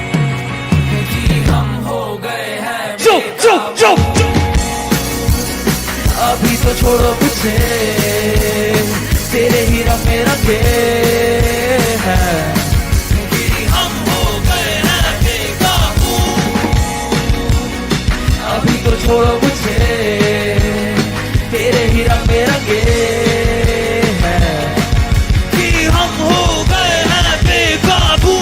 क्योंकि हम हो गए हैं बेकाबू। अभी तो छोड़ो मुझे, तेरे ही रंगे रंगे हैं क्योंकि हम हो गए हैं बेकाबू। अभी तो छोड़ो मुझे, तेरे ही रंगे रंगे हैं कि हम हो गए हैं बेकाबू।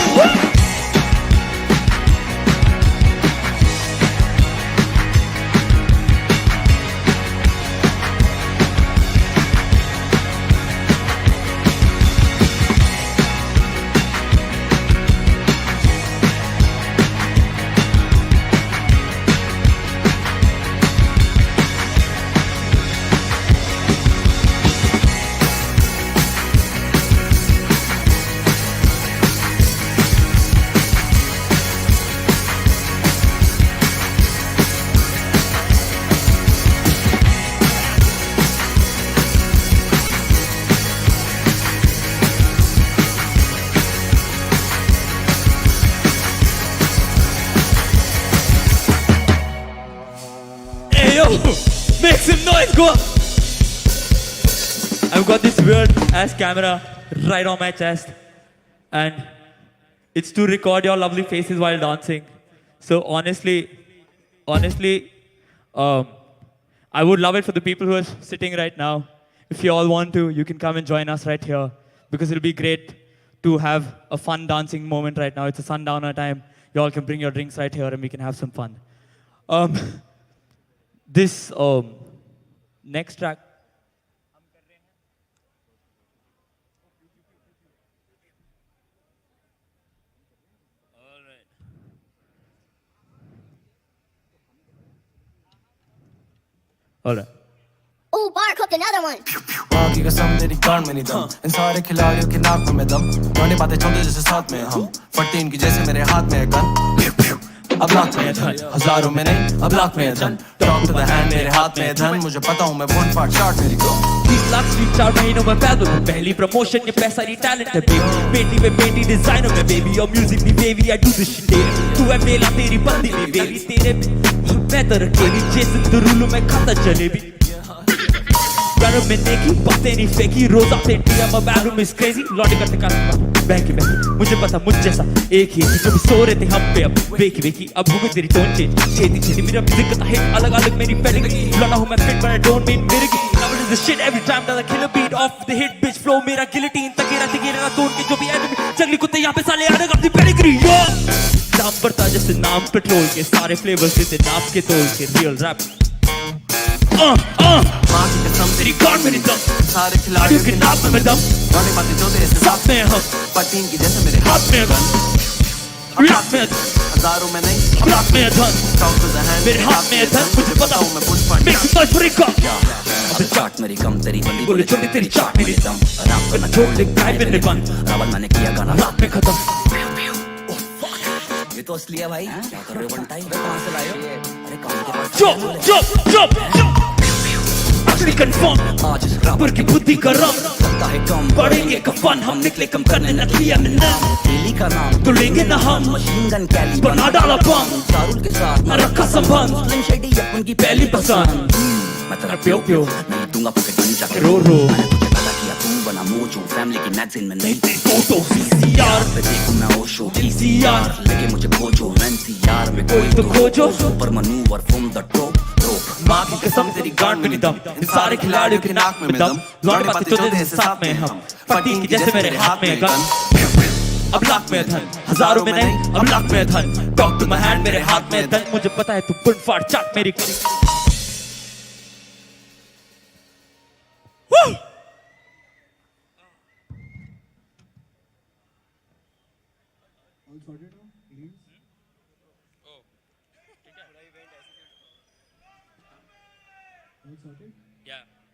Make some noise, go! I've got this weird ass camera right on my chest, and it's to record your lovely faces while dancing. So honestly, I would love it for the people who are sitting right now. If you all want to, you can come and join us right here, because it'll be great to have a fun dancing moment right now. It's a sundowner time. You all can bring your drinks right here and we can have some fun. This next track. All right. Ooh, Bharg cooked another one. बाकी कसम तेरी कान में नहीं दम, इन सारे खिलाड़ियों के नाक में दम, दोनों बातें चलते जैसे साथ में हम, 14 की जैसे मेरे हाथ में है गन, अब लाख में है धन, हजारों में नहीं अब लाख में है धन, टॉप टू द हैंड मेरे हाथ में है धन, मुझे पता हूँ मैं वन पार्ट शॉट मेरी को 20 लाख स्वीट 4 महीनों में पैदल हूँ, पहली प्रमोशन ये पैसा नहीं टैलेंट है बेबी, पेटी में पेटी डिजाइनर में बेबी, और म्यूजिक भी baby I do this shit daily, तू है मेला तेरी बंदी में बेबी, तेरे मैं तो रखेली जेसन दुरुलू में खाता जलेबी, बैरो में नेकी बातें नहीं फेंकी, रोज आते टीएम बैरो इज क्रेजी, लॉन्डी करते काफी बहकी मुझे पता मुझ जैसा एक ही जो भी सो रहे थे हम पे अब वेकी अब हो गई तेरी टोन चेंज, छेती मेरा म्यूजिक का हिट अलग अलग मेरी पेलिंग, लौटा हूँ मैं fit but I don't mean मेरे की, now it is the shit every time that I kill a beat off the hit bitch flow, मेरा गिलिटीन तकेरा तिगेरा तोड़ के जो भी एनिमी, जंगली कुत्ते यहाँ पे साले आने अपनी पेडिग्री, दाम बढ़ता जैसे नाम पेट्रोल के, सारे फ्लेवर्स देते नाप के तोल के, रियल रैप माँ की कसम तेरी कान में नहीं दम, सारे खिलाड़ियों के नाक में दम, दोनों बातें चलते जैसे साथ में हम, 14 की जैसे मेरे हाथ में गन, लाख में हजारों में नहीं अब लाख में धन, टॉप टू द हैंड मेरे हाथ में धन, मुझे पता हूँ मैं full fund make some noise for it अब चाट मेरी कम तेरी बंदी बोले छोटी तेरी चाट मेरी दम, रैप करना छोड़ ले गाय मैंने बंद, रावण मैंने किया गाना रात में खत्म, ये तो असली है भाई, क्या कर रहे हो वन टाइम, कहाँ से लाए हो, अरे काम के पास चुप असली कंफर्म आज इस रैपर की बुद्धि का रंग लगता है कम, पढ़ेंगे कफन हम निकले कम करने नकलिया में नाम, दिल्ली का नाम तो लेंगे ना हम, मशीन गन कैली बना डाला बम, दारुल के साथ न रखा संबंध, मुस्लिम शेडी अपन की पहली पसंद, मैं तेरा प्यो नहीं दूंगा पॉकेट मनी जाके रो मैंने तुझे पता किया तू बना मोजो, फैमिली की मैगजीन में नहीं तेरी फोटो सीसीआर पे देखूं मैं ओशो टीसीआर लगे मुझे खोजो एनसीआर में कोई तो खोजो, super manoeuvre from the top तोप माँ की कसम तेरी गांड में नहीं दम इन सारे खिलाड़ियों के नाक में दम लौटे पाते चौथे दिन साथ में हम पट्टी की जैसे मेरे हाथ में गन अब लाख में धन हजारों में नहीं अब लाख में धन टॉक टू माय हैंड मेरे हाथ में धन मुझे पता है तू बुन फाड़ चाट मेरी करी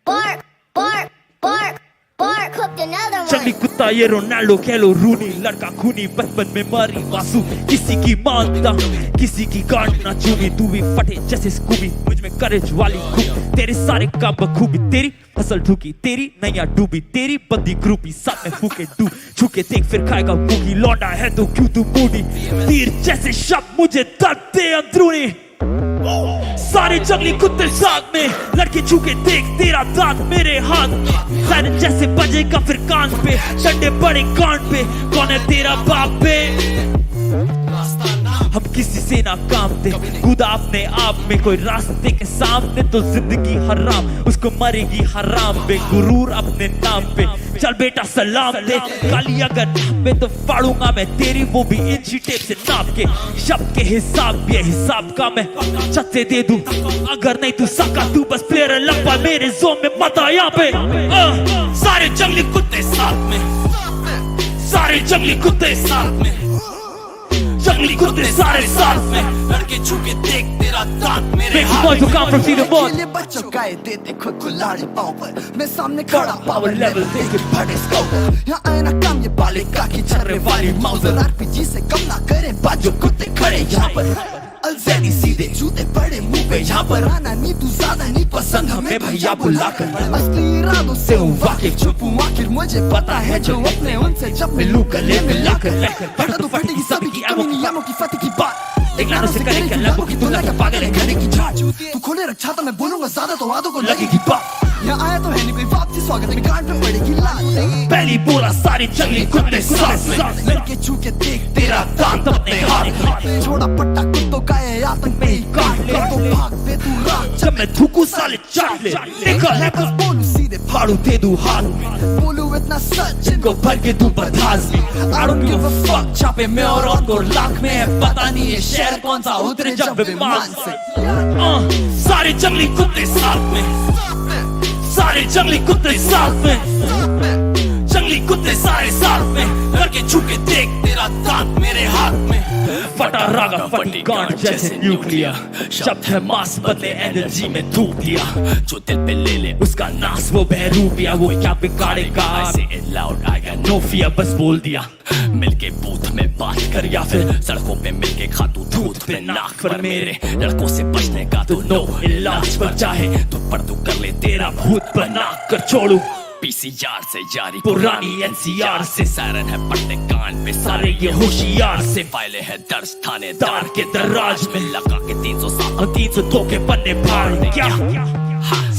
Bark, bark, bark, bark, hooked another one. चंगली कुत्ता ये रोनाल्डो खेलो रूनी लड़का खूनी बचपन में मारी वासु किसी की मानता किसी की गांड ना चूमी तू भी फटे जैसे स्कूबी मुझ में करेज वाली खूब तेरे सारे काम बखूबी तेरी फसल ठुकी तेरी नैया डूबी तेरी बंदी ग्रुपी साथ में फूके डू छुके देख फिर खाएगा मुगी लौंडा है तो क्यों तू मूडी तीर जैसे शब्द मुझे दर्द दे अंदरूनी सारे जंगली कुत्ते साथ में लड़के छूके देख तेरा दांत मेरे हाथ साइरन जैसे बजेगा फिर कान पे डंडे बड़े कान पे कौन है तेरा बाप पे हम किसी से ना काम थे खुदा अपने आप में कोई रास्ते के सामने तो जिंदगी हराम उसको मरेगी हराम पे गुरूर अपने नाम पे चल बेटा सलाम दे काली अगर नाम पे तो फाड़ूंगा मैं तेरी वो भी इंची टेप से नाप के शब्द के हिसाब ये हिसाब का मैं छत्ते दे दूं अगर नहीं तू सका तू बस प्लेयर लंबा मेरे जोन में मत आ यहाँ पे सारे जंगली कुत्ते साथ में सारे जंगली कुत्ते साथ में जंगली कुत्ते सारे साथ में लड़के छूके देख तेरा दांत मेरे हाथ में बच्चों का देते खुद को लाड़े पाँव पर मैं सामने खड़ा पावर लेवल देख बड़े स्काउट यहाँ आए ना काम ये बालिका की छर्रे वाली माउजर आरपीजी से कम ना करे बाजू कुत्ते खड़े यहाँ पर अलजेडी सीधे जूते बड़े मुंह पे यहाँ पर आना नहीं तू ज्यादा नहीं पसंद हमें भैया बुलाकर असली इरादों से हूँ वाकिफ चुप हूँ आखिर मुझे पता है जो अपने उनसे जब मिलूं गले मिलाकर फटा तो फटेगी सभी की अमीनी यामों की फतेह की बात देखना से करे क्या लबों की तुलना क्या पागल है घरे की झाड़ तू खोले रखा तो मैं बोलूंगा ज्यादा तो वादों को लगेगी बात यहाँ आया तो है नहीं कोई वापसी स्वागत है गांड पे पड़ेगी लात पहली बोला सारी जंगली कुत्ते साथ में लड़के छूके देख तेरा दांत अपने हाथ छोड़ा पट्टा कुत्तों का ये आतंक में ही काट ले तो भाग दे तू रात जब मैं थूकूं साले चाट ले देखा है बस बोलूं सीधे फाड़ू दे दूं हाथ में बोलूं इतना सच जिनको भर के तू बर्दाश्त में I don't give a fuck छापे में और लाख में है पता नहीं ये शहर कौन सा उतरे जब विमान से सारे जंगली कुत्ते साथ में सारे जंगली कुत्ते साथ में जंगली कुत्ते सारे साथ में लड़के छूके देख तेरा दांत मेरे हाथ में फटा रागा फटी गांड जैसे न्यूक्लियर शब्द है मास बदले एनर्जी में धूप दिया जो दिल पे ले ले उसका नाश वो बहरूपिया वो क्या बिगाड़ेगा ऐसे लाउड आएगा नो फियर बस बोल दिया मिलके बूथ में बात कर या फिर सड़कों पे मिलके खा तू दूध पे नाक पर मेरे लड़कों से बचने का तो नो इलाज पर चाहे तो पर तू कर ले तेरा भूत बना कर छोड़ू पीसीआर से जारी पुरानी एनसीआर से सायरन है पट्टे कान पे सारे ये होशियार से फाइले है दर्ज थानेदार के दराज में लगा के 307 और 302 के पन्ने फाड़ क्या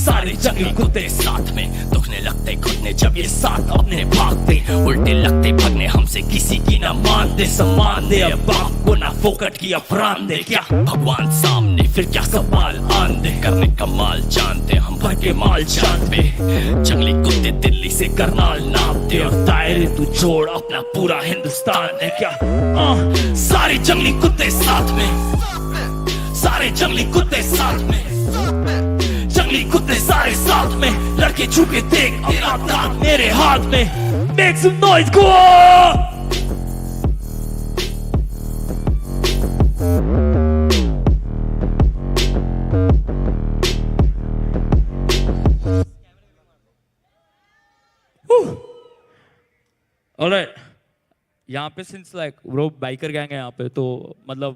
सारे जंगली कुत्ते साथ में दुखने लगते घुटने जब ये साथ अपने भागते उल्टे लगते भगने हमसे किसी की ना मानते सम्मान दे अब बाप को ना फोकट की अपराध दे क्या भगवान सामने फिर क्या सवाल आन दे करने का माल जानते हम भर के माल जान पे जंगली कुत्ते दिल्ली से करनाल नापते और दायरे तू छोड़ अपना पूरा हिंदुस्तान है क्या सारे जंगली कुत्ते साथ में सारे जंगली कुत्ते साथ में जंगली कुत्ते सारे साथ में लड़के छुके देख तेरा दांत मेरे हाथ में make some noise go Alright, यहाँ पे since like वो biker gang है यहाँ पे तो मतलब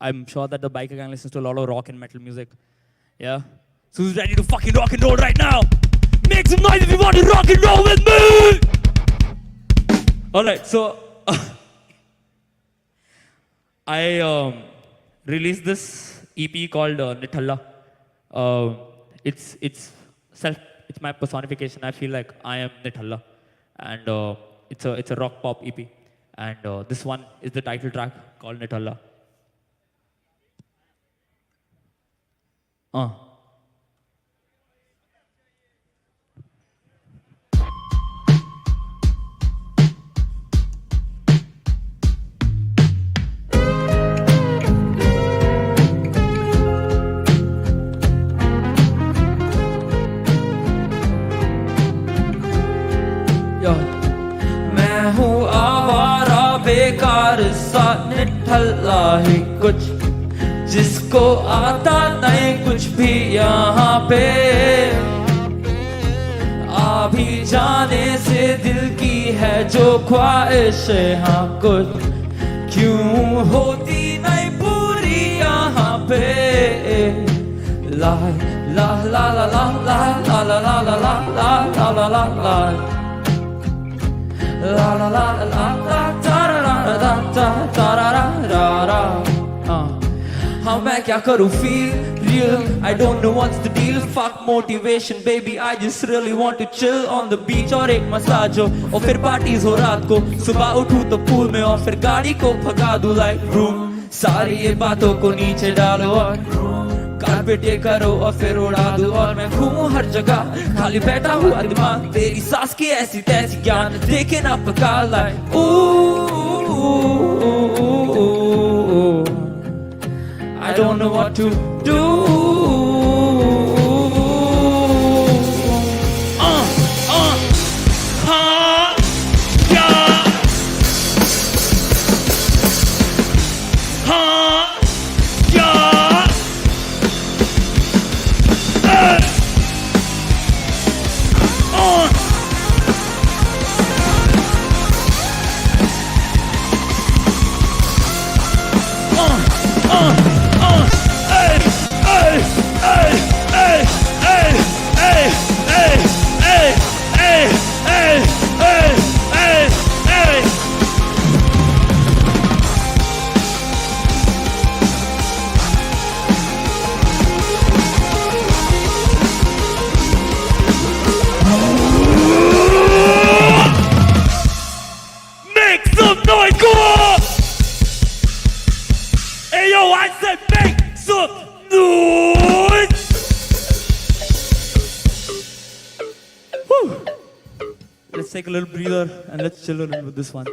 I'm sure that the biker gang listens to a lot of rock and metal music, yeah. So who's ready to fucking rock and roll right now? Make some noise if you want to rock and roll with me! Alright, so I released this EP called Nithalla. It's my personification. I feel like I am Nithalla, and it's a rock pop EP. And this one is the title track called Nithalla. प्यार सा निठल्ला ही कुछ जिसको आता नहीं कुछ भी यहाँ पे आ भी जाने से दिल की है जो ख्वाहिश हाँ कुछ क्यों होती नहीं पूरी यहाँ पे ला ला ला ला ला ला ला ला ला ला ला ला ला ला ला ला la la la la la da da da da da da da da how मैं क्या करूँ feel real I don't know what's the deal fuck motivation baby I just really want to chill on the beach और एक massage हो और फिर parties हो रात को सुबह उठूँ तो पूल में और फिर गाड़ी को भगा दूँ like room सारी ये बातों को नीचे डालो और कारपेट ये करो और फिर उड़ा दूं और मैं घूमूं हर जगह खाली बैठा हुआ दिमाग तेरी सांस की ऐसी तैसी ज्ञान देखे ना पका लाए I don't know what to do Take a little breather and let's chill a little with this one.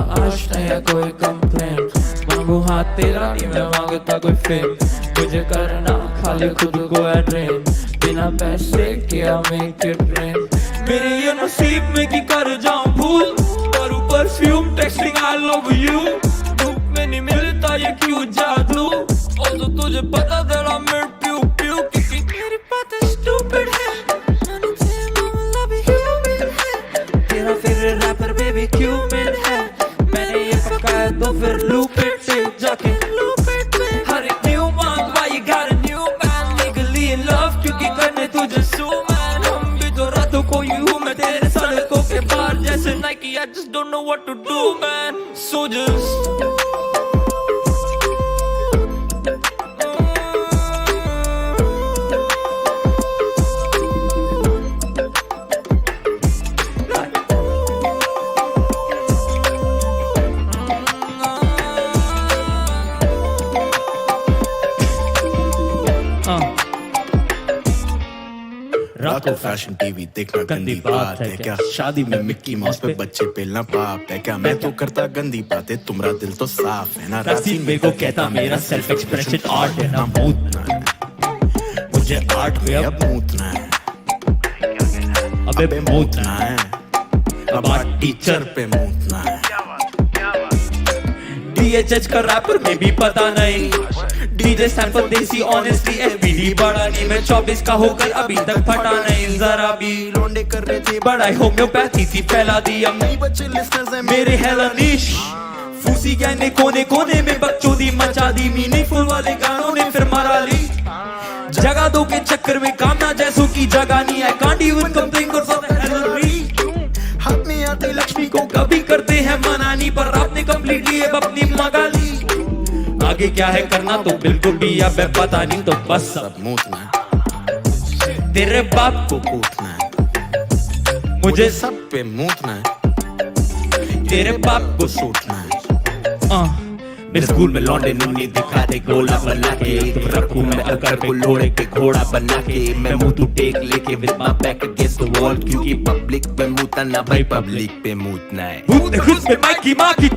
आज नहीं कोई कंप्लेंट मांगू हाथ तेरा नहीं मैं मांगता कोई फेम मुझे करना खाली खुद को है ड्रेन बिना पैसे किया मेक इट रेन मेरे ये नसीब में कि कर जाऊं भूल करूं perfume texting I love you धूप में नहीं मिलता ये क्यों जादू और तो तुझे पता तेरा मैं प्यू प्यू क्योंकि मेरी बातें स्टूपिड है तेरा फेवरेट रैपर बेबी क्यों मिल है मैंने ये पकाया तो फिर लूप इट से जाके लूप इट में हर एक न्यू मान why you got a new man legally in love क्योंकि करने तुझे सू man हम भी तो रातों को यूं मैं तेरे सड़कों के बाहर जैसे Nike I just don't know what to do man so just रात को फैशन टीवी देखना गंदी बात है क्या शादी में मिक्की माउस पे बच्चे पेलना पाप है क्या मैं तो करता गंदी बातें तुम्हारा दिल तो साफ है ना रासी मेरे को कहता मेरा सेल्फ एक्सप्रेशन आर्ट है ना मूतना है मुझे आर्ट पे अब मूतना है अबे मूतना है अब आर्ट टीचर पे मूतना है DHH का रैपर में भी पता नहीं DJ सैंपल देसी ऑनेस्टली FBD बड़ा नहीं मैं 24 का होकर अभी तक फटा नहीं जरा भी लोंडे कर रहे थे बड़ा होम्योपैथी सी फैला दी अब नहीं बच्चे लिस्टर्स हैं मेरे हेला निश फूसी गैंग ने कोने कोने में बकचोदी मचा दी मीनिंगफुल वाले गानों ने फिर मरा ली जगह दो के चक्कर में कामना जैसों की जगह नहीं है कांट इवन कंप्लेन कर सकते हाथ में आती लक्ष्मी को कभी करते हैं मनानी पर आपने कंप्लीटली अपनी मगा ली आगे क्या है करना तो बिल्कुल भी अब पता नहीं तो बस सब मूतना है तेरे बाप को कूटना है मुझे सब पे मूतना है तेरे बाप को सूटना है मेरे स्कूल में लौंडे नुन्नी दिखाते गोला बना के तुम रखूं मैं अगर को लोड़े के घोड़ा बना के मैं मुंह तू टेक लेके with my back against the wall क्योंकि पब्लिक पे मूतना ना भाई पब्लिक पे मूतना है भूत खुद पे माइकी माँ की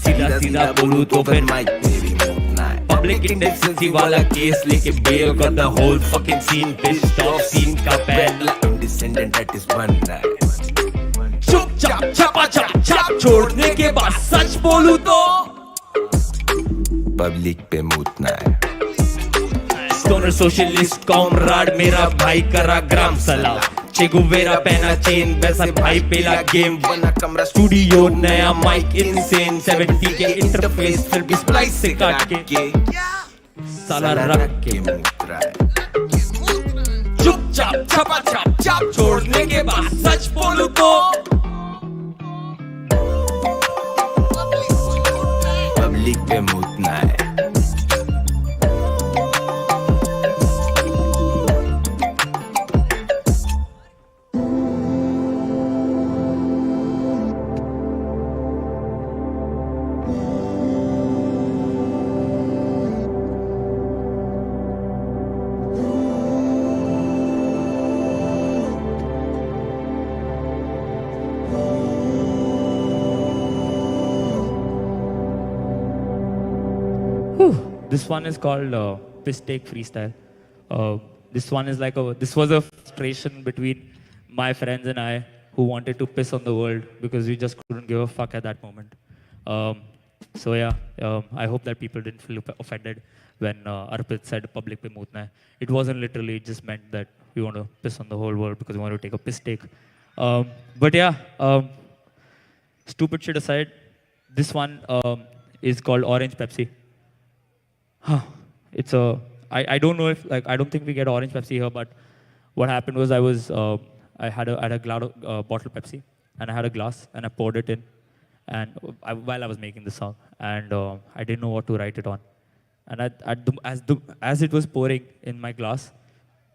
सीधा सीधा बोलूं तो फिर माइक मेरी मूतना है पब्लिक इंडेंसिटी वाला केस लेके बेल कर the whole fucking scene pissed off scene का पहला इंडिसेंडेंट दैट इज बनना है चुपचाप छपा छप छाप छोड़ने के बाद सच बोलूं तो पब्लिक पे मूतना है स्टोनर सोशलिस्ट कॉमराड मेरा भाई करा ग्राम सलाम चेगुवेरा पहना चेन वैसा भाई पेला गेम बना कमरा स्टूडियो नया माइक इनसेन 70 के इंटरफेस फिर भी स्प्लाइस से काट के साला रख के मूत्रा है चुपचाप छपा छप छाप छोड़ने के बाद सच बोलूं तो पब्लिक पे मूतना है This one is called Piss Take Freestyle. This one is like this was a frustration between my friends and I who wanted to piss on the world because we just couldn't give a fuck at that moment. So yeah, I hope that people didn't feel offended when Arpit said public pe mootna hai. It wasn't literally, it just meant that we want to piss on the whole world because we want to take a piss take. But yeah, stupid shit aside, this one is called Orange Pepsi. It's a, I don't know if, like, I don't think we get orange Pepsi here, but what happened was I had a bottle Pepsi, and I had a glass, and I poured it in, and while I was making the song, and I didn't know what to write it on. And as it was pouring in my glass,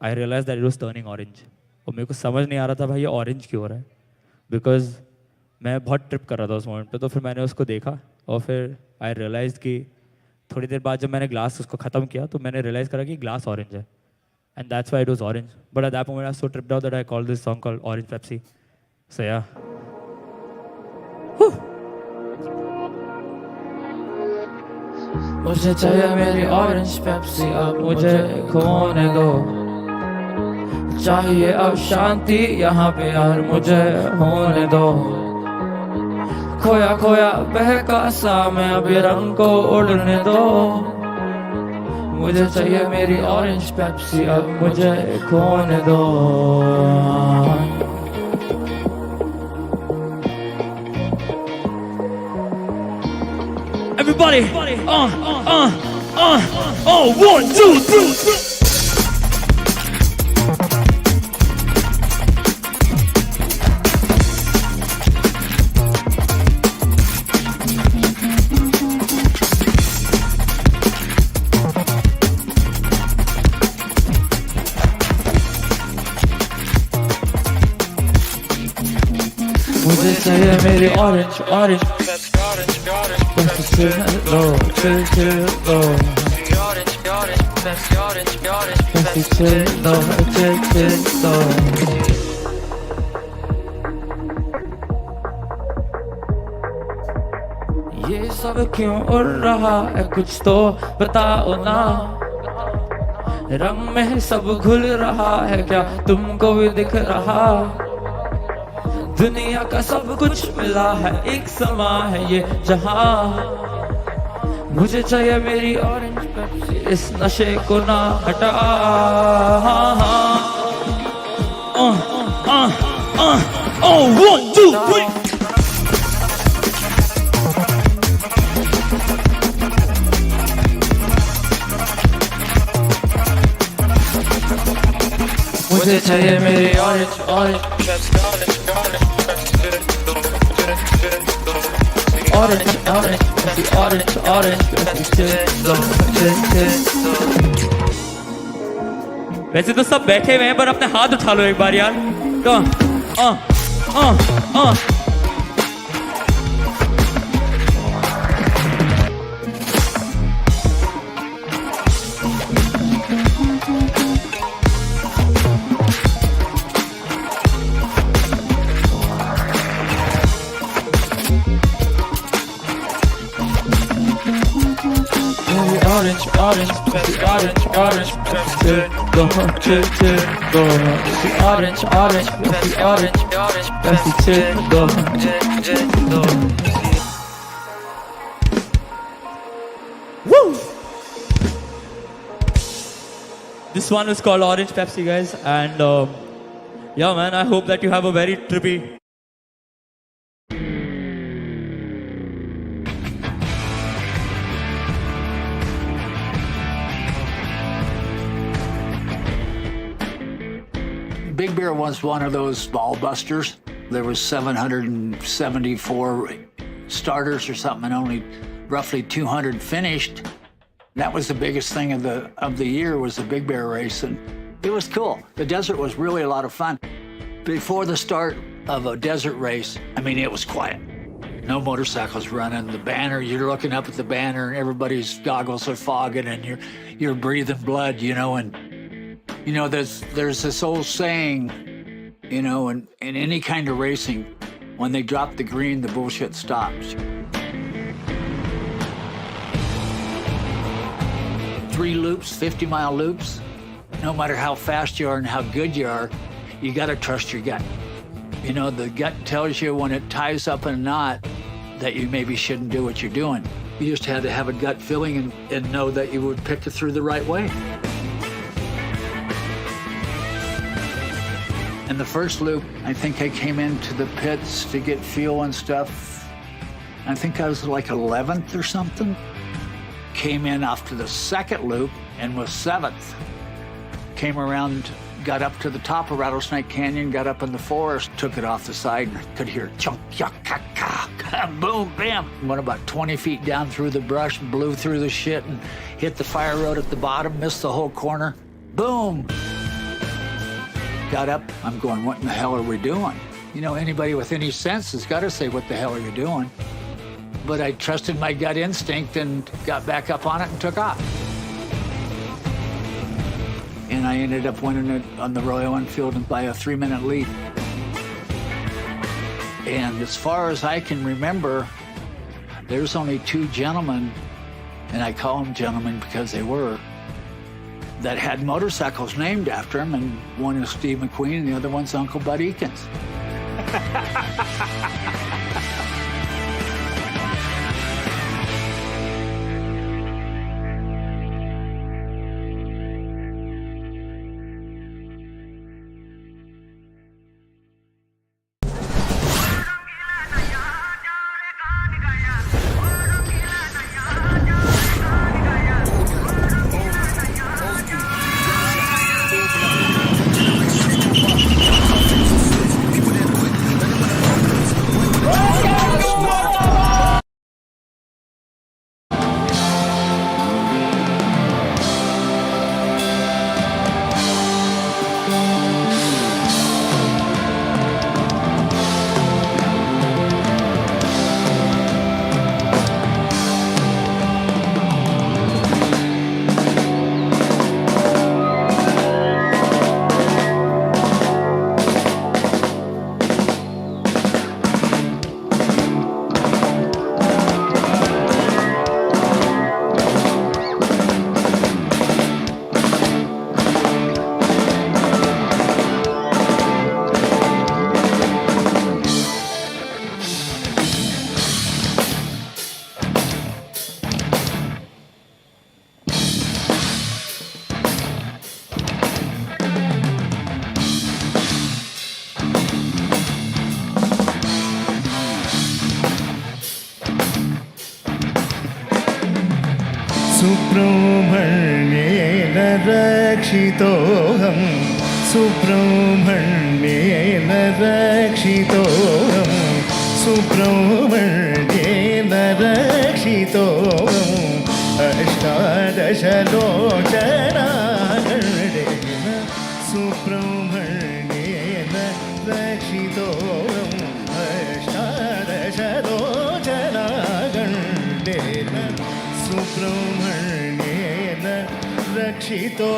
I realized that it was turning orange. और मेरे को समझ नहीं आ रहा था भाई ये orange क्यों हो रहा है, because मैं बहुत trip कर रहा था उस moment पे, तो फिर मैंने उसको देखा, और फिर I realized कि थोड़ी देर बाद जब मैंने ग्लास उसको ख़त्म किया तो मैंने रियलाइज़ करा कि ग्लास ऑरेंज है, and that's why it was orange. But at that moment I was so tripped out that I called this song called Orange Pepsi. So yeah. मुझे चाहिए मेरी ऑरेंज पेप्सी, अब मुझे खोने दो, चाहिए अब शांति यहाँ पे यार मुझे होने दो, खोया खोया बहका सा मैं अभी रंग को उड़ने दो, मुझे चाहिए मेरी ऑरेंज पेप्सी, अब मुझे खोने दो. Everybody, 1, 2, 3. मुझे चाहिए मेरी orange orange chill low, chill low, chill low, chill low. ये सब क्यों उड़ रहा है कुछ तो बताओ ना, रंग में सब घुल रहा है क्या तुमको भी दिख रहा, दुनिया का सब कुछ मिला है एक समा है ये जहां, मुझे चाहिए मेरी ऑरेंज पेप्सी इस नशे को ना हटा. Oh, 1, 2, 3. मुझे चाहिए मेरी orange orange orange, orange, orange, वैसे तो सब बैठे हुए हैं पर अपने हाथ उठा लो एक बार यार. orange, orange, Pepsi, orange, orange, Pepsi, go, chill, chill, go. Pepsi, orange, orange, Pepsi, orange, orange, Pepsi, chill, go, go. Woo! This one is called Orange Pepsi, guys, and yeah, man, I hope that you have a very trippy. Big Bear was one of those ball busters. There was 774 starters or something, and only roughly 200 finished. That was the biggest thing of the year, was the Big Bear race, and it was cool. The desert was really a lot of fun. Before the start of a desert race, I mean, it was quiet. No motorcycles running. The banner, you're looking up at the banner, and everybody's goggles are fogging, and you're breathing blood, you know. And you know, there's this old saying, you know, in any kind of racing, when they drop the green, the bullshit stops. 3 loops, 50-mile loops. No matter how fast you are and how good you are, you got to trust your gut. You know, the gut tells you when it ties up in a knot that you maybe shouldn't do what you're doing. You just had to have a gut feeling and know that you would pick it through the right way. In the first loop, I think I came into the pits to get fuel and stuff. I think I was like 11th or something. Came in after the second loop and was 7th. Came around, got up to the top of Rattlesnake Canyon, got up in the forest, took it off the side, and could hear chunk, yuck, ka, boom, bam. Went about 20 feet down through the brush, blew through the shit, and hit the fire road at the bottom, missed the whole corner. Boom! Got up, I'm going, what in the hell are we doing? You know, anybody with any sense has got to say, what the hell are you doing? But I trusted my gut instinct and got back up on it and took off. And I ended up winning it on the Royal Enfield by a 3-minute lead. And as far as I can remember, there's only 2 gentlemen, and I call them gentlemen because they were, that had motorcycles named after him, and one is Steve McQueen and the other one's Uncle Bud Eakins. सुब्रह्मण्येन रक्षितोऽहं सुब्रह्मण्येन रक्षितोऽहं सुब्रह्मण्येन रक्षितोऽहम् अष्टादशलोचनागणेन सुब्रह्मण्येन रक्षितोऽहम् अष्टादशलोचनागणेन सुब्रह्मण्येन रक्षितो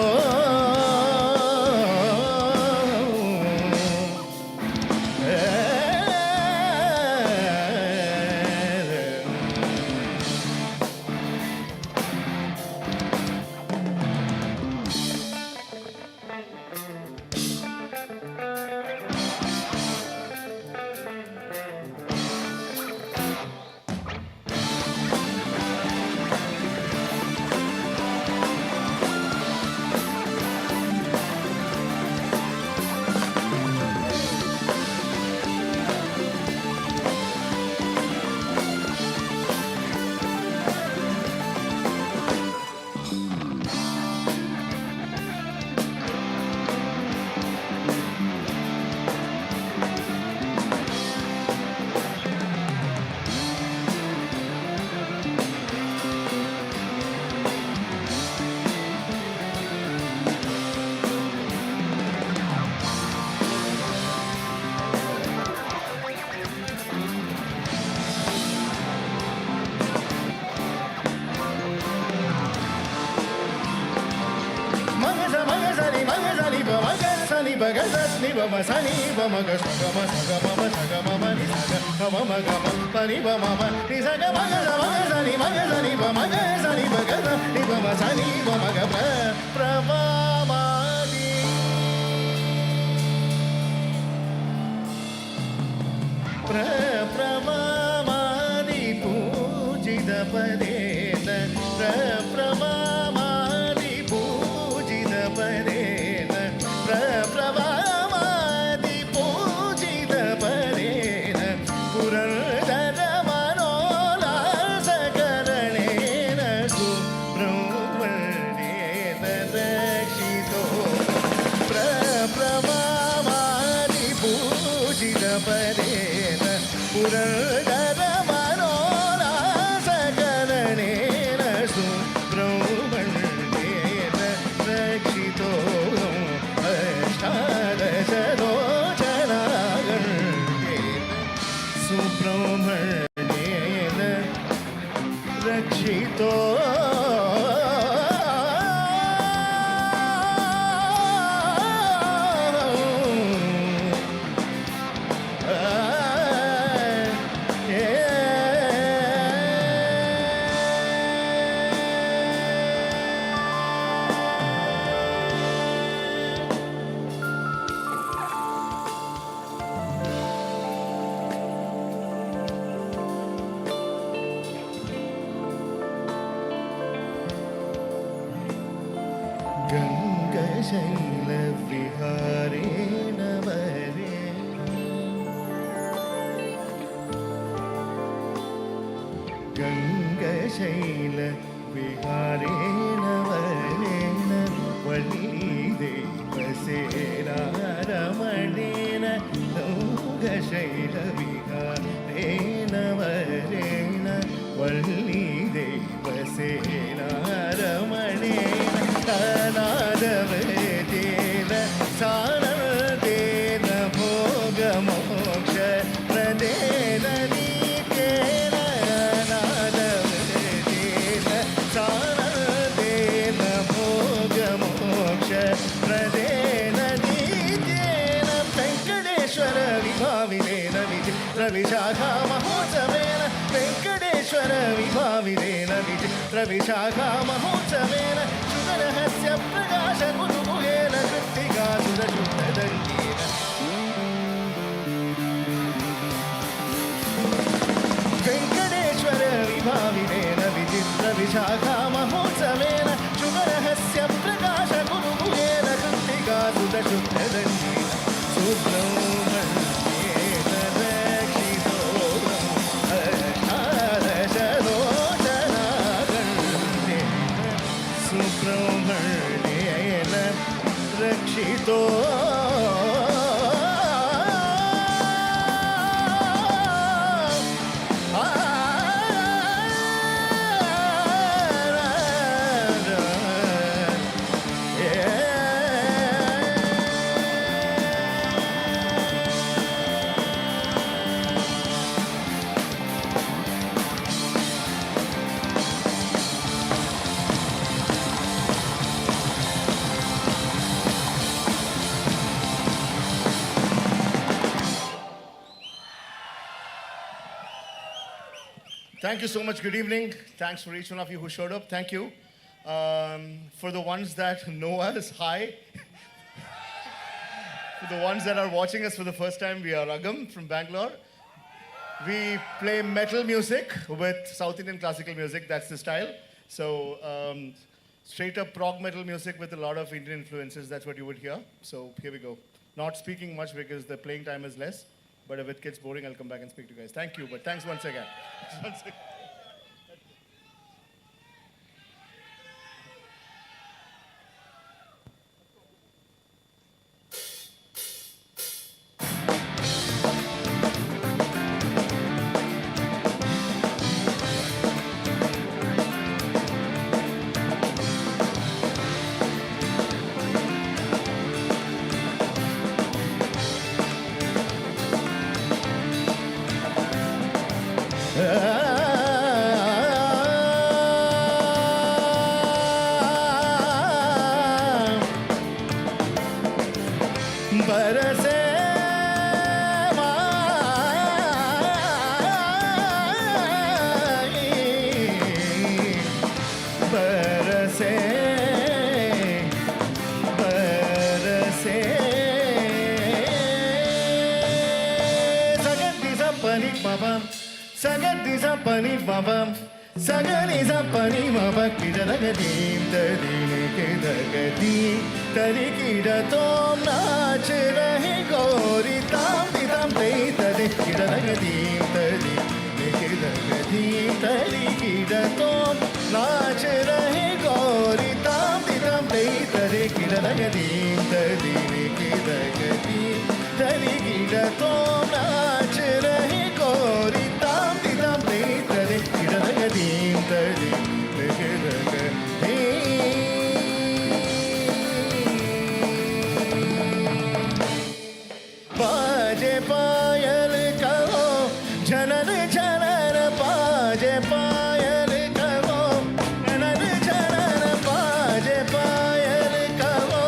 sani ba ga sa ni ba ma sani ba ma ga sa ma ni sa ga ma pa ni ba ma ni sa ga ma ga sa ni ba ma ga sa ni ba ga sa ni ba ma sani ba ma ga pra ma ma ni pra ma ma ni pujita pade pra ma ma ni pujita pade pra ma ma ni pujita pade purandara manola sakarane subrahmane rakshito pra ma ma ni pujita pade purandara manola sakarane subrahmane rakshito ashtadashalochanagarge subrahmane rakshito गङ्गशैल विहारे नवरे गङ्गशैल विहारे नवरेण वल्लीदेवसेना रमणेन गङ्गशैल विहारे नवरेण वल्लीदेवसेना रमणेन नादवेदेन सानदेन भोगमोक्ष प्रदेन नीतेन नादवेदेन सानदेन भोगमोक्ष प्रदेन नीतेन वेङ्कटेश्वर विभाविनेन विचित्रविशाखा महोत्सवेन वेङ्कटेश्वर विभाविनेन विचित्रविशाखा महोत्सवेन रहस्य प्रकाश कुतुकुहेन कृत्तिका सुरशुद्धदङ्गेन वेङ्कटेश्वर विभाविनेन विचित्रविशाखा महोत्सवेन शुभरहस्य प्रकाश कुतुकुहेन Krittika सुरशुद्धदङ्गेन सुब्रह्मण्येन रक्षितो अष्टादशलोचनागण्डे सुब्रह्मण्येन रक्षितो Thank you so much. Good evening. Thanks for each one of you who showed up. Thank you. For the ones that know us, hi. For the ones that are watching us for the first time, we are Agam from Bangalore. We play metal music with South Indian classical music. That's the style. So straight up prog metal music with a lot of Indian influences. That's what you would hear. So here we go. Not speaking much because the playing time is less. But if it gets boring, I'll come back and speak to you guys. Thank you, but thanks once again. Disa pani babam sagani sa pani maba kidagadim tadine kedagadim tari kida tom naach rahe gori tam tam tei tade kidagadim tadi kedagadim tari kida tom naach rahe gori tam tei tade kidagadim tadine kedagadim tari kida tom naach rahe gori tam tei tade kidagadim tadi kedagadim बाजे पायल कहो जनन जनन बाजे पायल कहो जनन जनन बाजे पायल कहो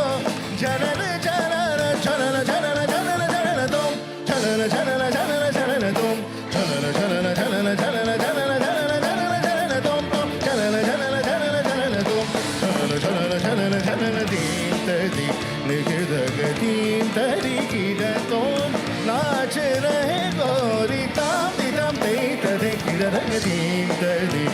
जनन जनन जनन जनन जनन जनन तुम जनन जनन जनन जनन तुम जनन जनन जनन जनन जनन जनन जनन जनन तुम जनन जनन जनन जनन तुम जनन जनन जनन जनन दीन तदी निगदगदीन तरी गिदा तुम नाच रहे गोरी ताम दिदम ते तदे गिदगदीन तदी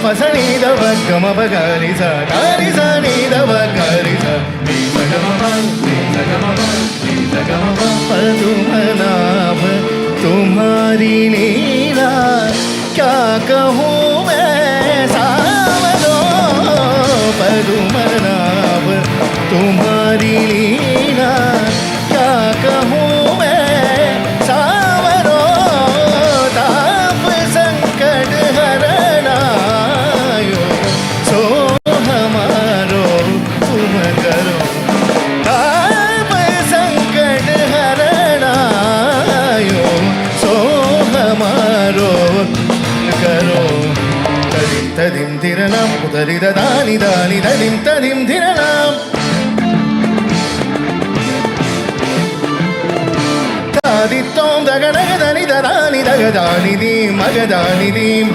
Pasani da bagama bagari sa gari sa ni da bagari sa ni sagama पदुमनाभ तुम्हारी लीला क्या कहूँ मैं सावरो पदुमनाभ तुम्हारी लीला क्या कहूँ मैं सावरो ताप संकट हरनायो सो हमारो तुम करो ताप संकट हरनायो सो हमारो करो तदिम तदिम धिरनाम उदरि दानी दानी तदिम तदिम धिरनाम तादित्तों दगदगदनि ददानि दगदानि दीम मगदानि दीम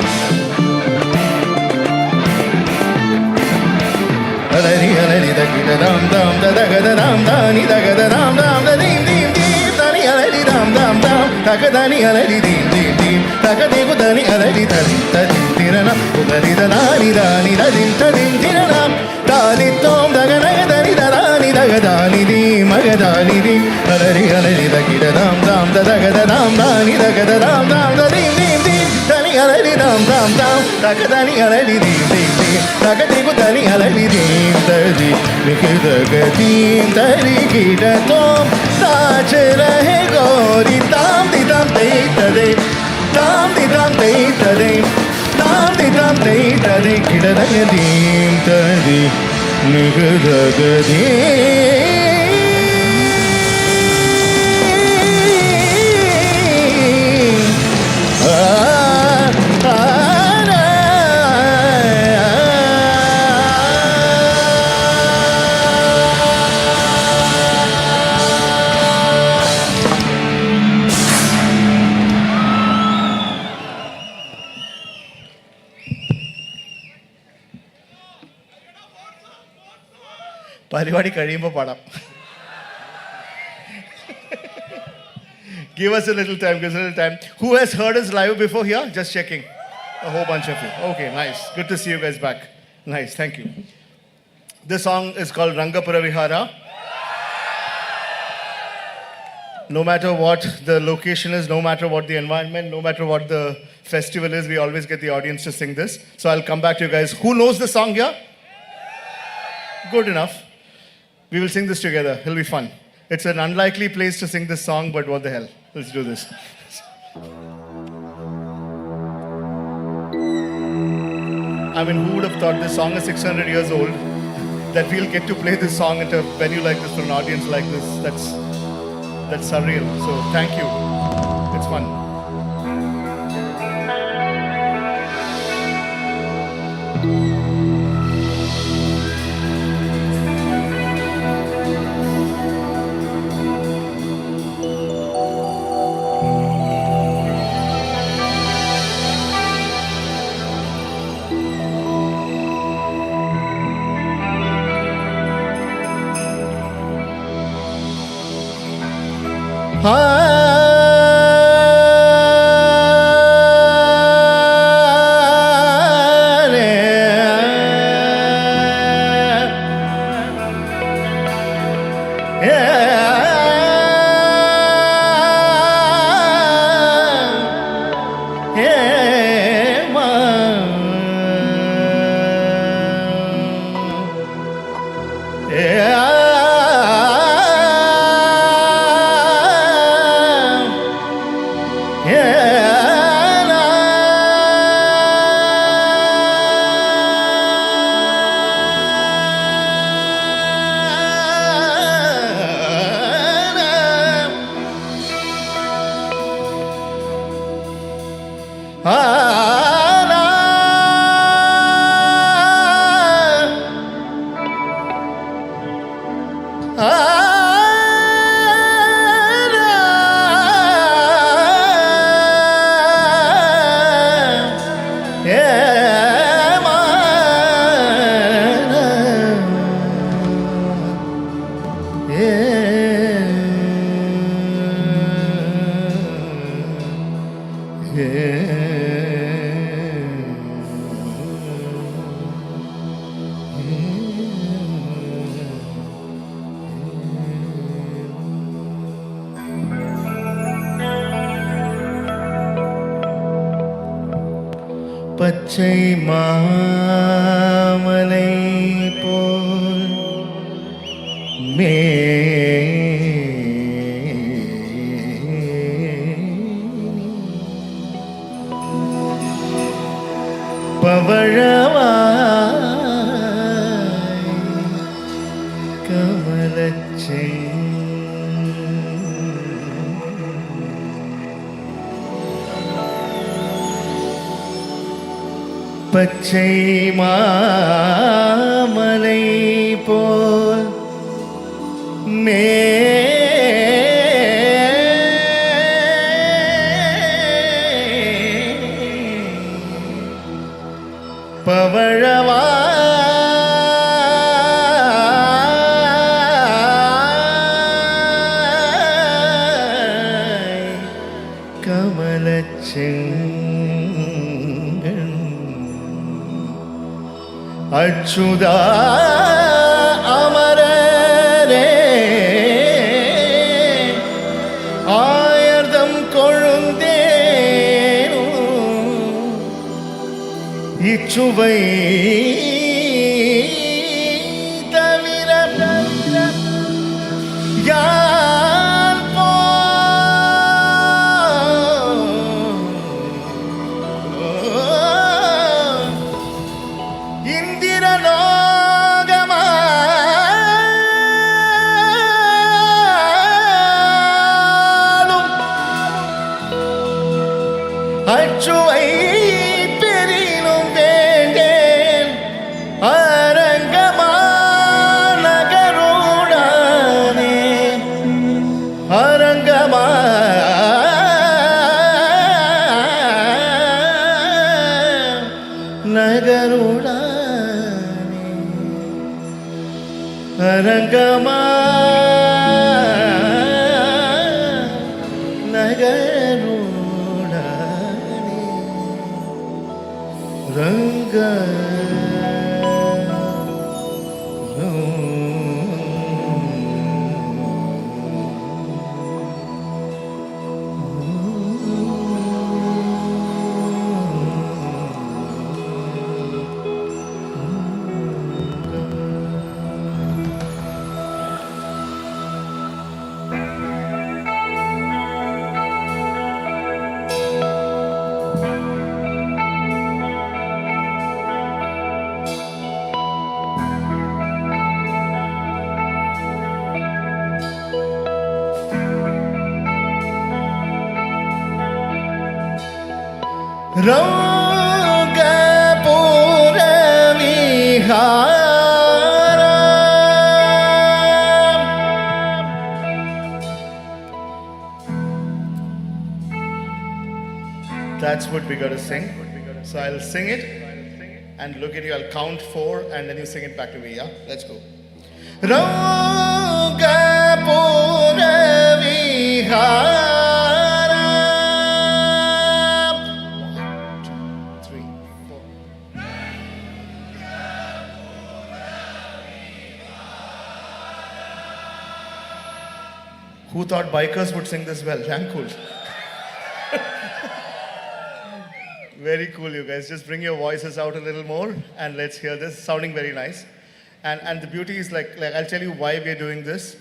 अलरि अलरि दगिद दाम दाम दगद दाम दानि दगद दाम दाम दीम दीम दीम दानि अलरि दाम दाम दाम दगदानि अलरि दीम दीम दीम दगदे गुदानि अलरि तदिम तदिम धिरना उदरि दानि दानि तदिम तदिम धिरना तादित्तों दगदगदनि ददानि दगदानि दीम मगदानि दीम अलरि अलरि दगिद दाम दाम दगद दाम दानि दगद दाम दाम दीम दीम दीम दानि अलरि दाम दाम दाम दगदानि अलरि दीम दीम दीम दगदे गुदानि अलरि दीम तदि निगदगदीम तरि गिडतों नाच रहे गौरी ताम दिदम ते तदे ताम दिदम ते तदे ताम दिदम ते तदे गिडदगदीम तदि निगदगदीम പരിപാടി കഴിയുമ്പോൾ പാടാം. Give us a little time, give us a little time. Who has heard us live before here? Just checking. A whole bunch of you. Okay, nice. Good to see you guys back. Nice, thank you. This song is called Rangapura Vihara. No matter what the location is, no matter what the environment, no matter what the festival is, we always get the audience to sing this. So I'll come back to you guys. Who knows the song here? Good enough. We will sing this together. It'll be fun. It's an unlikely place to sing this song, but what the hell? Let's do this. I mean, who would have thought this song is 600 years old? That we'll get to play this song at a venue like this for an audience like this. That's surreal. So thank you. It's fun. பச்சை மாமலை போல் பவழவாய் கமலச்சை பச்சை மாமலை போல் பவழவாய் கமலச்செங்கண் அச்சுதா அமரரே ஆயர்தம் கொழுந்தேனோ இச்சுவை தவிர யான் அச்சுவை பெரினும் வேண்டேன் அரங்கமா நகருடானே அரங்கமா நகருடானே அரங்கமா That's what we gotta sing. So I'll sing it and look at you. I'll count 4 and then you sing it back to me, yeah? Let's go. Who thought bikers would sing this well? Damn cool. Very cool, you guys. Just bring your voices out a little more and let's hear this. Sounding very nice. And the beauty is like I'll tell you why we're doing this.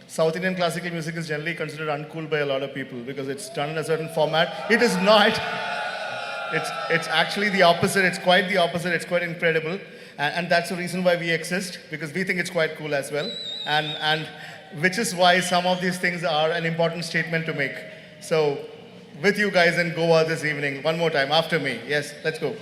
South Indian classical music is generally considered uncool by a lot of people because it's done in a certain format. It is not. It's actually the opposite. It's quite the opposite. It's quite incredible. And that's the reason why we exist, because we think it's quite cool as well. And which is why some of these things are an important statement to make. So, with you guys in Goa this evening, one more time, after me. Yes, let's go.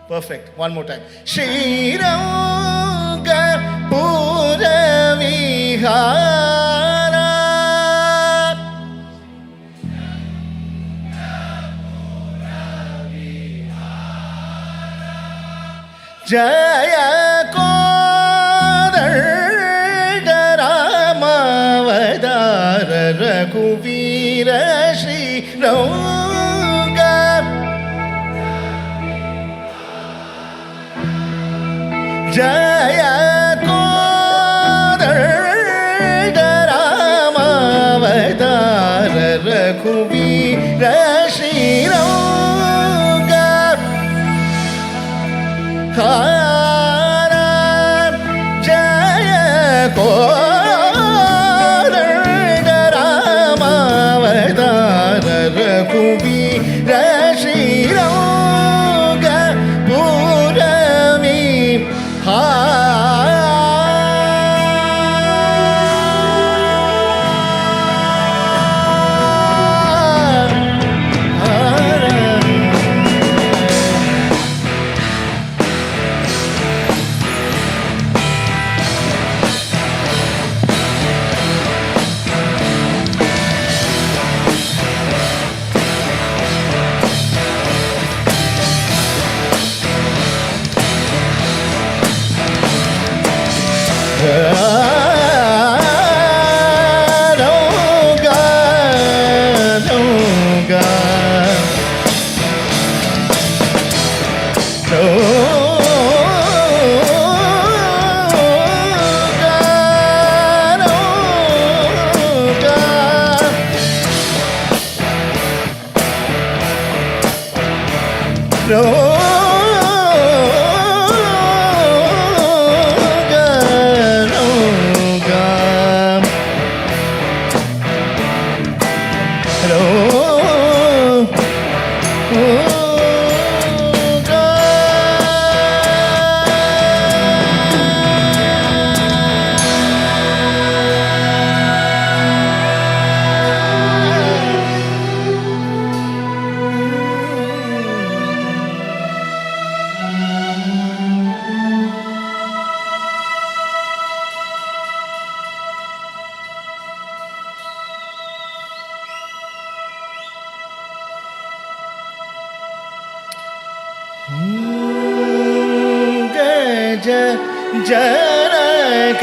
Perfect. One more time. Shri Ranga Pura Vihara. Jaya Kodar Ramavadara Raghuvira Shri Ranga. Jaya Kodar Ramavadara Raghuvira Shri Ranga. Hara Jaya Kodar Ramavadara Raghuvira Shri Ranga. Purami जनक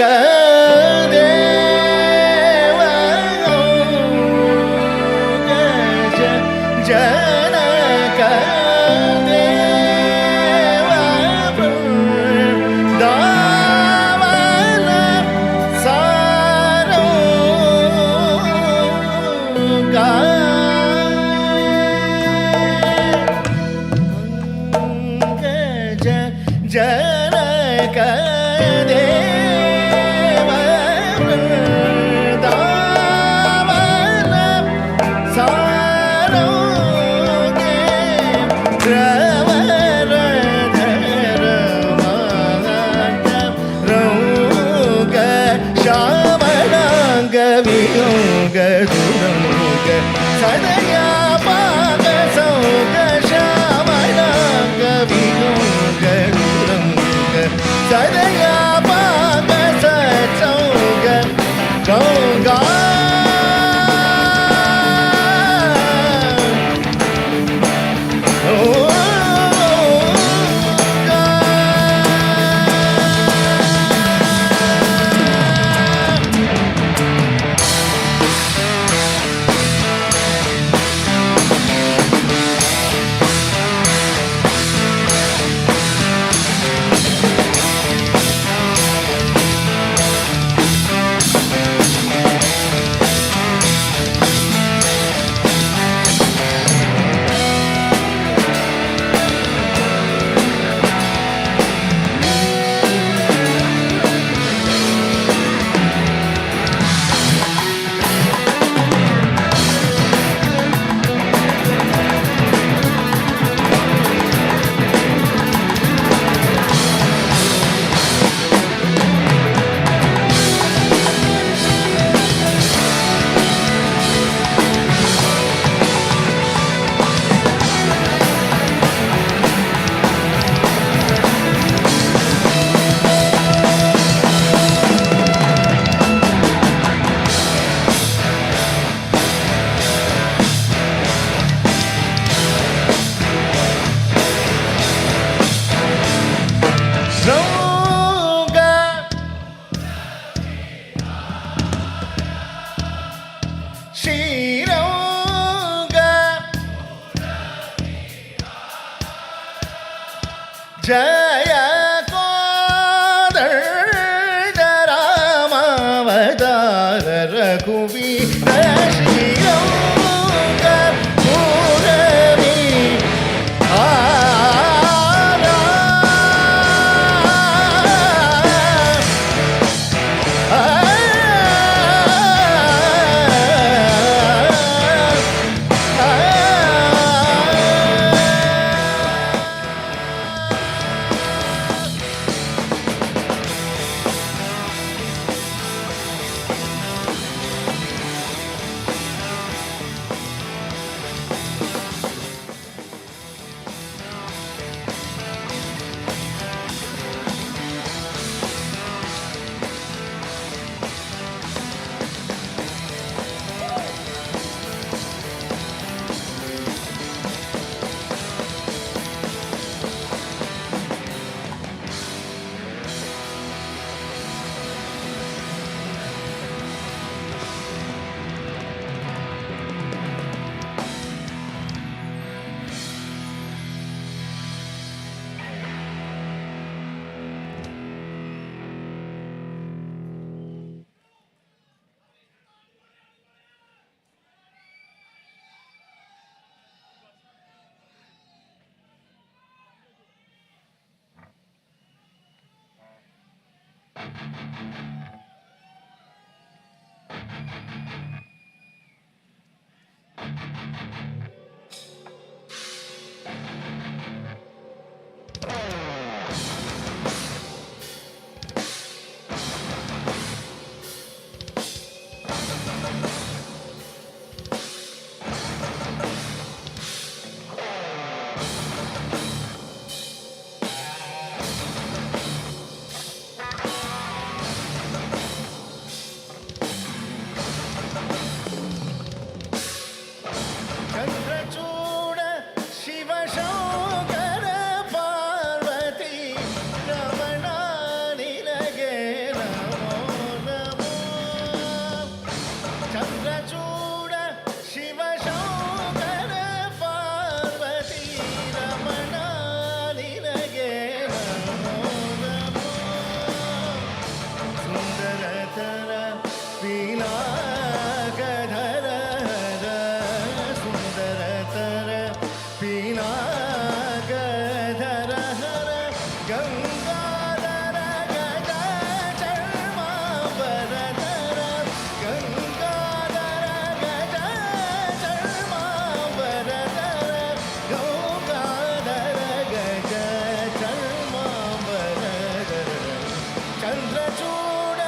ಚಂದ್ರಚೂಡ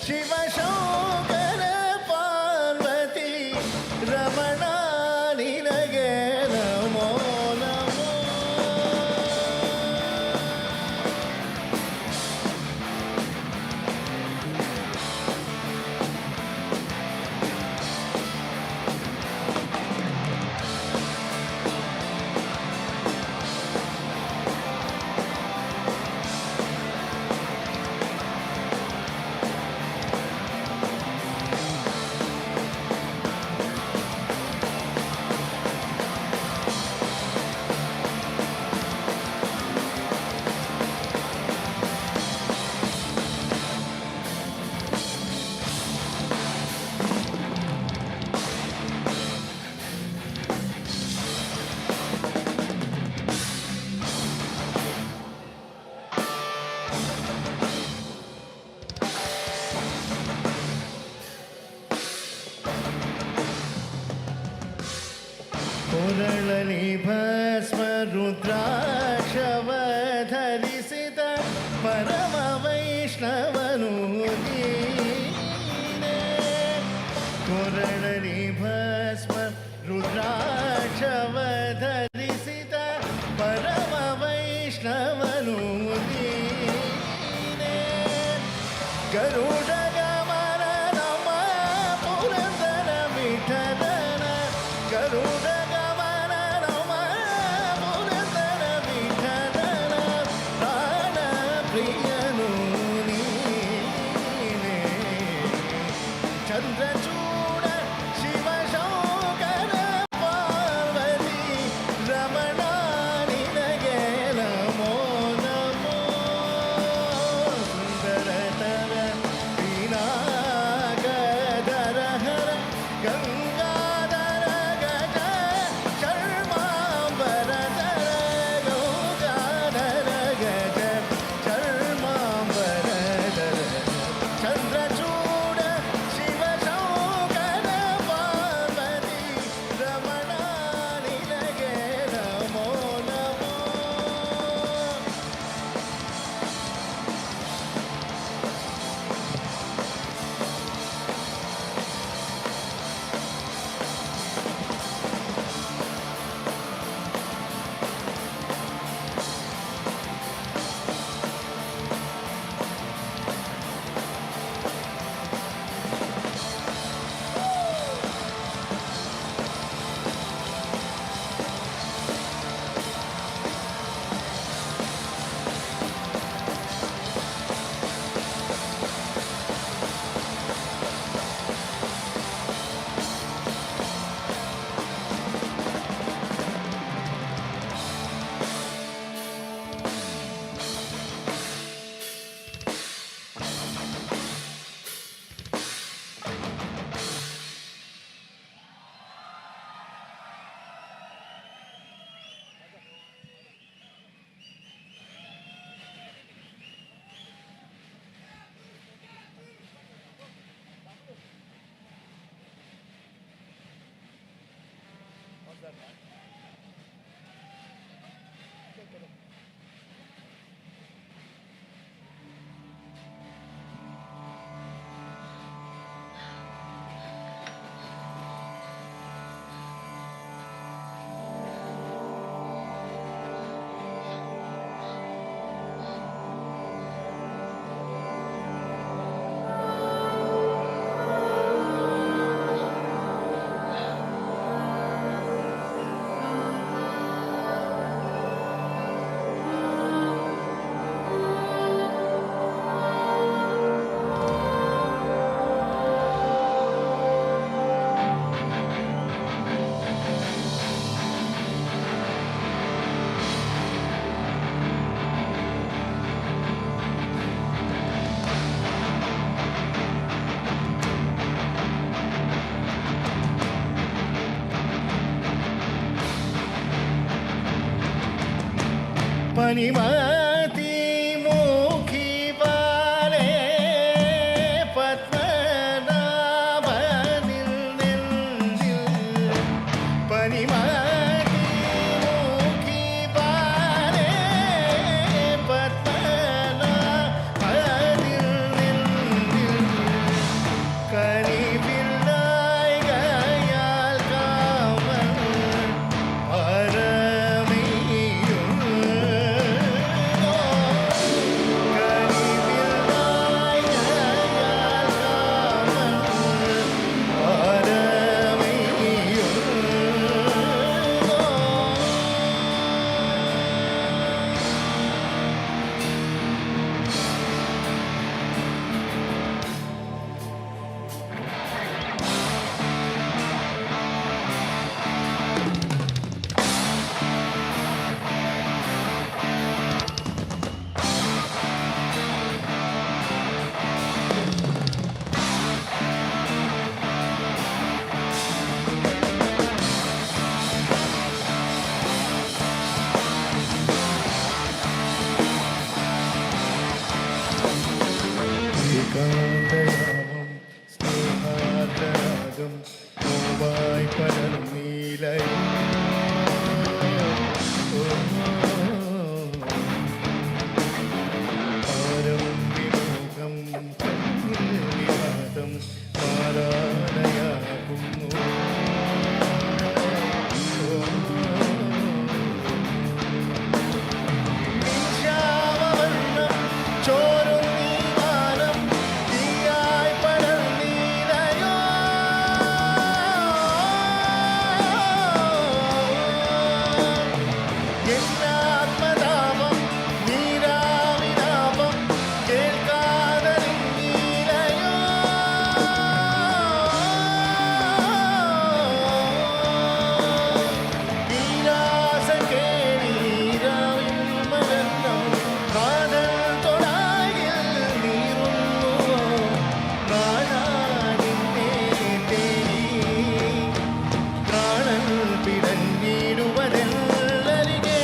ಶಿವಶಂಕರ ಪಾರ್ವತಿ ರಮಣ ನಿನಗೆ ನಮೋ ನಮೋ. ಕೊರಳಲಿ ಭಸ್ಮ ರುದ್ರಾಕ್ಷವ ಧರಿಸಿದ ಪರಮ ವೈಷ್ಣವನು ನೀನೇ. ಕೊರಳಲಿ ಭಸ್ಮ ರುದ್ರಾಕ್ಷವ ಧರಿಸಿದ ಪರಮ ವೈಷ್ಣವನು ನೀನೇ. ಗರುಡ ಗಮನ ನಮ ಪುರಂದರ ವಿಠಲನ ಗರುಡ ಚಂದ್ರಚೂಡ ಶಿವಶಂಕರ ಪಾರ್ವತಿ ರಮಣ ನಿನಗೆ ನಮೋ ನಮೋ. ಸುಂದರತರ ವಿನಾಗಧರ ಹರ ಗಂಗಾಧರ ಗಜ ಚರ್ಮಾಂಬರಧರ ಗಂಗಾಧರ ಗಜ ಚರ್ಮಾಂಬರಧರ ಚಂದ್ರಚೂಡ पनिमति मुखी बाले पद्मनाभ पनिमति मुखी बाले पद्मनाभ ഏകാന്തയാമം സ്നേഹാർദ്രരാഗം പൂവായി പടർന്നീലയോ ഭാരം വിമുഖം കണ്ണിൽ വിവാദം പാരായണയാകുന്നു നിശാമവർണ്ണം ചോരും നീ വാനം തീയായി പടർന്നീലയോ എന്നാത്മതാപം നീരാവിലാപം കേൾക്കാതറിഞ്ഞീലയോ നീരാസക്കേളീരാവിൻ മകന്നം കാതൽ തൊടായിൽ നീറുന്നുവോ കാണാനിന്നെ തേടി പ്രാണൻ പിടഞ്ഞിടുവതെല്ലരികെ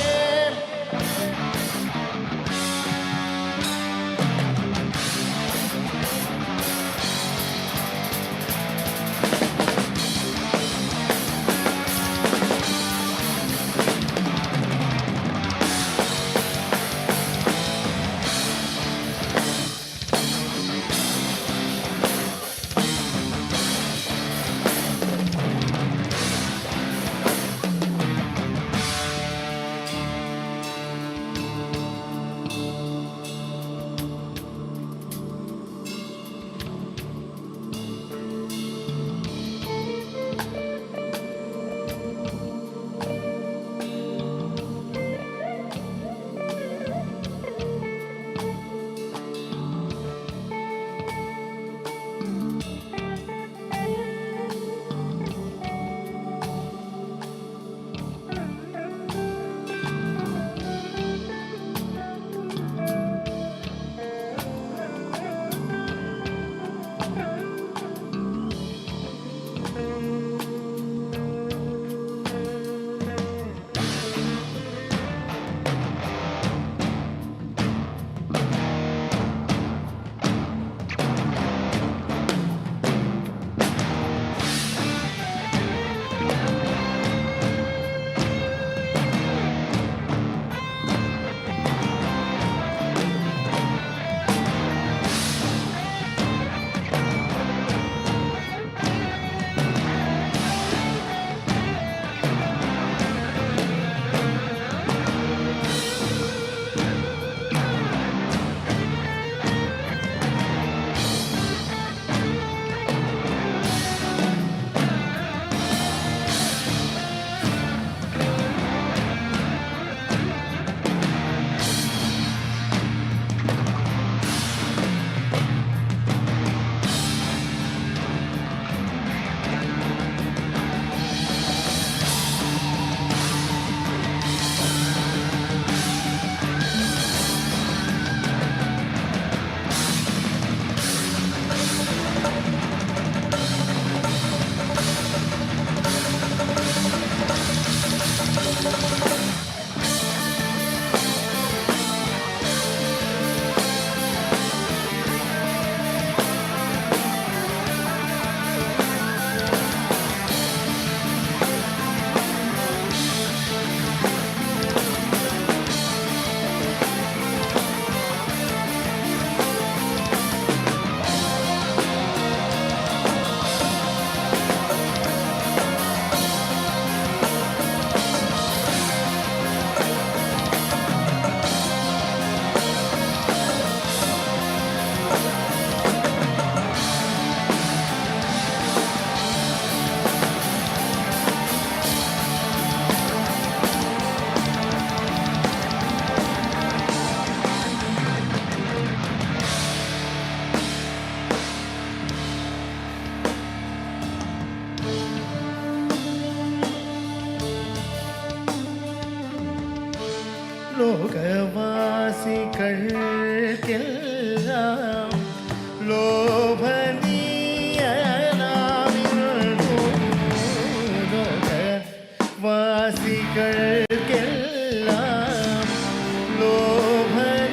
ലോകവാസികൾക്കെല്ലാം ലോഭനീയനാമിൽ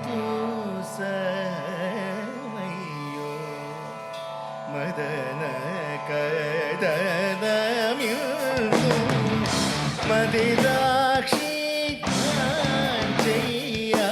तू समयो Madan कदनमिल्दु मदिराक्षि काञ्चय्या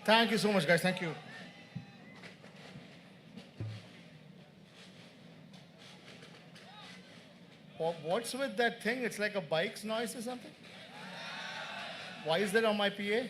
Thank you so much, guys. Thank you. What's with that thing? It's like a bike's noise or something? Why is that on my PA?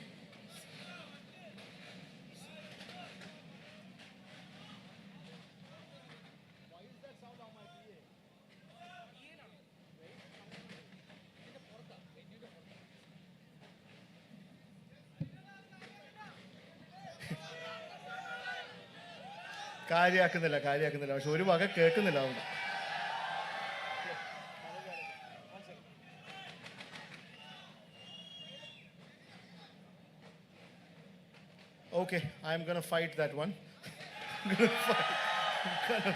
കാര്യമാക്കുന്നില്ല പക്ഷെ ഒരു വക കേൾക്കുന്നില്ല അതുകൊണ്ട് Okay, I'm gonna fight that one. I'm gonna fight.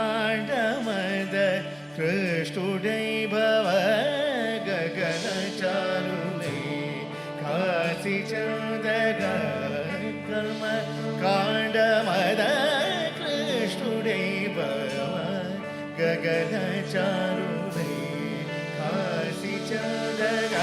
कर्मकाण्डमद कृष्टुडै भव गगनचारुणे काशीचन्दग कर्मकाण्डमद कृष्टुडै भव गगनचारुणे काशीचन्दग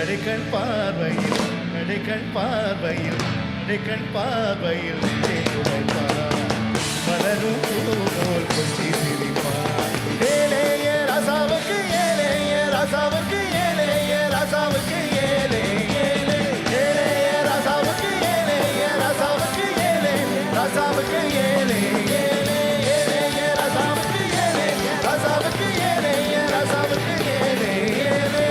கடைக்கண் பார்வையில் கடைக்கண் பார்வையில் கடைக்கண் பார்வையில் மலரும் போல் கொஞ்சி சிரிப்பார் ஏலேய ராசாவுக்கு ஏலேய ராசாவுக்கு ஏலேய ராசாவுக்கு ஏலே ஏலே ஏலேய ராசாவுக்கு ஏலேய ராசாவுக்கு ஏலே ராசாவுக்கு ஏலே ஏலே ஏலேய ராசாவுக்கு ஏலே ராசாவுக்கு ஏலேய ராசாவுக்கு ஏலே ஏலே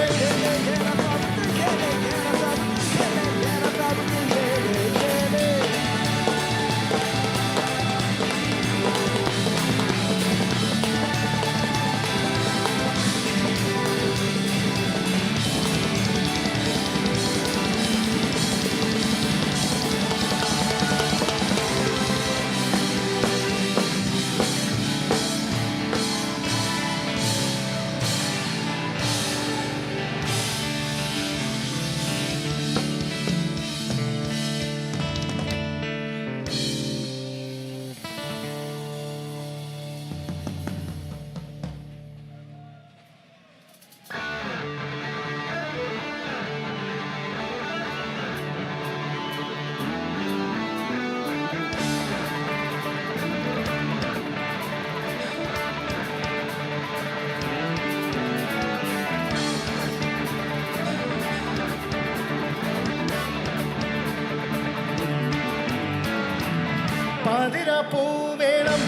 പാതിര പൂ വേണം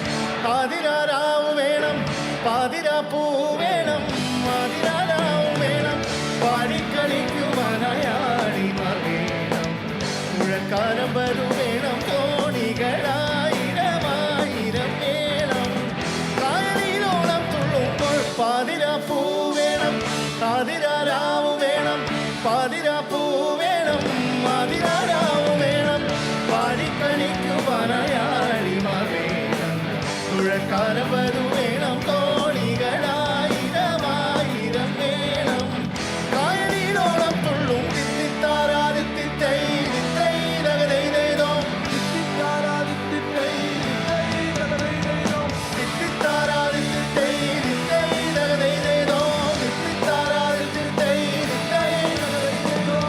പാതിരാരാവ് വേണം പാതിര പൂ വേണം പാതിരാരാവ് വേണം പാടിക്കളിക്കുവാനായാടിമാർ വേണം മുഴക്കാലം വരു വേണം തോണികളായിരമായിരം വേണം കായലിലോളം തുള്ളുമ്പോൾ പാതിര പൂ വേണം പാതിരാരാവ് വേണം പാതിര പൂ വേണം പാതിരാരാവ് വേണം പാടിക്കളിക്കുവാനായാടിമാർ വേണം തുഴക്കാലം വരു വേണം തോണികളായിരമായിരം വേണം കായലിലോളം തുള്ളും തിത്തിത്താരാതിത്തിത്തൈ തിത്തൈ രകതൈതോ തിത്തിത്താരാതിത്തിത്തൈ തിത്തിത്താരാതിത്തിത്തൈ തിത്തൈ രകതൈതോ തിത്തിത്താരാതിത്തിത്തൈ തിത്തൈ രകതൈതോ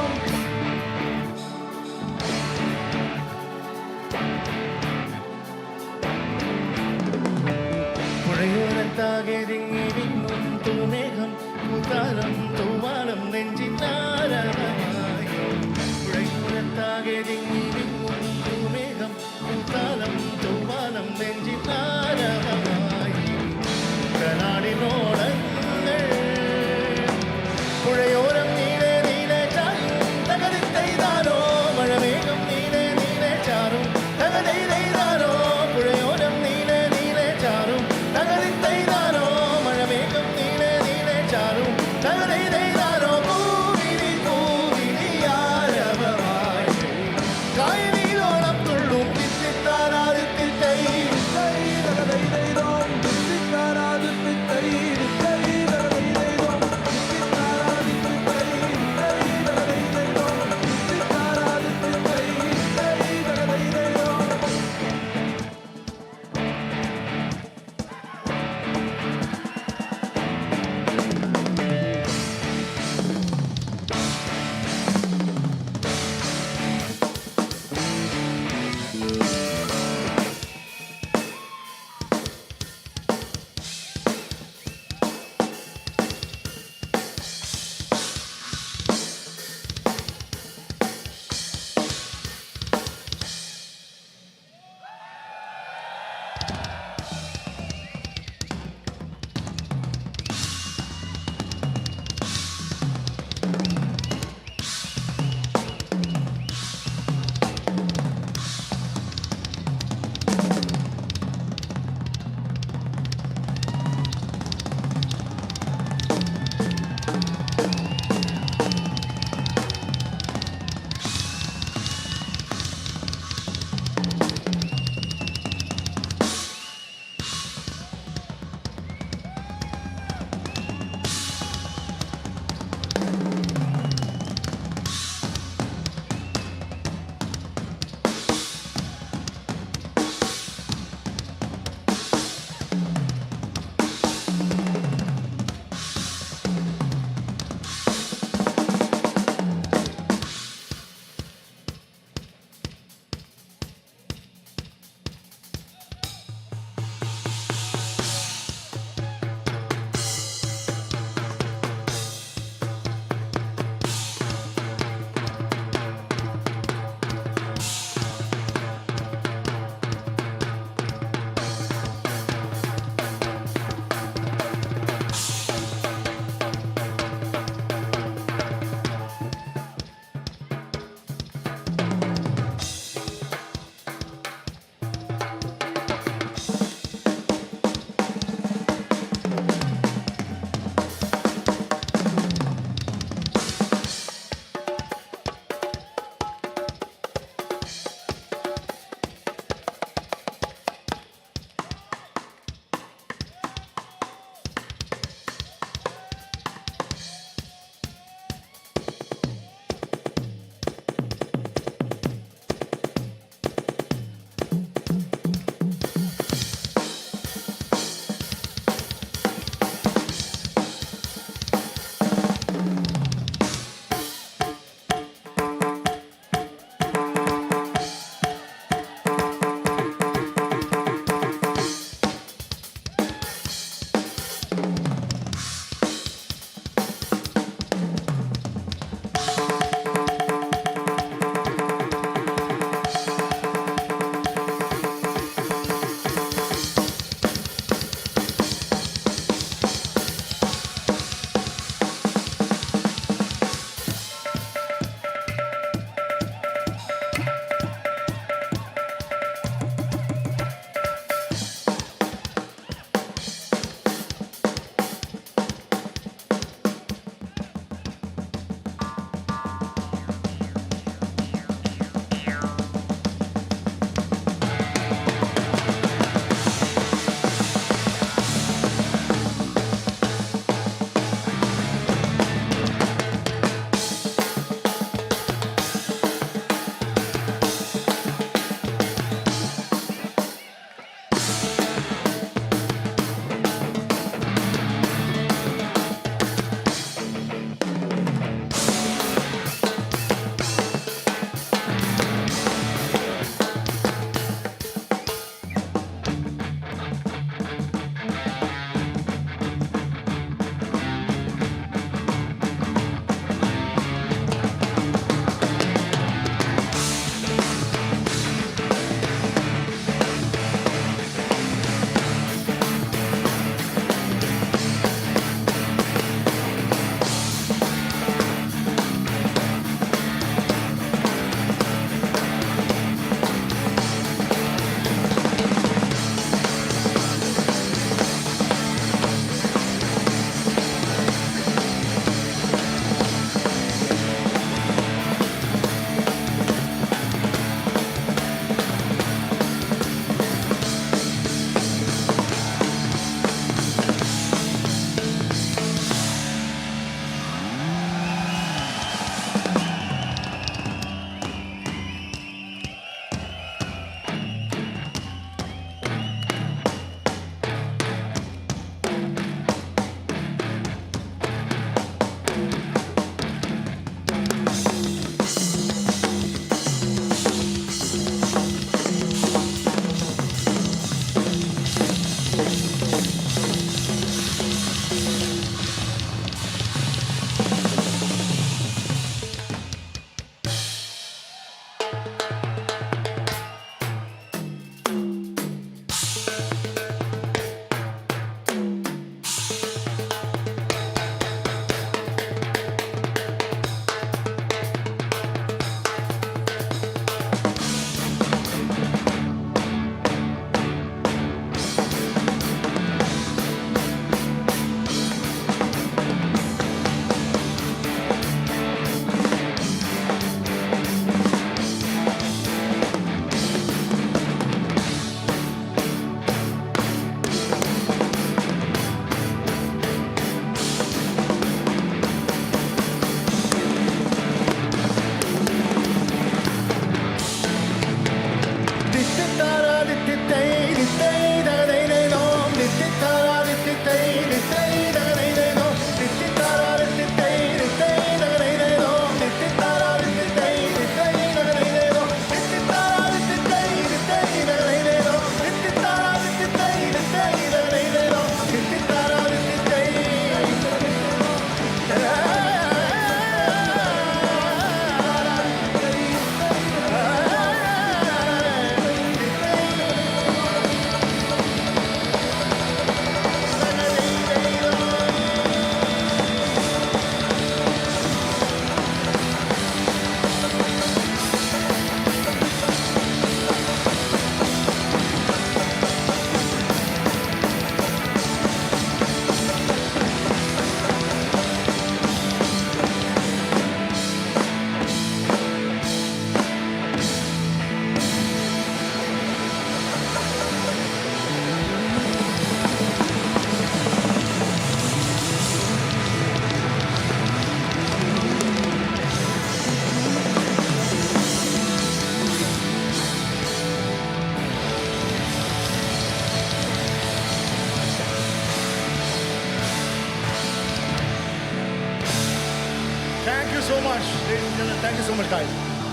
Thank you so much, guys.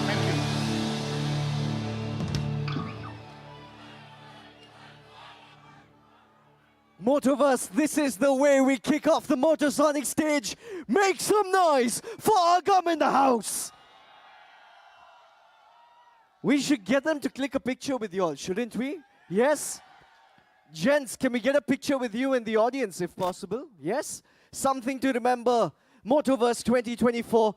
Thank you. Motoverse, this is the way we kick off the Motorsonic stage. Make some noise for Agam in the house. We should get them to click a picture with you all, shouldn't we? Yes? Gents, can we get a picture with you in the audience if possible? Yes? Something to remember. Motoverse 2024.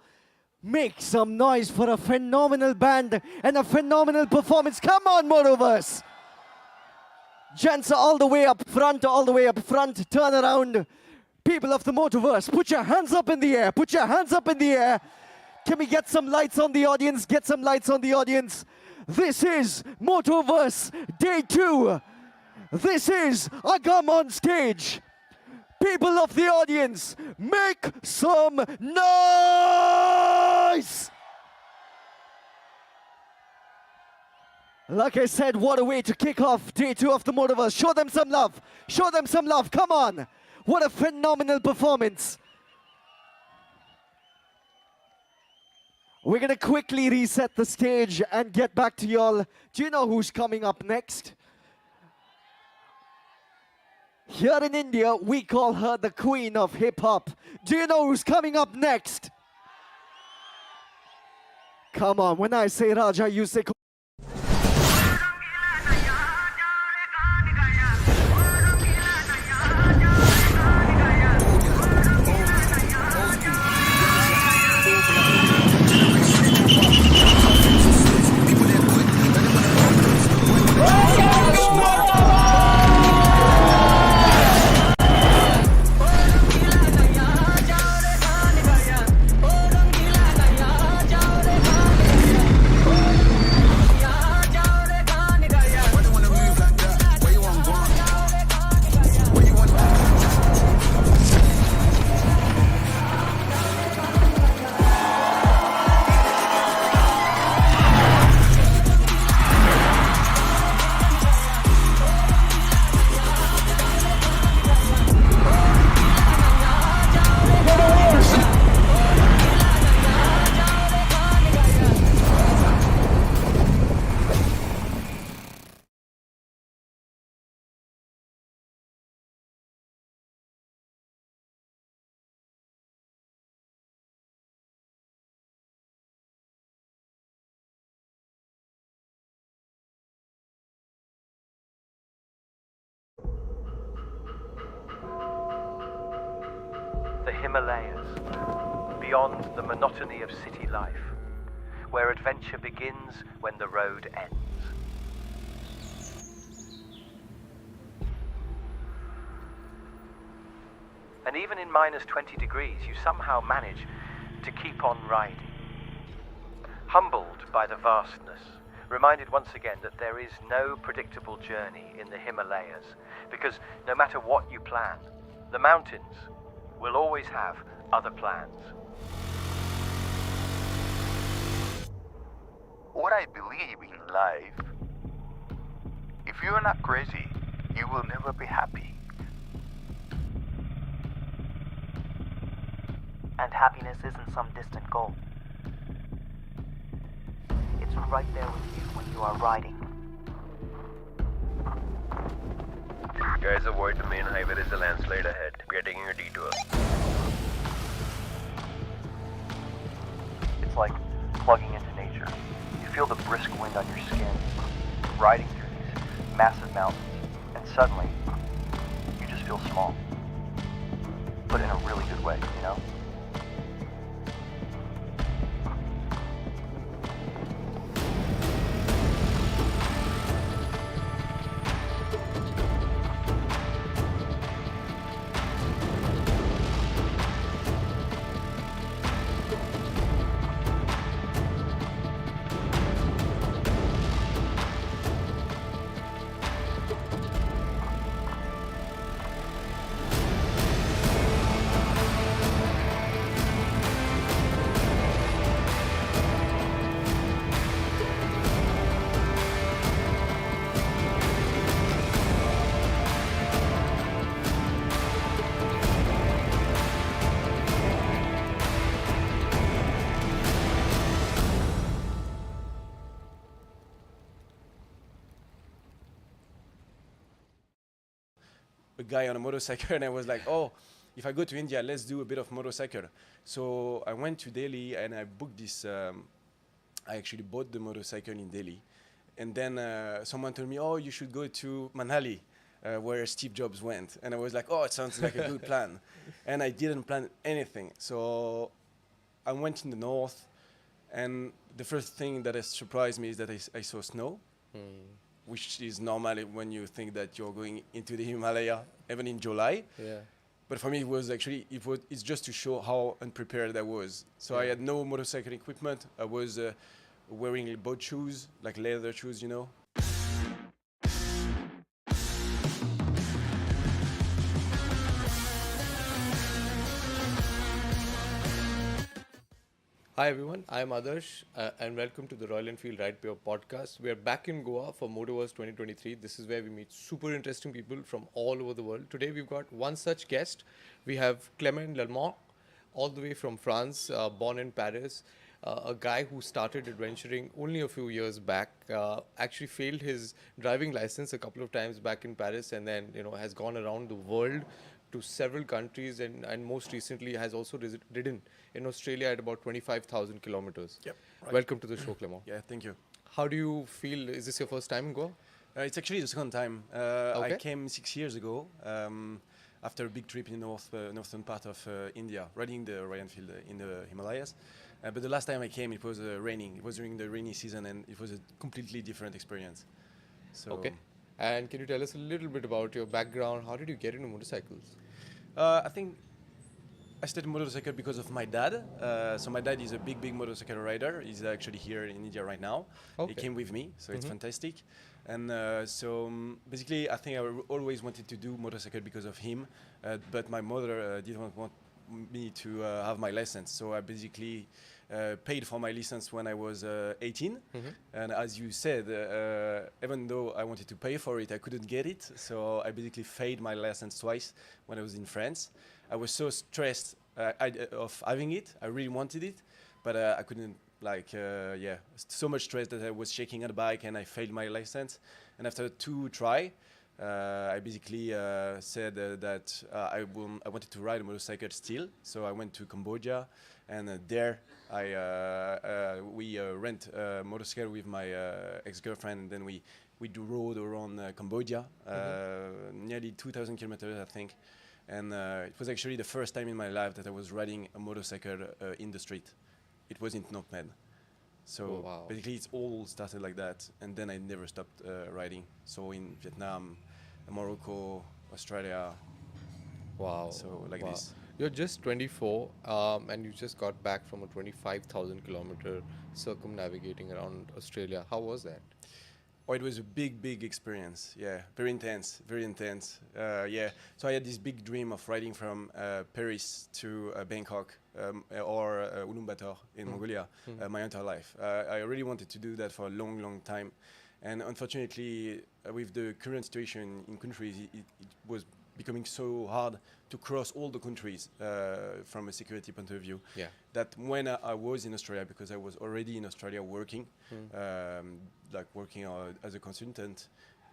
Make some noise for a phenomenal band and a phenomenal performance. Come on, Motoverse. Gents are all the way up front, all the way up front. Turn around. People of the Motoverse, put your hands up in the air. Put your hands up in the air. Can we get some lights on the audience? Get some lights on the audience. This is Motoverse Day 2. This is Agam on stage. People of the audience, make some noise! Like I said, what a way to kick off Day 2 of the Motoverse. Show them some love. Show them some love. Come on. What a phenomenal performance. We're going to quickly reset the stage and get back to y'all. Do you know who's coming up next? Here in India, we call her the queen of hip-hop. Do you know who's coming up next? Come on, when I say Raja, you say... The Himalayas, beyond the monotony of city life, where adventure begins when the road ends. And even in minus 20 degrees, you somehow manage to keep on riding. Humbled by the vastness, reminded once again that there is no predictable journey in the Himalayas, because no matter what you plan, the mountains will always have other plans. What I believe in life, if you're not crazy, you will never be happy. And happiness isn't some distant goal. It's right there with you when you are riding. Guys, avoid the main highway. There's a landslide ahead. We are taking a detour. It's like plugging into nature. You feel the brisk wind on your skin, riding through these massive mountains, and suddenly, you just feel small. But in a really good way, you know? a guy on a motorcycle, and I was like, oh, if I go to India, let's do a bit of motorcycle. So I went to Delhi and I booked this. I actually bought the motorcycle in Delhi, and then someone told me, oh, you should go to Manali, where Steve Jobs went. And I was like, oh, it sounds like a good plan. And I didn't plan anything. So I went in the north, and the first thing that has surprised me is that I saw snow, which is normal when you think that you're going into the Himalaya, even in July. Yeah. But for me, it was actually, it's just to show how unprepared I was. So I had no motorcycle equipment. I was wearing boat shoes, like leather shoes, you know. Hi everyone, I'm Adarsh and welcome to the Royal Enfield Ride Pure podcast. We are back in Goa for Motoverse 2023. This is where we meet super interesting people from all over the world. Today we've got one such guest. We have Clément Lallemand, all the way from France, born in Paris. A guy who started adventuring only a few years back, actually failed his driving license a couple of times back in Paris, and then has gone around the world to several countries, and most recently has also ridden in Australia at about 25,000 kilometers. Yep. Right. Welcome to the show, Clément. Yeah, thank you. How do you feel? Is this your first time in Goa? It's actually the second time. Okay. I came 6 years ago after a big trip in the northern part of India, riding the Royal Enfield in the Himalayas. But the last time I came, it was raining. It was during the rainy season, and it was a completely different experience. So Okay. And can you tell us a little bit about your background? How did you get into motorcycles? I think I started motorcycle because of my dad. So my dad is a big motorcycle rider. He's actually here in India right now. Okay. He came with me, so it's fantastic. And basically, I think I always wanted to do motorcycle because of him, but my mother didn't want me to have my license. So I basically paid for my license when I was 18. And as you said, even though I wanted to pay for it, I couldn't get it. So I basically failed my license twice when I was in France. I was so stressed of having it. I really wanted it, but I couldn't, so much stress that I was shaking on the bike and I failed my license. And after 2 tries, I basically said that I wanted to ride a motorcycle still. So I went to Cambodia, and there we rent a motorcycle with my ex-girlfriend, and then we rode around Cambodia, nearly 2,000 kilometers, I think. And it was actually the first time in my life that I was riding a motorcycle in the street. It was in Phnom Penh. So basically it's all started like that, and then I never stopped riding. So in Vietnam, Morocco, Australia. Wow. So like this. You're just 24 and you just got back from a 25,000 kilometer circumnavigating around Australia. How was that? Oh, it was a big experience. Yeah, very intense, very intense. Yeah, so I had this big dream of riding from Paris to Bangkok or Ulaanbaatar in Mongolia my entire life. I really wanted to do that for a long time. And unfortunately, with the current situation in countries, it was becoming so hard to cross all the countries from a security point of view. Yeah. That when I was in Australia, because I was already in Australia working, working as a consultant,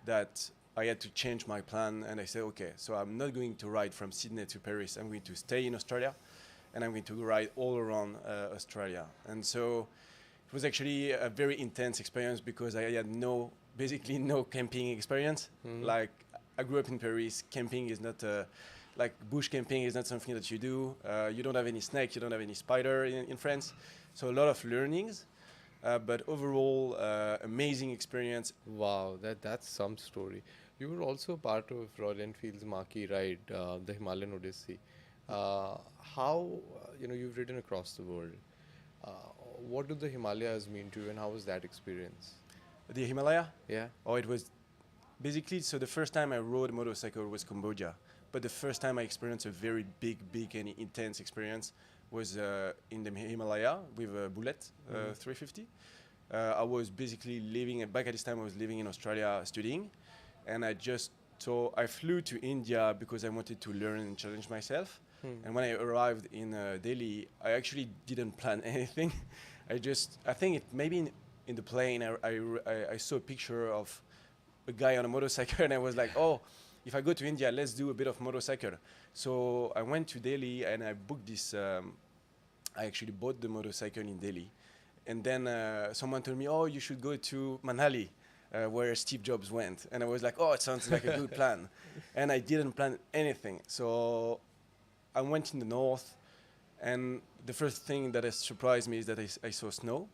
that I had to change my plan, and I said, okay, so I'm not going to ride from Sydney to Paris. I'm going to stay in Australia, and I'm going to ride all around Australia. And so it was actually a very intense experience because I had basically no camping experience. Like, I grew up in Paris. Camping is not bush camping is not something that you do. You don't have any snake, you don't have any spider in France. So a lot of learnings, but overall, amazing experience. Wow, that's some story. You were also part of Royal Enfield's marquee ride, the Himalayan Odyssey. You've ridden across the world. What do the Himalayas mean to you, and how was that experience? The Himalaya? Yeah. Oh, it was basically, so the first time I rode a motorcycle was Cambodia. But the first time I experienced a very big and intense experience was in the Himalaya with a Bullet 350. I was basically back at this time I was living in Australia studying. And I flew to India because I wanted to learn and challenge myself. And when I arrived in Delhi, I actually didn't plan anything. I think maybe in the plane, I saw a picture of a guy on a motorcycle, and I was like, oh, if I go to India, let's do a bit of motorcycle. So I went to Delhi and I booked this. I actually bought the motorcycle in Delhi, and then someone told me, "Oh, you should go to Manali, where Steve Jobs went." And I was like, "Oh, it sounds like a good plan," and I didn't plan anything. So I went in the north, and the first thing that has surprised me is that I saw snow,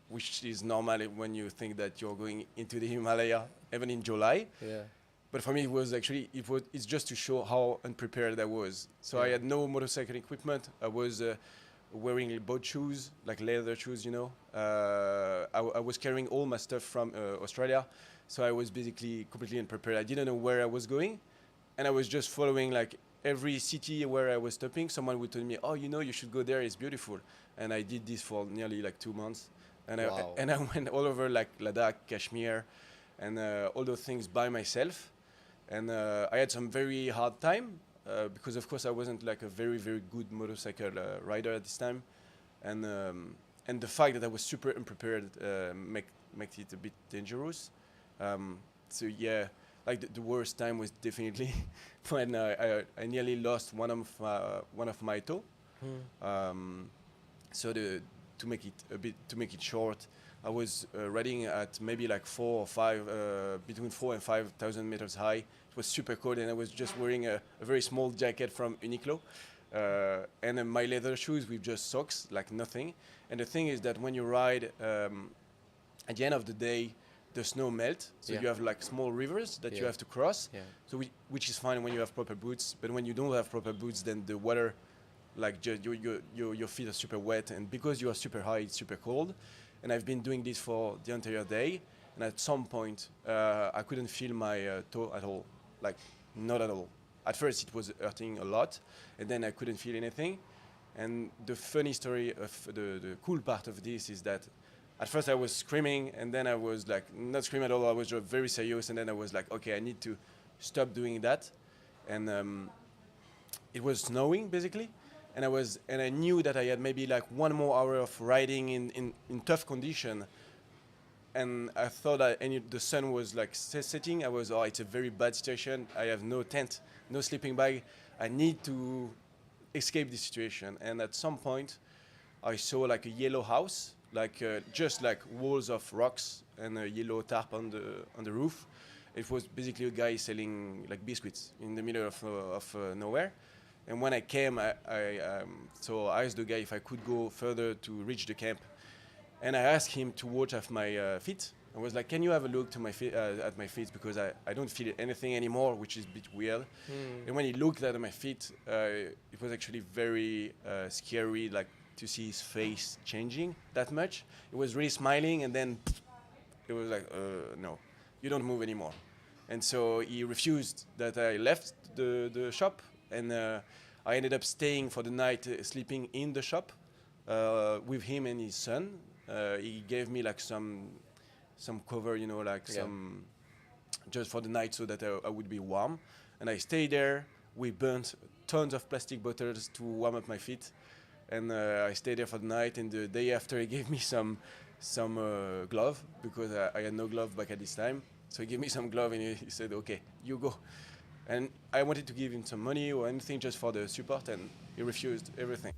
which is normal when you think that you're going into the Himalaya, even in July. Yeah. But for me, it was actually, it's just to show how unprepared I was. So I had no motorcycle equipment. I was wearing boat shoes, like leather shoes, you know. I was carrying all my stuff from Australia. So I was basically completely unprepared. I didn't know where I was going. And I was just following like every city where I was stopping. Someone would tell me, "Oh, you know, you should go there, it's beautiful." And I did this for nearly like 2 months. And Wow. I went all over like Ladakh, Kashmir, and all those things by myself. And I had some very hard time because, of course, I wasn't like a very, very good motorcycle rider at this time. And the fact that I was super unprepared makes it a bit dangerous. So yeah, like the worst time was definitely when I nearly lost one of my toe. So to make it short, I was riding at maybe like between 4 and 5,000 meters high. It was super cold, and I was just wearing a very small jacket from Uniqlo, and then my leather shoes with just socks, like nothing. And the thing is that when you ride, at the end of the day, the snow melts, so Yeah. you have like small rivers that you Yeah. have to cross. Yeah. So which is fine when you have proper boots, but when you don't have proper boots, then the water, like your feet are super wet, and because you are super high, it's super cold. And I've been doing this for the entire day, and at some point, I couldn't feel my toe at all, like not at all. At first, it was hurting a lot, and then I couldn't feel anything. And the funny story of the cool part of this is that at first I was screaming, and then I was like not screaming at all. I was just very serious, and then I was like, okay, I need to stop doing that. And it was snowing basically, and I knew that I had maybe like 1 more hour of riding in tough condition. And I thought the sun was like setting. I was, it's a very bad situation. I have no tent, no sleeping bag. I need to escape this situation. And at some point, I saw like a yellow house, like just like walls of rocks and a yellow tarp on the roof. It was basically a guy selling like biscuits in the middle of nowhere. And when I came, so I asked the guy if I could go further to reach the camp. And I asked him to watch at my feet. I was like, "Can you have a look to my at my feet, because I don't feel anything anymore," which is a bit weird. And when he looked at my feet, it was actually very scary, like to see his face changing that much. It was really smiling, and then it was like, "No, you don't move anymore." And so he refused that I left the shop, and I ended up staying for the night, sleeping in the shop with him and his son. He gave me like some cover, you know, like some just for the night, so that I would be warm. And I stayed there. We burnt tons of plastic bottles to warm up my feet, and I stayed there for the night. And the day after, he gave me some glove, because I had no glove back at this time. So he gave me some glove, and he said, "Okay, you go." And I wanted to give him some money or anything just for the support, and he refused everything.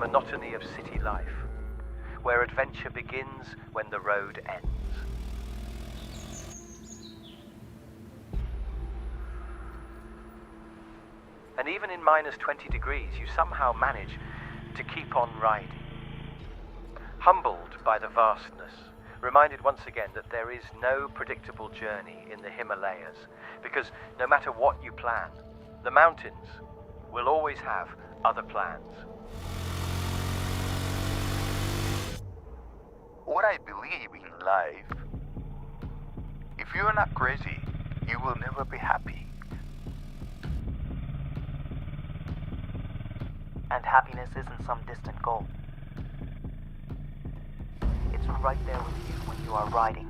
monotony of city life, where adventure begins when the road ends. And even in minus 20 degrees, you somehow manage to keep on riding. Humbled by the vastness, reminded once again that there is no predictable journey in the Himalayas, because no matter what you plan, the mountains will always have other plans. What I believe in life, if you're not crazy, you will never be happy. And happiness isn't some distant goal. It's right there with you when you are riding.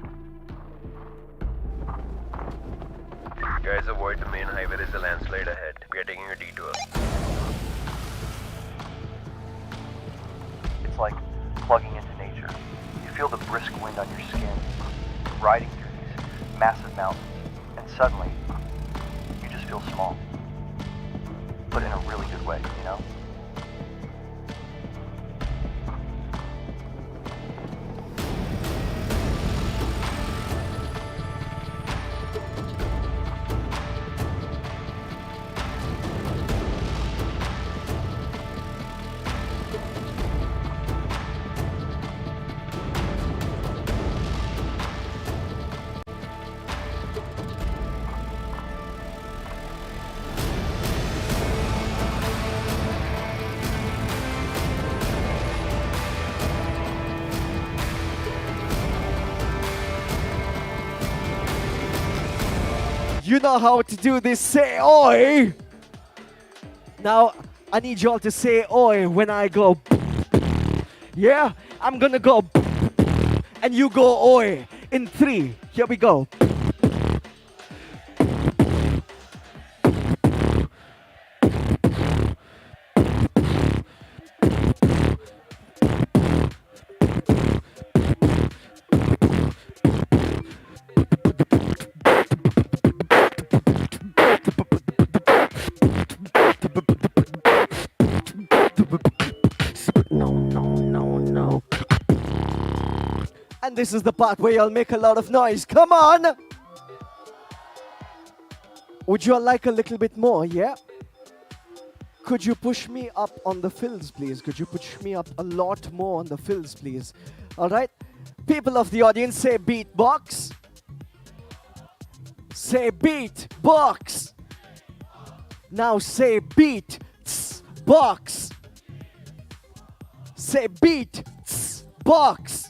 Guys, avoid the main highway. There's a landslide ahead. We are taking a detour. It's like plugging into nature. You feel the brisk wind on your skin, riding through these massive mountains, and suddenly, you just feel small. But in a really good way, you know? You know how to do this, say oi! Now, I need y'all to say oi when I go. Yeah? I'm gonna go. And you go oi. In 3. Here we go. No. And this is the part where y'all make a lot of noise. Come on! Would you all like a little bit more, yeah? Could you push me up on the fills, please? Could you push me up a lot more on the fills, please? All right? People of the audience, say beatbox. Say beatbox. Now say beat box. Say beat box.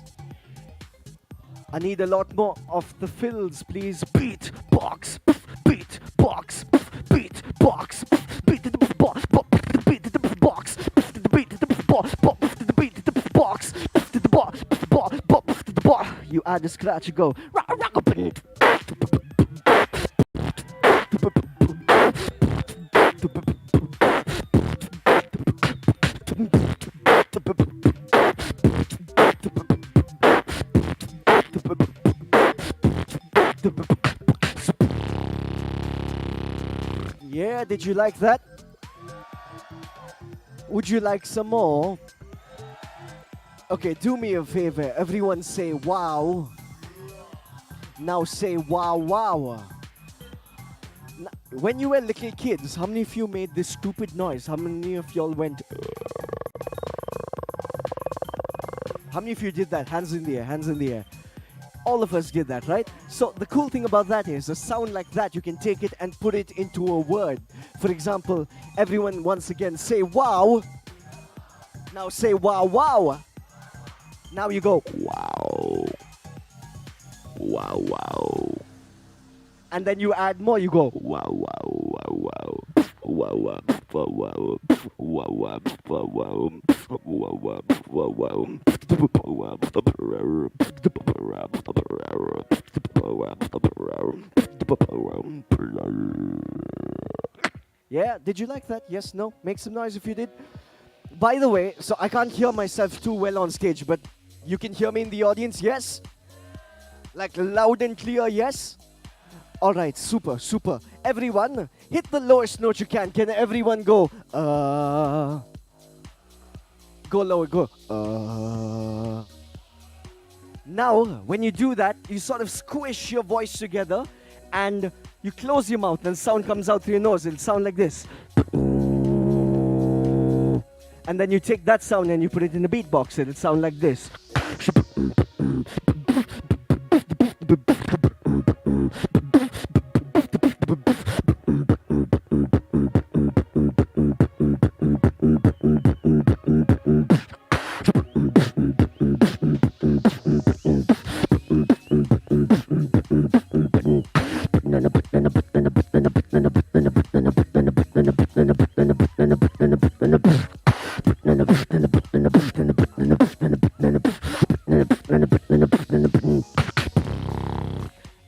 I need a lot more of the fills, please. Beat box, beat box, beat box, beat the box, beat the box, beat the box, beat the box, the box. You add a scratch, you go. Yeah, did you like that? Would you like some more? Okay, do me a favor. Everyone say wow. Now say wow, wow. When you were little kids, how many of you made this stupid noise? How many of y'all went? How many of you did that? Hands in the air, hands in the air. All of us did that, right? So the cool thing about that is a sound like that, you can take it and put it into a word. For example, everyone once again say wow. Now say wow, wow. Now you go wow. Wow, wow. And then you add more, you go wow, wow, wow, wow. Wow, wow, wow, wow. Wow, wow, wow, wow. Wow, wow, wow, wow. Yeah, did you like that? Yes, no? Make some noise if you did. By the way, so I can't hear myself too well on stage, but you can hear me in the audience, yes? Like loud and clear, yes? All right, super, super. Everyone, hit the lowest note you can. Can everyone go, go lower, go. Now, when you do that, you sort of squish your voice together and you close your mouth and sound comes out through your nose. It'll sound like this. And then you take that sound and you put it in a beatbox. It'll sound like this.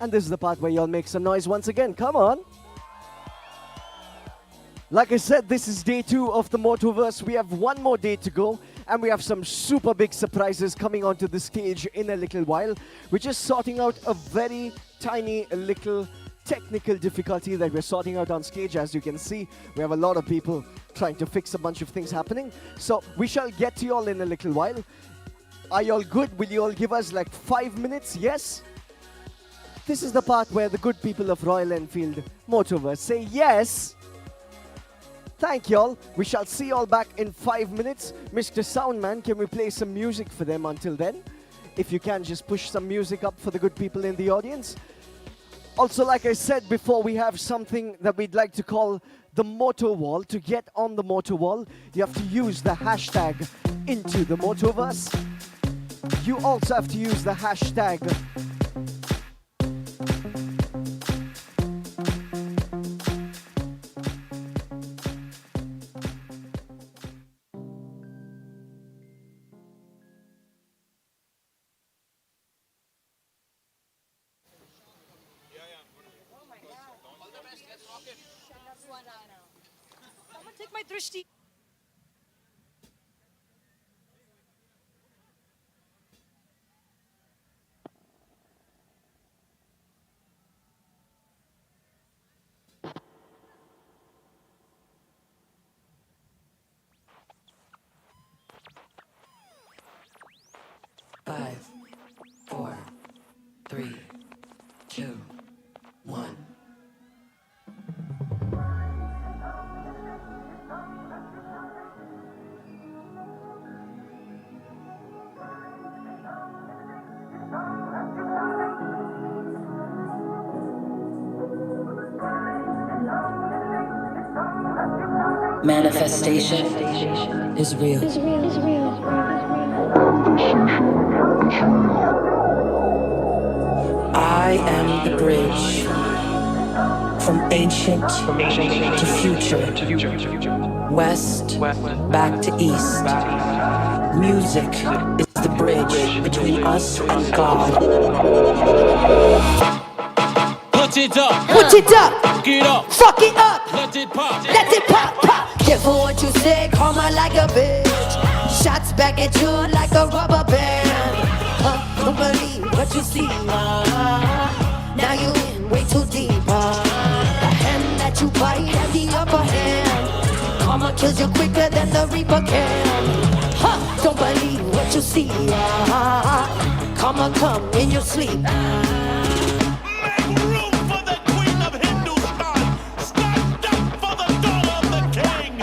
And this is the part where y'all make some noise once again. Come on. Like I said, this is day 2 of the Motoverse. We have one more day to go, and we have some super big surprises coming onto the stage in a little while. We're just sorting out a very tiny little technical difficulty that we're sorting out on stage. As you can see, we have a lot of people trying to fix a bunch of things happening. So we shall get to y'all in a little while. Are y'all good? Will you all give us like 5 minutes? Yes? This is the part where the good people of Royal Enfield Motoverse say yes. Thank y'all. We shall see y'all back in 5 minutes. Mr. Soundman, can we play some music for them until then? If you can, just push some music up for the good people in the audience. Also, like I said before, we have something that we'd like to call the Moto Wall. To get on the Moto Wall, you have to use the hashtag into the Motoverse. You also have to use the hashtag Take my drishti. Five, 4, 3, 2, 1. Manifestation is real. I am the bridge from ancient to future, west back to east. Music is the bridge between us and God. Put it up, Fuck it up, fuck it up, let it pop, let it pop, pop. Careful what you say, karma like a bitch. Shots back at you like a rubber band. Don't believe what you see. Now you in way too deep. The hand that you bite has the upper hand. Karma kills you quicker than the reaper can. Don't believe what you see. Karma come in your sleep.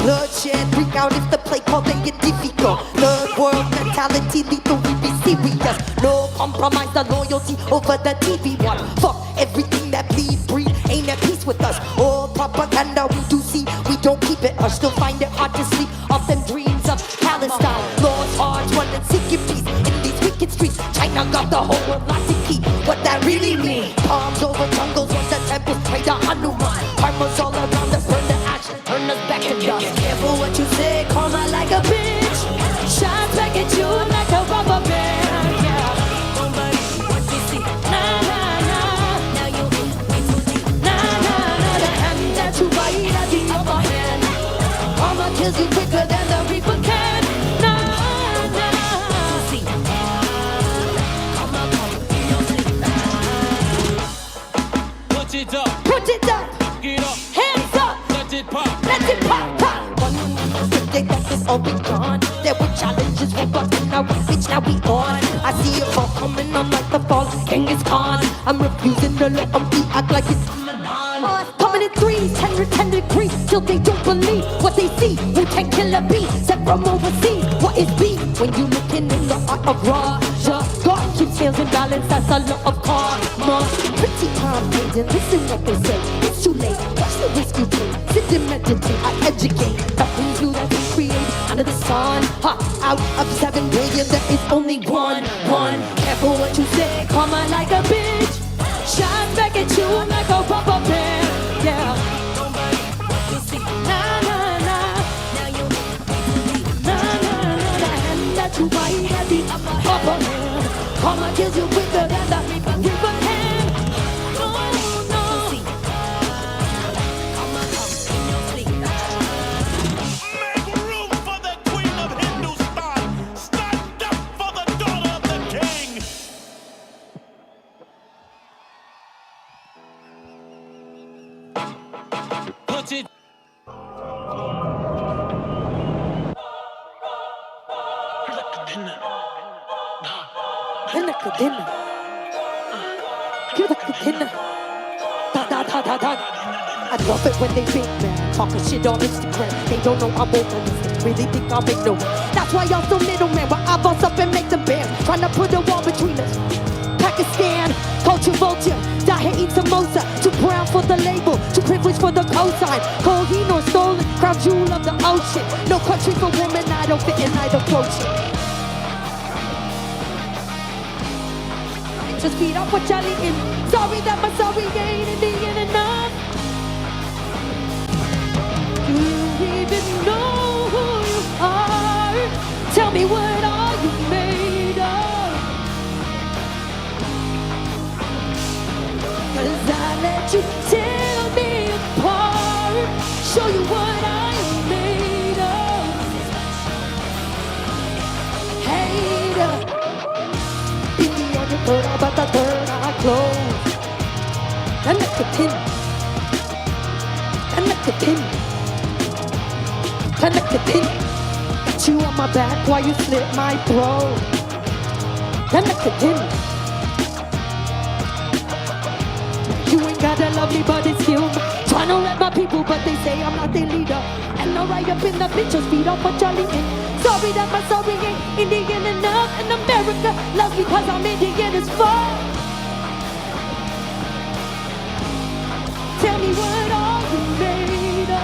Bloodshed break out if the play call they get difficult. Third world mentality lethal, we be serious. No compromise, the loyalty over the TV one. Fuck everything that bleeds, breathe, ain't at peace with us. All propaganda we do see, we don't keep it. I still find it hard to sleep off them dreams of Palestine. Lost hearts running seeking peace in these wicked streets. China got the whole world locked in key. What that really mean? Palms over jungles, on the temples, pray to Hanuman. Karma's all around us, burn the action, turn us back to dust. Careful what you say, karma like a bitch. Shots back at you like a rubber band. Yeah, don't believe what you see. Nah, nah, nah. Now you in way too deep. Nah, nah, nah. The hand that you bite has the upper hand. Karma kills you quicker than the reaper can. Nah, nah. See, karma. just one button now, bitch, now we on. I see it all coming on like the fall of Genghis Khan. I'm refusing to let them eat, act like it's Ramadan. Coming in 3, 10 degrees, till they don't believe what they see. Who can kill a bee, sent from overseas. What is beef when you looking in the art of Raja? God keeps scales and balance, that's a lot of karma. Pretty time changing, listen what they say. It's too late, watch the risk you take. Sit and meditate, I educate. Nothing's new that we create under the sun. Out of 7 billion, there is only one. Careful what you say, karma like a bitch. Shine back at you like a rubber band. Yeah. Nah, nah, nah. Nah, nah, nah. The hand that you bite at the upper hand. Karma kills you quicker than the reaper hand. No, no. Make room for the queen of Hindustan. Stand up for the daughter of the king. Put it. Dinner. Give the dinner. Da. I love it when they big man talking shit on Instagram. They don't know I'm open. They really think I'll make no. That's why y'all so middleman. Where I boss up and make them band. Trying to put a wall between us. Pakistan, culture vulture. Dahi eat samosa. Too brown for the label. Too privileged for the cosign. Kohinoor stolen. Crown jewel of the ocean. No country for women. I don't fit in either quotient. Just feed up what y'all eating. Sorry that my sorry ain't Indian enough. Do you even know who you are? Tell me what are you made of? 'Cause I let you tear me apart. Show you what I am made of. Hater. But the third eye closed. And let the pin. Got you on my back while you slit my throat. And let the pin. You ain't gotta love me, but it's still trying to let my people, but they say I'm not their leader. And I'm right up in the pictures, feed off what y'all eating. Sorry that my sorry ain't Indian enough. And America loves me cause I'm Indian as fuck. Tell me what are you made of?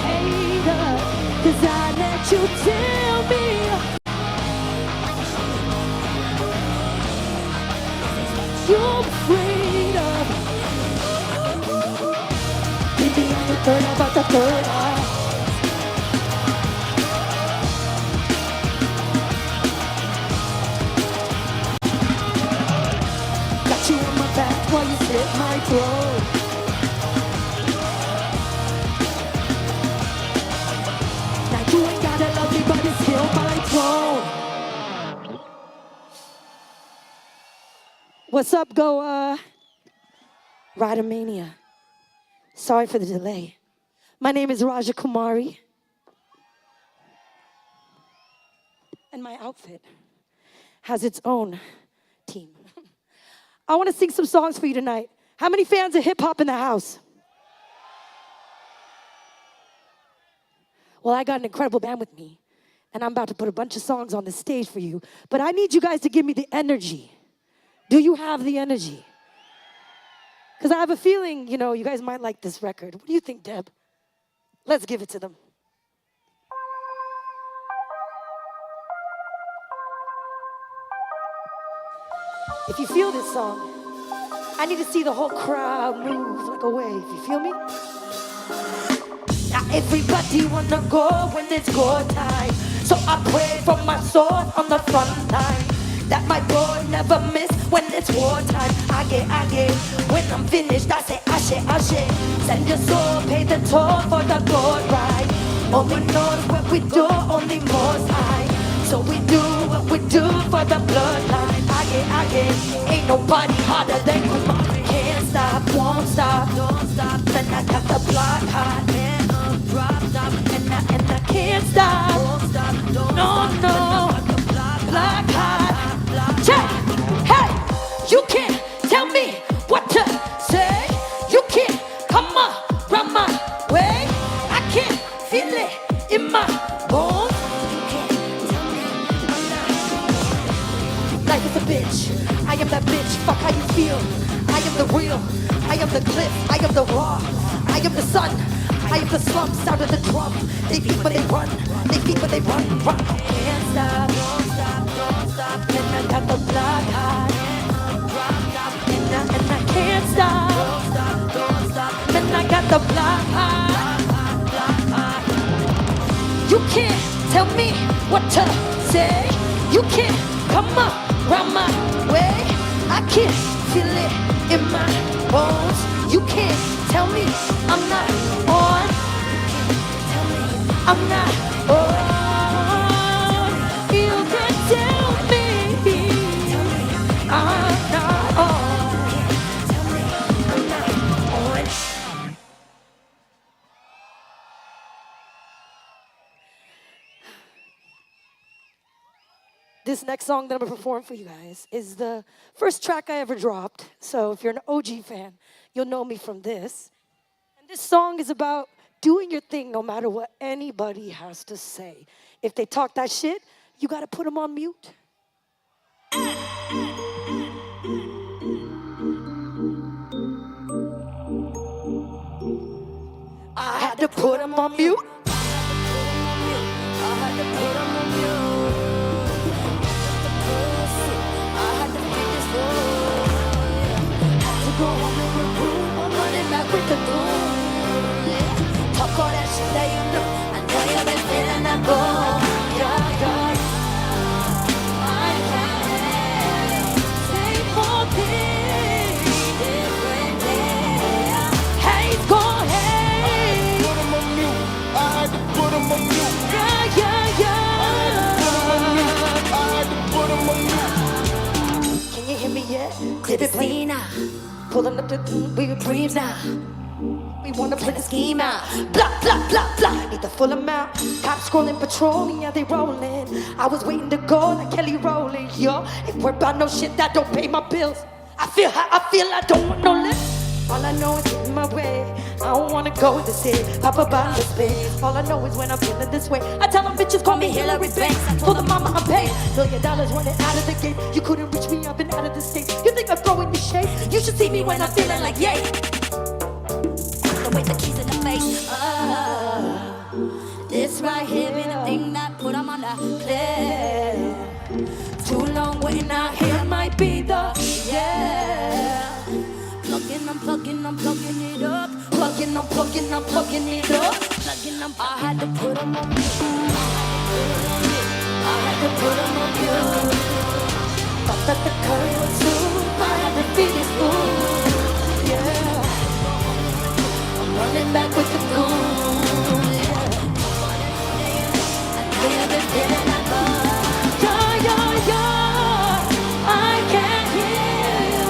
Hater, 'cause I let you tell me. You're afraid of. Indian the third about the third eye. While you slit my throat. Now you ain't gotta love me, but it's still my throne. What's up, Goa? Ridermania. Sorry for the delay. My name is Rajakumari. And my outfit has its own team. I want to sing some songs for you tonight. How many fans of hip-hop in the house? Well, I got an incredible band with me, and I'm about to put a bunch of songs on the stage for you, but I need you guys to give me the energy. Do you have the energy? Because I have a feeling, you guys might like this record. What do you think, Deb? Let's give it to them. If you feel this song, I need to see the whole crowd move like a wave. You feel me? Now everybody wanna go when it's go time. So I pray from my soul on the front line that my boy never miss when it's wartime. I get. When I'm finished, I say ashe. Send your soul, pay the toll for the gold ride. Only knows what we do, only most high. So we do what we do for the bloodline. I get. Ain't nobody harder than Kumar. Can't stop, won't stop, don't stop. Then I got the block hot and drop top, and I can't stop. bitch. I am that bitch. Fuck how you feel. I am the real. I am the cliff. I am the raw. I am the sun. I am the slums out of the drum. They beat but they run. They beat but they run. Run. Can't stop, don't stop, don't stop. And I got the block hot. And I can't stop. Don't stop, don't stop. And I got the block hot. You can't tell me what to say. You can't come up round my way. I can't feel it in my bones. You can't tell me I'm not on. Tell me I'm not on. You can tell me I'm not on. Tell me I'm not on. This next song that I'm gonna perform for you guys is the first track I ever dropped. So if you're an OG fan, you'll know me from this. And this song is about doing your thing no matter what anybody has to say. If they talk that shit, you gotta put them on mute. I had to put them on mute. I had to put them on mute. Go home and recruit, I'm running back with the boom. Talk all that shit that you know. I know you've been feeling that boom. Yeah, yeah. I can't say more things differently. Hey, go ahead. I had to put him on mute. I had to put him on mute. Yeah, yeah, yeah. I had to put him on mute. Can you hear me yet? Did it play now? Pulling up the we breathe now. We wanna play the scheme out. Blah, blah, blah, blah. Need the full amount. Cops scrolling, patrolling, yeah, they rolling. I was waiting to go like Kelly rolling, yo. Ain't worried about no shit that don't pay my bills. I feel how I feel, I don't want no less. All I know is getting my way. I don't wanna go in the city, pop a bottle of space. All I know is when I'm feeling this way, I tell them bitches call me Hillary Banks. For the mama I'm paid, $1 million running out of the gate. You couldn't reach me, I've been out of the state. You think I'm throwing the shade? You should see me when I'm feeling like yay. So with the keys in the face. This right here been a thing that put them on the play. Too long waiting out here might be the yeah. I'm plugging it up. Plugging, I'm plugging it up. Plugging, I had to put them on mute. I had to put them on mute. Thought that the curry was soon. I had to feed this food. Yeah. I'm running back with the goon. Yeah. I haven't been in that bar. Yeah, yeah, yeah. I can't hear you.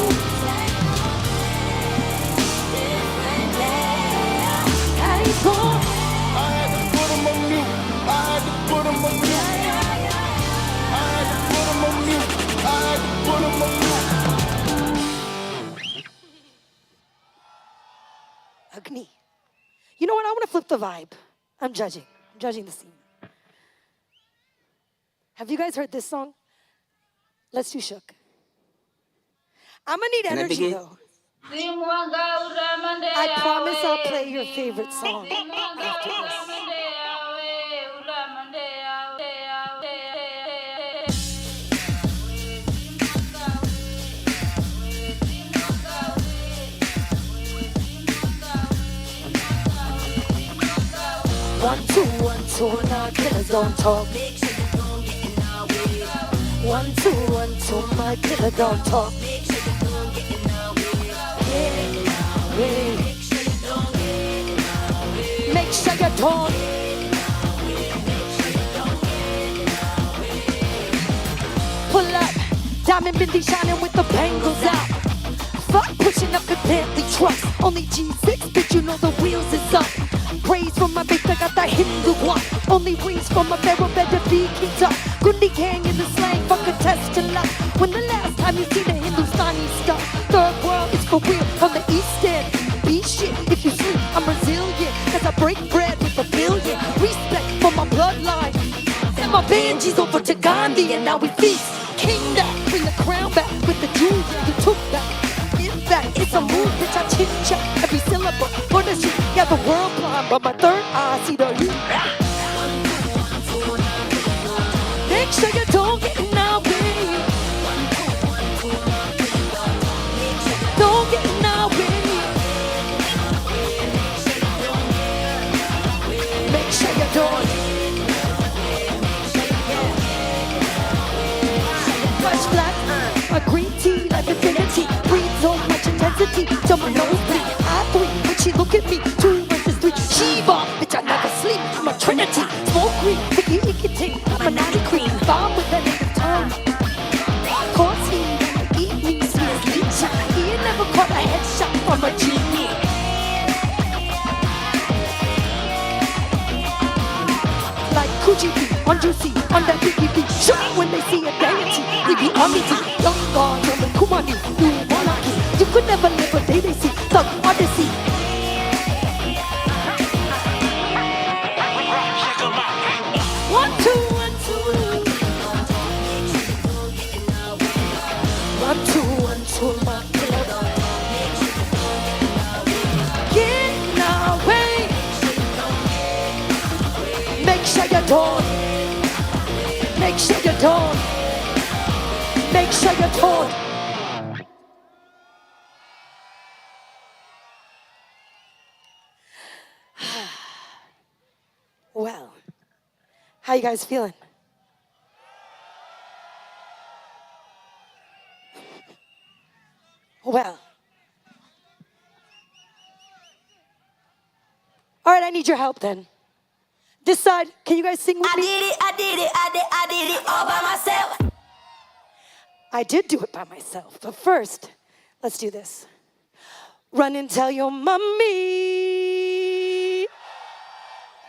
I had to put him on mute. I had to put him on mute. I had to put him on mute. I had to put him on mute. Agni. You know what? I want to flip the vibe. I'm judging the scene. Have you guys heard this song? Let's do Shook. I'm gonna need energy though. I promise I'll play your favorite song after this. 1, 2, 1, 2, now killers don't talk. 1, 2, 1, 2, my killer don't talk. Make sure you don't. Pull up, diamond bindy shining with the bangles out. Fuck pushing up the Bentley trucks. Only G6, bitch, you know the wheels is up. Praise from my bitch, I got that Hindu one. Only rings from my barrel, better be kicked up. Gundi gang in the slang, fuck a test to luck. When the last time you see the Hindustani stuff? Third world is for real, from the east end. Be shit, if you sleep, I'm resilient. Cause I break bread with $1 billion. Respect for my bloodline. Send my Benjis over to Gandhi and now we feast. king that bring the crown back with the jewels you took back. In fact, it's a move, bitch, I chit chat every syllable. For the shit, yeah, the world blind, but my third eye see the you. Make sure you don't get in our way. Don't get in our way. Make sure you don't. Fresh black, a green tea like infinity. Breathe so much intensity till my nose bleed. I three, when she look at me, 2 versus 3. Shiva, bitch, I never sleep. I'm a trinity. Smoke green, icky icky ting. I'm a natty cream. Bomb with a native tongue. Course he never eat me, sweet as leech. He ain't never caught a headshot from a genie. Like Kuji on Juicy, on that biggie beat. Shook when they see a deity. We be Amity, young god, Roman Kumani, new monarchy. You could never live a day they see. Thug Odyssey. 1, 2, 1, 2. 1, 2, 1, 2, my killer. Get in our way. Make sure you don't. Make sure you don't. Make sure you don't. Well, how you guys feeling? Well. All right, I need your help then. This side, can you guys sing with me? I did it all by myself. I did do it by myself, but first, let's do this. Run and tell your mommy.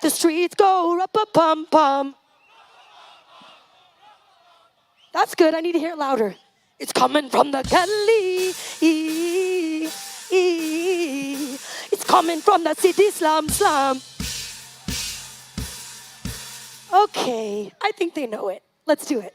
The streets go up-a-pum-pum. That's good, I need to hear it louder. It's coming from the gully. It's coming from the city slum. Okay, I think they know it. Let's do it.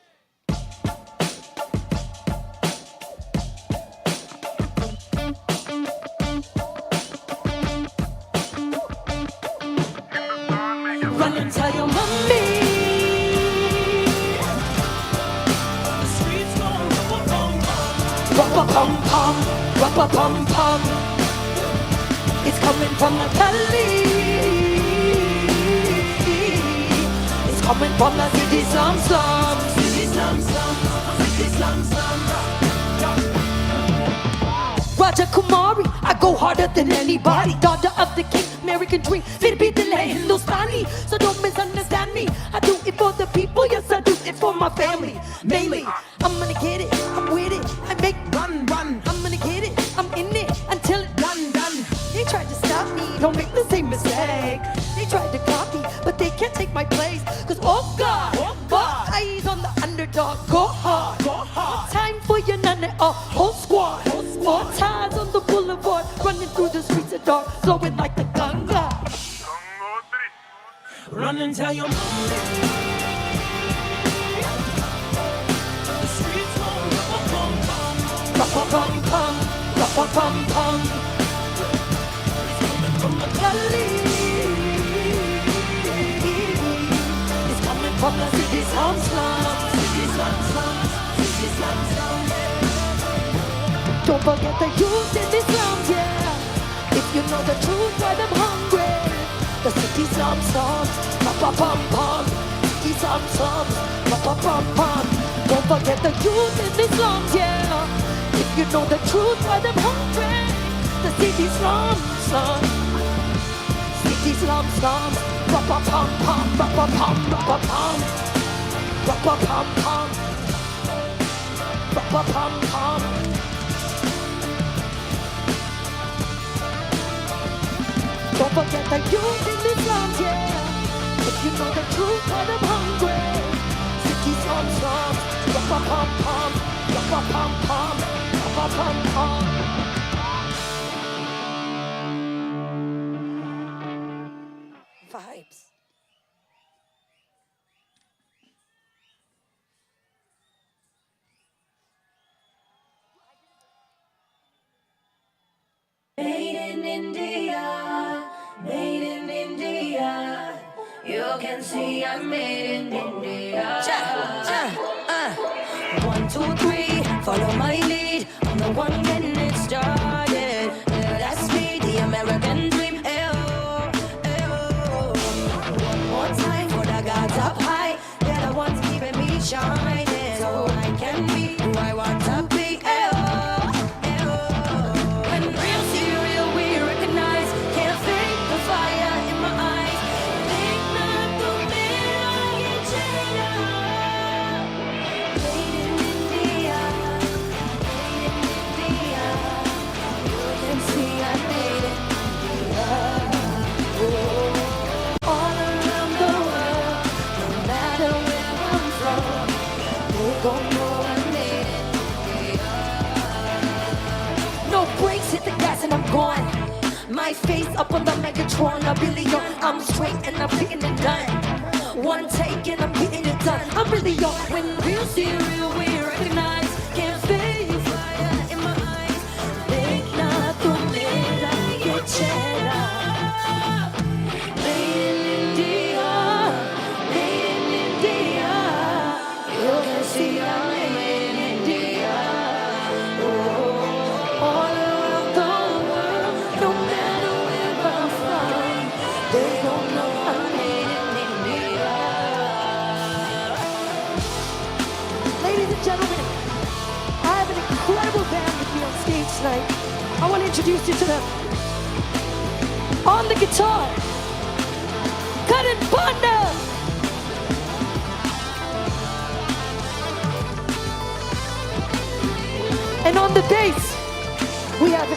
Run and tell your mommy. The streets go rap-a-pum-pum, rap-a-pum-pum. It's coming from the gully. It's coming from the city slum. City slum. Rajakumari, I go harder than anybody. Daughter of the king, American dream. Fir bhi dil hai Hindustani. So don't misunderstand me. I do it for the people, yes I do it for my family. Mainly, I'm gonna get it, I'm with it. I make run. I'm gonna get it, I'm in it until it's done. They tried to stop me, don't make the same mistake. They tried to copy, but they can't take my place. Cause oh God, eyes on the underdog, go hard. Time for your nana, whole squad. More ties on the boulevard, running through the streets of dark, flowing like the Ganga. Run and tell your mommy. The streets go rap-a-pum-pum. Rap-a-pum-pum, rap-a-pum-pum. It's coming from the gully. It's coming from the city slum. City slum. Don't forget the youth in the slums, yeah. If you know the truth, why them hungry? The city slums, pa-pa-pum-pum. City slums, pa-pa-pum-pum. Don't forget the youth in the slums, yeah. If you know the truth, why them hungry? The city slums, city slums, pa-pa-pum-pum, pa-pa-pum, pa-pa-pum, pa-pa-pum-pum, pa-pa-pum-pum. Don't forget the youth in the slums, yeah. If you know the truth, why them hungry? City slums, rap-a-pum-pum, rap-a-pum-pum, rap-a-pum-pum. Vibes. in India, made in India. You can see I'm made in India. 1, 2, 3, follow my lead. I'm the one getting it started. Yeah, that's me, the American dream. Ayo, ayo. One more time for the gods up high. They're the ones keeping me shining, so I can be who I want to be. Ayo, ayo. When real see real, we recognize. Can't fake the fire in my eyes. Think not the middle, get China. Made in India, made in India. You can see I made it India. Oh, all around the world, no matter where I'm from, they gon' know I made it India. No brakes, hit the gas and I'm gone. My face up on the Megatron, a billion. I'm straight and I'm getting it done. One take and I'm getting it done. I'm really on. When real see real, we recognize. Can't fake fire in my eyes. Think not the middle, get cheddar. Made in India, made in India. You can see I'm made in India. Oh, all around the world, no matter where I'm from, they don't know I'm made in India. Ladies and gentlemen, I have an incredible band with me on stage tonight. I want to introduce you to them. On the guitar, Karan Panda. And on the bass, we have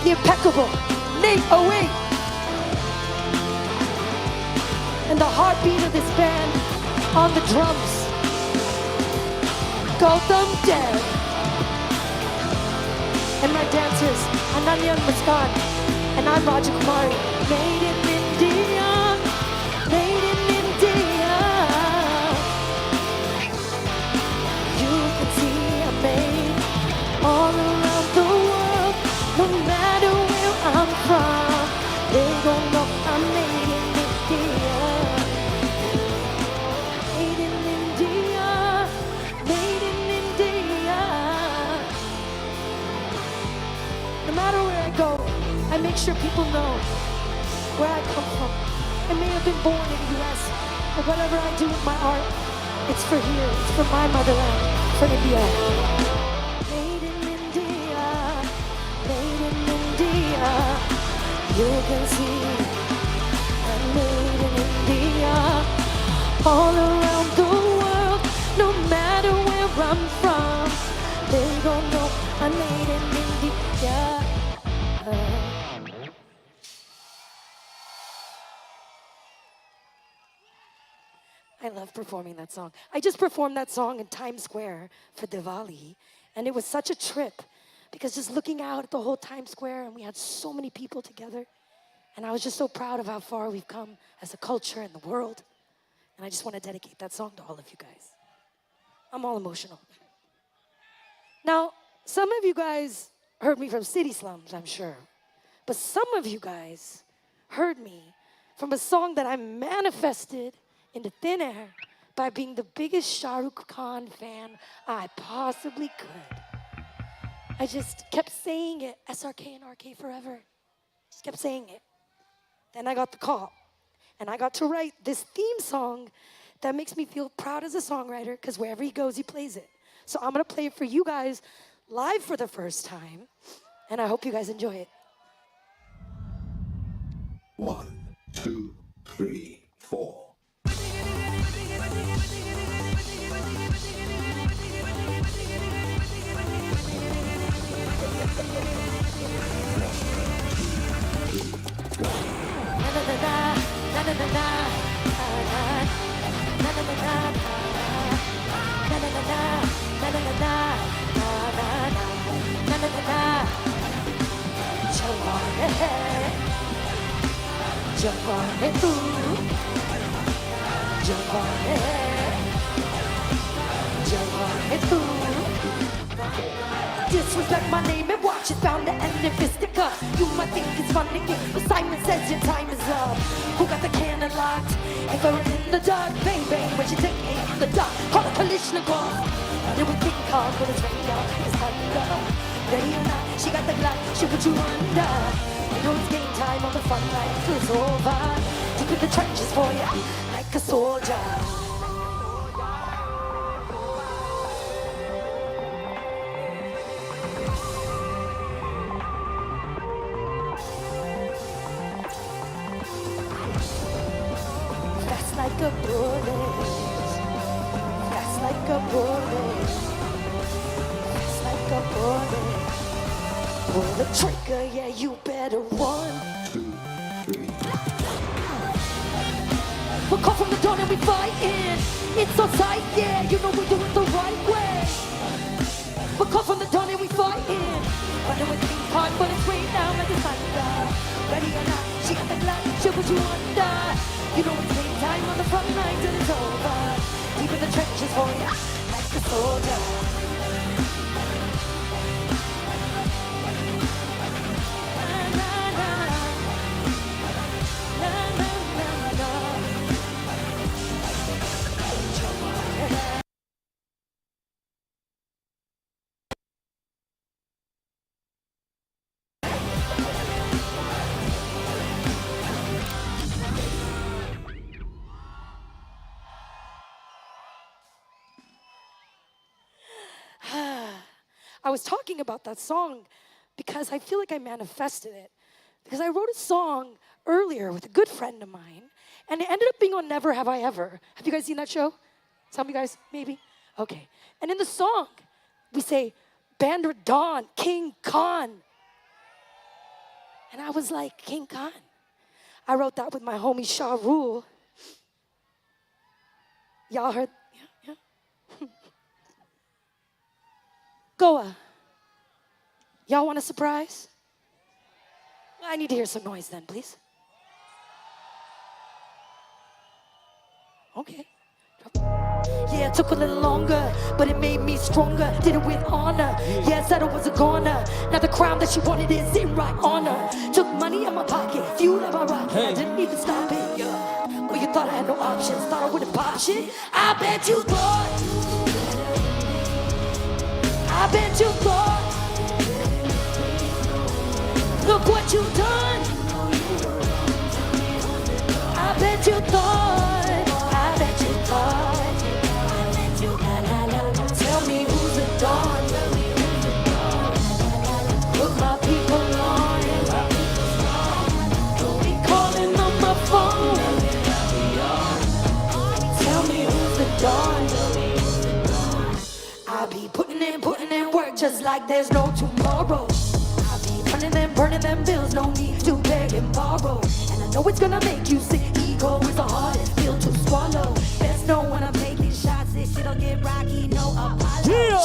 the impeccable Nate Away. And the heartbeat of this band on the drums, Gautam Dev. And my dancers, Ananya and Muskan. And I'm Rajakumari. Made in India, made in India. You can see I'm made all around the world, no matter where I'm from. They gon' know I'm made in India. Made in India, made in India. No matter where I go, I make sure people know where I come from. I may have been born in the US, but whatever I do with my art, it's for here, it's for my motherland, for India. Made in India, made in India. You can see I'm made in India. All around the world, no matter where I'm from, they gon' know I'm made in India. I love performing that song. I just performed that song in Times Square for Diwali, and it was such a trip because just looking out at the whole Times Square, and we had so many people together, and I was just so proud of how far we've come as a culture in the world, and I just want to dedicate that song to all of you guys. I'm all emotional. Now, some of you guys heard me from city slums, I'm sure, but some of you guys heard me from a song that I manifested into thin air by being the biggest Shah Rukh Khan fan I possibly could. I just kept saying it, SRK and RK forever. Just kept saying it. Then I got the call, and I got to write this theme song that makes me feel proud as a songwriter, because wherever he goes, he plays it. So I'm gonna play it for you guys live for the first time, and I hope you guys enjoy it. 1, 2, 3, 4. जवाने तू जवाने जवाने तू Disrespect my name and watch it bound to end in fisticuffs. You might I think it's funny, but Simon says your time is up. Who got the cannon locked? If we're in the dark, bang bang, when she take aim in the dark, call a Kalishnikov. Then we think hard when it's raining down, it's thunder. Ready or not, she got the Glock, she put you under. You know it's game time on the front line till it's over. Deep in the trenches for you, like a soldier. Fast like a bullet, fast like a bullet, fast like a bullet. Pull the trigger, yeah, you better run. 2, 3. We'll call from the dawn and we fighting. It's so tight, yeah, you know we do it the right way. We'll call from the dawn and we fighting. Running with me hard, but it's rain down like a thunder. Ready or not, she got the Glock, she put you under. You know it's game time on the front line till it's over. Deep in the trenches for ya, like a soldier. I was talking about that song because I feel like I manifested it. Because I wrote a song earlier with a good friend of mine, and it ended up being on Never Have I Ever. Have you guys seen that show? Some of you guys, maybe? Okay. And in the song, we say, Bandra Dawn, King Khan. And I was like, King Khan? I wrote that with my homie Shah Rule. Y'all heard? Yeah. Goa. Y'all want a surprise? I need to hear some noise then, please. Okay. Yeah, it took a little longer, but it made me stronger. Did it with honor. Yeah, said I was a goner. Now the crown that she wanted is in right on her. Took money out my pocket, fuel in my rocket. I didn't even stop it. Yeah. Well, you thought I had no options, thought I wouldn't pop shit. I bet you thought. I bet you thought. Look what you done. I bet you thought. I bet you thought. La, la, la. Tell me who's the dawn. Put my people on. Don't be calling on my phone. Tell me who's the dawn. I be putting in work just like there's no tomorrow. I be burning them bills, no need to beg and borrow. And I know it's gonna make you sick. Ego is the hardest pill to swallow. Best know when I'm taking shots, this shit'll get rocky, no apology. Yeah.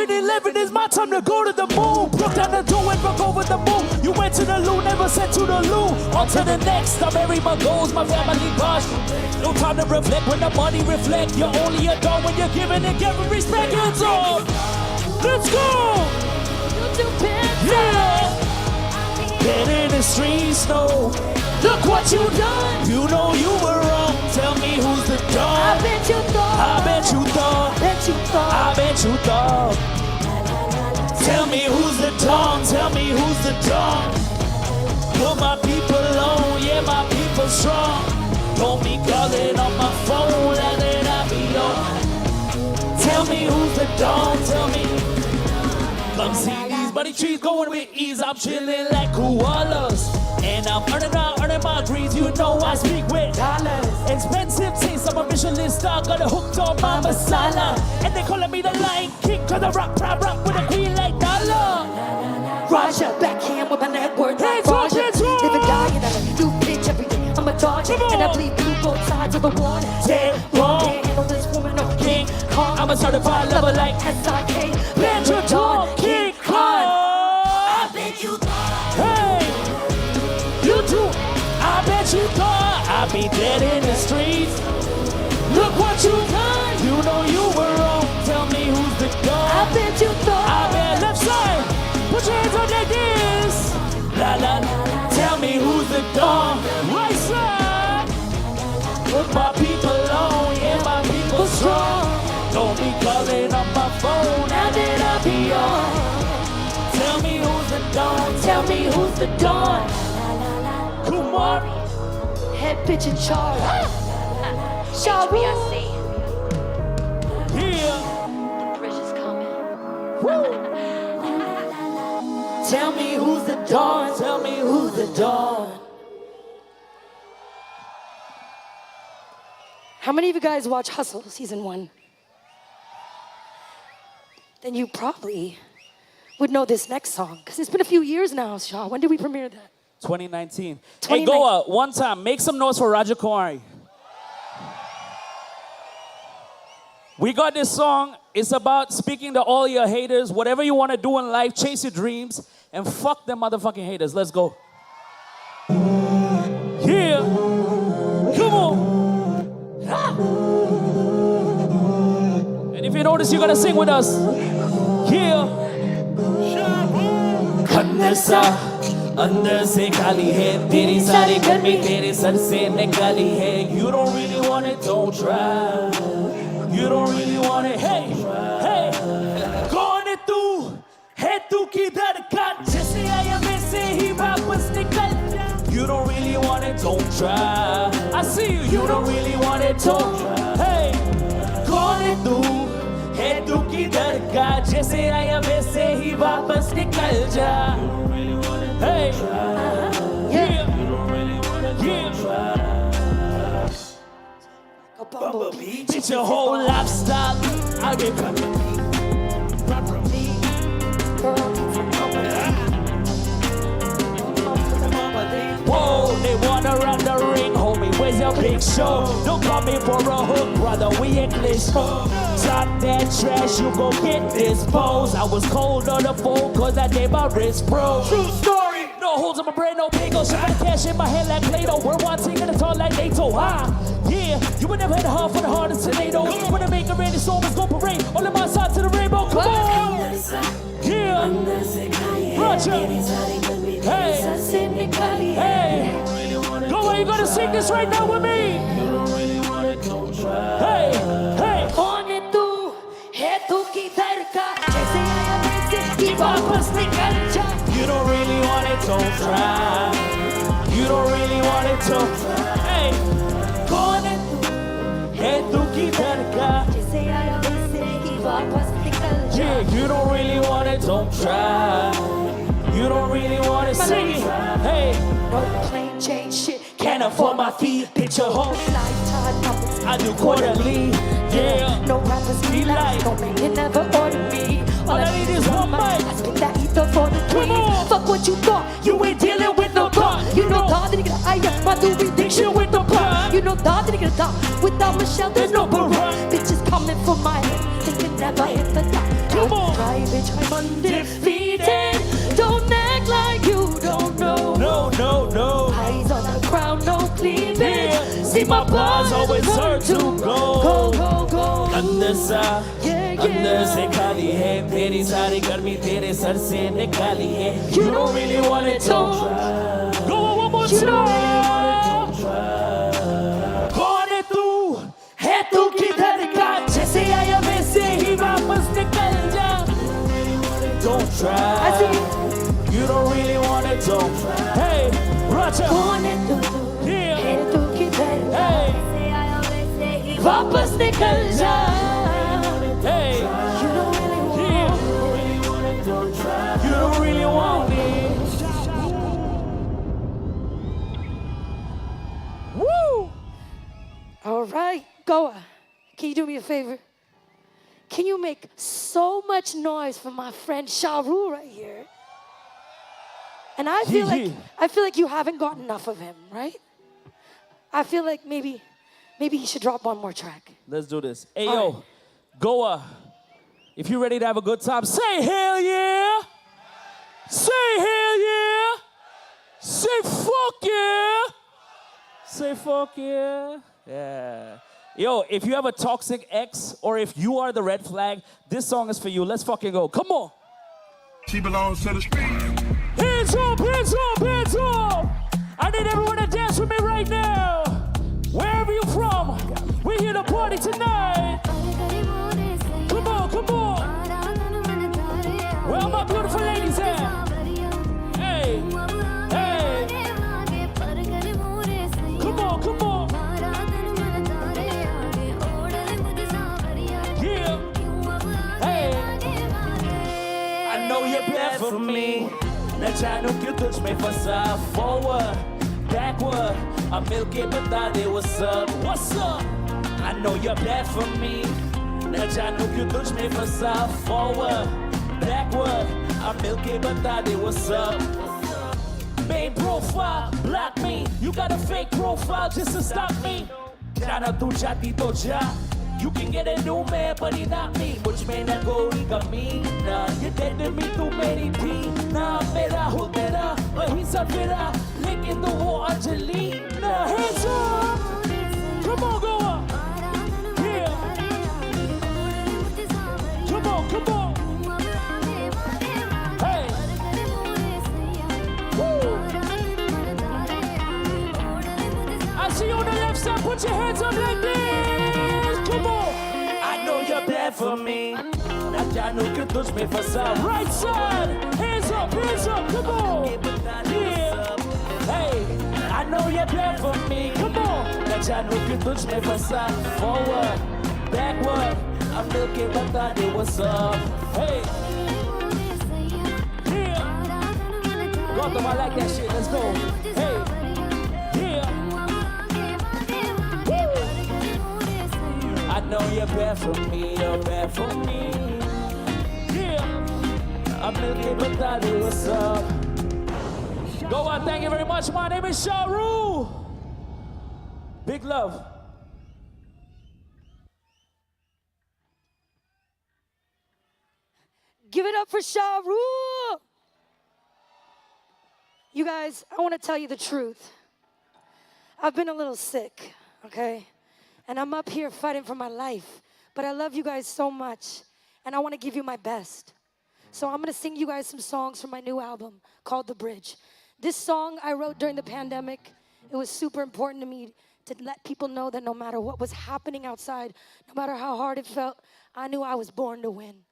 11 is my time to go to the moon. Broke down the door and broke over the moon. You went to the loo, never sent to the loo. On to the next, I bury my goals, my family boss. No time to reflect when the money reflect. You're only a dog when you're giving and giving respect. Hands up. Let's go. Yeah. Get in the streets, no. Look what you done. You know you were wrong. Tell me who's the dog. I bet you thought. I bet you thought. Bet you thought. I bet you thought. Tell me who's the dog. Tell me who's the dog. Put my people on. Yeah, my people strong. Don't be calling on my phone. Let it I be on. Tell me who's the dog. Tell me. Come see these buddy trees going with ease. I'm chilling like koalas. And I'm earning my greens. You know I speak with dollars. Expensive taste. I'm a Michelin star. Got a hooked on my masala. And they calling me the Lion King. Cause I rock with a queen like Dollar. Raja, backhand with my net worth like Raja. Live and die in a new pitch every day. I'm a dodger. And I bleed blue both sides of the water. Dead wrong. Can't handle this woman no King Kong. I'm a certified lover like S.I.K. Bandra Dawn, King Kong. I bet you thought. Hey, you do. I bet you thought I'd be dead in the streets. Look what you done. You know you were wrong. Tell me who's the dog. I bet you thought. I bet left side. Put your hands up like this. La dawn. Right side. Put my people on, yeah, my people strong. Don't be calling up my phone, now that I be on. Tell me who's the dawn, tell me who's the dawn. Kumari, Head bitch in charge. HBIC. Yeah. The bridge is coming. Tell me who's the dawn, tell me who's the dawn. How many of you guys watch Hustle season 1? Then you probably would know this next song, because it's been a few years now, Shaw. When did we premiere that? 2019. Hey, Goa, one time, make some noise for Rajakumari. We got this song. It's about speaking to all your haters. Whatever you want to do in life, chase your dreams, and fuck them motherfucking haters. Let's go. Yeah. Come on. Ah. And if you notice, you're going to sing with us. Yeah. अंदर से खाली है तेरी सारी गर्मी तेरे sir से निकाली है you don't really want it don't try you don't really want it hey hey कौन है तू किधर का जैसे आया वैसे ही वापस निकल जा you don't really want it don't try I see you don't really want it don't try hey कौन है तू किधर का जैसे आया वैसे ही वापस निकल जा Hey, yeah, it's your whole lifestyle. I get whoa, they wanna run the ring, homie. Where's your big show? Don't call me for a hook, brother. We English. Talk that trash, you gon' get disposed. I was cold on the phone, cause I gave my wrist bro. True story. No holes in my brain, no bagel. Shit my cash in my head like Play-Doh. We're one taking the tall like NATO. Yeah, you would never hit hard for the hardest tornadoes. When I make a rainy storm, it's gon' parade. All in my side to the rainbow, come on. Yeah, Roger. Hey, hey. Go away, you gotta sing this right now with me. Hey, hey. You don't really want it, don't try. You don't really want it, don't try. Hey, कौन है तू किधर का? Yeah, you don't really want it, don't try. You don't really want it, sing it. Hey, no plain change shit. Can't afford my fee, picture whole lifetime. I do quarterly, yeah. No rappers be like, don't make it never order me. All I need is one mic. I spit that ether for the queen. Fuck what you thought, you ain't dealing with no God. You know God didn't get higher, my new addiction with the plot. You know God didn't get down, without Michelle there's no parole. Bitches coming for my head, they can never hit the top. Don't try, bitch, I'm undefeated. Don't act like you don't know. No, no, no. Eyes on the ground, no cleavage. Yeah. See my bars always hurt to go. Go. अंदर से खाली है तेरी सारी गर्मी तेरे sir से निकाली है You don't really want it, don't try. Go on one more time. कौन है तू किधर का जैसे आया वैसे ही वापस निकल जा Don't try. I see. You don't really want it, don't try. Hey, Roger. कौन है तू किधर का जैसे आया वैसे ही वापस निकल जा Hey, you don't really want it, don't try. You don't really want it. Woo! All right, Goa, can you do me a favor? Can you make so much noise for my friend Sharu right here? And I feel like you haven't got enough of him, right? I feel like maybe he should drop one more track. Let's do this. Hey, yo, Goa, if you're ready to have a good time, say hell yeah. Say hell yeah. Say fuck yeah. Say fuck yeah. Yeah. Yo, if you have a toxic ex or if you are the red flag, this song is for you. Let's fucking go. Come on. She belongs to the street. Hands up, hands up, hands up. I need everyone to dance with me right now. Wherever you're from, we're here to party tonight. Come on, come on. Where are my beautiful ladies at? Hey, hey. Come on, come on. Yeah. Hey. I know you're bad for me. न जानू क्यों तुझ में फंसा. Forward, backward, I'm milky बता दे what's up. What's up? I know you're bad for me. न जानू क्यों तुझ में फंसा. Forward, backward, I'm milky बता दे what's up. Main profile, block me. You got a fake profile just to stop me. जाना तू जाती तो जा. You can get a new man, but he not me. मुझ में न कोई कमी ना. You dead to me तू मेरी थी ना. मेरा हो तेरा वही सब मेरा. लेकिन तू वो अंजलि ना. Hands up, come on, go up. Yeah, come on, come on. Hey, woo. I see you on the left side. Put your hands up like this. Come on. I know you're bad for me. Na janu kyun tujh mein fasa. Right side. Hands up, come on. Yeah. Hey, I know you're bad for me. Come on. Na janu kyun tujh mein fasa. Forward, backward, I'm looking bata de what's up. Hey. Yeah. Gotham, I like that shit. Let's go. Hey. Yeah. I know you're bad for me, you're bad for me. Yeah, I'm milky but that is what's up. Go on, thank you very much. My name is Sharu. Big love. Give it up for Sharu. You guys, I want to tell you the truth. I've been a little sick, okay? And I'm up here fighting for my life. But I love you guys so much. And I want to give you my best. So I'm going to sing you guys some songs from my new album called The Bridge. This song I wrote during the pandemic. It was super important to me to let people know that no matter what was happening outside, no matter how hard it felt, I knew I was born to win.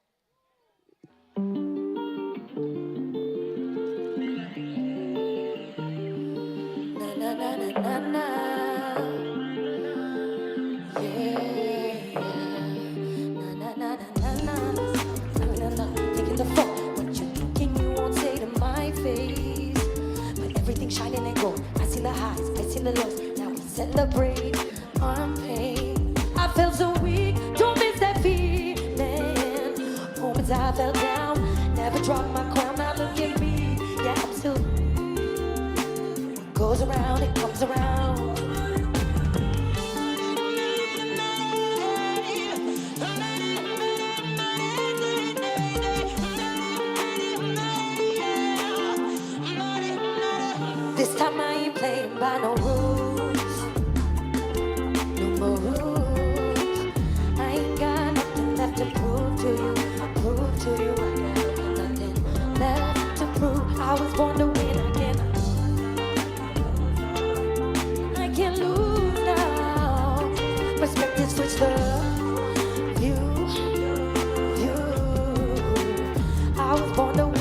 Na, na, na, na, na. Shining and gold. I seen the highs, I seen the lows. Now we celebrate our pain. I felt so weak, don't miss that feeling. Moments I fell down, never dropped my crown. Now look at me, yeah, I'm still. Goes around, it comes around. This time I ain't playing by no rules. No more rules. I ain't got nothing left to prove to you. Prove to you I got nothing left to prove. I was born to win again. I can't lose now. Perspective switch the view. I was born to win.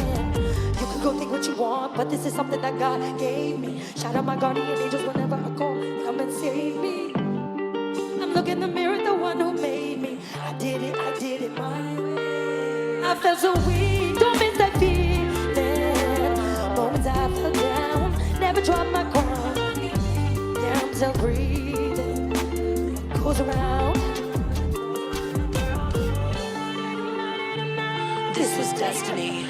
Go think what you want, but this is something that God gave me. Shout out my guardian angels whenever I call, come and save me. I'm looking in the mirror, the one who made me. I did it my way. I felt so weak, don't miss that feeling. Moments I fell down, never dropped my crown. Yeah, I'm still breathing, goes around. This was destiny.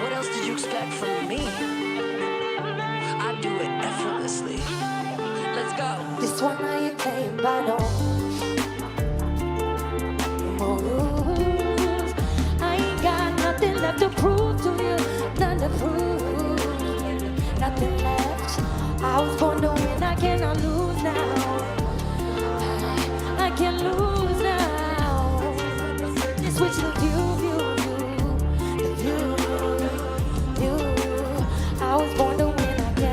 What else did you expect from me? I do it effortlessly. Let's go. This one I ain't playing by no more rules. I ain't got nothing left to prove to you. None to prove. Nothing left. I was born to win. I cannot lose now. I can't lose now. Just switch the view. I was born to win again.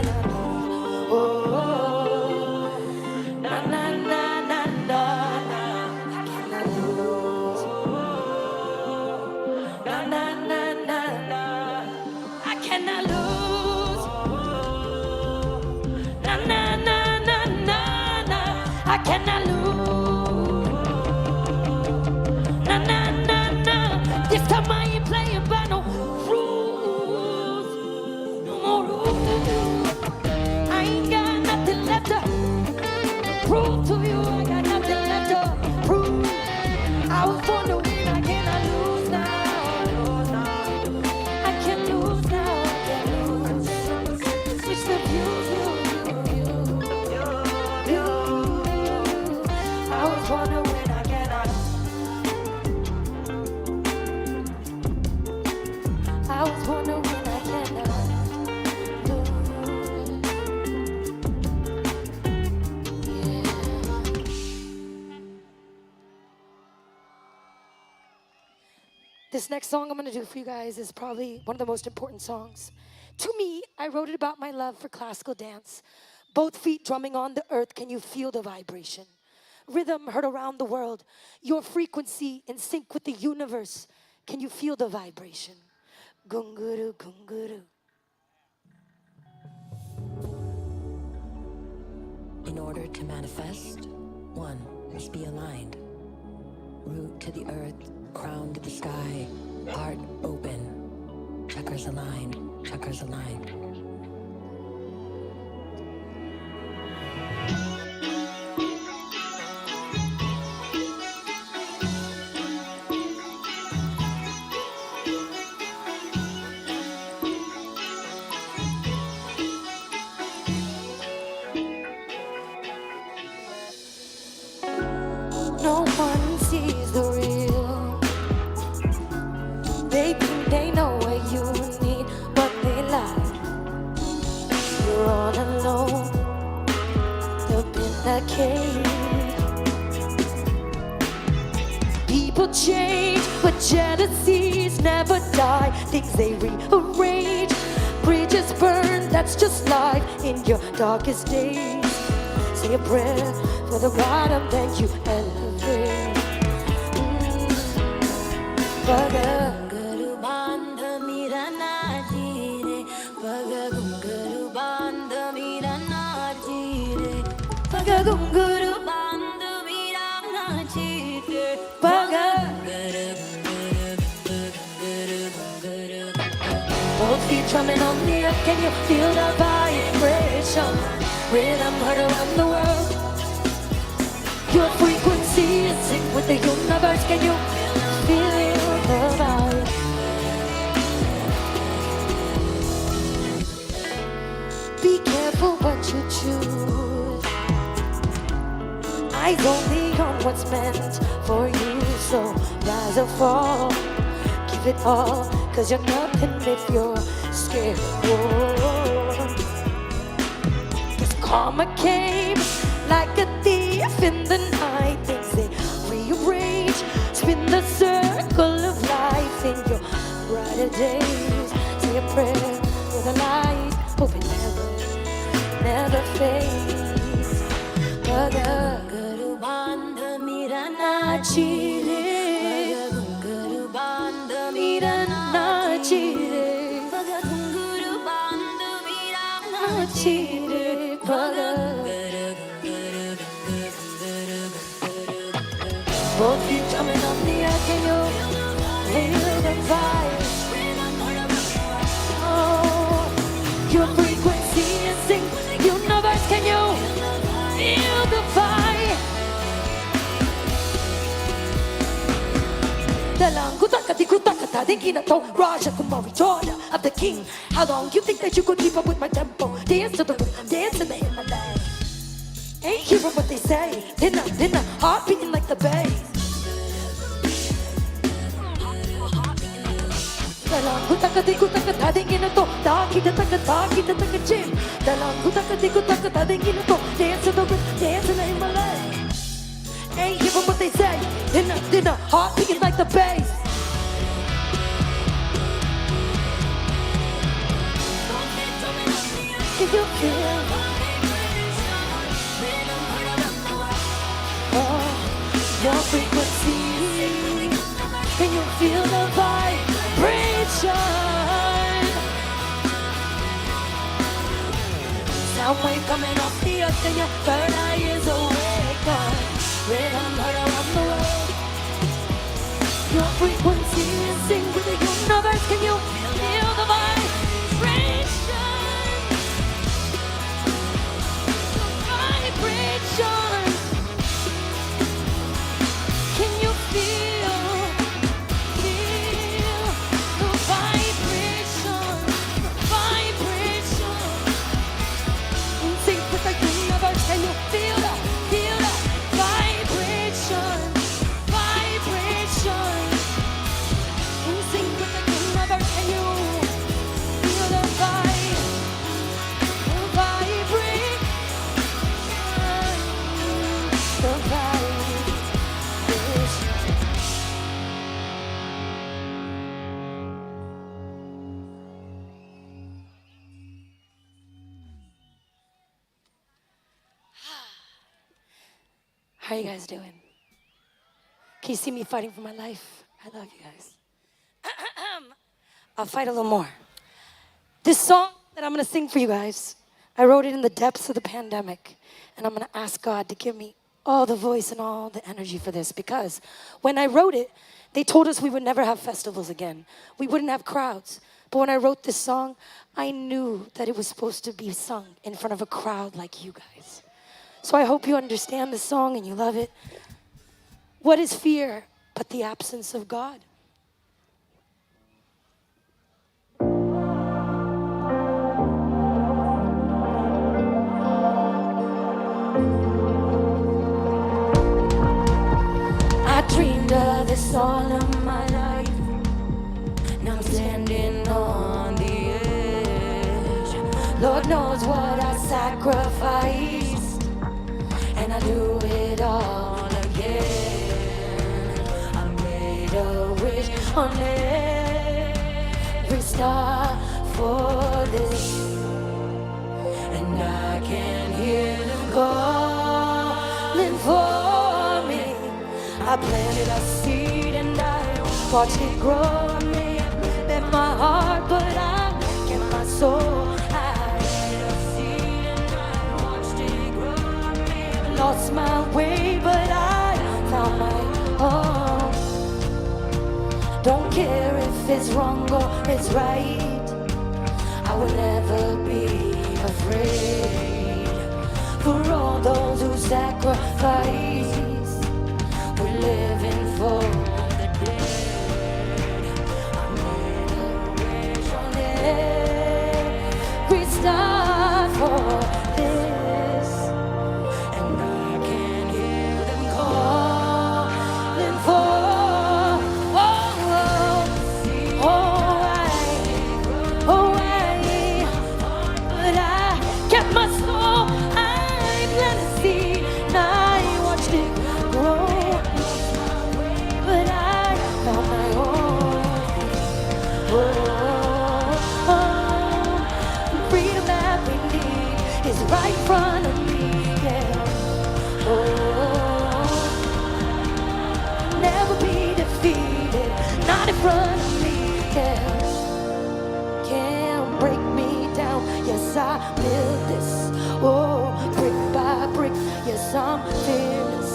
wonder when I cannot. I was wondering when I cannot. This next song I'm gonna do for you guys is probably one of the most important songs. To me, I wrote it about my love for classical dance. Both feet drumming on the earth, can you feel the vibration? Rhythm heard around the world, your frequency in sync with the universe. Can you feel the vibration? Gunguru, gunguru. In order to manifest, one must be aligned. Root to the earth, crown to the sky, heart open, chakras aligned, chakras aligned. No one sees the real. They think they know what you need, but they lie. You're all alone, up in that cage. People change, but jealousies never die. Things they rearrange, bridges burn, that's just life in your darkest days. Say a prayer for the bottom, then you elevate. Gunguru banda mera najire, gunguru banda mera najire, gunguru banda mera najire, both feet drumming on the earth, can you feel the vibration? Rhythm heard around the world. Your frequency is sync with the universe. Can you feel the vibe? Be careful what you choose. Eyes only on what's meant for you. So rise or fall, give it all, 'cause you're nothing if you're scared. Karma came like a thief in the night. Things they rearrange, spin the circle of life in your brighter days. Say a prayer for the light, hope it never fades. Gunguru banda mera najire, gunguru banda mera najire, gunguru banda mera najire. Both feet drumming on the earth, can you feel the vibe? Oh, your frequency is sync with the universe, can you feel the vibe? Rajakumari, daughter of the king. How long you think that you could keep up with my tempo? Dance to the rhythm, dance in the Himalayan. Ain't hearing what they say. Dinner, heart beating like the bass. Dalang hutaka tadingin to, taki taka jim. Dalang hutaka tadingin to, dance to the rhythm, dance in the Himalayan. Ain't hearing what they say. Dinner, heart beating like the bass. If you feel your frequency, can you feel the vibration? Sound wave coming off the earth and your third eye is awakened. Rhythm heard around the world. Your frequency is sync with the universe. Can you feel the vibration? Can you feel the vibration? In sync with the universe, can you feel the vibration? How are you guys doing? Can you see me fighting for my life? I love you guys. I'll fight a little more. This song that I'm gonna sing for you guys, I wrote it in the depths of the pandemic, and I'm gonna ask God to give me all the voice and all the energy for this, because when I wrote it, they told us we would never have festivals again. We wouldn't have crowds. But when I wrote this song, I knew that it was supposed to be sung in front of a crowd like you guys. So I hope you understand the song and you love it. What is fear but the absence of God? I dreamed of this all of my life. Now I'm standing on the edge. Lord knows what I sacrificed, and I do it all again. I made a wish on every star for this, and I can hear them calling for me. I planted a seed and I watched it grow. Me bent my heart, but I kept my soul. I planted a seed and I watched it grow. Me lost my way, but I found my home. Don't care if it's wrong or it's right, I will never be afraid. For all those who sacrifice, we're living for the dead. I made a wish on every star for this, and I can hear them calling for. But I kept my soul. I planted a seed and I watched it grow. But I found my own. The freedom that we need is right in front of me. Yeah. Never be defeated, not in front of me. Yeah. Can't break me down. Yes, I built this. Oh, brick by brick. Yes, I'm fearless.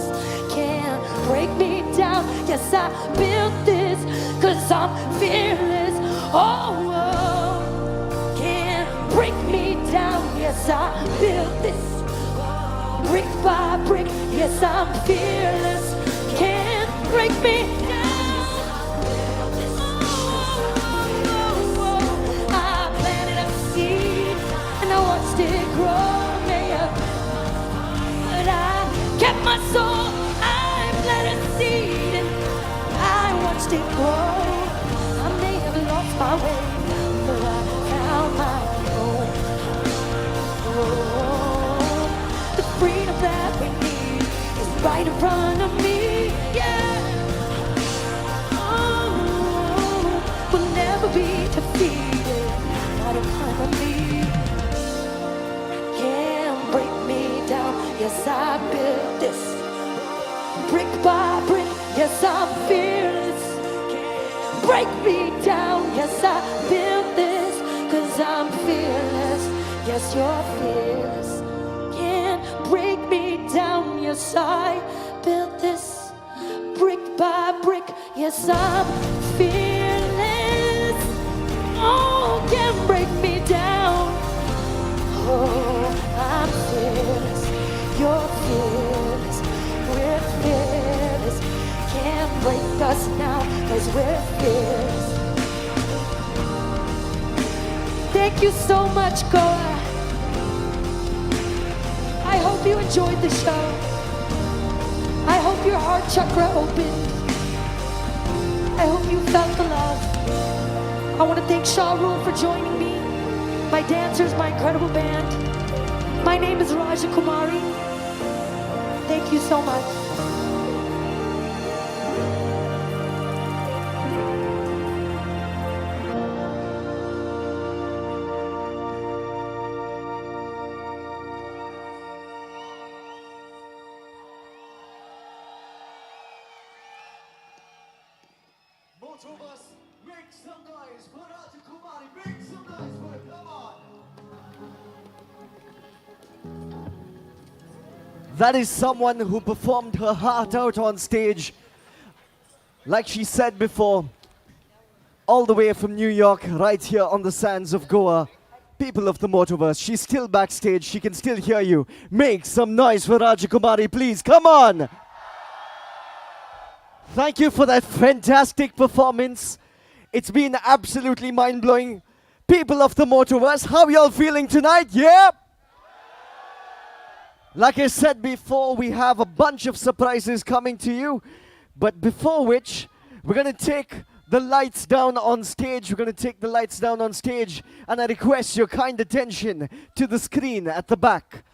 Can't break me down. Yes, I built this, 'cause I'm fearless. Oh, can't break me down. Yes, I built this, brick by brick. Yes, I'm fearless. Can't break me down. I planted a seed and I watched it grow. But I kept my soul. Planted a seed and I watched it grow. I may have lost my way, but I found my own. The freedom that we need is right in front of me. Yeah. We'll never be defeated, not in front of me. Can't break me down. Yes, I built this, brick by brick. Yes, I'm fearless. Break me down. Yes, I built this, 'cause I'm fearless. Yes, you're fearless. Can't break me down. Yes, I built this, brick by brick. Yes, I'm fearless. Oh, can't break me down. Oh, I'm fearless. You're fearless. We're fearless. Can't break us now, 'cause we're fearless. Thank you so much, Goan. I hope you enjoyed the show. I hope your heart chakra opened. I hope you felt the love. I want to thank Shah Rule for joining me, my dancers, my incredible band. My name is Rajakumari. Thank you so much. Motoverse, make some noise for Rajakumari. Make some noise for it. Come on. That is someone who performed her heart out on stage. Like she said before, all the way from New York, right here on the sands of Goa. People of the Motoverse, she's still backstage. She can still hear you. Make some noise for Rajakumari, please. Come on. Thank you for that fantastic performance. It's been absolutely mind-blowing. People of the Motoverse, how y'all feeling tonight? Yeah? Like I said before, we have a bunch of surprises coming to you. But before which, we're going to take the lights down on stage. We're going to take the lights down on stage. And I request your kind attention to the screen at the back.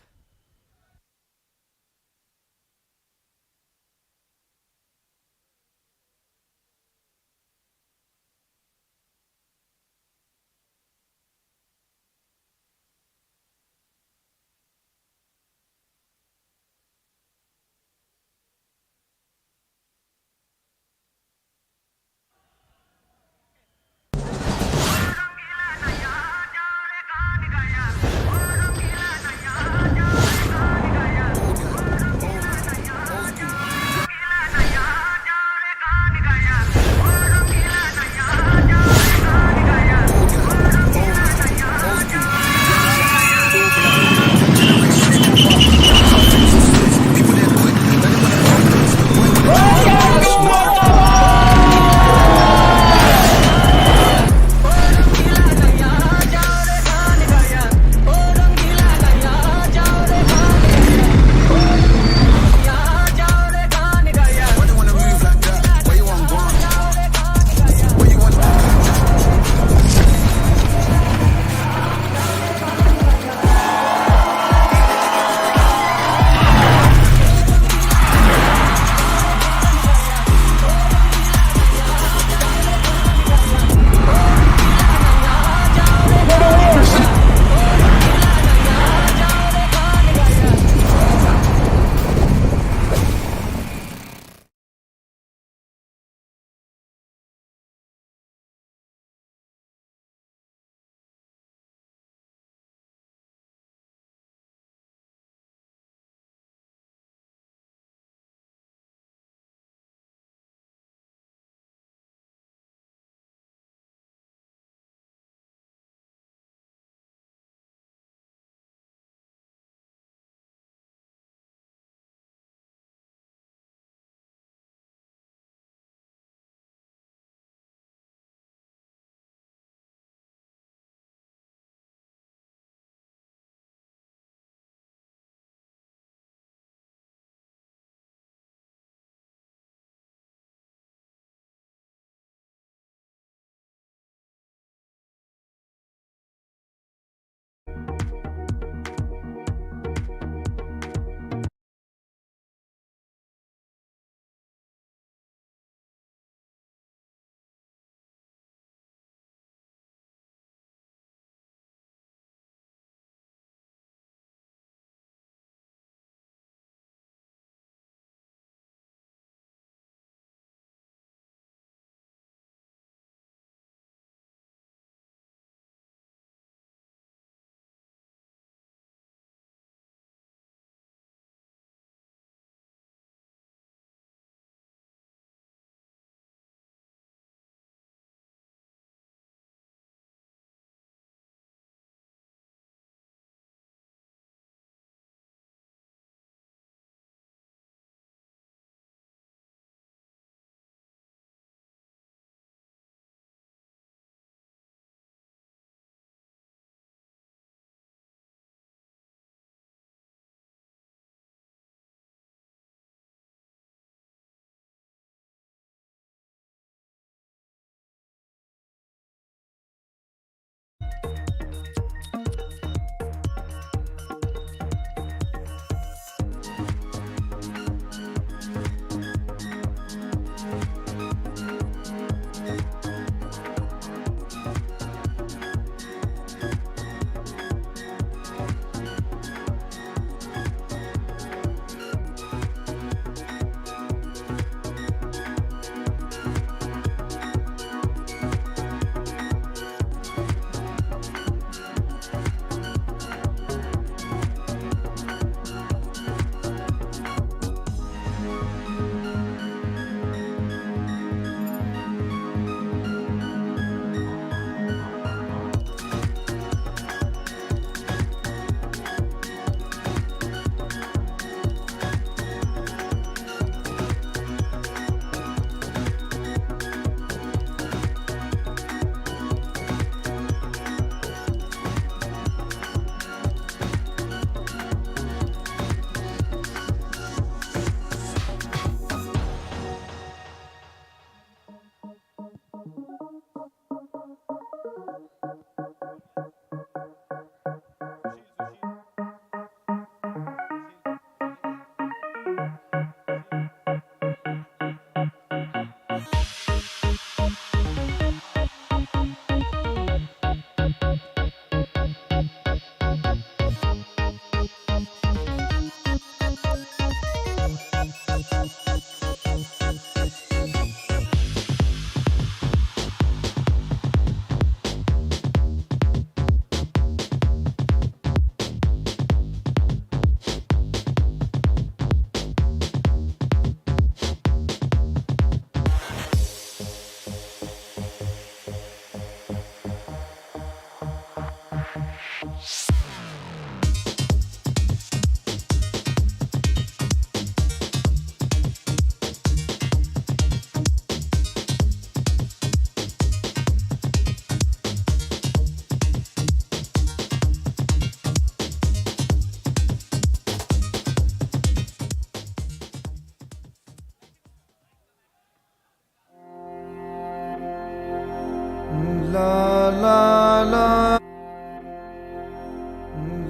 La la la.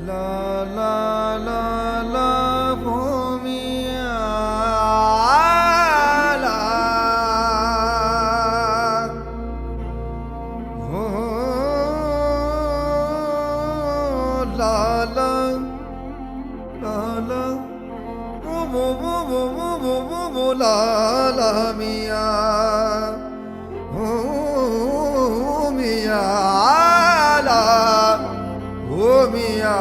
La la la la bhumiya la la la la la la miya miya la miya.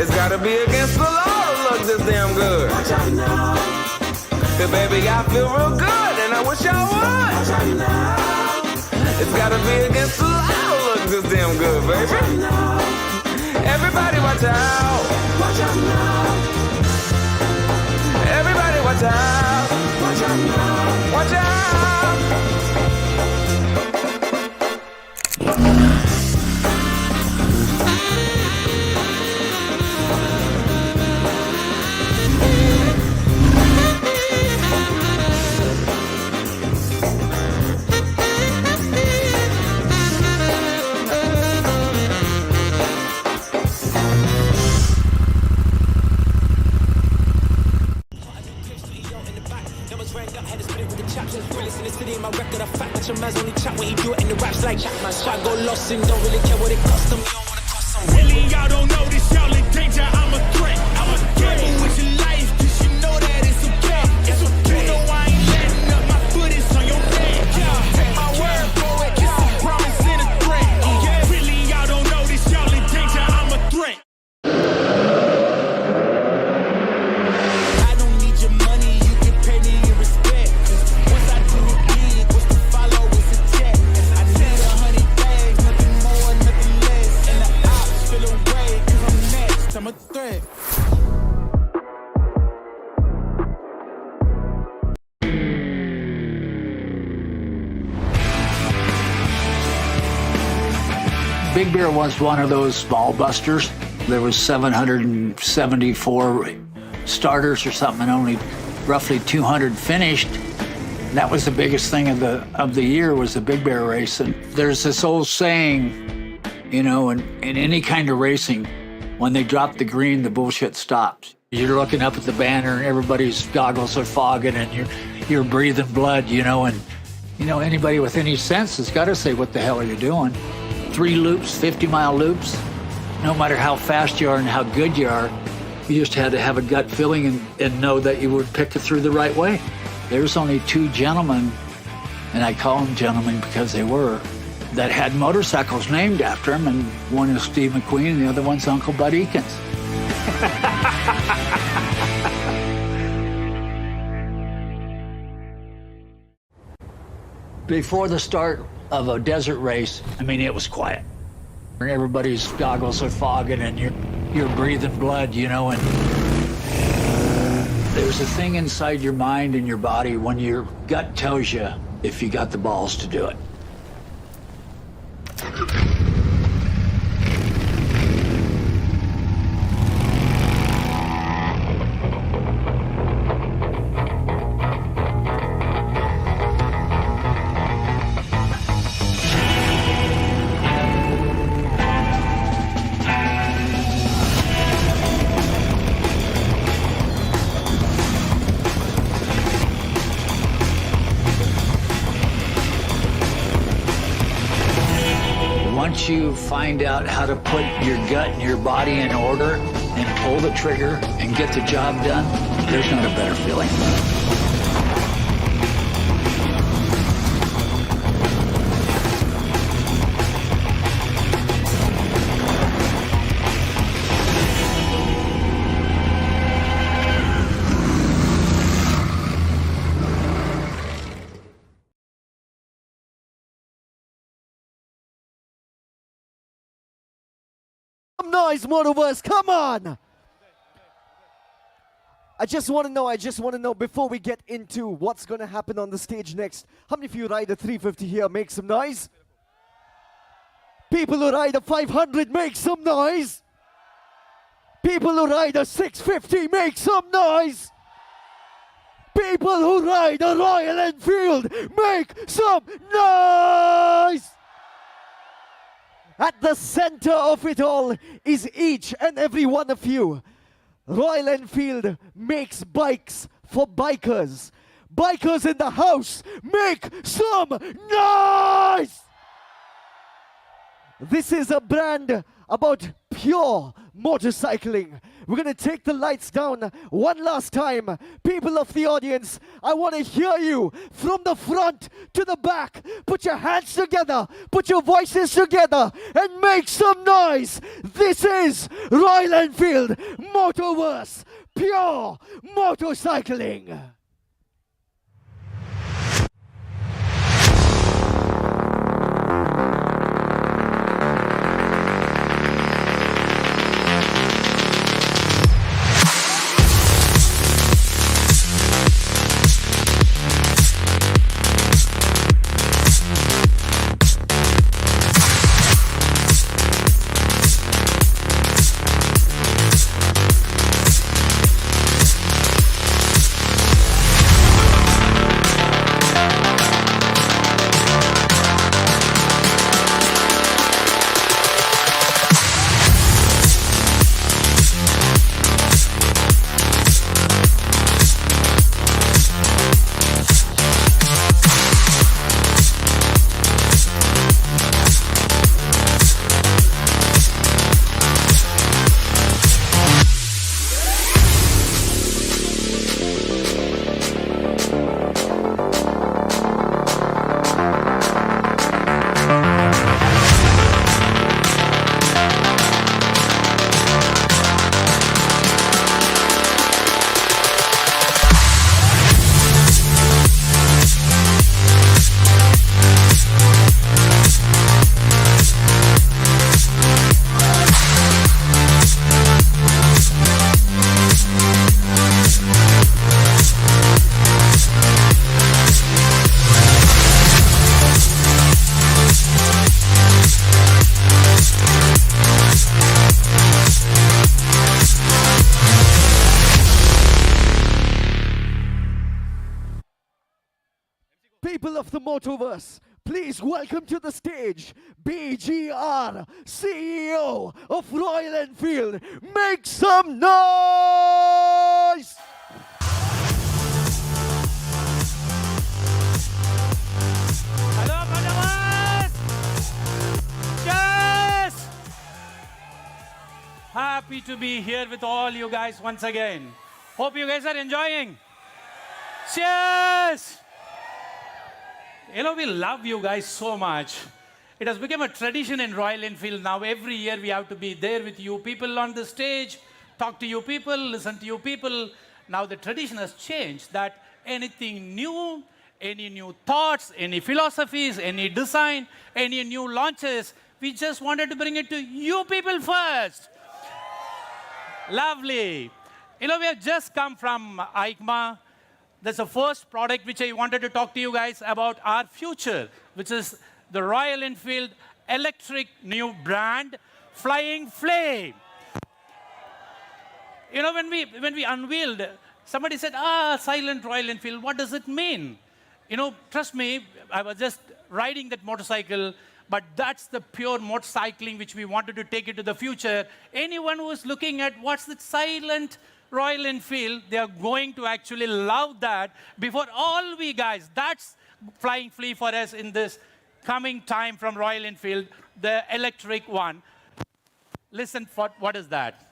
It's gotta be against the law to look this damn good. Hey, baby, I feel real good, and I wish I would. It's gotta be against the law to look this damn good, baby. Everybody watch out. Everybody watch out. Watch out. I go lost and don't really care what it costs them. You don't wanna cost them. Really, y'all don't know this, y'all in danger. I'm a threat. I'm a gamble with your life, cause you know that it's okay. It's okay. You know I ain't letting up, my foot is on your neck. Yeah, take my word for it, it's a promise and a threat. Yeah, really, y'all don't know this, y'all in danger. I'm a threat. I don't need your money, you can pay me in respect. Cause once I do it big, what's to follow is a check. I need 100 bags, nothing more, nothing less. And the ops feel away, cause I'm next, I'm a threat. Big Bear was one of those small busters. There was 774 starters or something, and only roughly 200 finished. That was the biggest thing of the year, was the Big Bear race. And there's this old saying, you know, in any kind of racing, when they drop the green, the bullshit stops. You're looking up at the banner, and everybody's goggles are fogging, and you're breathing blood, you know. And you know, anybody with any sense has got to say, "What the hell are you doing?" 3 loops, 50-mile loops. No matter how fast you are and how good you are, you just had to have a gut feeling and know that you would pick it through the right way. There's only 2 gentlemen, and I call them gentlemen because they were, that had motorcycles named after them, and one is Steve McQueen and the other one's Uncle Bud Eakins. Before the start of a desert race, I mean, it was quiet. Everybody's goggles are fogging and you're breathing blood, you know, and there's a thing inside your mind and your body when your gut tells you if you got the balls to do it. Once you find out how to put your gut and your body in order and pull the trigger and get the job done, there's not a better feeling. Noise, Motoverse, come on! I just want to know before we get into what's going to happen on the stage next, how many of you ride a 350 here? Make some noise. People who ride a 500, make some noise. People who ride a 650, make some noise. People who ride a Royal Enfield, make some noise. At the center of it all is each and every one of you. Royal Enfield makes bikes for bikers. Bikers in the house, make some noise! This is a brand about pure motorcycling. We're going to take the lights down one last time. People of the audience, I want to hear you from the front to the back. Put your hands together, put your voices together, and make some noise. This is Royal Enfield Motoverse, pure motorcycling. People of the Motoverse, please welcome to the stage BGR, CEO of Royal Enfield. Make some noise! Hello, Motoverse! Yes! Happy to be here with all you guys once again. Hope you guys are enjoying. Cheers! You know, we love you guys so much. It has become a tradition in Royal Enfield now. Every year we have to be there with you people on the stage, talk to you people, listen to you people. Now the tradition has changed that anything new, any new thoughts, any philosophies, any design, any new launches. We just wanted to bring it to you people first. Lovely. You know, we have just come from EICMA. That's the first product which I wanted to talk to you guys about our future, which is the Royal Enfield electric new brand, Flying Flame. You know, when we unveiled, somebody said, silent Royal Enfield, what does it mean? You know, trust me, I was just riding that motorcycle, but that's the pure motorcycling which we wanted to take it to the future. Anyone who is looking at what's the silent Royal Enfield, they are going to actually love that before all we guys. That's Flying Flea for us in this coming time from Royal Enfield, the electric one. Listen, for what is that?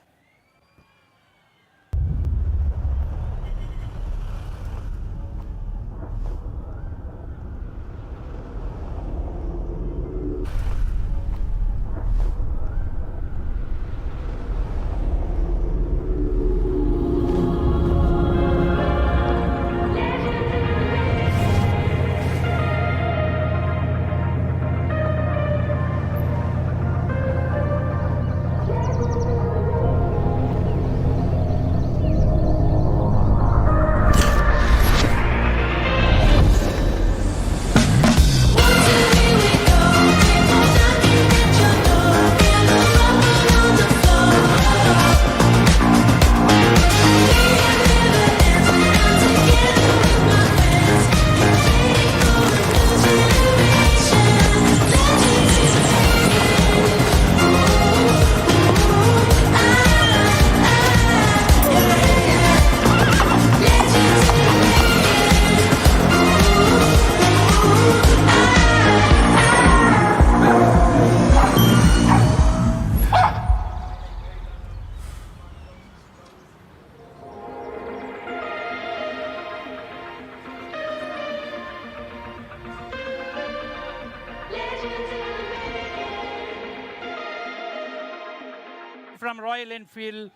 From Royal Enfield,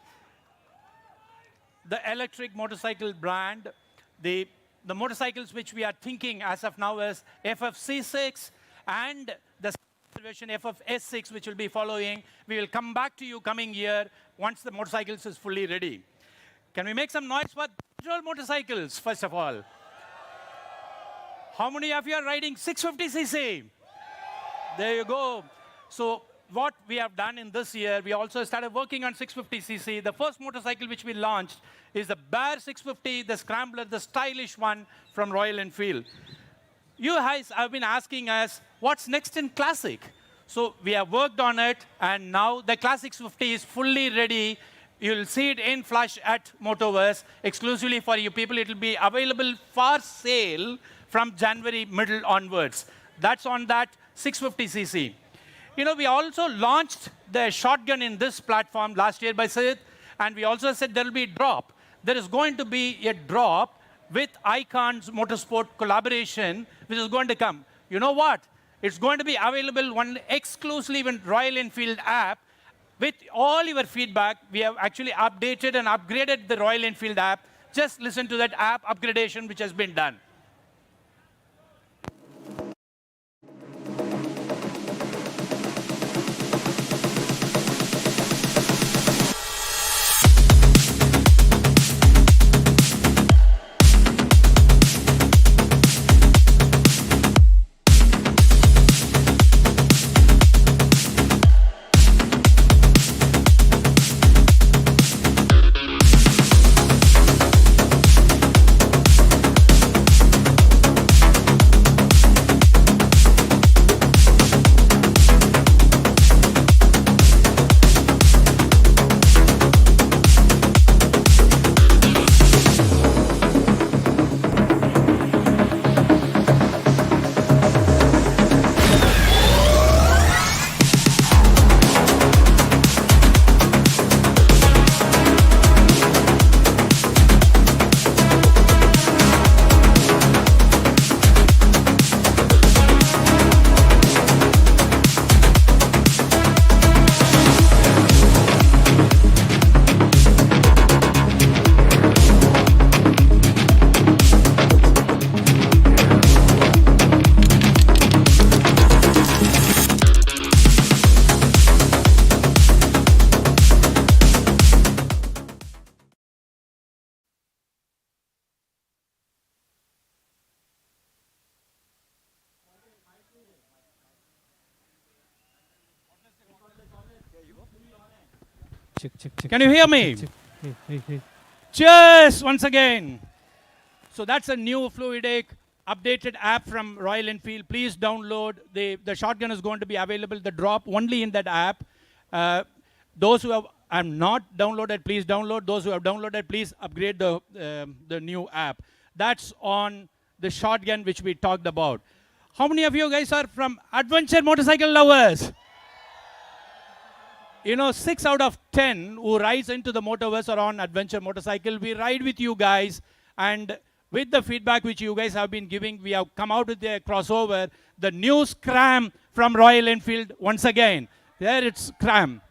the electric motorcycle brand, the motorcycles which we are thinking as of now is FFC6 and the version FFS6 which will be following. We will come back to you coming year once the motorcycles is fully ready. Can we make some noise for petrol motorcycles, first of all? How many of you are riding 650cc? There you go. So what we have done in this year, we also started working on 650cc. The first motorcycle which we launched is the Bear 650, the Scrambler, the stylish one from Royal Enfield. You guys have been asking us, what's next in Classic? So we have worked on it, and now the Classic 650 is fully ready. You'll see it in flash at Motoverse, exclusively for you people. It will be available for sale from January middle onwards. That's on that 650cc. You know, we also launched the shotgun in this platform last year by Sid, and we also said there will be a drop. There is going to be a drop with Icon's Motorsport collaboration, which is going to come. You know what? It's going to be available one exclusively in Royal Enfield app. With all your feedback, we have actually updated and upgraded the Royal Enfield app. Just listen to that app upgradation which has been done. Can you hear me? Cheers once again. So that's a new fluidic updated app from Royal Enfield. Please download. The shotgun is going to be available, the drop only in that app. Those who have not downloaded, please download. Those who have downloaded, please upgrade the new app. That's on the shotgun which we talked about. How many of you guys are from adventure motorcycle lovers? You know, 6 out of 10 who rides into the Motoverse are on adventure motorcycle. We ride with you guys, and with the feedback which you guys have been giving, we have come out with a crossover, the new Scram from Royal Enfield once again. There it's Scram.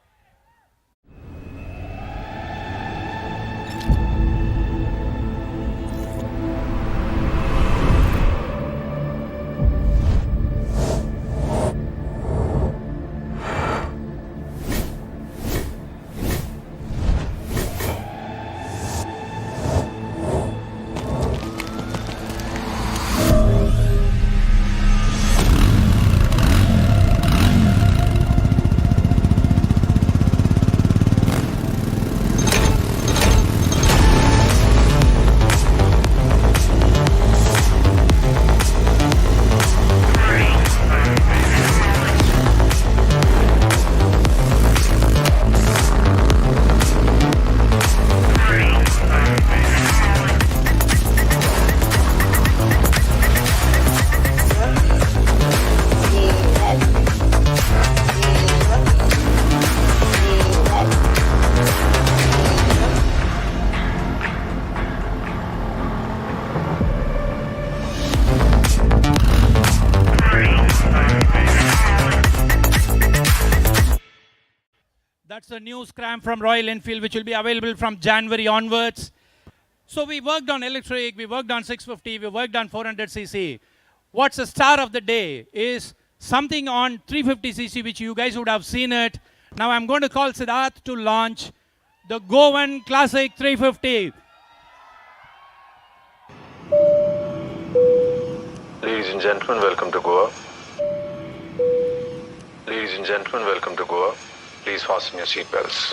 That's the new Scram from Royal Enfield, which will be available from January onwards. So we worked on electric, we worked on 650, we worked on 400cc. What's the star of the day is something on 350cc, which you guys would have seen it. Now I'm going to call Siddharth to launch the Goan Classic 350. Ladies and gentlemen, welcome to Goa. Ladies and gentlemen, welcome to Goa. Please fasten your seatbelts.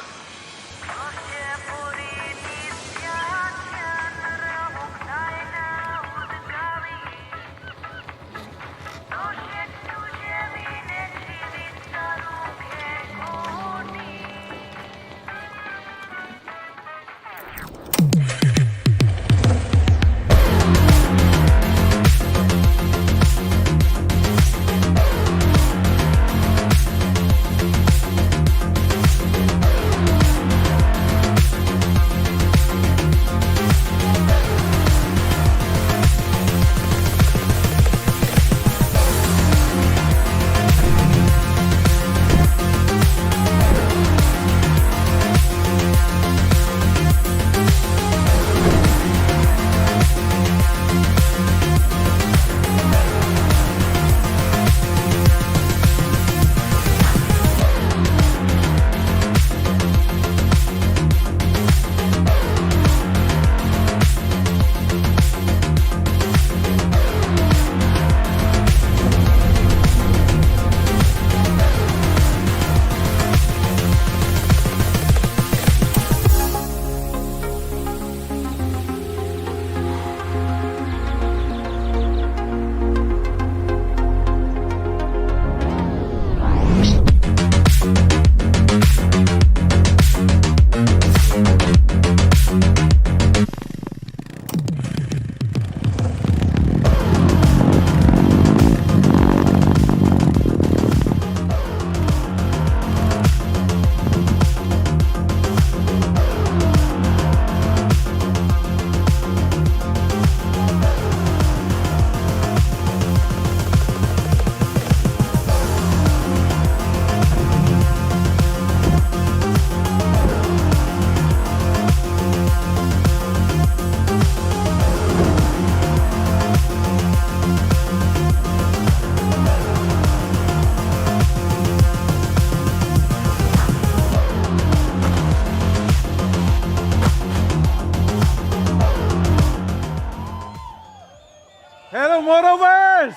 Hello, Motoverse!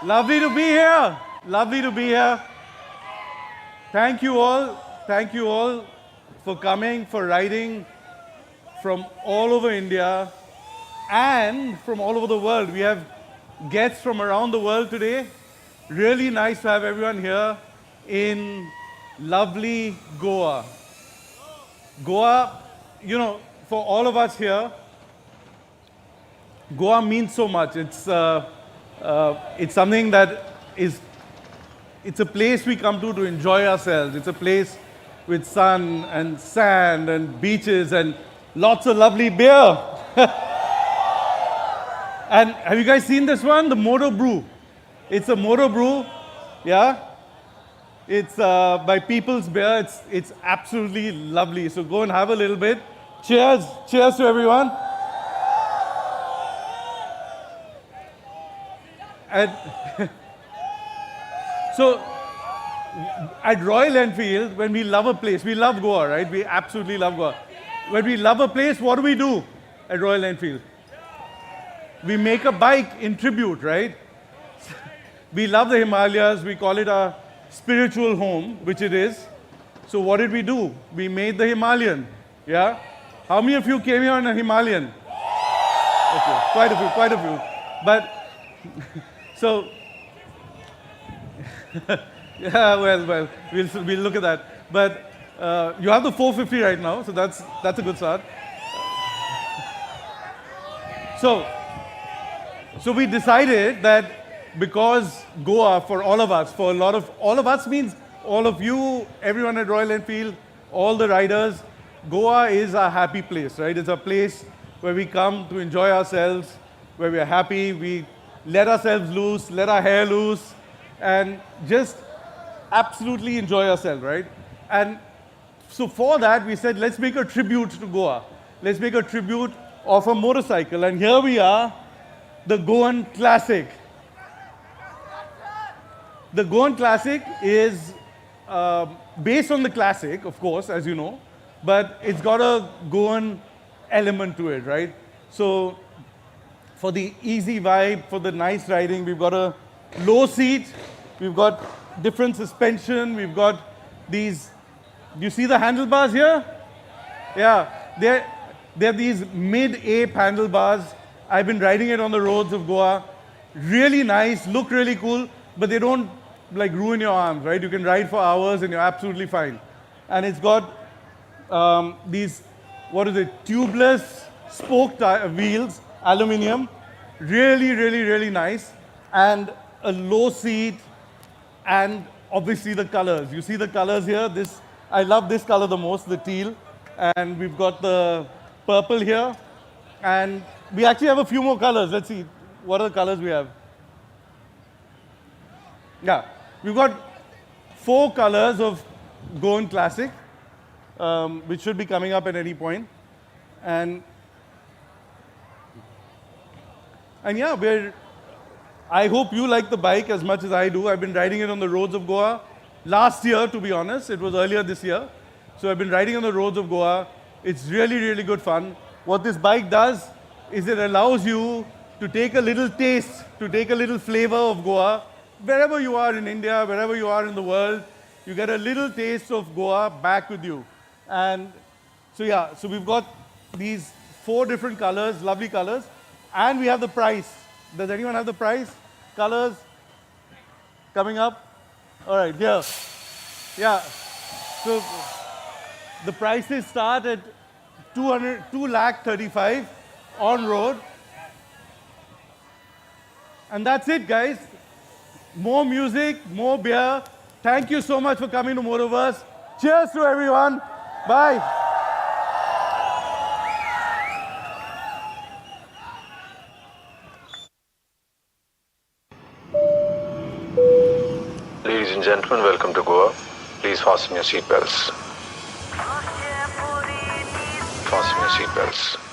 Lovely to be here. Lovely to be here. Thank you all. Thank you all for coming, for riding from all over India and from all over the world. We have guests from around the world today. Really nice to have everyone here in lovely Goa. Goa, you know, for all of us here, Goa means so much. It's something that is, it's a place we come to enjoy ourselves. It's a place with sun and sand and beaches and lots of lovely beer. And have you guys seen this one? The Moto Brew. It's a Moto Brew, yeah? It's by People's Beer. It's absolutely lovely. So go and have a little bit. Cheers. Cheers to everyone. And so at Royal Enfield, when we love a place, we love Goa, right? We absolutely love Goa. When we love a place, what do we do at Royal Enfield? We make a bike in tribute, right? We love the Himalayas. We call it our spiritual home, which it is. So what did we do? We made the Himalayan, yeah? How many of you came here on a Himalayan? Okay, quite a few. But, so, yeah, well, we'll look at that. But you have the 450 right now, so that's a good start. So we decided that because Goa, for all of us, all of us means all of you, everyone at Royal Enfield, all the riders, Goa is a happy place, right? It's a place where we come to enjoy ourselves, where we are happy, we let ourselves loose, let our hair loose, and just absolutely enjoy ourselves, right? And so for that, we said, let's make a tribute to Goa. Let's make a tribute of a motorcycle. And here we are, the Goan Classic. The Goan Classic is based on the Classic, of course, as you know, but it's got a Goan element to it, right? So for the easy vibe, for the nice riding, we've got a low seat, we've got different suspension, we've got these, do you see the handlebars here? Yeah, they're these mid-ape handlebars. I've been riding it on the roads of Goa. Really nice, look really cool, but they don't like ruin your arms, right? You can ride for hours and you're absolutely fine. And it's got these, tubeless spoke wheels, aluminium. Really, really, really nice. And a low seat, and obviously the colors. You see the colors here? I love this color the most, the teal. And we've got the purple here. And we actually have a few more colors. Let's see. What are the colors we have? Yeah. We've got 4 colors of Goan Classic, which should be coming up at any point. And yeah, I hope you like the bike as much as I do. I've been riding it on the roads of Goa last year, to be honest. It was earlier this year. So I've been riding on the roads of Goa. It's really, really good fun. What this bike does is it allows you to take a little taste, to take a little flavor of Goa. Wherever you are in India, wherever you are in the world, you get a little taste of Goa back with you. And so yeah, so we've got these 4 different colors, lovely colors. And we have the price. Does anyone have the price? Colors coming up? All right, here. Yeah. So the prices start at 2,35,000 on road. And that's it, guys. More music, more beer. Thank you so much for coming to Motoverse. Cheers to everyone. Bye. Ladies and gentlemen, welcome to Goa. Please fasten your seatbelts. Fasten your seatbelts.